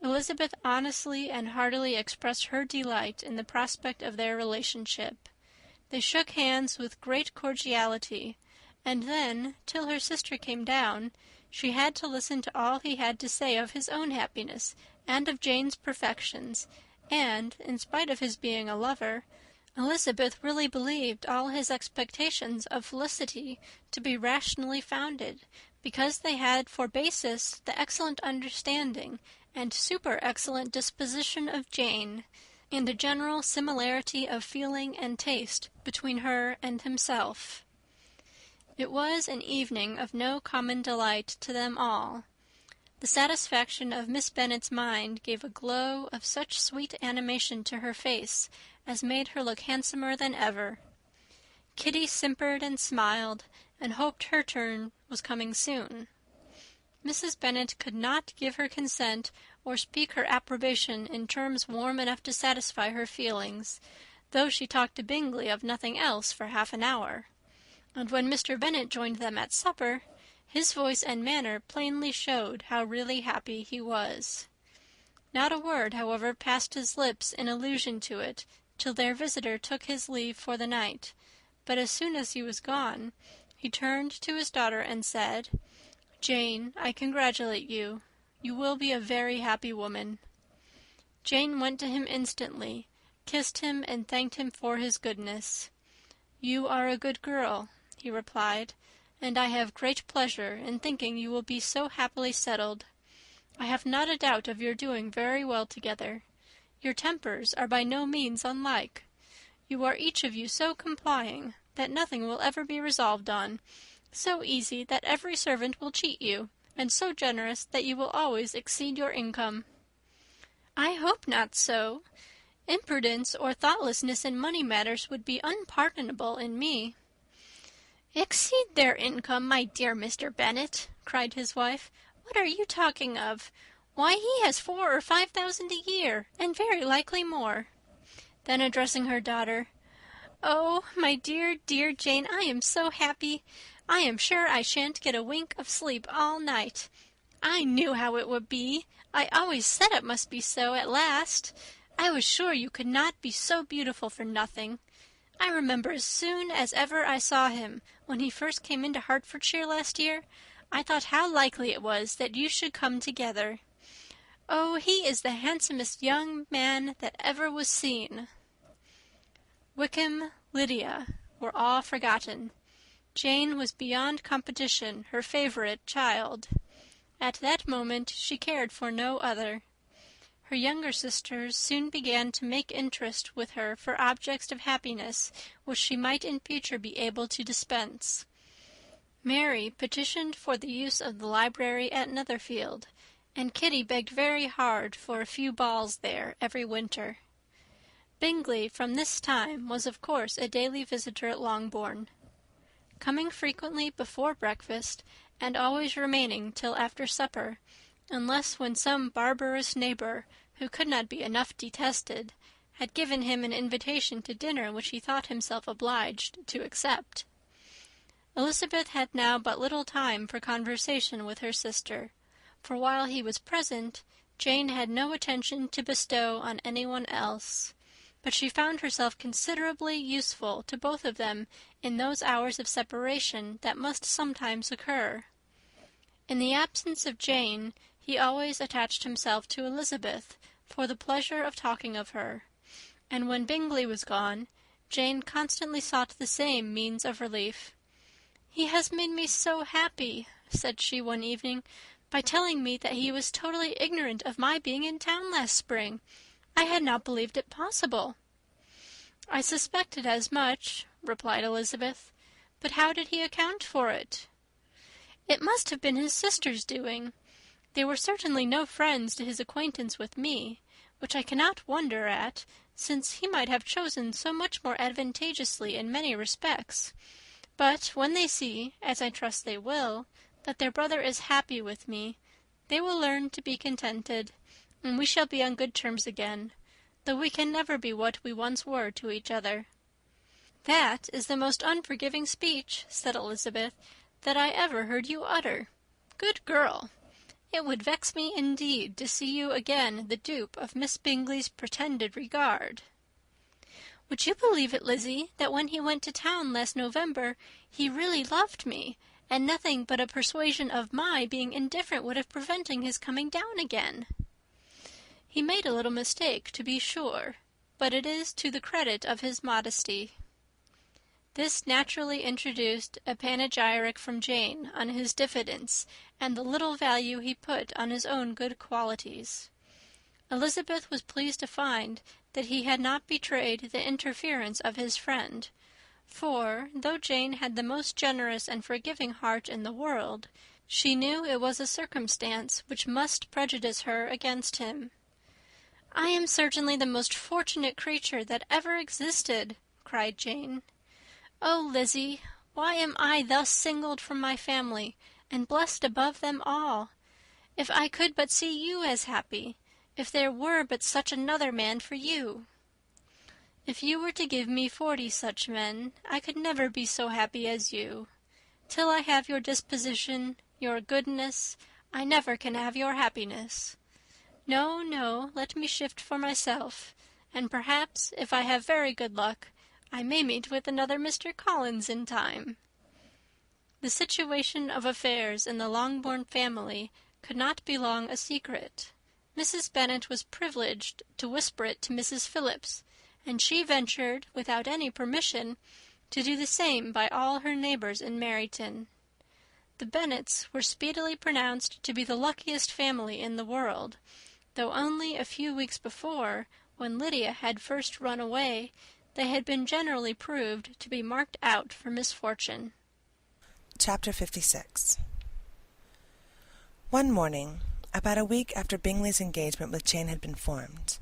Elizabeth honestly and heartily expressed her delight in the prospect of their relationship. They shook hands with great cordiality, and then, till her sister came down, she had to listen to all he had to say of his own happiness and of Jane's perfections, and, in spite of his being a lover, Elizabeth really believed all his expectations of felicity to be rationally founded, because they had for basis the excellent understanding and super-excellent disposition of Jane, and a general similarity of feeling and taste between her and himself. It was an evening of no common delight to them all. The satisfaction of Miss Bennet's mind gave a glow of such sweet animation to her face as made her look handsomer than ever. Kitty simpered and smiled, and hoped her turn was coming soon. Mrs. Bennet could not give her consent or speak her approbation in terms warm enough to satisfy her feelings, though she talked to Bingley of nothing else for half an hour. And when Mr. Bennet joined them at supper, his voice and manner plainly showed how really happy he was. Not a word, however, passed his lips in allusion to it till their visitor took his leave for the night, but as soon as he was gone, he turned to his daughter and said, "Jane, I congratulate you. You will be a very happy woman." Jane went to him instantly, kissed him, and thanked him for his goodness. "You are a good girl," he replied, "and I have great pleasure in thinking you will be so happily settled. I have not a doubt of your doing very well together. Your tempers are by no means unlike. You are each of you so complying that nothing will ever be resolved on, so easy that every servant will cheat you, and so generous that you will always exceed your income." "I hope not so. Imprudence or thoughtlessness in money matters would be unpardonable in me." "Exceed their income, my dear Mr. Bennet!" cried his wife. "What are you talking of? Why, he has 4,000 or 5,000 a year, and very likely more." Then addressing her daughter, "Oh, my dear, dear Jane, I am so happy. I am sure I shan't get a wink of sleep all night. I knew how it would be. I always said it must be so at last. I was sure you could not be so beautiful for nothing. I remember as soon as ever I saw him, when he first came into Hertfordshire last year, I thought how likely it was that you should come together. Oh, he is the handsomest young man that ever was seen." Wickham, Lydia, were all forgotten. Jane was beyond competition her favourite child. At that moment she cared for no other. Her younger sisters soon began to make interest with her for objects of happiness which she might in future be able to dispense. Mary petitioned for the use of the library at Netherfield, and Kitty begged very hard for a few balls there every winter. Bingley from this time was of course a daily visitor at Longbourn, coming frequently before breakfast, and always remaining till after supper, unless when some barbarous neighbour, who could not be enough detested, had given him an invitation to dinner which he thought himself obliged to accept. Elizabeth had now but little time for conversation with her sister, for while he was present, Jane had no attention to bestow on anyone else, but she found herself considerably useful to both of them in those hours of separation that must sometimes occur. In the absence of Jane, he always attached himself to Elizabeth for the pleasure of talking of her, and when Bingley was gone, Jane constantly sought the same means of relief. "He has made me so happy," said she one evening, "by telling me that he was totally ignorant of my being in town last spring. I had not believed it possible." "I suspected as much," replied Elizabeth. "But how did he account for it?" "It must have been his sister's doing. They were certainly no friends to his acquaintance with me, which I cannot wonder at, since he might have chosen so much more advantageously in many respects. But when they see, as I trust they will, that their brother is happy with me, they will learn to be contented, and we shall be on good terms again, though we can never be what we once were to each other." "That is the most unforgiving speech," said Elizabeth, "that I ever heard you utter. Good girl! It would vex me indeed to see you again the dupe of Miss Bingley's pretended regard." "Would you believe it, Lizzie, that when he went to town last November he really loved me, and nothing but a persuasion of my being indifferent would have prevented his coming down again?" "He made a little mistake, to be sure, but it is to the credit of his modesty." This naturally introduced a panegyric from Jane on his diffidence and the little value he put on his own good qualities. Elizabeth was pleased to find that he had not betrayed the interference of his friend, for, though Jane had the most generous and forgiving heart in the world, She knew it was a circumstance which must prejudice her against him. "I am certainly the most fortunate creature that ever existed," cried Jane. "Oh, Lizzie, why am I thus singled from my family, and blessed above them all? If I could but see you as happy, if there were but such another man for you! If you were to give me 40 such men, I could never be so happy as you. Till I have your disposition, your goodness, I never can have your happiness. No, no, let me shift for myself, and perhaps, if I have very good luck, I may meet with another Mr. Collins in time." The situation of affairs in the Longbourn family could not be long a secret. Mrs. Bennet was privileged to whisper it to Mrs. Phillips, and she ventured, without any permission, to do the same by all her neighbours in Meryton. The Bennets were speedily pronounced to be the luckiest family in the world, though only a few weeks before, when Lydia had first run away, they had been generally proved to be marked out for misfortune. Chapter 56. One morning, about a week after Bingley's engagement with Jane had been formed,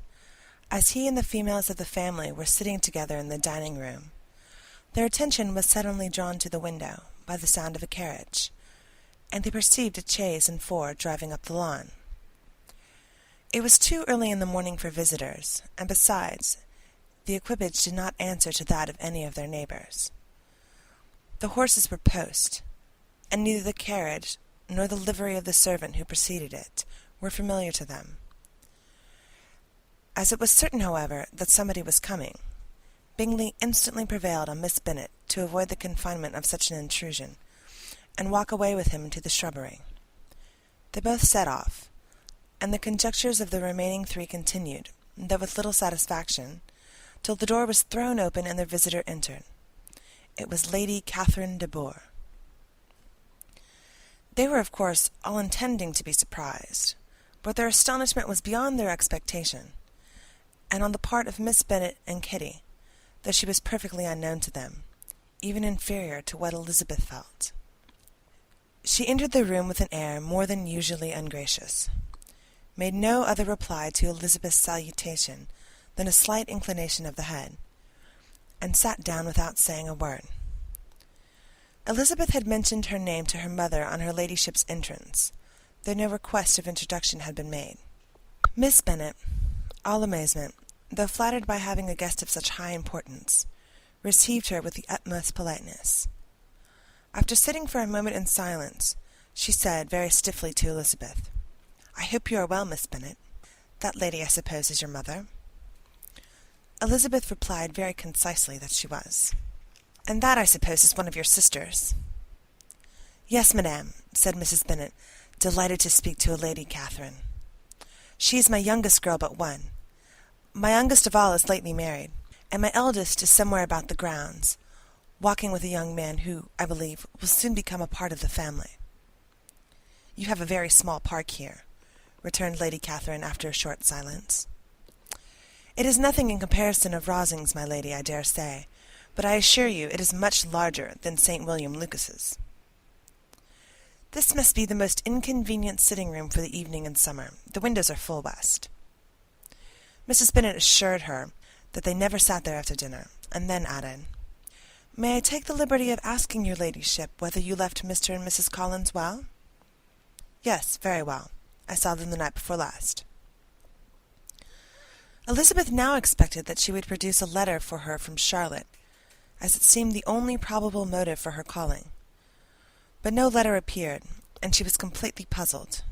as he and the females of the family were sitting together in the dining-room, their attention was suddenly drawn to the window by the sound of a carriage, and they perceived a chaise and four driving up the lawn. It was too early in the morning for visitors, and besides, the equipage did not answer to that of any of their neighbours. The horses were post, and neither the carriage nor the livery of the servant who preceded it were familiar to them. As it was certain, however, that somebody was coming, Bingley instantly prevailed on Miss Bennet to avoid the confinement of such an intrusion, and walk away with him into the shrubbery. They both set off, and the conjectures of the remaining three continued, though with little satisfaction, till the door was thrown open and their visitor entered. It was Lady Catherine de Bourgh. They were, of course, all intending to be surprised, but their astonishment was beyond their expectation, and on the part of Miss Bennet and Kitty, though she was perfectly unknown to them, even inferior to what Elizabeth felt. She entered the room with an air more than usually ungracious, made no other reply to Elizabeth's salutation than a slight inclination of the head, and sat down without saying a word. Elizabeth had mentioned her name to her mother on her ladyship's entrance, though no request of introduction had been made. Miss Bennet, all amazement, though flattered by having a guest of such high importance, received her with the utmost politeness. After sitting for a moment in silence, she said very stiffly to Elizabeth, "I hope you are well, Miss Bennet. That lady, I suppose, is your mother?" Elizabeth replied very concisely that she was. "And that, I suppose, is one of your sisters?" "Yes, madame," said Mrs. Bennet, delighted to speak to a Lady Catherine. "She is my youngest girl but one. My youngest of all is lately married, and my eldest is somewhere about the grounds, walking with a young man who, I believe, will soon become a part of the family." "You have a very small park here," returned Lady Catherine after a short silence. "It is nothing in comparison of Rosings, my lady, I dare say, but I assure you it is much larger than St. William Lucas's." "This must be the most inconvenient sitting-room for the evening in summer. The windows are full west." Mrs. Bennet assured her that they never sat there after dinner, and then added, "May I take the liberty of asking your ladyship whether you left Mr. and Mrs. Collins well?" "Yes, very well. I saw them the night before last." Elizabeth now expected that she would produce a letter for her from Charlotte, as it seemed the only probable motive for her calling. But no letter appeared, and she was completely puzzled.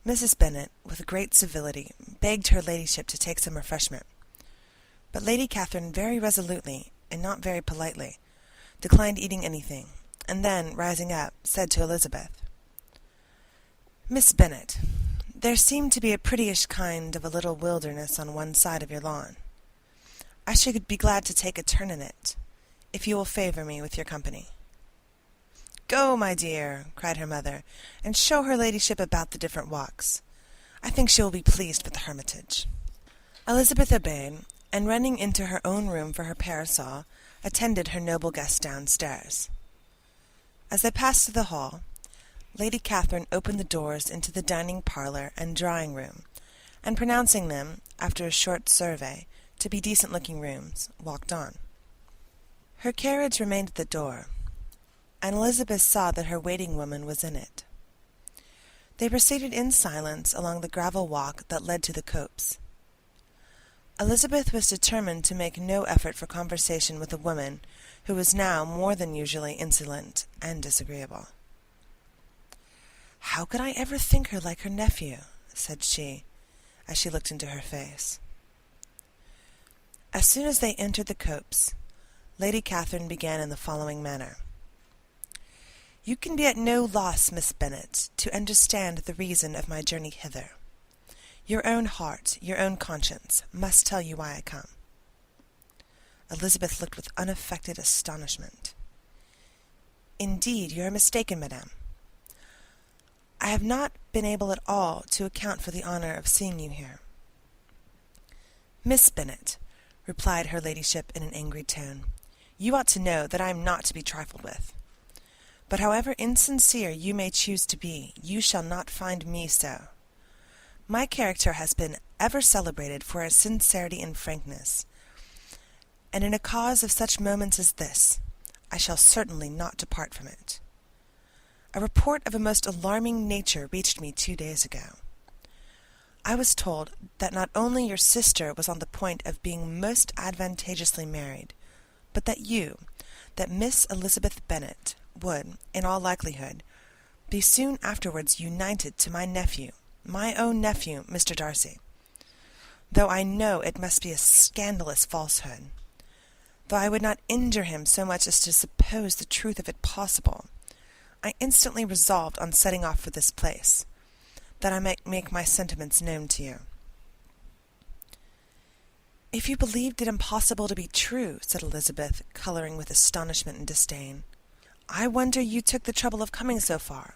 Mrs. Bennet, with great civility, begged her ladyship to take some refreshment, but Lady Catherine very resolutely, and not very politely, declined eating anything, and then, rising up, said to Elizabeth, "Miss Bennet, there seemed to be a prettyish kind of a little wilderness on one side of your lawn. I should be glad to take a turn in it, if you will favour me with your company." "Go, my dear," cried her mother, "and show her ladyship about the different walks. I think she will be pleased with the hermitage." Elizabeth obeyed, and running into her own room for her parasol, attended her noble guest downstairs. As they passed to the hall, Lady Catherine opened the doors into the dining parlour and drawing-room, and pronouncing them, after a short survey, to be decent-looking rooms, walked on. Her carriage remained at the door, and Elizabeth saw that her waiting-woman was in it. They proceeded in silence along the gravel walk that led to the copse. Elizabeth was determined to make no effort for conversation with a woman who was now more than usually insolent and disagreeable. "How could I ever think her like her nephew?" said she, as she looked into her face. As soon as they entered the copse, Lady Catherine began in the following manner. "You can be at no loss, Miss Bennet, to understand the reason of my journey hither. Your own heart, your own conscience, must tell you why I come." Elizabeth looked with unaffected astonishment. "Indeed, you are mistaken, madame. I have not been able at all to account for the honour of seeing you here." "Miss Bennet," replied her ladyship in an angry tone, "you ought to know that I am not to be trifled with. But however insincere you may choose to be, you shall not find me so. My character has been ever celebrated for its sincerity and frankness, and in a cause of such moments as this, I shall certainly not depart from it. A report of a most alarming nature reached me 2 days ago. I was told that not only your sister was on the point of being most advantageously married, but that Miss Elizabeth Bennet, would, in all likelihood, be soon afterwards united to my nephew, my own nephew, Mr. Darcy. Though I know it must be a scandalous falsehood, though I would not injure him so much as to suppose the truth of it possible, I instantly resolved on setting off for this place, that I might make my sentiments known to you." "If you believed it impossible to be true," said Elizabeth, colouring with astonishment and disdain, "I wonder you took the trouble of coming so far.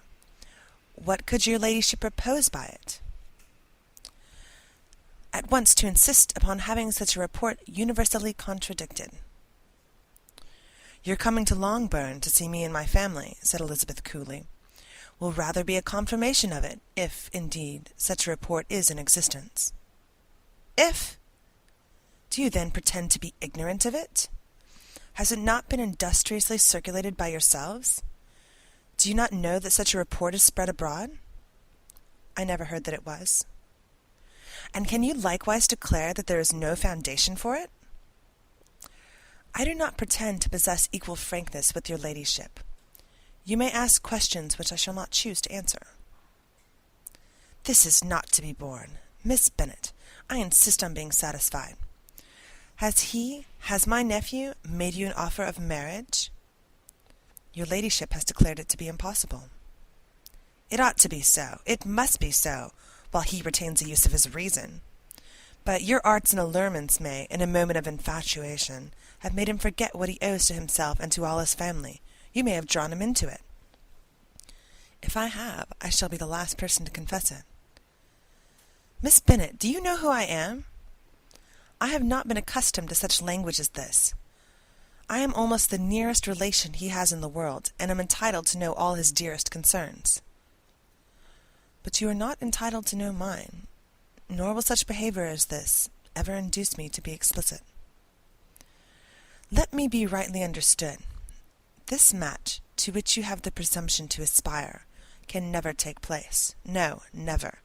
What could your ladyship propose by it?" "At once to insist upon having such a report universally contradicted." "Your coming to Longbourn to see me and my family," said Elizabeth coolly, "will rather be a confirmation of it, if, indeed, such a report is in existence." "If? Do you then pretend to be ignorant of it? Has it not been industriously circulated by yourselves? Do you not know that such a report is spread abroad?" "I never heard that it was." "And can you likewise declare that there is no foundation for it?" "I do not pretend to possess equal frankness with your ladyship. You may ask questions which I shall not choose to answer." "This is not to be borne. Miss Bennet, I insist on being satisfied. Has my nephew made you an offer of marriage?" "Your ladyship has declared it to be impossible." "It ought to be so. It must be so, while he retains the use of his reason. But your arts and allurements may, in a moment of infatuation, have made him forget what he owes to himself and to all his family. You may have drawn him into it." "If I have, I shall be the last person to confess it." "Miss Bennet, do you know who I am? I have not been accustomed to such language as this. I am almost the nearest relation he has in the world, and am entitled to know all his dearest concerns." "But you are not entitled to know mine, nor will such behaviour as this ever induce me to be explicit. Let me be rightly understood. This match, to which you have the presumption to aspire, can never take place. No, never.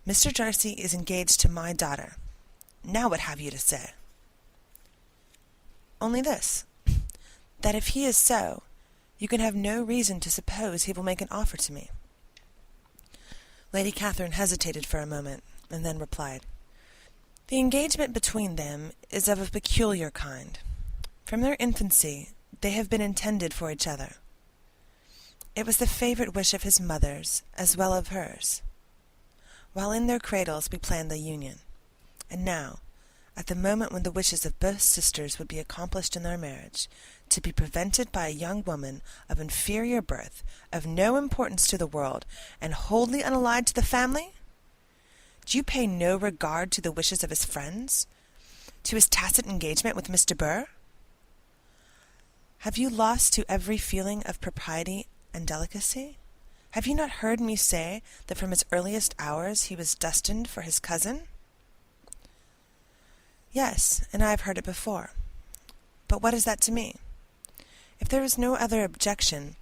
Mr. Darcy is engaged to my daughter. Now what have you to say?" "Only this, that if he is so, you can have no reason to suppose he will make an offer to me." Lady Catherine hesitated for a moment, and then replied, "The engagement between them is of a peculiar kind. From their infancy they have been intended for each other. It was the favourite wish of his mother's, as well as of hers. While in their cradles we planned the union, and now, at the moment when the wishes of both sisters would be accomplished in their marriage, to be prevented by a young woman of inferior birth, of no importance to the world, and wholly unallied to the family? Do you pay no regard to the wishes of his friends? To his tacit engagement with Miss de Bourgh? Have you lost to every feeling of propriety and delicacy? Have you not heard me say that from his earliest hours he was destined for his cousin? Yes, and I have heard it before. But what is that to me? If there is no other objection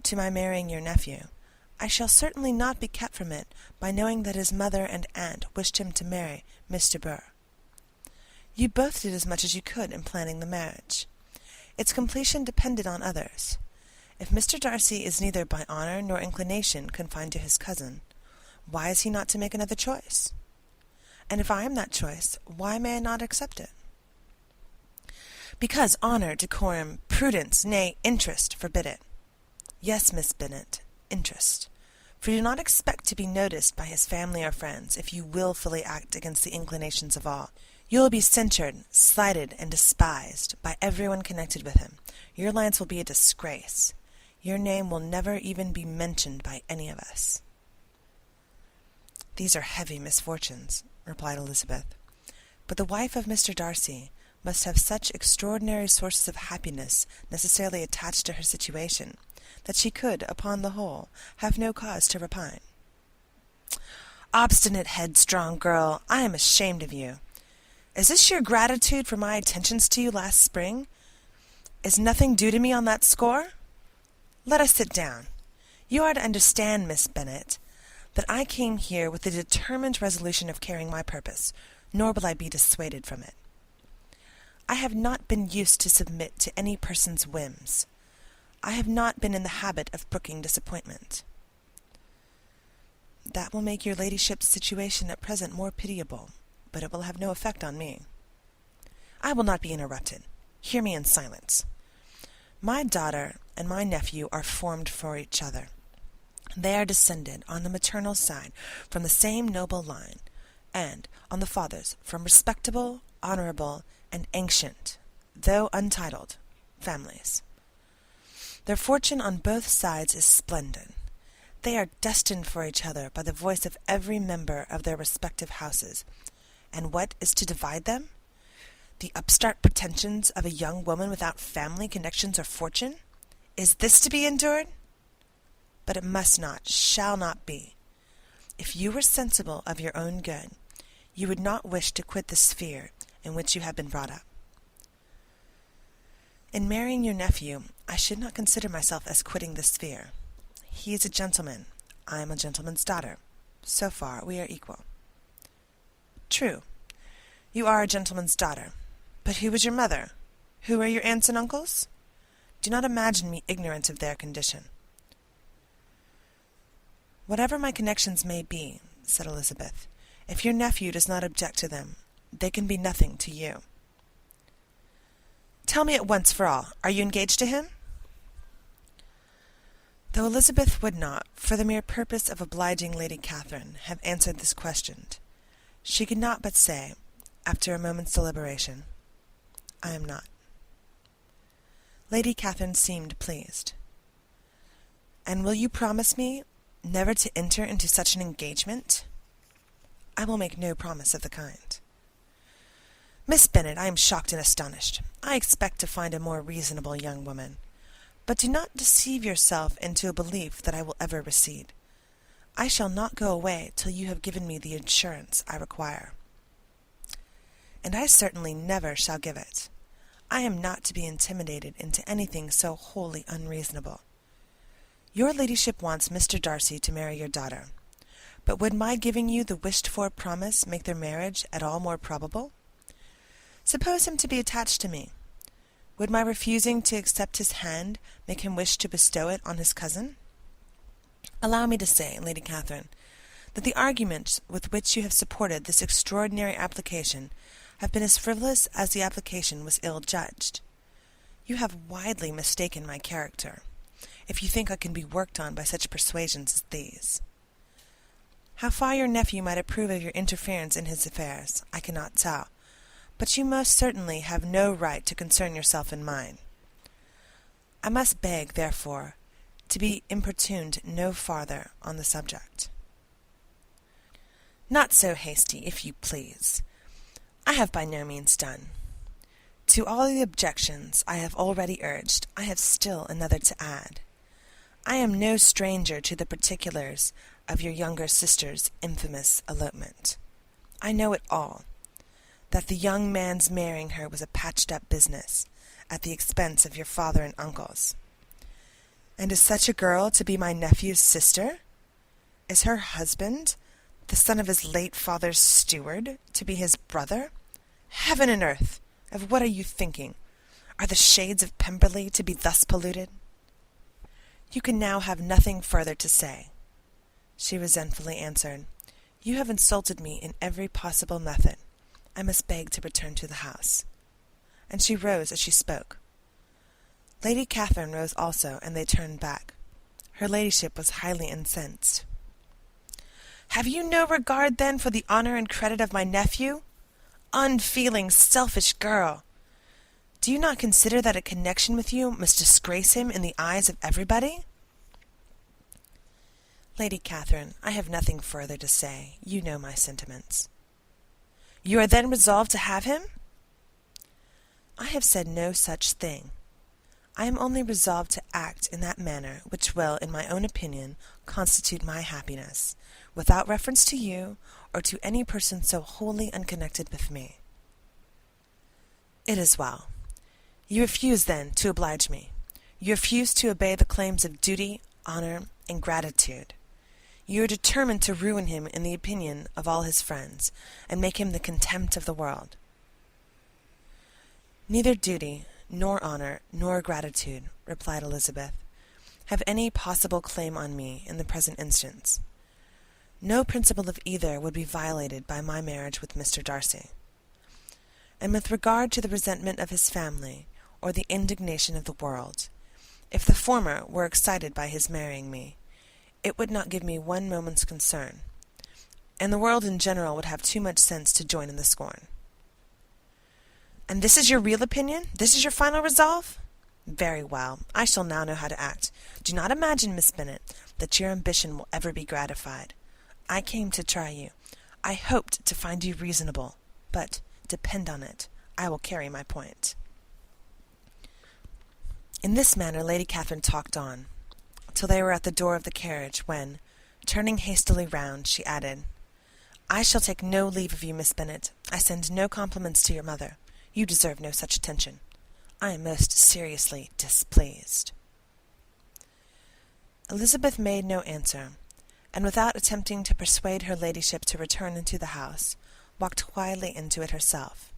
to my marrying your nephew, I shall certainly not be kept from it by knowing that his mother and aunt wished him to marry Miss de Bourgh. You both did as much as you could in planning the marriage. Its completion depended on others. If Mr. Darcy is neither by honour nor inclination confined to his cousin, why is he not to make another choice? And if I am that choice, why may I not accept it? Because honour, decorum, prudence, nay, interest forbid it. Yes, Miss Bennet, interest. For do not expect to be noticed by his family or friends if you wilfully act against the inclinations of all. You will be censured, slighted, and despised by everyone connected with him. Your alliance will be a disgrace. Your name will never even be mentioned by any of us. These are heavy misfortunes, replied Elizabeth. But the wife of Mr. Darcy must have such extraordinary sources of happiness necessarily attached to her situation, that she could, upon the whole, have no cause to repine. Obstinate, headstrong girl, I am ashamed of you. Is this your gratitude for my attentions to you last spring? Is nothing due to me on that score? Let us sit down. You are to understand, Miss Bennet, that I came here with the determined resolution of carrying my purpose, nor will I be dissuaded from it. I have not been used to submit to any person's whims. I have not been in the habit of brooking disappointment. That will make your ladyship's situation at present more pitiable, but it will have no effect on me. I will not be interrupted. Hear me in silence. My daughter and my nephew are formed for each other. They are descended on the maternal side from the same noble line, and on the father's from respectable, honourable, and ancient, though untitled, families. Their fortune on both sides is splendid. They are destined for each other by the voice of every member of their respective houses. And what is to divide them? The upstart pretensions of a young woman without family connections or fortune? Is this to be endured? But it must not, shall not be. If you were sensible of your own good, you would not wish to quit the sphere in which you have been brought up. In marrying your nephew, I should not consider myself as quitting the sphere. He is a gentleman. I am a gentleman's daughter. So far we are equal. True. You are a gentleman's daughter. But who was your mother? Who are your aunts and uncles? Do not imagine me ignorant of their condition. Whatever my connections may be, said Elizabeth, if your nephew does not object to them, they can be nothing to you. Tell me at once for all, are you engaged to him? Though Elizabeth would not, for the mere purpose of obliging Lady Catherine, have answered this question, she could not but say, after a moment's deliberation, I am not. Lady Catherine seemed pleased. And will you promise me never to enter into such an engagement? I will make no promise of the kind. Miss Bennet, I am shocked and astonished. I expect to find a more reasonable young woman. But do not deceive yourself into a belief that I will ever recede. I shall not go away till you have given me the assurance I require. And I certainly never shall give it. I am not to be intimidated into anything so wholly unreasonable. Your ladyship wants Mr. Darcy to marry your daughter. But would my giving you the wished-for promise make their marriage at all more probable? Suppose him to be attached to me. Would my refusing to accept his hand make him wish to bestow it on his cousin? Allow me to say, Lady Catherine, that the arguments with which you have supported this extraordinary application have been as frivolous as the application was ill-judged. You have widely mistaken my character, if you think I can be worked on by such persuasions as these. How far your nephew might approve of your interference in his affairs, I cannot tell, but you most certainly have no right to concern yourself in mine. I must beg, therefore, to be importuned no farther on the subject. Not so hasty, if you please. I have by no means done. To all the objections I have already urged, I have still another to add. I am no stranger to the particulars of your younger sister's infamous elopement. I know it all, that the young man's marrying her was a patched-up business, at the expense of your father and uncles. And is such a girl to be my nephew's sister? Is her husband, the son of his late father's steward, to be his brother? Heaven and earth! Of what are you thinking? Are the shades of Pemberley to be thus polluted? You can now have nothing further to say, she resentfully answered. You have insulted me in every possible method. I must beg to return to the house. And she rose as she spoke. Lady Catherine rose also, and they turned back. Her ladyship was highly incensed. Have you no regard, then, for the honour and credit of my nephew? Unfeeling, selfish girl! Do you not consider that a connection with you must disgrace him in the eyes of everybody? Lady Catherine, I have nothing further to say. You know my sentiments. You are then resolved to have him? I have said no such thing. I am only resolved to act in that manner which will, in my own opinion, constitute my happiness, without reference to you, or to any person so wholly unconnected with me. It is well. You refuse, then, to oblige me. You refuse to obey the claims of duty, honour, and gratitude. You are determined to ruin him in the opinion of all his friends, and make him the contempt of the world. Neither duty, nor honour, nor gratitude, replied Elizabeth, have any possible claim on me in the present instance. No principle of either would be violated by my marriage with Mr. Darcy. And with regard to the resentment of his family, or the indignation of the world, if the former were excited by his marrying me, it would not give me one moment's concern, and the world in general would have too much sense to join in the scorn. And this is your real opinion? This is your final resolve? Very well. I shall now know how to act. Do not imagine, Miss Bennet, that your ambition will ever be gratified. I came to try you. I hoped to find you reasonable, but, depend on it, I will carry my point. In this manner Lady Catherine talked on, till they were at the door of the carriage, when, turning hastily round, she added, I shall take no leave of you, Miss Bennet. I send no compliments to your mother. You deserve no such attention. I am most seriously displeased. Elizabeth made no answer, and without attempting to persuade her ladyship to return into the house, walked quietly into it herself.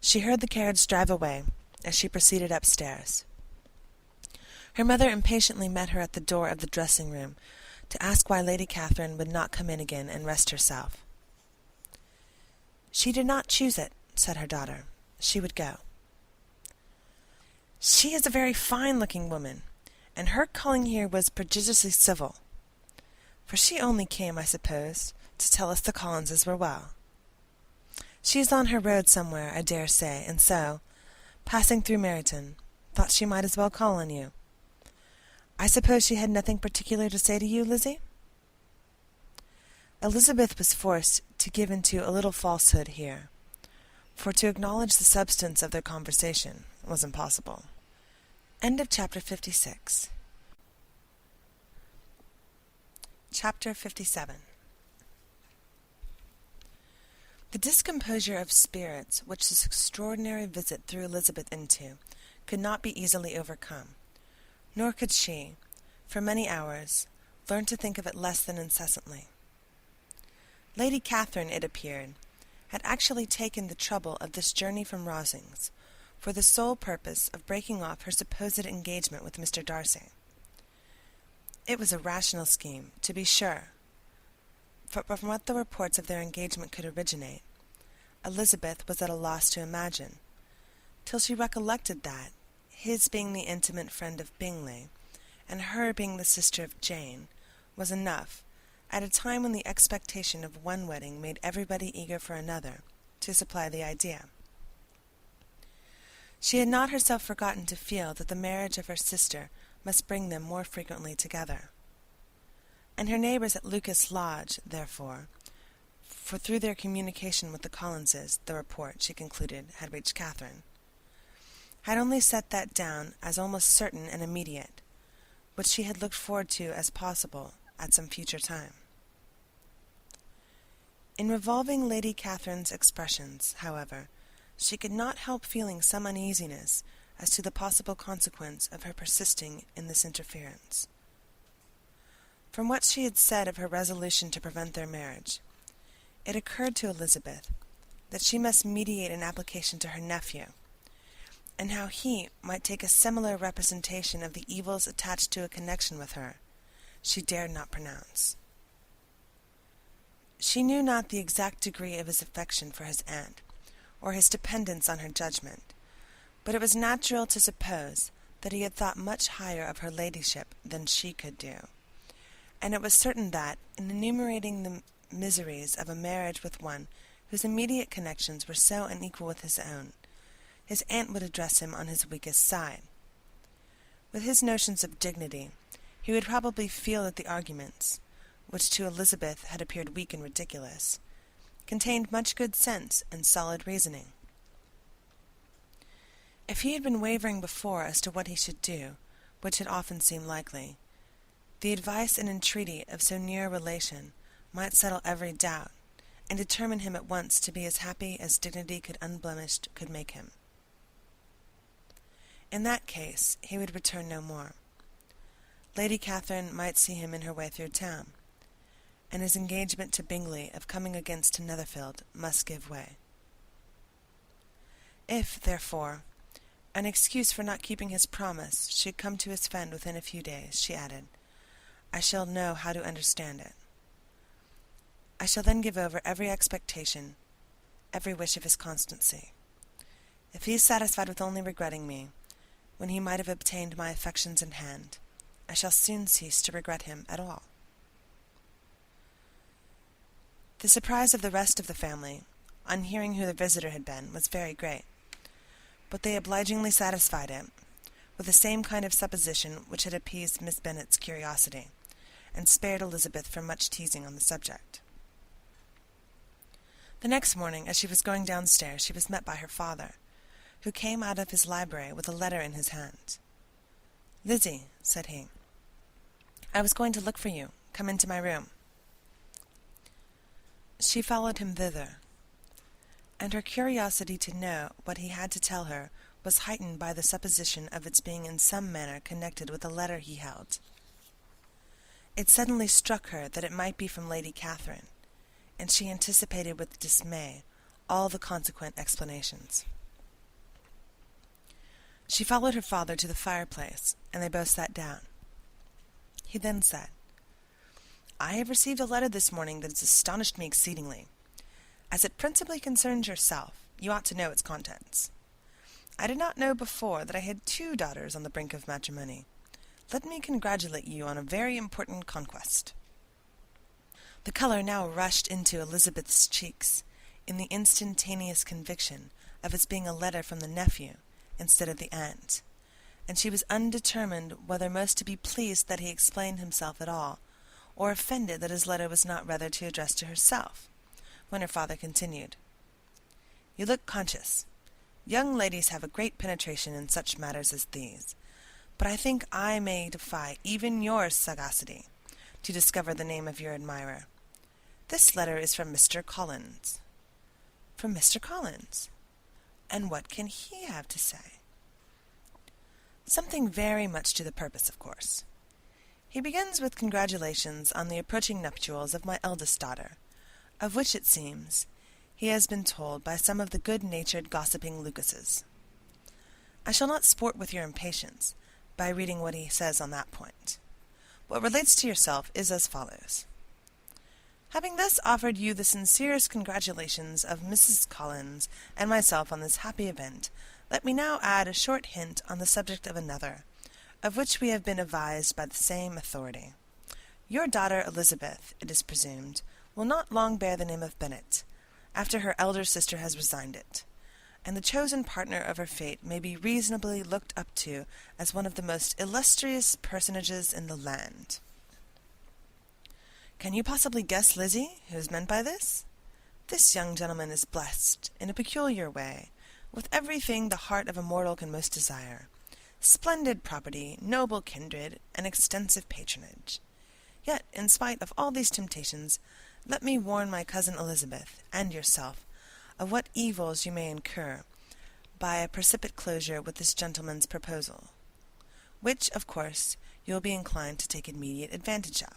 She heard the carriage drive away as she proceeded upstairs. Her mother impatiently met her at the door of the dressing-room to ask why Lady Catherine would not come in again and rest herself. She did not choose it, said her daughter. She would go. She is a very fine-looking woman, and her calling here was prodigiously civil. For she only came, I suppose, to tell us the Collinses were well. She is on her road somewhere, I dare say, and so, passing through Meryton, thought she might as well call on you. I suppose she had nothing particular to say to you, Lizzie? Elizabeth was forced to give into a little falsehood here, for to acknowledge the substance of their conversation was impossible. End of chapter 56. Chapter 57. The discomposure of spirits which this extraordinary visit threw Elizabeth into could not be easily overcome, nor could she, for many hours, learn to think of it less than incessantly. Lady Catherine, it appeared, had actually taken the trouble of this journey from Rosings for the sole purpose of breaking off her supposed engagement with Mr. Darcy. It was a rational scheme, to be sure, for from what the reports of their engagement could originate, Elizabeth was at a loss to imagine, till she recollected that, his being the intimate friend of Bingley, and her being the sister of Jane, was enough, at a time when the expectation of one wedding made everybody eager for another, to supply the idea. She had not herself forgotten to feel that the marriage of her sister must bring them more frequently together. And her neighbours at Lucas Lodge, therefore, for through their communication with the Collinses, the report, she concluded, had reached Catherine, had only set that down as almost certain and immediate, which she had looked forward to as possible at some future time. In revolving Lady Catherine's expressions, however, she could not help feeling some uneasiness as to the possible consequence of her persisting in this interference. From what she had said of her resolution to prevent their marriage, it occurred to Elizabeth that she must mediate an application to her nephew, and how he might take a similar representation of the evils attached to a connection with her, she dared not pronounce. She knew not the exact degree of his affection for his aunt, or his dependence on her judgment, but it was natural to suppose that he had thought much higher of her ladyship than she could do, and it was certain that, in enumerating the miseries of a marriage with one whose immediate connections were so unequal with his own, his aunt would address him on his weakest side. With his notions of dignity, he would probably feel that the arguments, which to Elizabeth had appeared weak and ridiculous, contained much good sense and solid reasoning. If he had been wavering before as to what he should do, which had often seemed likely, the advice and entreaty of so near a relation might settle every doubt, and determine him at once to be as happy as dignity unblemished could make him. In that case, he would return no more. Lady Catherine might see him in her way through town, and his engagement to Bingley of coming against to Netherfield must give way. If, therefore, an excuse for not keeping his promise should come to his friend within a few days, she added, I shall know how to understand it. I shall then give over every expectation, every wish of his constancy. If he is satisfied with only regretting me, when he might have obtained my affections in hand, I shall soon cease to regret him at all. The surprise of the rest of the family, on hearing who the visitor had been, was very great, but they obligingly satisfied it with the same kind of supposition which had appeased Miss Bennet's curiosity, and spared Elizabeth from much teasing on the subject. The next morning, as she was going downstairs, she was met by her father, who came out of his library with a letter in his hand. Lizzie, said he, I was going to look for you. Come into my room. She followed him thither, and her curiosity to know what he had to tell her was heightened by the supposition of its being in some manner connected with a letter he held. It suddenly struck her that it might be from Lady Catherine, and she anticipated with dismay all the consequent explanations. She followed her father to the fireplace, and they both sat down. He then said, I have received a letter this morning that has astonished me exceedingly. As it principally concerns yourself, you ought to know its contents. I did not know before that I had 2 daughters on the brink of matrimony. Let me congratulate you on a very important conquest. The colour now rushed into Elizabeth's cheeks, in the instantaneous conviction of its being a letter from the nephew instead of the aunt, and she was undetermined whether most to be pleased that he explained himself at all, or offended that his letter was not rather to address to herself, when her father continued, You look conscious. Young ladies have a great penetration in such matters as these, but I think I may defy even your sagacity to discover the name of your admirer. This letter is from Mr. Collins. From Mr. Collins? And what can he have to say? Something very much to the purpose, of course. He begins with congratulations on the approaching nuptials of my eldest daughter, of which, it seems, he has been told by some of the good-natured gossiping Lucases. I shall not sport with your impatience by reading what he says on that point. What relates to yourself is as follows. Having thus offered you the sincerest congratulations of Mrs. Collins and myself on this happy event, let me now add a short hint on the subject of another, of which we have been advised by the same authority. Your daughter Elizabeth, it is presumed, will not long bear the name of Bennet, after her elder sister has resigned it, and the chosen partner of her fate may be reasonably looked up to as one of the most illustrious personages in the land. Can you possibly guess, Lizzie, who is meant by this? This young gentleman is blessed, in a peculiar way, with everything the heart of a mortal can most desire, Splendid property, noble kindred, and extensive patronage. Yet, in spite of all these temptations, let me warn my cousin Elizabeth, and yourself, of what evils you may incur by a precipitate closure with this gentleman's proposal, which, of course, you will be inclined to take immediate advantage of.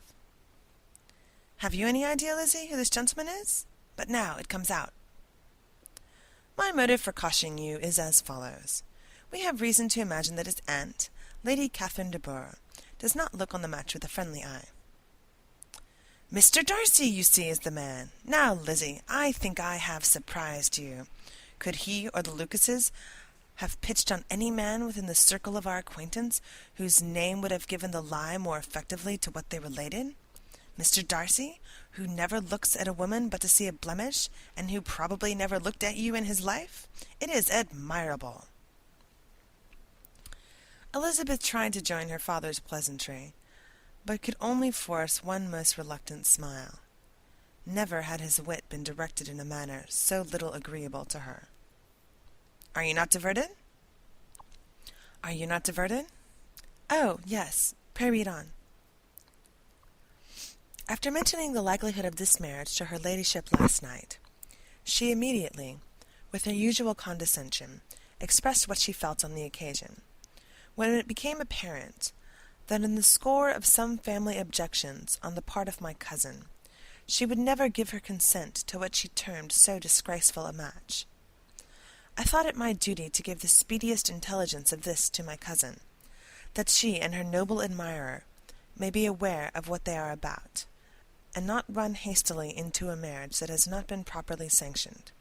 Have you any idea, Lizzie, who this gentleman is? But now it comes out. My motive for cautioning you is as follows. We have reason to imagine that his aunt, Lady Catherine de Bourgh, does not look on the match with a friendly eye. Mr. Darcy, you see, is the man. Now, Lizzie, I think I have surprised you. Could he or the Lucases have pitched on any man within the circle of our acquaintance whose name would have given the lie more effectively to what they related? Mr. Darcy, who never looks at a woman but to see a blemish, and who probably never looked at you in his life? It is admirable. Elizabeth tried to join her father's pleasantry, but could only force one most reluctant smile. Never had his wit been directed in a manner so little agreeable to her. Are you not diverted? Are you not diverted? Oh, yes. Pray read on. After mentioning the likelihood of this marriage to her ladyship last night, she immediately, with her usual condescension, expressed what she felt on the occasion, when it became apparent that in the score of some family objections on the part of my cousin, she would never give her consent to what she termed so disgraceful a match. I thought it my duty to give the speediest intelligence of this to my cousin, that she and her noble admirer may be aware of what they are about, and not run hastily into a marriage that has not been properly sanctioned.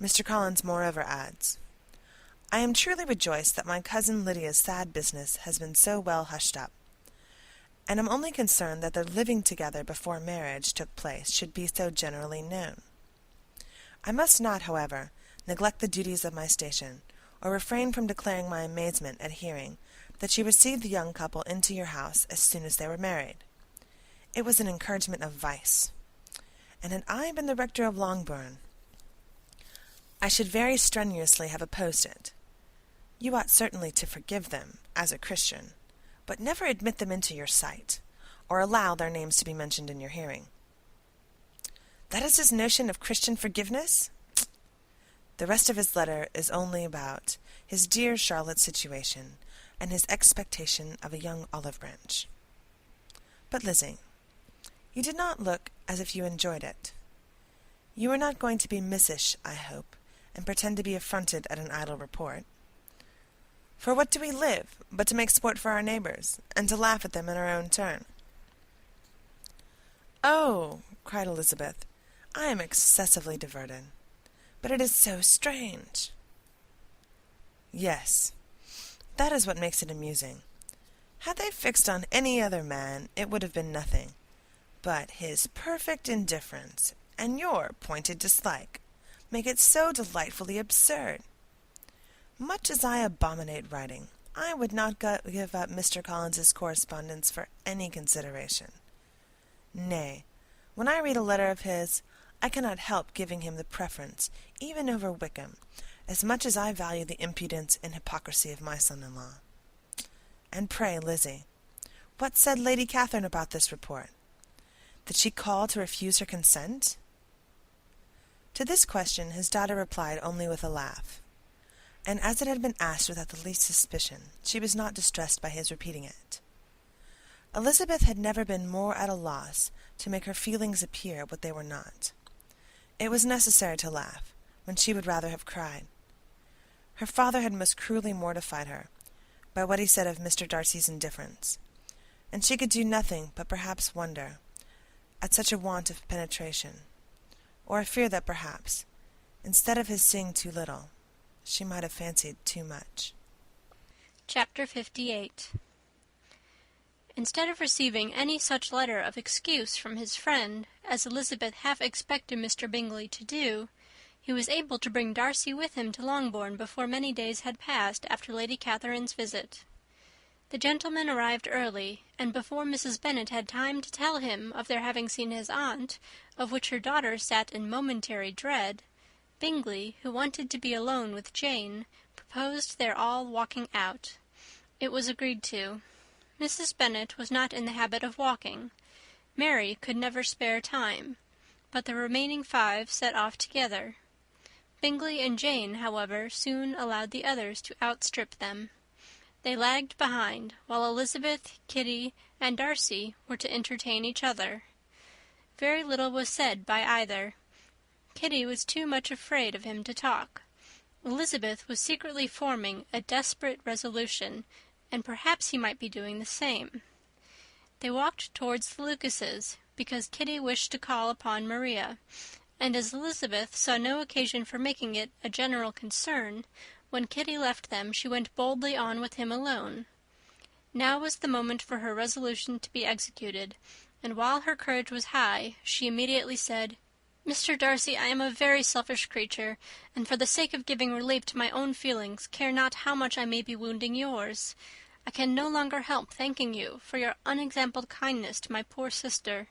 Mr. Collins moreover adds, I am truly rejoiced that my cousin Lydia's sad business has been so well hushed up, and am only concerned that their living together before marriage took place should be so generally known. I must not, however, neglect the duties of my station, or refrain from declaring my amazement at hearing that she received the young couple into your house as soon as they were married. It was an encouragement of vice, and had I been the rector of Longbourn, I should very strenuously have opposed it. You ought certainly to forgive them, as a Christian, but never admit them into your sight, or allow their names to be mentioned in your hearing. That is his notion of Christian forgiveness? The rest of his letter is only about his dear Charlotte's situation, and his expectation of a young olive branch. But, Lizzie, you did not look as if you enjoyed it. You are not going to be missish, I hope, and pretend to be affronted at an idle report. For what do we live, but to make sport for our neighbours, and to laugh at them in our own turn? Oh, cried Elizabeth, I am excessively diverted. But it is so strange. Yes, that is what makes it amusing. Had they fixed on any other man, it would have been nothing. But his perfect indifference, and your pointed dislike, make it so delightfully absurd. Much as I abominate writing, I would not give up Mr. Collins's correspondence for any consideration. Nay, when I read a letter of his, I cannot help giving him the preference, even over Wickham, as much as I value the impudence and hypocrisy of my son-in-law. And pray, Lizzie, what said Lady Catherine about this report? Did she call to refuse her consent? To this question his daughter replied only with a laugh, and as it had been asked without the least suspicion, she was not distressed by his repeating it. Elizabeth had never been more at a loss to make her feelings appear what they were not. It was necessary to laugh, when she would rather have cried. Her father had most cruelly mortified her by what he said of Mr. Darcy's indifference, and she could do nothing but perhaps wonder at such a want of penetration, or fear that perhaps, instead of his seeing too little, she might have fancied too much. Chapter 58. Instead of receiving any such letter of excuse from his friend as Elizabeth half expected Mr. Bingley to do, he was able to bring Darcy with him to Longbourn before many days had passed after Lady Catherine's visit. The gentleman arrived early, and before Mrs. Bennet had time to tell him of their having seen his aunt, of which her daughter sat in momentary dread, Bingley, who wanted to be alone with Jane, proposed proposed their all walking out. It was agreed to. Mrs. Bennet was not in the habit of walking. Mary could never spare time, but the remaining 5 set off together. Bingley and Jane, however, soon allowed the others to outstrip them. They lagged behind, while Elizabeth, Kitty, and Darcy were to entertain each other. Very little was said by either. Kitty was too much afraid of him to talk. Elizabeth was secretly forming a desperate resolution, and perhaps he might be doing the same. They walked towards the Lucases, because Kitty wished to call upon Maria, and as Elizabeth saw no occasion for making it a general concern, when Kitty left them she went boldly on with him alone. Now was the moment for her resolution to be executed, and while her courage was high, she immediately said, "Mr. Darcy, I am a very selfish creature, and for the sake of giving relief to my own feelings, care not how much I may be wounding yours. I can no longer help thanking you for your unexampled kindness to my poor sister.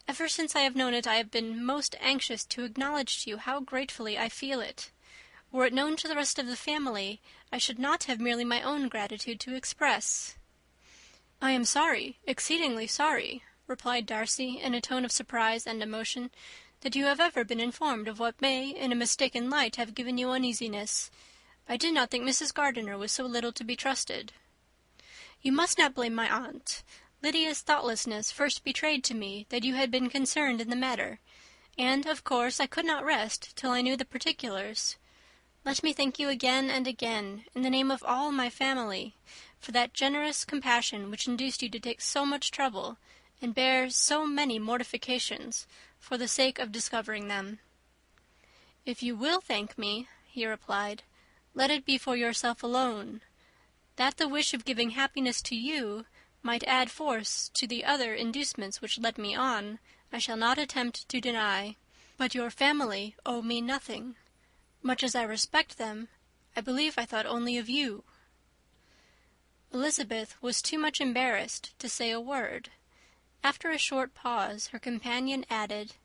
Ever since I have known it, I have been most anxious to acknowledge to you how gratefully I feel it. Were it known to the rest of the family, I should not have merely my own gratitude to express." "I am sorry, exceedingly sorry," replied Darcy, in a tone of surprise and emotion, "that you have ever been informed of what may, in a mistaken light, have given you uneasiness. I did not think Mrs. Gardiner was so little to be trusted." "You must not blame my aunt. Lydia's thoughtlessness first betrayed to me that you had been concerned in the matter, and, of course, I could not rest till I knew the particulars. Let me thank you again and again, in the name of all my family, for that generous compassion which induced you to take so much trouble, and bear so many mortifications, for the sake of discovering them." "If you will thank me," he replied, "let it be for yourself alone. That the wish of giving happiness to you might add force to the other inducements which led me on, I shall not attempt to deny. But your family owe me nothing. Much as I respect them, I believe I thought only of you." Elizabeth was too much embarrassed to say a word. After a short pause, her companion added,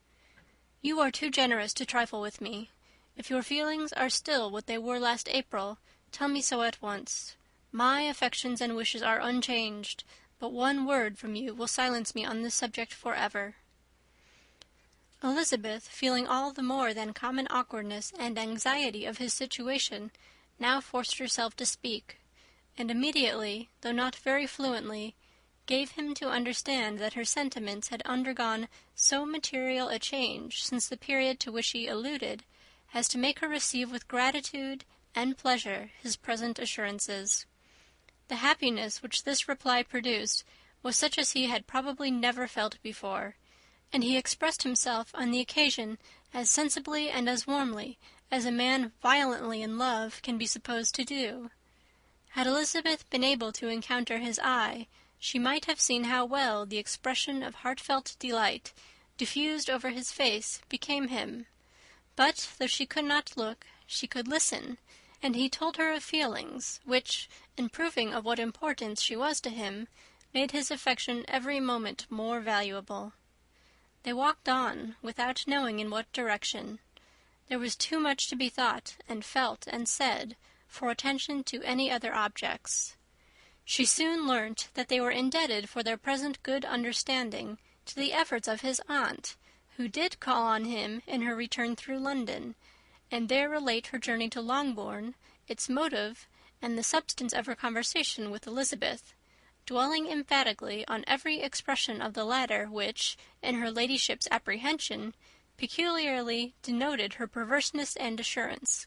"You are too generous to trifle with me. If your feelings are still what they were last April, tell me so at once. My affections and wishes are unchanged, but one word from you will silence me on this subject for ever." Elizabeth, feeling all the more than common awkwardness and anxiety of his situation, now forced herself to speak, and immediately, though not very fluently, gave him to understand that her sentiments had undergone so material a change since the period to which he alluded, as to make her receive with gratitude and pleasure his present assurances. The happiness which this reply produced was such as he had probably never felt before, and he expressed himself on the occasion as sensibly and as warmly as a man violently in love can be supposed to do. Had Elizabeth been able to encounter his eye, she might have seen how well the expression of heartfelt delight diffused over his face became him. But, though she could not look, she could listen, and he told her of feelings which, in proving of what importance she was to him, made his affection every moment more valuable. They walked on, without knowing in what direction. There was too much to be thought and felt and said for attention to any other objects. She soon learnt that they were indebted for their present good understanding to the efforts of his aunt, who did call on him in her return through London, and there relate her journey to Longbourn, its motive, and the substance of her conversation with Elizabeth, dwelling emphatically on every expression of the latter which, in her ladyship's apprehension, peculiarly denoted her perverseness and assurance,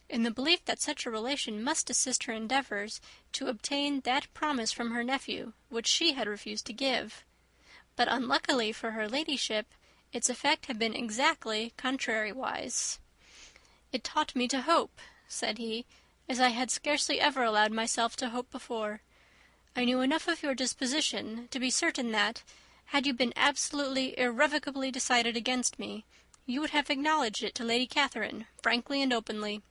in the belief that such a relation must assist her endeavours to obtain that promise from her nephew which she had refused to give. But unluckily for her ladyship, its effect had been exactly contrariwise. "It taught me to hope," said he, "as I had scarcely ever allowed myself to hope before. I knew enough of your disposition to be certain that, had you been absolutely, irrevocably decided against me, you would have acknowledged it to Lady Catherine, frankly and openly."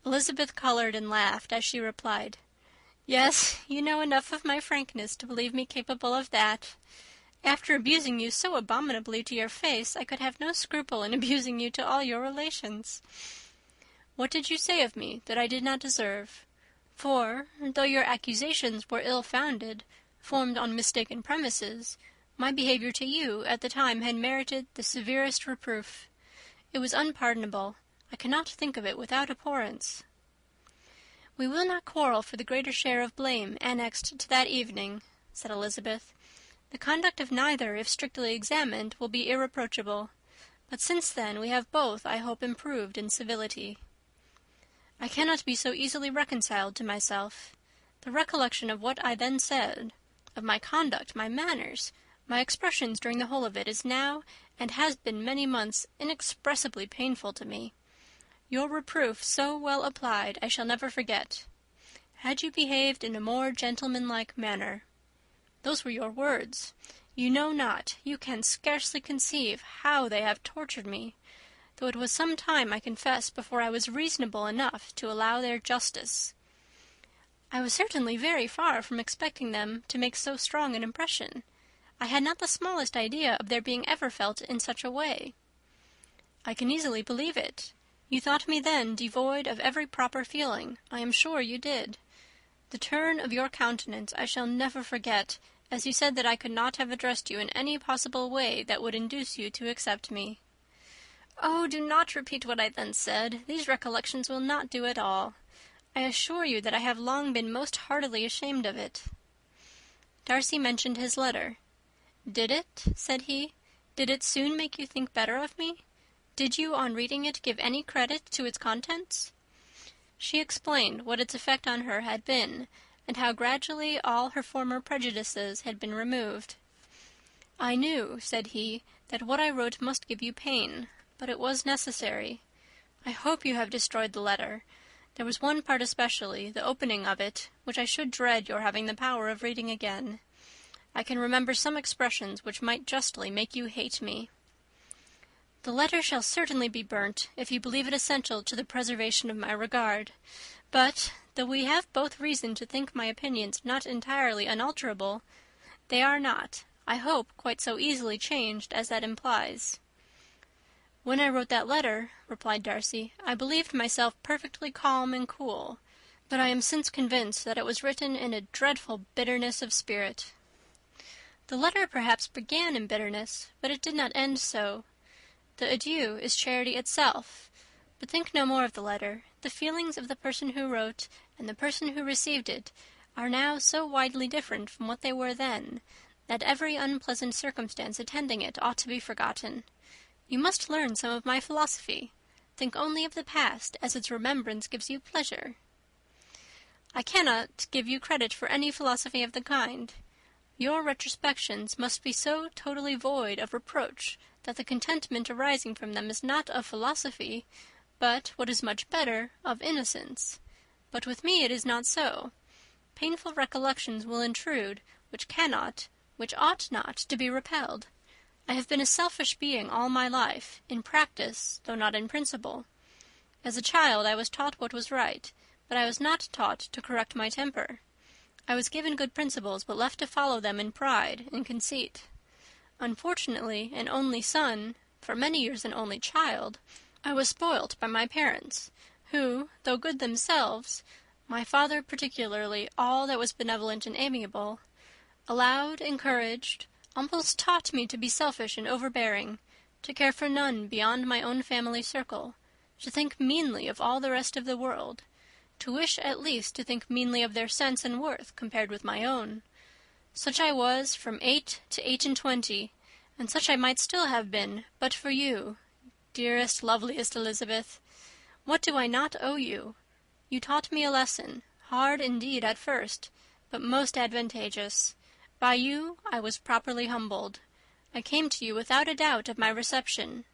Elizabeth coloured and laughed as she replied, "Yes, you know enough of my frankness to believe me capable of that. After abusing you so abominably to your face, I could have no scruple in abusing you to all your relations." What did you say of me that I did not deserve? For, though your accusations were ill-founded, formed on mistaken premises, my behaviour to you at the time had merited the severest reproof. It was unpardonable. I cannot think of it without abhorrence. We will not quarrel for the greater share of blame annexed to that evening, said Elizabeth. The conduct of neither, if strictly examined, will be irreproachable. But since then we have both, I hope, improved in civility. I cannot be so easily reconciled to myself. The recollection of what I then said, of my conduct, my manners, my expressions during the whole of it, is now, and has been many months, inexpressibly painful to me. Your reproof, so well applied, I shall never forget. Had you behaved in a more gentlemanlike manner. Those were your words. You know not, you can scarcely conceive how they have tortured me, though it was some time, I confess, before I was reasonable enough to allow their justice. I was certainly very far from expecting them to make so strong an impression. I had not the smallest idea of their being ever felt in such a way. I can easily believe it. You thought me then devoid of every proper feeling. I am sure you did. The turn of your countenance I shall never forget, as you said that I could not have addressed you in any possible way that would induce you to accept me. Oh, do not repeat what I then said. These recollections will not do at all. I assure you that I have long been most heartily ashamed of it. Darcy mentioned his letter. Did it? Said he. Did it soon make you think better of me? Did you, on reading it, give any credit to its contents? She explained what its effect on her had been, and how gradually all her former prejudices had been removed. I knew, said he, that what I wrote must give you pain, but it was necessary. I hope you have destroyed the letter. There was one part especially, the opening of it, which I should dread your having the power of reading again. I can remember some expressions which might justly make you hate me. The letter shall certainly be burnt, if you believe it essential to the preservation of my regard. But, though we have both reason to think my opinions not entirely unalterable, they are not, I hope, quite so easily changed as that implies. When I wrote that letter, replied Darcy, I believed myself perfectly calm and cool, but I am since convinced that it was written in a dreadful bitterness of spirit. The letter perhaps began in bitterness, but it did not end so. The adieu is charity itself. But think no more of the letter. The feelings of the person who wrote and the person who received it are now so widely different from what they were then, that every unpleasant circumstance attending it ought to be forgotten. You must learn some of my philosophy. Think only of the past, as its remembrance gives you pleasure. I cannot give you credit for any philosophy of the kind. Your retrospections must be so totally void of reproach that the contentment arising from them is not of philosophy, but, what is much better, of innocence. But with me it is not so. Painful recollections will intrude, which cannot, which ought not, to be repelled. I have been a selfish being all my life, in practice, though not in principle. As a child I was taught what was right, but I was not taught to correct my temper. I was given good principles, but left to follow them in pride and conceit. Unfortunately, an only son, for many years an only child, I was spoilt by my parents, who, though good themselves, my father particularly all that was benevolent and amiable, allowed, encouraged, almost taught me to be selfish and overbearing, to care for none beyond my own family circle, to think meanly of all the rest of the world, to wish at least to think meanly of their sense and worth compared with my own. Such I was from 8 to 28, and such I might still have been, but for you, dearest, loveliest Elizabeth. What do I not owe you? You taught me a lesson, hard indeed at first, but most advantageous. By you I was properly humbled. I came to you without a doubt of my reception.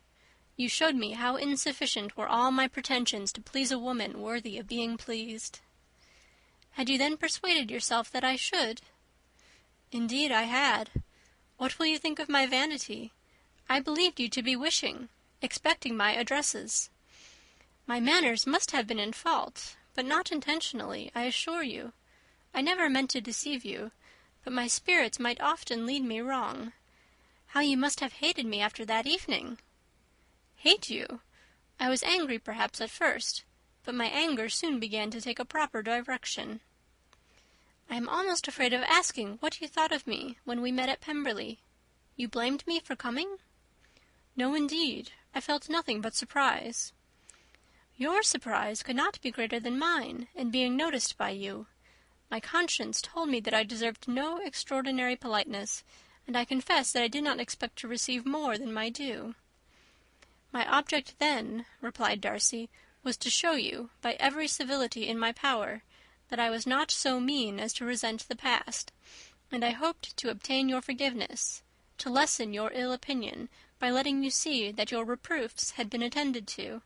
You showed me how insufficient were all my pretensions to please a woman worthy of being pleased. Had you then persuaded yourself that I should? Indeed I had. What will you think of my vanity? I believed you to be wishing, expecting my addresses. My manners must have been in fault, but not intentionally, I assure you. I never meant to deceive you, but my spirits might often lead me wrong. How you must have hated me after that evening! Hate you? I was angry perhaps at first, but my anger soon began to take a proper direction. I am almost afraid of asking what you thought of me when we met at Pemberley. You blamed me for coming? No, indeed. I felt nothing but surprise. Your surprise could not be greater than mine in being noticed by you. My conscience told me that I deserved no extraordinary politeness, and I confess that I did not expect to receive more than my due. My object then, replied Darcy, was to show you, by every civility in my power, that I was not so mean as to resent the past, and I hoped to obtain your forgiveness, to lessen your ill opinion, by letting you see that your reproofs had been attended to.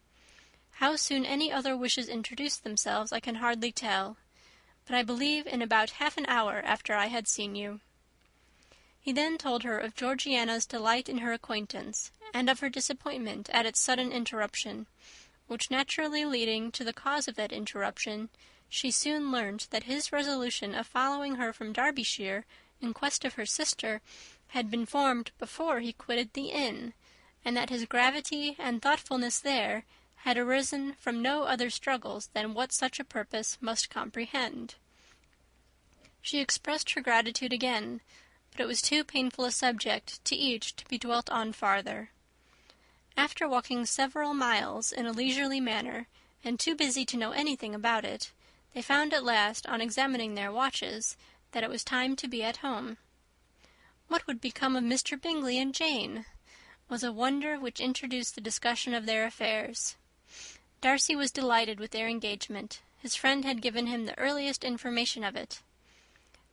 How soon any other wishes introduced themselves I can hardly tell, but I believe in about half an hour after I had seen you. He then told her of Georgiana's delight in her acquaintance, and of her disappointment at its sudden interruption, which naturally leading to the cause of that interruption, she soon learned that his resolution of following her from Derbyshire in quest of her sister had been formed before he quitted the inn, and that his gravity and thoughtfulness there had arisen from no other struggles than what such a purpose must comprehend. She expressed her gratitude again, but it was too painful a subject to each to be dwelt on farther. After walking several miles in a leisurely manner, and too busy to know anything about it, they found at last, on examining their watches, that it was time to be at home. What would become of Mr. Bingley and Jane? Was a wonder which introduced the discussion of their affairs. Darcy was delighted with their engagement. His friend had given him the earliest information of it.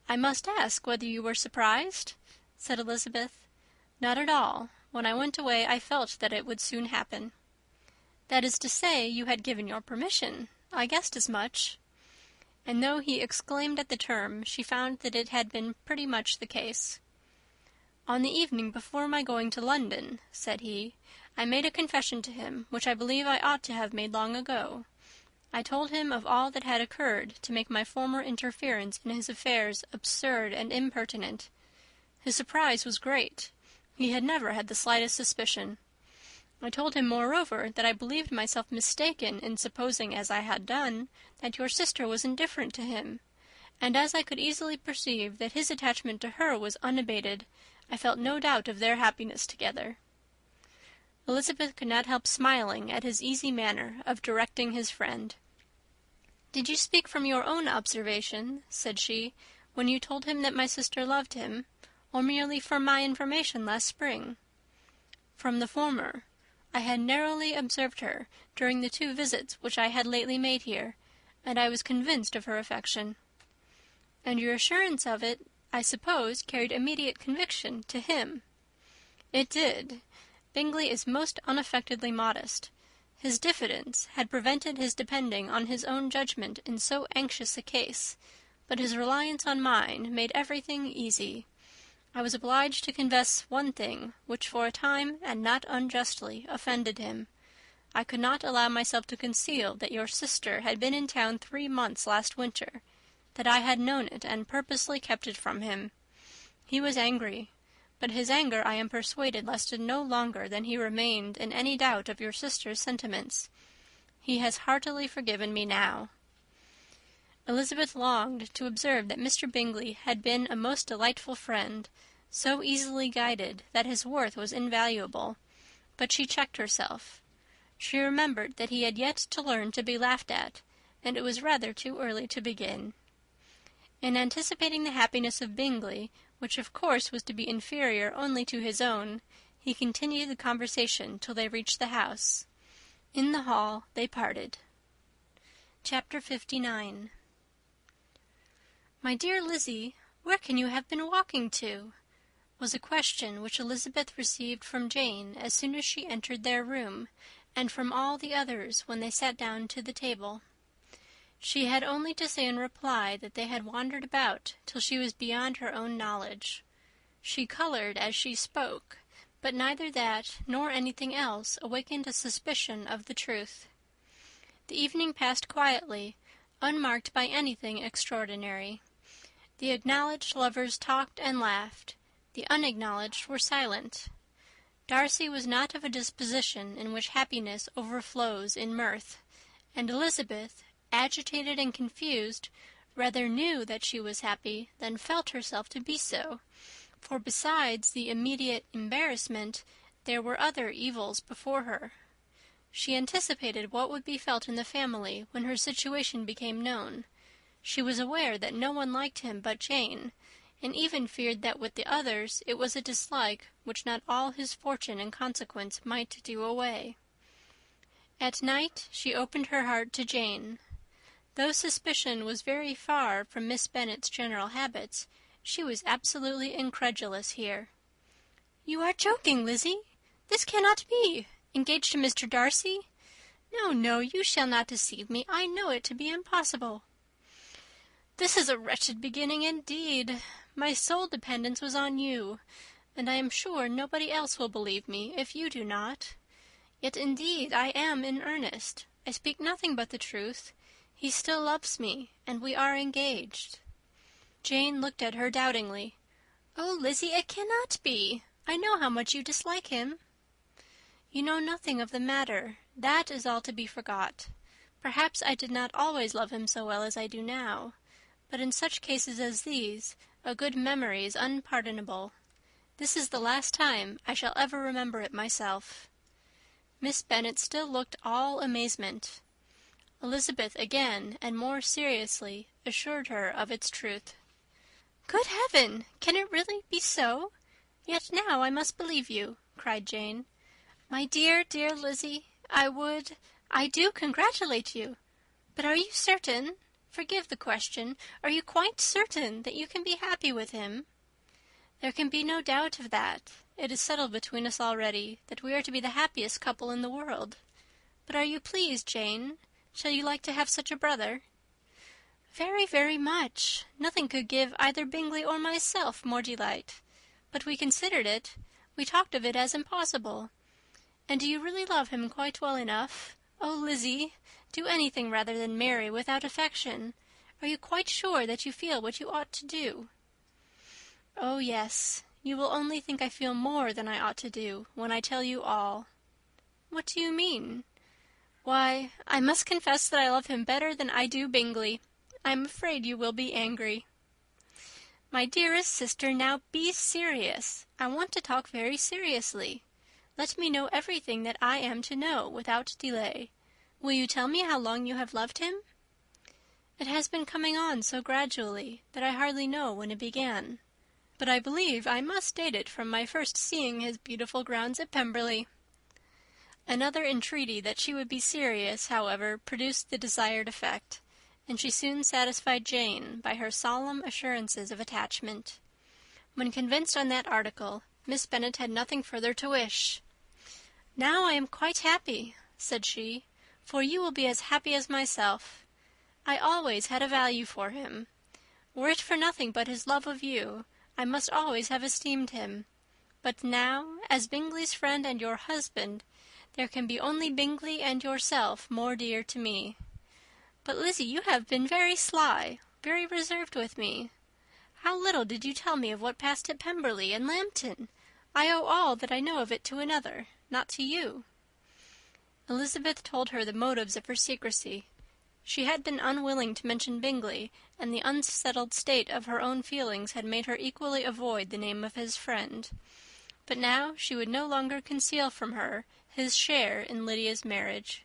"I must ask whether you were surprised?" said Elizabeth. "Not at all. When I went away I felt that it would soon happen." "That is to say, you had given your permission. I guessed as much." And though he exclaimed at the term, she found that it had been pretty much the case. "On the evening before my going to London," said he, "I made a confession to him, which I believe I ought to have made long ago. I told him of all that had occurred to make my former interference in his affairs absurd and impertinent. His surprise was great. He had never had the slightest suspicion. I told him, moreover, that I believed myself mistaken in supposing, as I had done, that your sister was indifferent to him, and as I could easily perceive that his attachment to her was unabated, I felt no doubt of their happiness together." Elizabeth could not help smiling at his easy manner of directing his friend. "Did you speak from your own observation," said she, "when you told him that my sister loved him, or merely from my information last spring?" "From the former. I had narrowly observed her during the 2 visits which I had lately made here, and I was convinced of her affection." "And your assurance of it, I suppose, carried immediate conviction to him?" "It did. Bingley is most unaffectedly modest. His diffidence had prevented his depending on his own judgment in so anxious a case, but his reliance on mine made everything easy. I was obliged to confess one thing, which for a time, and not unjustly, offended him. I could not allow myself to conceal that your sister had been in town 3 months last winter, that I had known it and purposely kept it from him. He was angry, but his anger, I am persuaded, lasted no longer than he remained in any doubt of your sister's sentiments. He has heartily forgiven me now." Elizabeth longed to observe that Mr. Bingley had been a most delightful friend, so easily guided that his worth was invaluable, but she checked herself. She remembered that he had yet to learn to be laughed at, and it was rather too early to begin. In anticipating the happiness of Bingley, which of course was to be inferior only to his own, he continued the conversation till they reached the house. In the hall they parted. Chapter 59. "My dear Lizzie, where can you have been walking to?" was a question which Elizabeth received from Jane as soon as she entered their room, and from all the others when they sat down to the table. She had only to say in reply that they had wandered about till she was beyond her own knowledge. She coloured as she spoke, but neither that nor anything else awakened a suspicion of the truth. The evening passed quietly, unmarked by anything extraordinary. The acknowledged lovers talked and laughed. The unacknowledged were silent. Darcy was not of a disposition in which happiness overflows in mirth, and Elizabeth, agitated and confused, rather knew that she was happy than felt herself to be so, for besides the immediate embarrassment, there were other evils before her. She anticipated what would be felt in the family when her situation became known. She was aware that no one liked him but Jane, and even feared that with the others it was a dislike which not all his fortune and consequence might do away. At night she opened her heart to Jane. Though suspicion was very far from Miss Bennet's general habits, she was absolutely incredulous here. "You are joking, Lizzie. This cannot be. Engaged to Mr. Darcy? No, no, you shall not deceive me. I know it to be impossible." "This is a wretched beginning indeed. My sole dependence was on you, and I am sure nobody else will believe me if you do not. Yet indeed I am in earnest. I speak nothing but the truth. He still loves me, and we are engaged." Jane looked at her doubtingly. "Oh, Lizzie, it cannot be. I know how much you dislike him." "You know nothing of the matter. That is all to be forgot. Perhaps I did not always love him so well as I do now. But in such cases as these, a good memory is unpardonable. This is the last time I shall ever remember it myself." Miss Bennet still looked all amazement. Elizabeth again, and more seriously, assured her of its truth. "Good heaven! Can it really be so? Yet now I must believe you," cried Jane. "My dear, dear Lizzie, I do congratulate you. But are you certain? Forgive the question. Are you quite certain that you can be happy with him?" "There can be no doubt of that. It is settled between us already that we are to be the happiest couple in the world. But are you pleased, Jane? Shall you like to have such a brother?" "Very, very much. Nothing could give either Bingley or myself more delight. But we considered it. We talked of it as impossible. And do you really love him quite well enough? Oh, Lizzie, do anything rather than marry without affection. Are you quite sure that you feel what you ought to do?" "Oh, yes. You will only think I feel more than I ought to do when I tell you all." "What do you mean?" "Why, I must confess that I love him better than I do Bingley. I am afraid you will be angry." "My dearest sister, now be serious. I want to talk very seriously. Let me know everything that I am to know without delay. Will you tell me how long you have loved him?" "It has been coming on so gradually that I hardly know when it began. But I believe I must date it from my first seeing his beautiful grounds at Pemberley." Another entreaty that she would be serious, however, produced the desired effect, and she soon satisfied Jane by her solemn assurances of attachment. When convinced on that article, Miss Bennet had nothing further to wish. "Now I am quite happy," said she, "for you will be as happy as myself. I always had a value for him. Were it for nothing but his love of you, I must always have esteemed him. But now, as Bingley's friend and your husband, there can be only Bingley and yourself more dear to me. But, Lizzie, you have been very sly, very reserved with me. How little did you tell me of what passed at Pemberley and Lambton! I owe all that I know of it to another, not to you." Elizabeth told her the motives of her secrecy. She had been unwilling to mention Bingley, and the unsettled state of her own feelings had made her equally avoid the name of his friend. But now she would no longer conceal from her his share in Lydia's marriage.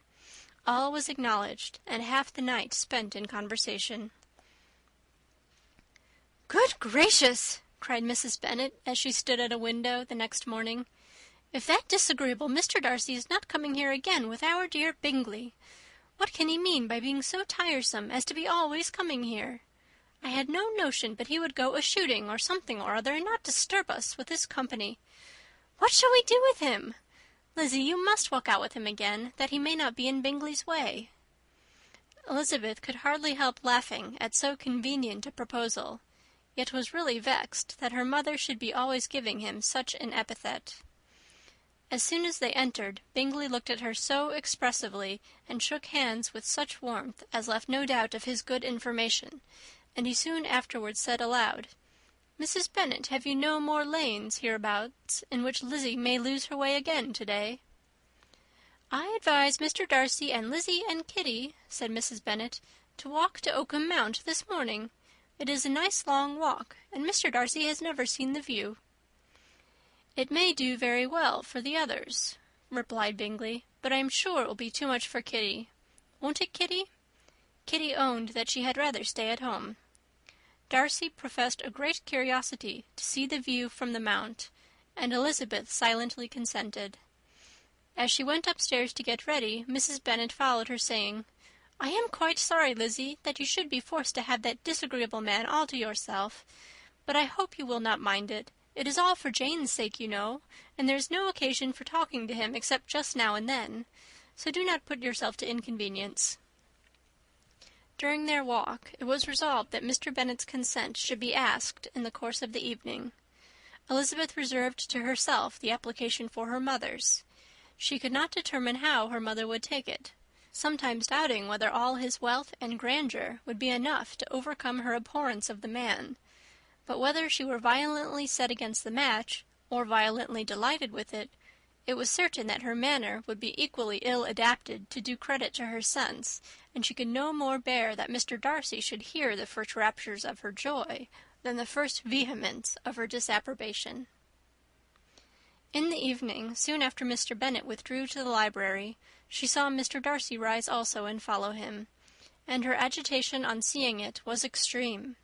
All was acknowledged, and half the night spent in conversation. "Good gracious!" cried Mrs. Bennet, as she stood at a window the next morning. "If that disagreeable Mr. Darcy is not coming here again with our dear Bingley! What can he mean by being so tiresome as to be always coming here? I had no notion but he would go a-shooting or something or other, and not disturb us with his company. What shall we do with him? Lizzie, you must walk out with him again, that he may not be in Bingley's way." Elizabeth could hardly help laughing at so convenient a proposal, yet was really vexed that her mother should be always giving him such an epithet. As soon as they entered, Bingley looked at her so expressively, and shook hands with such warmth, as left no doubt of his good information, and he soon afterwards said aloud, "Mrs. Bennet, have you no more lanes hereabouts in which Lizzie may lose her way again to-day?" "I advise Mr. Darcy and Lizzie and Kitty," said Mrs. Bennet, "to walk to Oakham Mount this morning. It is a nice long walk, and Mr. Darcy has never seen the view." "It may do very well for the others," replied Bingley, "but I am sure it will be too much for Kitty. Won't it, Kitty?" Kitty owned that she had rather stay at home. Darcy professed a great curiosity to see the view from the Mount, and Elizabeth silently consented. As she went upstairs to get ready, Mrs. Bennet followed her, saying, "I am quite sorry, Lizzie, that you should be forced to have that disagreeable man all to yourself, but I hope you will not mind it. It is all for Jane's sake, you know, and there is no occasion for talking to him except just now and then, so do not put yourself to inconvenience." During their walk, it was resolved that Mr. Bennet's consent should be asked in the course of the evening. Elizabeth reserved to herself the application for her mother's. She could not determine how her mother would take it, sometimes doubting whether all his wealth and grandeur would be enough to overcome her abhorrence of the man, but whether she were violently set against the match, or violently delighted with it, it was certain that her manner would be equally ill adapted to do credit to her sense, and she could no more bear that Mr. Darcy should hear the first raptures of her joy than the first vehemence of her disapprobation. In the evening, soon after Mr. Bennet withdrew to the library, she saw Mr. Darcy rise also and follow him, and her agitation on seeing it was extreme.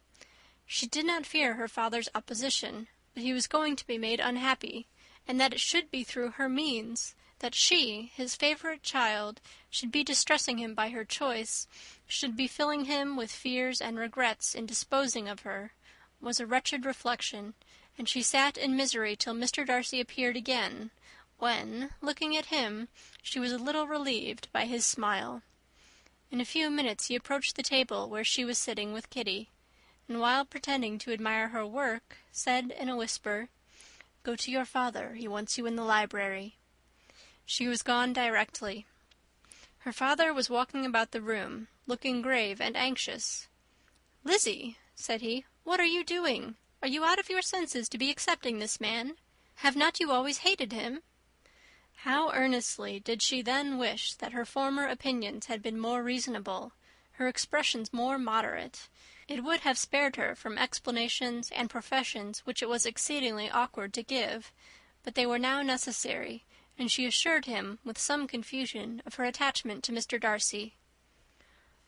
She did not fear her father's opposition, but he was going to be made unhappy, and that it should be through her means, that she, his favourite child, should be distressing him by her choice, should be filling him with fears and regrets in disposing of her, was a wretched reflection, and she sat in misery till Mr. Darcy appeared again, when, looking at him, she was a little relieved by his smile. In a few minutes he approached the table where she was sitting with Kitty, and while pretending to admire her work, said in a whisper, "Go to your father, he wants you in the library." She was gone directly. Her father was walking about the room, looking grave and anxious. "Lizzie," said he, "what are you doing? Are you out of your senses to be accepting this man? Have not you always hated him?" How earnestly did she then wish that her former opinions had been more reasonable, her expressions more moderate. It would have spared her from explanations and professions which it was exceedingly awkward to give, but they were now necessary, and she assured him with some confusion of her attachment to Mr. Darcy.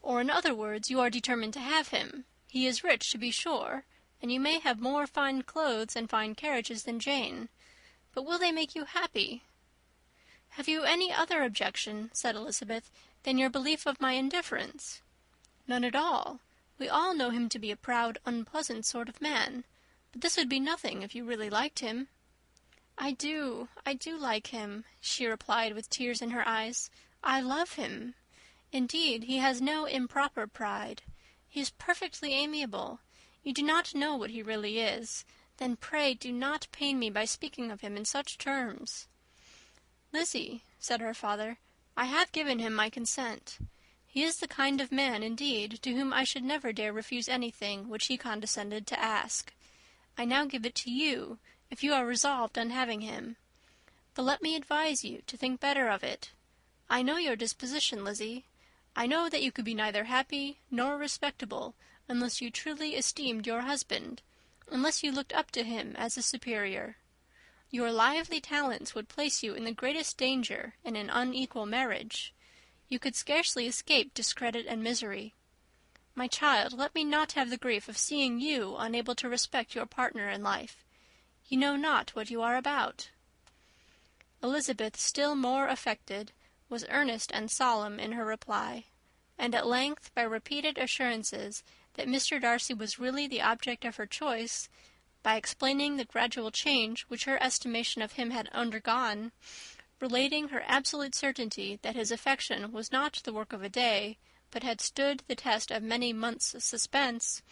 "Or, in other words, you are determined to have him. He is rich, to be sure, and you may have more fine clothes and fine carriages than Jane, but will they make you happy?" "Have you any other objection," said Elizabeth, "than your belief of my indifference?" "None at all. We all know him to be a proud, unpleasant sort of man, but this would be nothing if you really liked him." I do like him," she replied with tears in her eyes. "I love him. Indeed, he has no improper pride. He is perfectly amiable. You do not know what he really is. Then pray do not pain me by speaking of him in such terms." "Lizzie," said her father, "I have given him my consent. He is the kind of man, indeed, to whom I should never dare refuse anything which he condescended to ask. I now give it to you, if you are resolved on having him. But let me advise you to think better of it. I know your disposition, Lizzie. I know that you could be neither happy nor respectable unless you truly esteemed your husband, unless you looked up to him as a superior. Your lively talents would place you in the greatest danger in an unequal marriage. You could scarcely escape discredit and misery. My child, let me not have the grief of seeing you unable to respect your partner in life. You know not what you are about." Elizabeth, still more affected, was earnest and solemn in her reply, and at length, by repeated assurances that Mr. Darcy was really the object of her choice, by explaining the gradual change which her estimation of him had undergone, relating her absolute certainty that his affection was not the work of a day, but had stood the test of many months' suspense,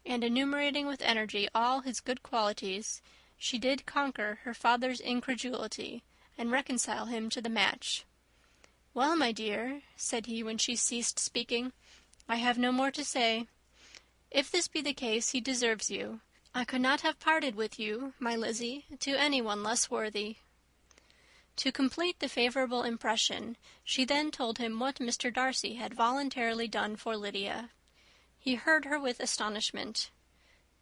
and enumerating with energy all his good qualities, she did conquer her father's incredulity, and reconcile him to the match. "Well, my dear," said he, when she ceased speaking, "I have no more to say. If this be the case, he deserves you. I could not have parted with you, my Lizzie, to any one less worthy." To complete the favourable impression, she then told him what Mr. Darcy had voluntarily done for Lydia. He heard her with astonishment.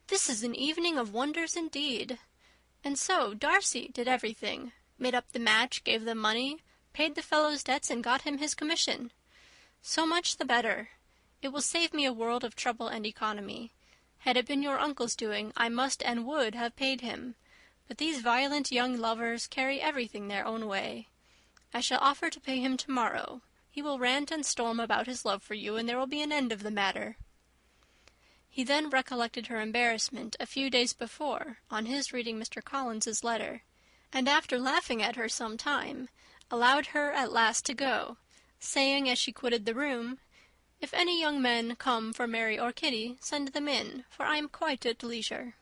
"This is an evening of wonders indeed. And so Darcy did everything, made up the match, gave them money, paid the fellow's debts, and got him his commission. So much the better. It will save me a world of trouble and economy. Had it been your uncle's doing, I must and would have paid him. But these violent young lovers carry everything their own way. I shall offer to pay him tomorrow. He will rant and storm about his love for you, and there will be an end of the matter." He then recollected her embarrassment a few days before on his reading Mr. Collins's letter, and after laughing at her some time, allowed her at last to go, saying as she quitted the room, "If any young men come for Mary or Kitty, send them in, for I am quite at leisure."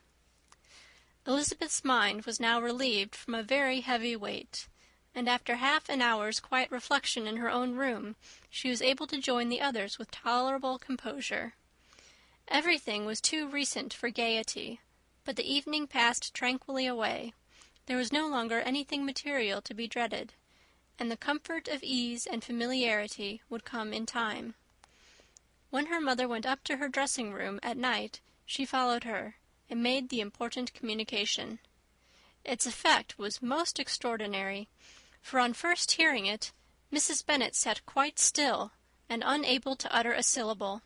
Elizabeth's mind was now relieved from a very heavy weight, and after half an hour's quiet reflection in her own room, she was able to join the others with tolerable composure. Everything was too recent for gaiety, but the evening passed tranquilly away. There was no longer anything material to be dreaded, and the comfort of ease and familiarity would come in time. When her mother went up to her dressing-room at night, she followed her, and made the important communication. Its effect was most extraordinary, for on first hearing it, Mrs. Bennet sat quite still, and unable to utter a syllable.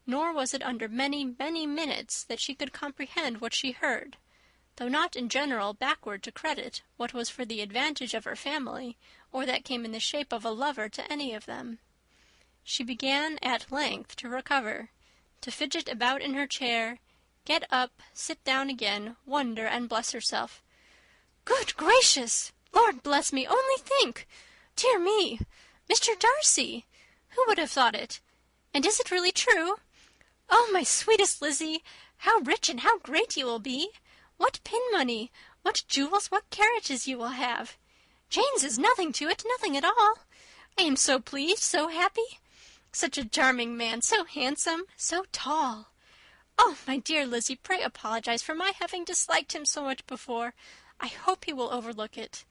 Nor was it under many, many minutes that she could comprehend what she heard, though not in general backward to credit what was for the advantage of her family, or that came in the shape of a lover to any of them. She began at length to recover, to fidget about in her chair, get up, sit down again, wonder and bless herself. "Good gracious! Lord bless me, only think! Dear me! Mr. Darcy! Who would have thought it? And is it really true? Oh, my sweetest Lizzie, how rich and how great you will be! What pin money! What jewels, what carriages you will have! Jane's is nothing to it, nothing at all. I am so pleased, so happy. Such a charming man, so handsome, so tall. Oh, my dear Lizzie, pray apologize for my having disliked him so much before. I hope he will overlook it.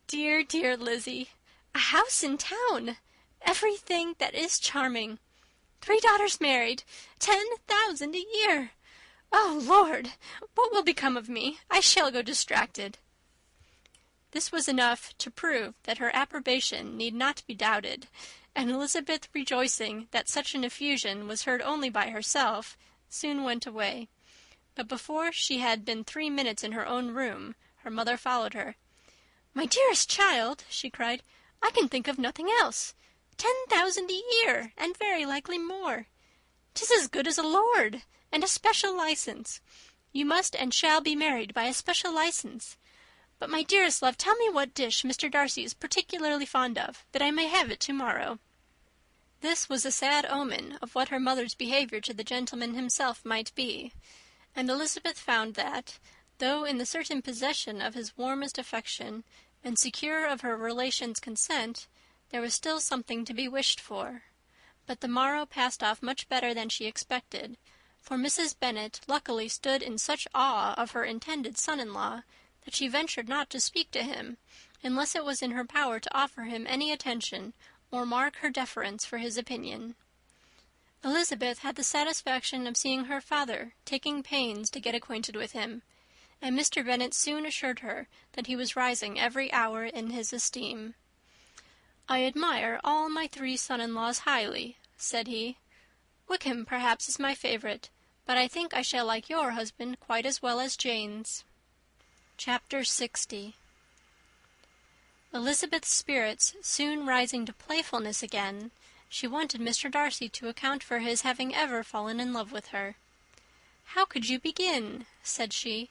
Dear, dear Lizzie, a house in town, everything that is charming. 3 daughters married, 10,000 a year. Oh, Lord, what will become of me? I shall go distracted." This was enough to prove that her approbation need not be doubted, and Elizabeth, rejoicing that such an effusion was heard only by herself, soon went away. But before she had been 3 minutes in her own room, her mother followed her. "My dearest child," she cried, "I can think of nothing else. 10,000 a year, and very likely more. 'Tis as good as a lord, and a special license. You must and shall be married by a special license. But, my dearest love, tell me what dish Mr. Darcy is particularly fond of, that I may have it tomorrow." This was a sad omen of what her mother's behaviour to the gentleman himself might be, and Elizabeth found that, though in the certain possession of his warmest affection, and secure of her relations' consent, there was still something to be wished for. But the morrow passed off much better than she expected, for Mrs. Bennet luckily stood in such awe of her intended son-in-law that she ventured not to speak to him, unless it was in her power to offer him any attention or mark her deference for his opinion. Elizabeth had the satisfaction of seeing her father taking pains to get acquainted with him, and Mr. Bennet soon assured her that he was rising every hour in his esteem. "I admire all my 3 son-in-laws highly," said he. "Wickham, perhaps, is my favourite, but I think I shall like your husband quite as well as Jane's." Chapter 60. Elizabeth's spirits soon rising to playfulness again, she wanted Mr. Darcy to account for his having ever fallen in love with her. "How could you begin?" said she.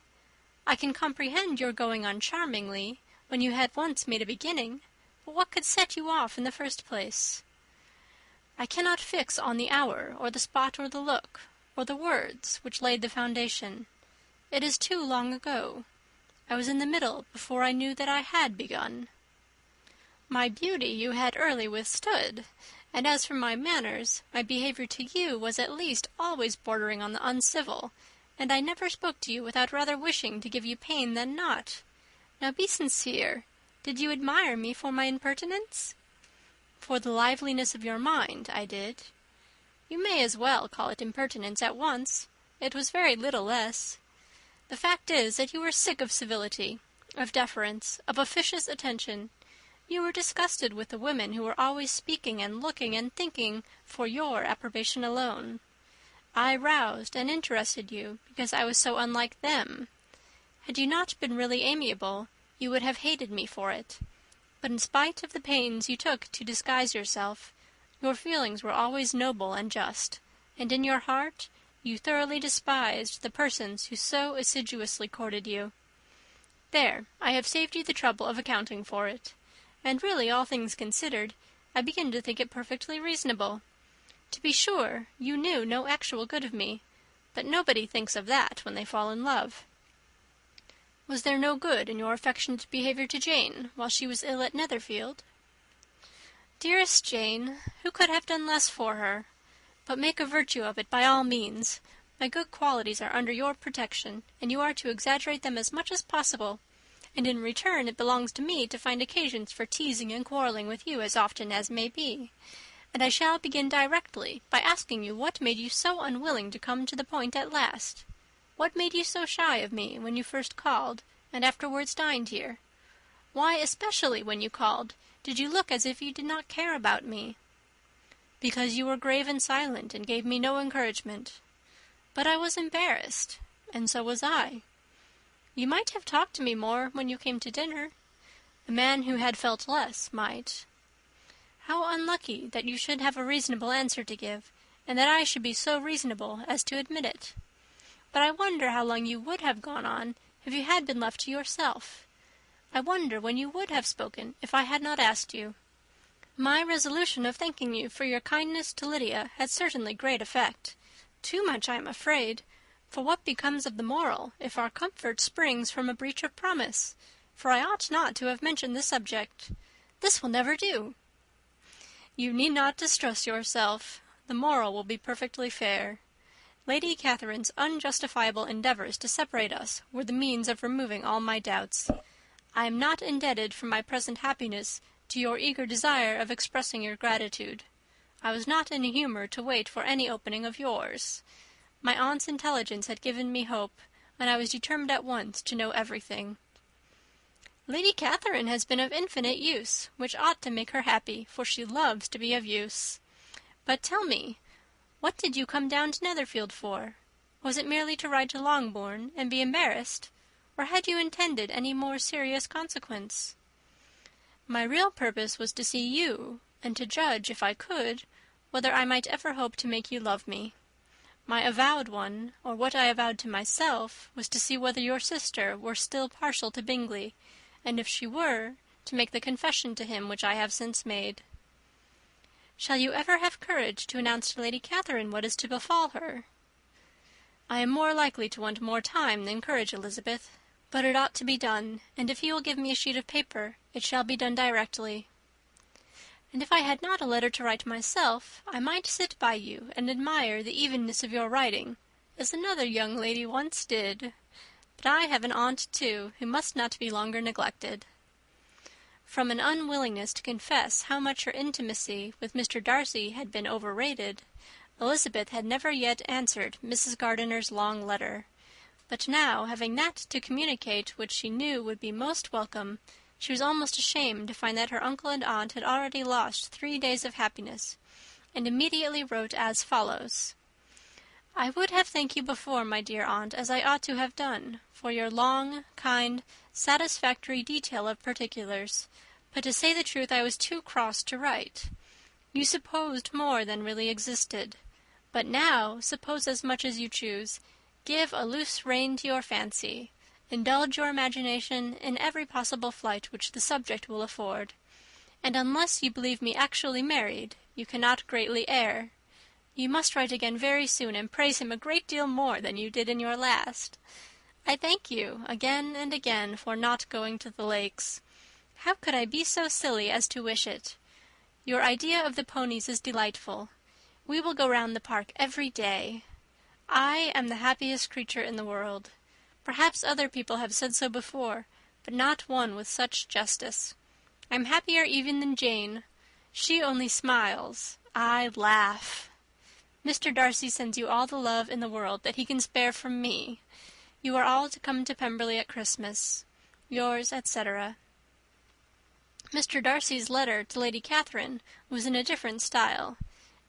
"I can comprehend your going on charmingly, when you had once made a beginning, but what could set you off in the first place?" "I cannot fix on the hour, or the spot, or the look, or the words which laid the foundation. It is too long ago. I was in the middle before I knew that I had begun. My beauty you had early withstood, and as for my manners, my behaviour to you was at least always bordering on the uncivil, and I never spoke to you without rather wishing to give you pain than not. Now be sincere. Did you admire me for my impertinence? For the liveliness of your mind, I did. You may as well call it impertinence at once. It was very little less. The fact is that you were sick of civility, of deference, of officious attention. You were disgusted with the women who were always speaking and looking and thinking for your approbation alone. I roused and interested you because I was so unlike them. Had you not been really amiable, you would have hated me for it. But in spite of the pains you took to disguise yourself, your feelings were always noble and just, and in your heart you thoroughly despised the persons who so assiduously courted you. There, I have saved you the trouble of accounting for it, and really, all things considered, I begin to think it perfectly reasonable. To be sure, you knew no actual good of me, but nobody thinks of that when they fall in love. Was there no good in your affectionate behaviour to Jane while she was ill at Netherfield? Dearest Jane, who could have done less for her? But make a virtue of it by all means. My good qualities are under your protection, and you are to exaggerate them as much as possible, and in return it belongs to me to find occasions for teasing and quarrelling with you as often as may be. And I shall begin directly by asking you what made you so unwilling to come to the point at last. What made you so shy of me when you first called, and afterwards dined here? Why, especially when you called, did you look as if you did not care about me? Because you were grave and silent, and gave me no encouragement. But I was embarrassed, and so was I. You might have talked to me more when you came to dinner. A man who had felt less might. How unlucky that you should have a reasonable answer to give, and that I should be so reasonable as to admit it. But I wonder how long you would have gone on if you had been left to yourself. I wonder when you would have spoken if I had not asked you. My resolution of thanking you for your kindness to Lydia had certainly great effect. Too much, I am afraid, for what becomes of the moral if our comfort springs from a breach of promise? For I ought not to have mentioned the subject. This will never do. You need not distress yourself. The moral will be perfectly fair. Lady Catherine's unjustifiable endeavours to separate us were the means of removing all my doubts. I am not indebted for my present happiness to your eager desire of expressing your gratitude. I was not in a humour to wait for any opening of yours. My aunt's intelligence had given me hope, and I was determined at once to know everything. Lady Catherine has been of infinite use, which ought to make her happy, for she loves to be of use. But tell me, what did you come down to Netherfield for? Was it merely to ride to Longbourn and be embarrassed, or had you intended any more serious consequence? My real purpose was to see you, and to judge, if I could, whether I might ever hope to make you love me. My avowed one, or what I avowed to myself, was to see whether your sister were still partial to Bingley, and if she were, to make the confession to him which I have since made. Shall you ever have courage to announce to Lady Catherine what is to befall her? I am more likely to want more time than courage, Elizabeth, but it ought to be done, and if you will give me a sheet of paper, it shall be done directly. And if I had not a letter to write myself, I might sit by you and admire the evenness of your writing, as another young lady once did. But I have an aunt, too, who must not be longer neglected. From an unwillingness to confess how much her intimacy with Mr. Darcy had been overrated, Elizabeth had never yet answered Mrs. Gardiner's long letter. But now, having that to communicate which she knew would be most welcome, she was almost ashamed to find that her uncle and aunt had already lost 3 days of happiness, and immediately wrote as follows. I would have thanked you before, my dear aunt, as I ought to have done, for your long, kind, satisfactory detail of particulars, but to say the truth I was too cross to write. You supposed more than really existed. But now, suppose as much as you choose. Give a loose rein to your fancy. Indulge your imagination in every possible flight which the subject will afford. And unless you believe me actually married, you cannot greatly err. You must write again very soon, and praise him a great deal more than you did in your last. I thank you again and again for not going to the lakes. How could I be so silly as to wish it? Your idea of the ponies is delightful. We will go round the park every day. I am the happiest creature in the world. Perhaps other people have said so before, but not one with such justice. I'm happier even than Jane. She only smiles. I laugh. Mr. Darcy sends you all the love in the world that he can spare from me. You are all to come to Pemberley at Christmas. Yours, etc. Mr. Darcy's letter to Lady Catherine was in a different style,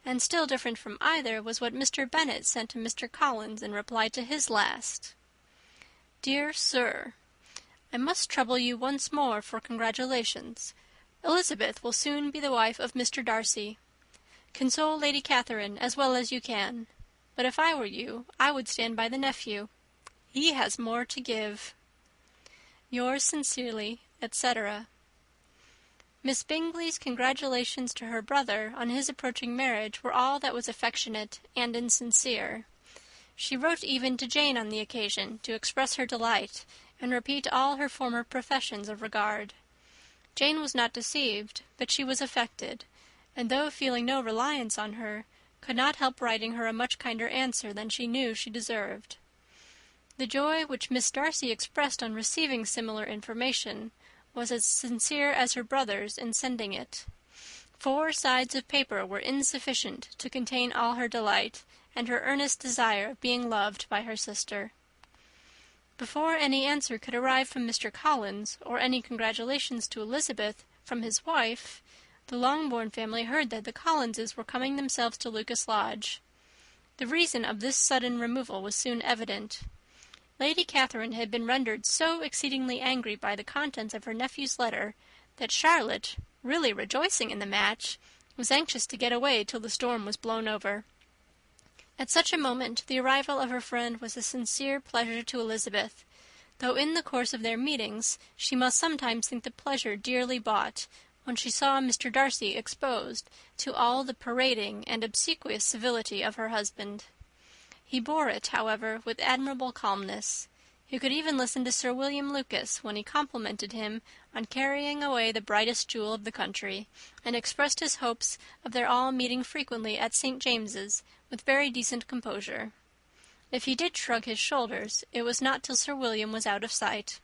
and still different from either was what Mr. Bennet sent to Mr. Collins in reply to his last. Dear Sir, I must trouble you once more for congratulations. Elizabeth will soon be the wife of Mr. Darcy. Console Lady Catherine as well as you can, but if I were you, I would stand by the nephew. He has more to give. Yours sincerely, etc. Miss Bingley's congratulations to her brother on his approaching marriage were all that was affectionate and insincere. She wrote even to Jane on the occasion to express her delight and repeat all her former professions of regard. Jane was not deceived, but she was affected, and though feeling no reliance on her, could not help writing her a much kinder answer than she knew she deserved. The joy which Miss Darcy expressed on receiving similar information was as sincere as her brother's in sending it. 4 sides of paper were insufficient to contain all her delight, and her earnest desire of being loved by her sister. Before any answer could arrive from Mr. Collins, or any congratulations to Elizabeth from his wife, the Longbourn family heard that the Collinses were coming themselves to Lucas Lodge. The reason of this sudden removal was soon evident. Lady Catherine had been rendered so exceedingly angry by the contents of her nephew's letter that Charlotte, really rejoicing in the match, was anxious to get away till the storm was blown over. At such a moment the arrival of her friend was a sincere pleasure to Elizabeth, though in the course of their meetings she must sometimes think the pleasure dearly bought, when she saw Mr. Darcy exposed to all the parading and obsequious civility of her husband. He bore it, however, with admirable calmness. He could even listen to Sir William Lucas when he complimented him on carrying away the brightest jewel of the country, and expressed his hopes of their all meeting frequently at St. James's with very decent composure. If he did shrug his shoulders, it was not till Sir William was out of sight.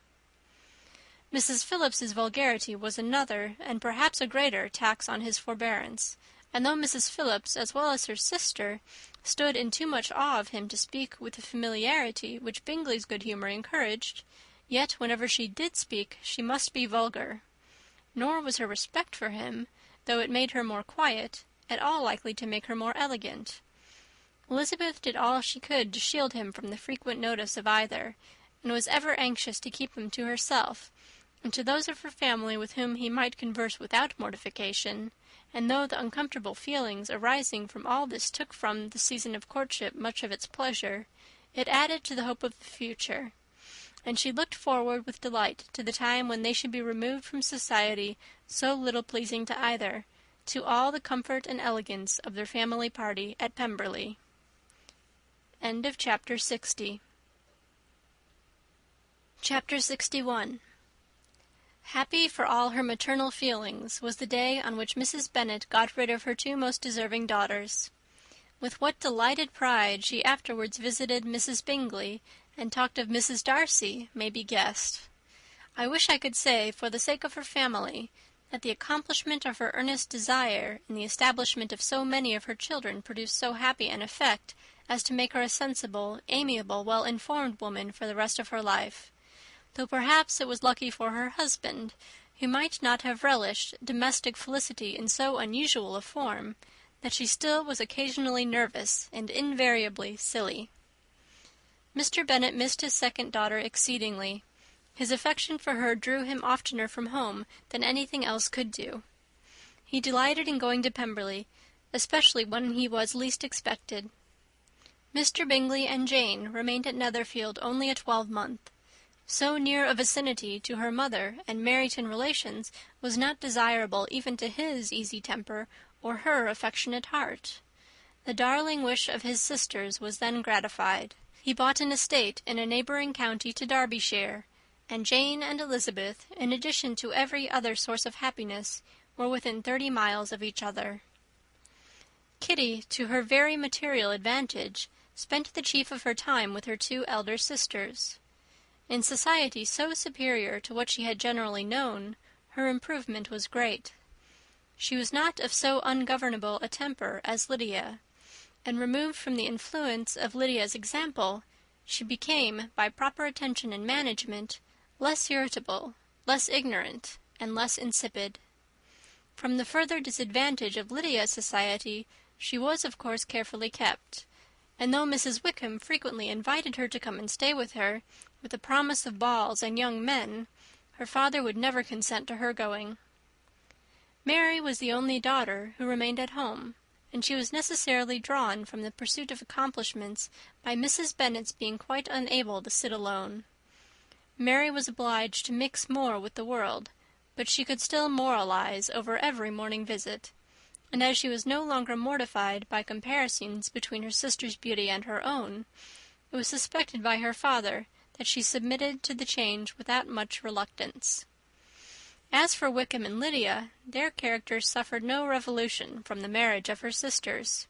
Mrs. Phillips's vulgarity was another, and perhaps a greater, tax on his forbearance, and though Mrs. Phillips, as well as her sister, stood in too much awe of him to speak with the familiarity which Bingley's good humour encouraged, yet whenever she did speak she must be vulgar. Nor was her respect for him, though it made her more quiet, at all likely to make her more elegant. Elizabeth did all she could to shield him from the frequent notice of either, and was ever anxious to keep him to herself, and to those of her family with whom he might converse without mortification, and though the uncomfortable feelings arising from all this took from the season of courtship much of its pleasure, it added to the hope of the future, and she looked forward with delight to the time when they should be removed from society so little pleasing to either, to all the comfort and elegance of their family party at Pemberley. End of chapter 60. Chapter 61. Happy for all her maternal feelings was the day on which Mrs. Bennet got rid of her 2 most deserving daughters. With what delighted pride she afterwards visited Mrs. Bingley, and talked of Mrs. Darcy, may be guessed. I wish I could say, for the sake of her family, that the accomplishment of her earnest desire in the establishment of so many of her children produced so happy an effect as to make her a sensible, amiable, well-informed woman for the rest of her life, though perhaps it was lucky for her husband, who might not have relished domestic felicity in so unusual a form, that she still was occasionally nervous and invariably silly. Mr. Bennet missed his second daughter exceedingly. His affection for her drew him oftener from home than anything else could do. He delighted in going to Pemberley, especially when he was least expected. Mr. Bingley and Jane remained at Netherfield only a 12-month. So near a vicinity to her mother and Meryton relations was not desirable even to his easy temper or her affectionate heart. The darling wish of his sisters was then gratified. He bought an estate in a neighbouring county to Derbyshire, and Jane and Elizabeth, in addition to every other source of happiness, were within 30 miles of each other. Kitty, to her very material advantage, spent the chief of her time with her 2 elder sisters. In society so superior to what she had generally known, her improvement was great. She was not of so ungovernable a temper as Lydia, and removed from the influence of Lydia's example, she became, by proper attention and management, less irritable, less ignorant, and less insipid. From the further disadvantage of Lydia's society she was of course carefully kept, and though Mrs. Wickham frequently invited her to come and stay with her, with the promise of balls and young men, her father would never consent to her going. Mary was the only daughter who remained at home, and she was necessarily drawn from the pursuit of accomplishments by Mrs. Bennet's being quite unable to sit alone. Mary was obliged to mix more with the world, but she could still moralize over every morning visit, and as she was no longer mortified by comparisons between her sister's beauty and her own, it was suspected by her father that she submitted to the change without much reluctance. As for Wickham and Lydia, their characters suffered no revolution from the marriage of her sisters.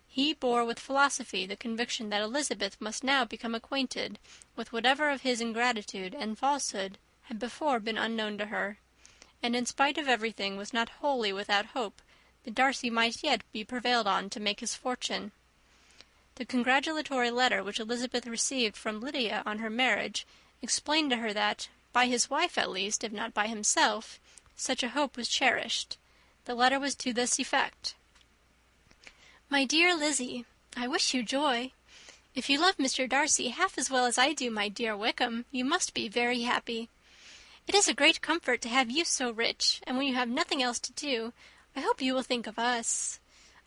He bore with philosophy the conviction that Elizabeth must now become acquainted with whatever of his ingratitude and falsehood had before been unknown to her, and in spite of everything was not wholly without hope that Darcy might yet be prevailed on to make his fortune. The congratulatory letter which Elizabeth received from Lydia on her marriage explained to her that, by his wife at least, if not by himself, such a hope was cherished. The letter was to this effect: "My dear Lizzie, I wish you joy. If you love Mr. Darcy half as well as I do my dear Wickham, you must be very happy. It is a great comfort to have you so rich, and when you have nothing else to do, I hope you will think of us.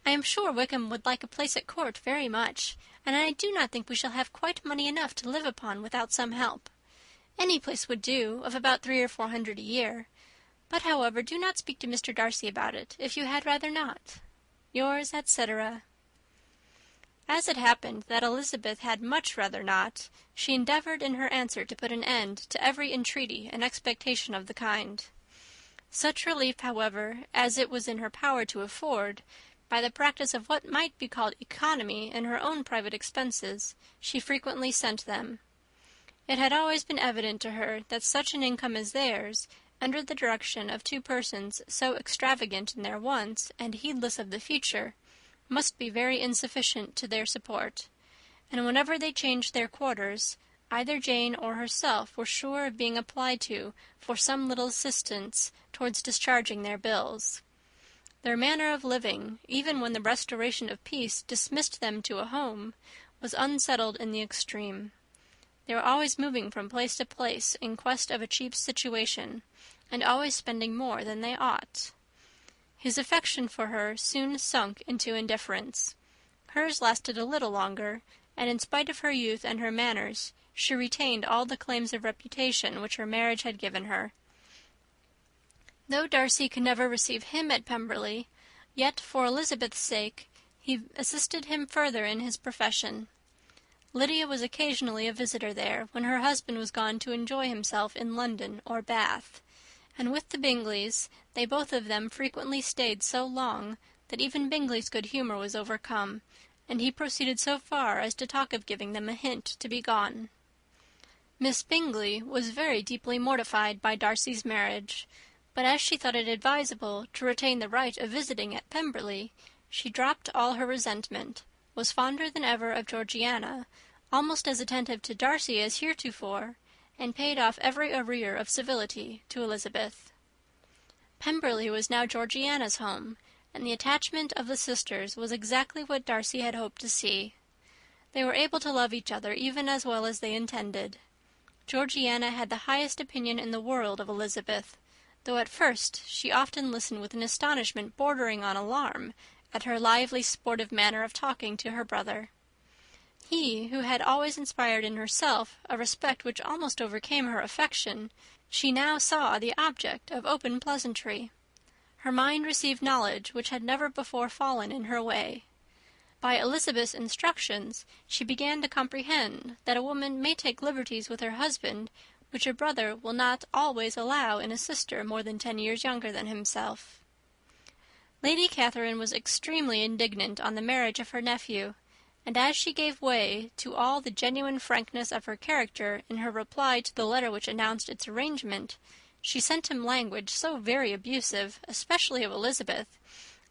I am sure Wickham would like a place at court very much, and I do not think we shall have quite money enough to live upon without some help. Any place would do, of about 300 or 400 a year. But, however, do not speak to Mr. Darcy about it, if you had rather not. Yours, etc." As it happened that Elizabeth had much rather not, she endeavoured in her answer to put an end to every entreaty and expectation of the kind. Such relief, however, as it was in her power to afford, by the practice of what might be called economy in her own private expenses, she frequently sent them. It had always been evident to her that such an income as theirs, under the direction of two persons so extravagant in their wants and heedless of the future, must be very insufficient to their support, and whenever they changed their quarters, either Jane or herself were sure of being applied to for some little assistance towards discharging their bills. Their manner of living, even when the restoration of peace dismissed them to a home, was unsettled in the extreme. They were always moving from place to place in quest of a cheap situation, and always spending more than they ought. His affection for her soon sunk into indifference. Hers lasted a little longer, and in spite of her youth and her manners, she retained all the claims of reputation which her marriage had given her. Though Darcy could never receive him at Pemberley, yet, for Elizabeth's sake, he assisted him further in his profession. Lydia was occasionally a visitor there, when her husband was gone to enjoy himself in London or Bath, and with the Bingleys they both of them frequently stayed so long that even Bingley's good humour was overcome, and he proceeded so far as to talk of giving them a hint to be gone. Miss Bingley was very deeply mortified by Darcy's marriage, but as she thought it advisable to retain the right of visiting at Pemberley, she dropped all her resentment, was fonder than ever of Georgiana, almost as attentive to Darcy as heretofore, and paid off every arrear of civility to Elizabeth. Pemberley was now Georgiana's home, and the attachment of the sisters was exactly what Darcy had hoped to see. They were able to love each other even as well as they intended. Georgiana had the highest opinion in the world of Elizabeth, though at first she often listened with an astonishment bordering on alarm at her lively sportive manner of talking to her brother. He, who had always inspired in herself a respect which almost overcame her affection, she now saw the object of open pleasantry. Her mind received knowledge which had never before fallen in her way. By Elizabeth's instructions, she began to comprehend that a woman may take liberties with her husband which a brother will not always allow in a sister more than 10 years younger than himself. Lady Catherine was extremely indignant on the marriage of her nephew, and as she gave way to all the genuine frankness of her character in her reply to the letter which announced its arrangement, she sent him language so very abusive, especially of Elizabeth,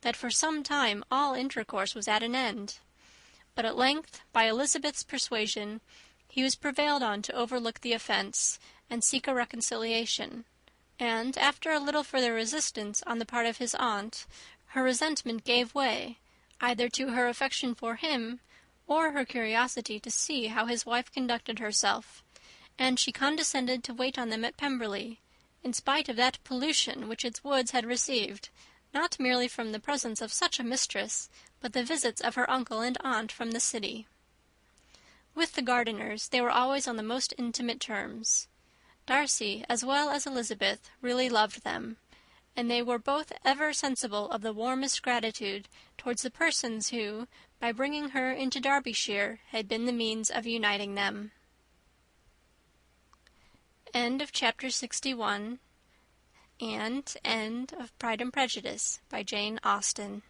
that for some time all intercourse was at an end. But at length, by Elizabeth's persuasion, he was prevailed on to overlook the offence, and seek a reconciliation; and, after a little further resistance on the part of his aunt, her resentment gave way, either to her affection for him, or her curiosity to see how his wife conducted herself, and she condescended to wait on them at Pemberley, in spite of that pollution which its woods had received, not merely from the presence of such a mistress, but the visits of her uncle and aunt from the city. With the Gardiners they were always on the most intimate terms. Darcy, as well as Elizabeth, really loved them, and they were both ever sensible of the warmest gratitude towards the persons who, by bringing her into Derbyshire, had been the means of uniting them. End of chapter 61, and end of Pride and Prejudice by Jane Austen.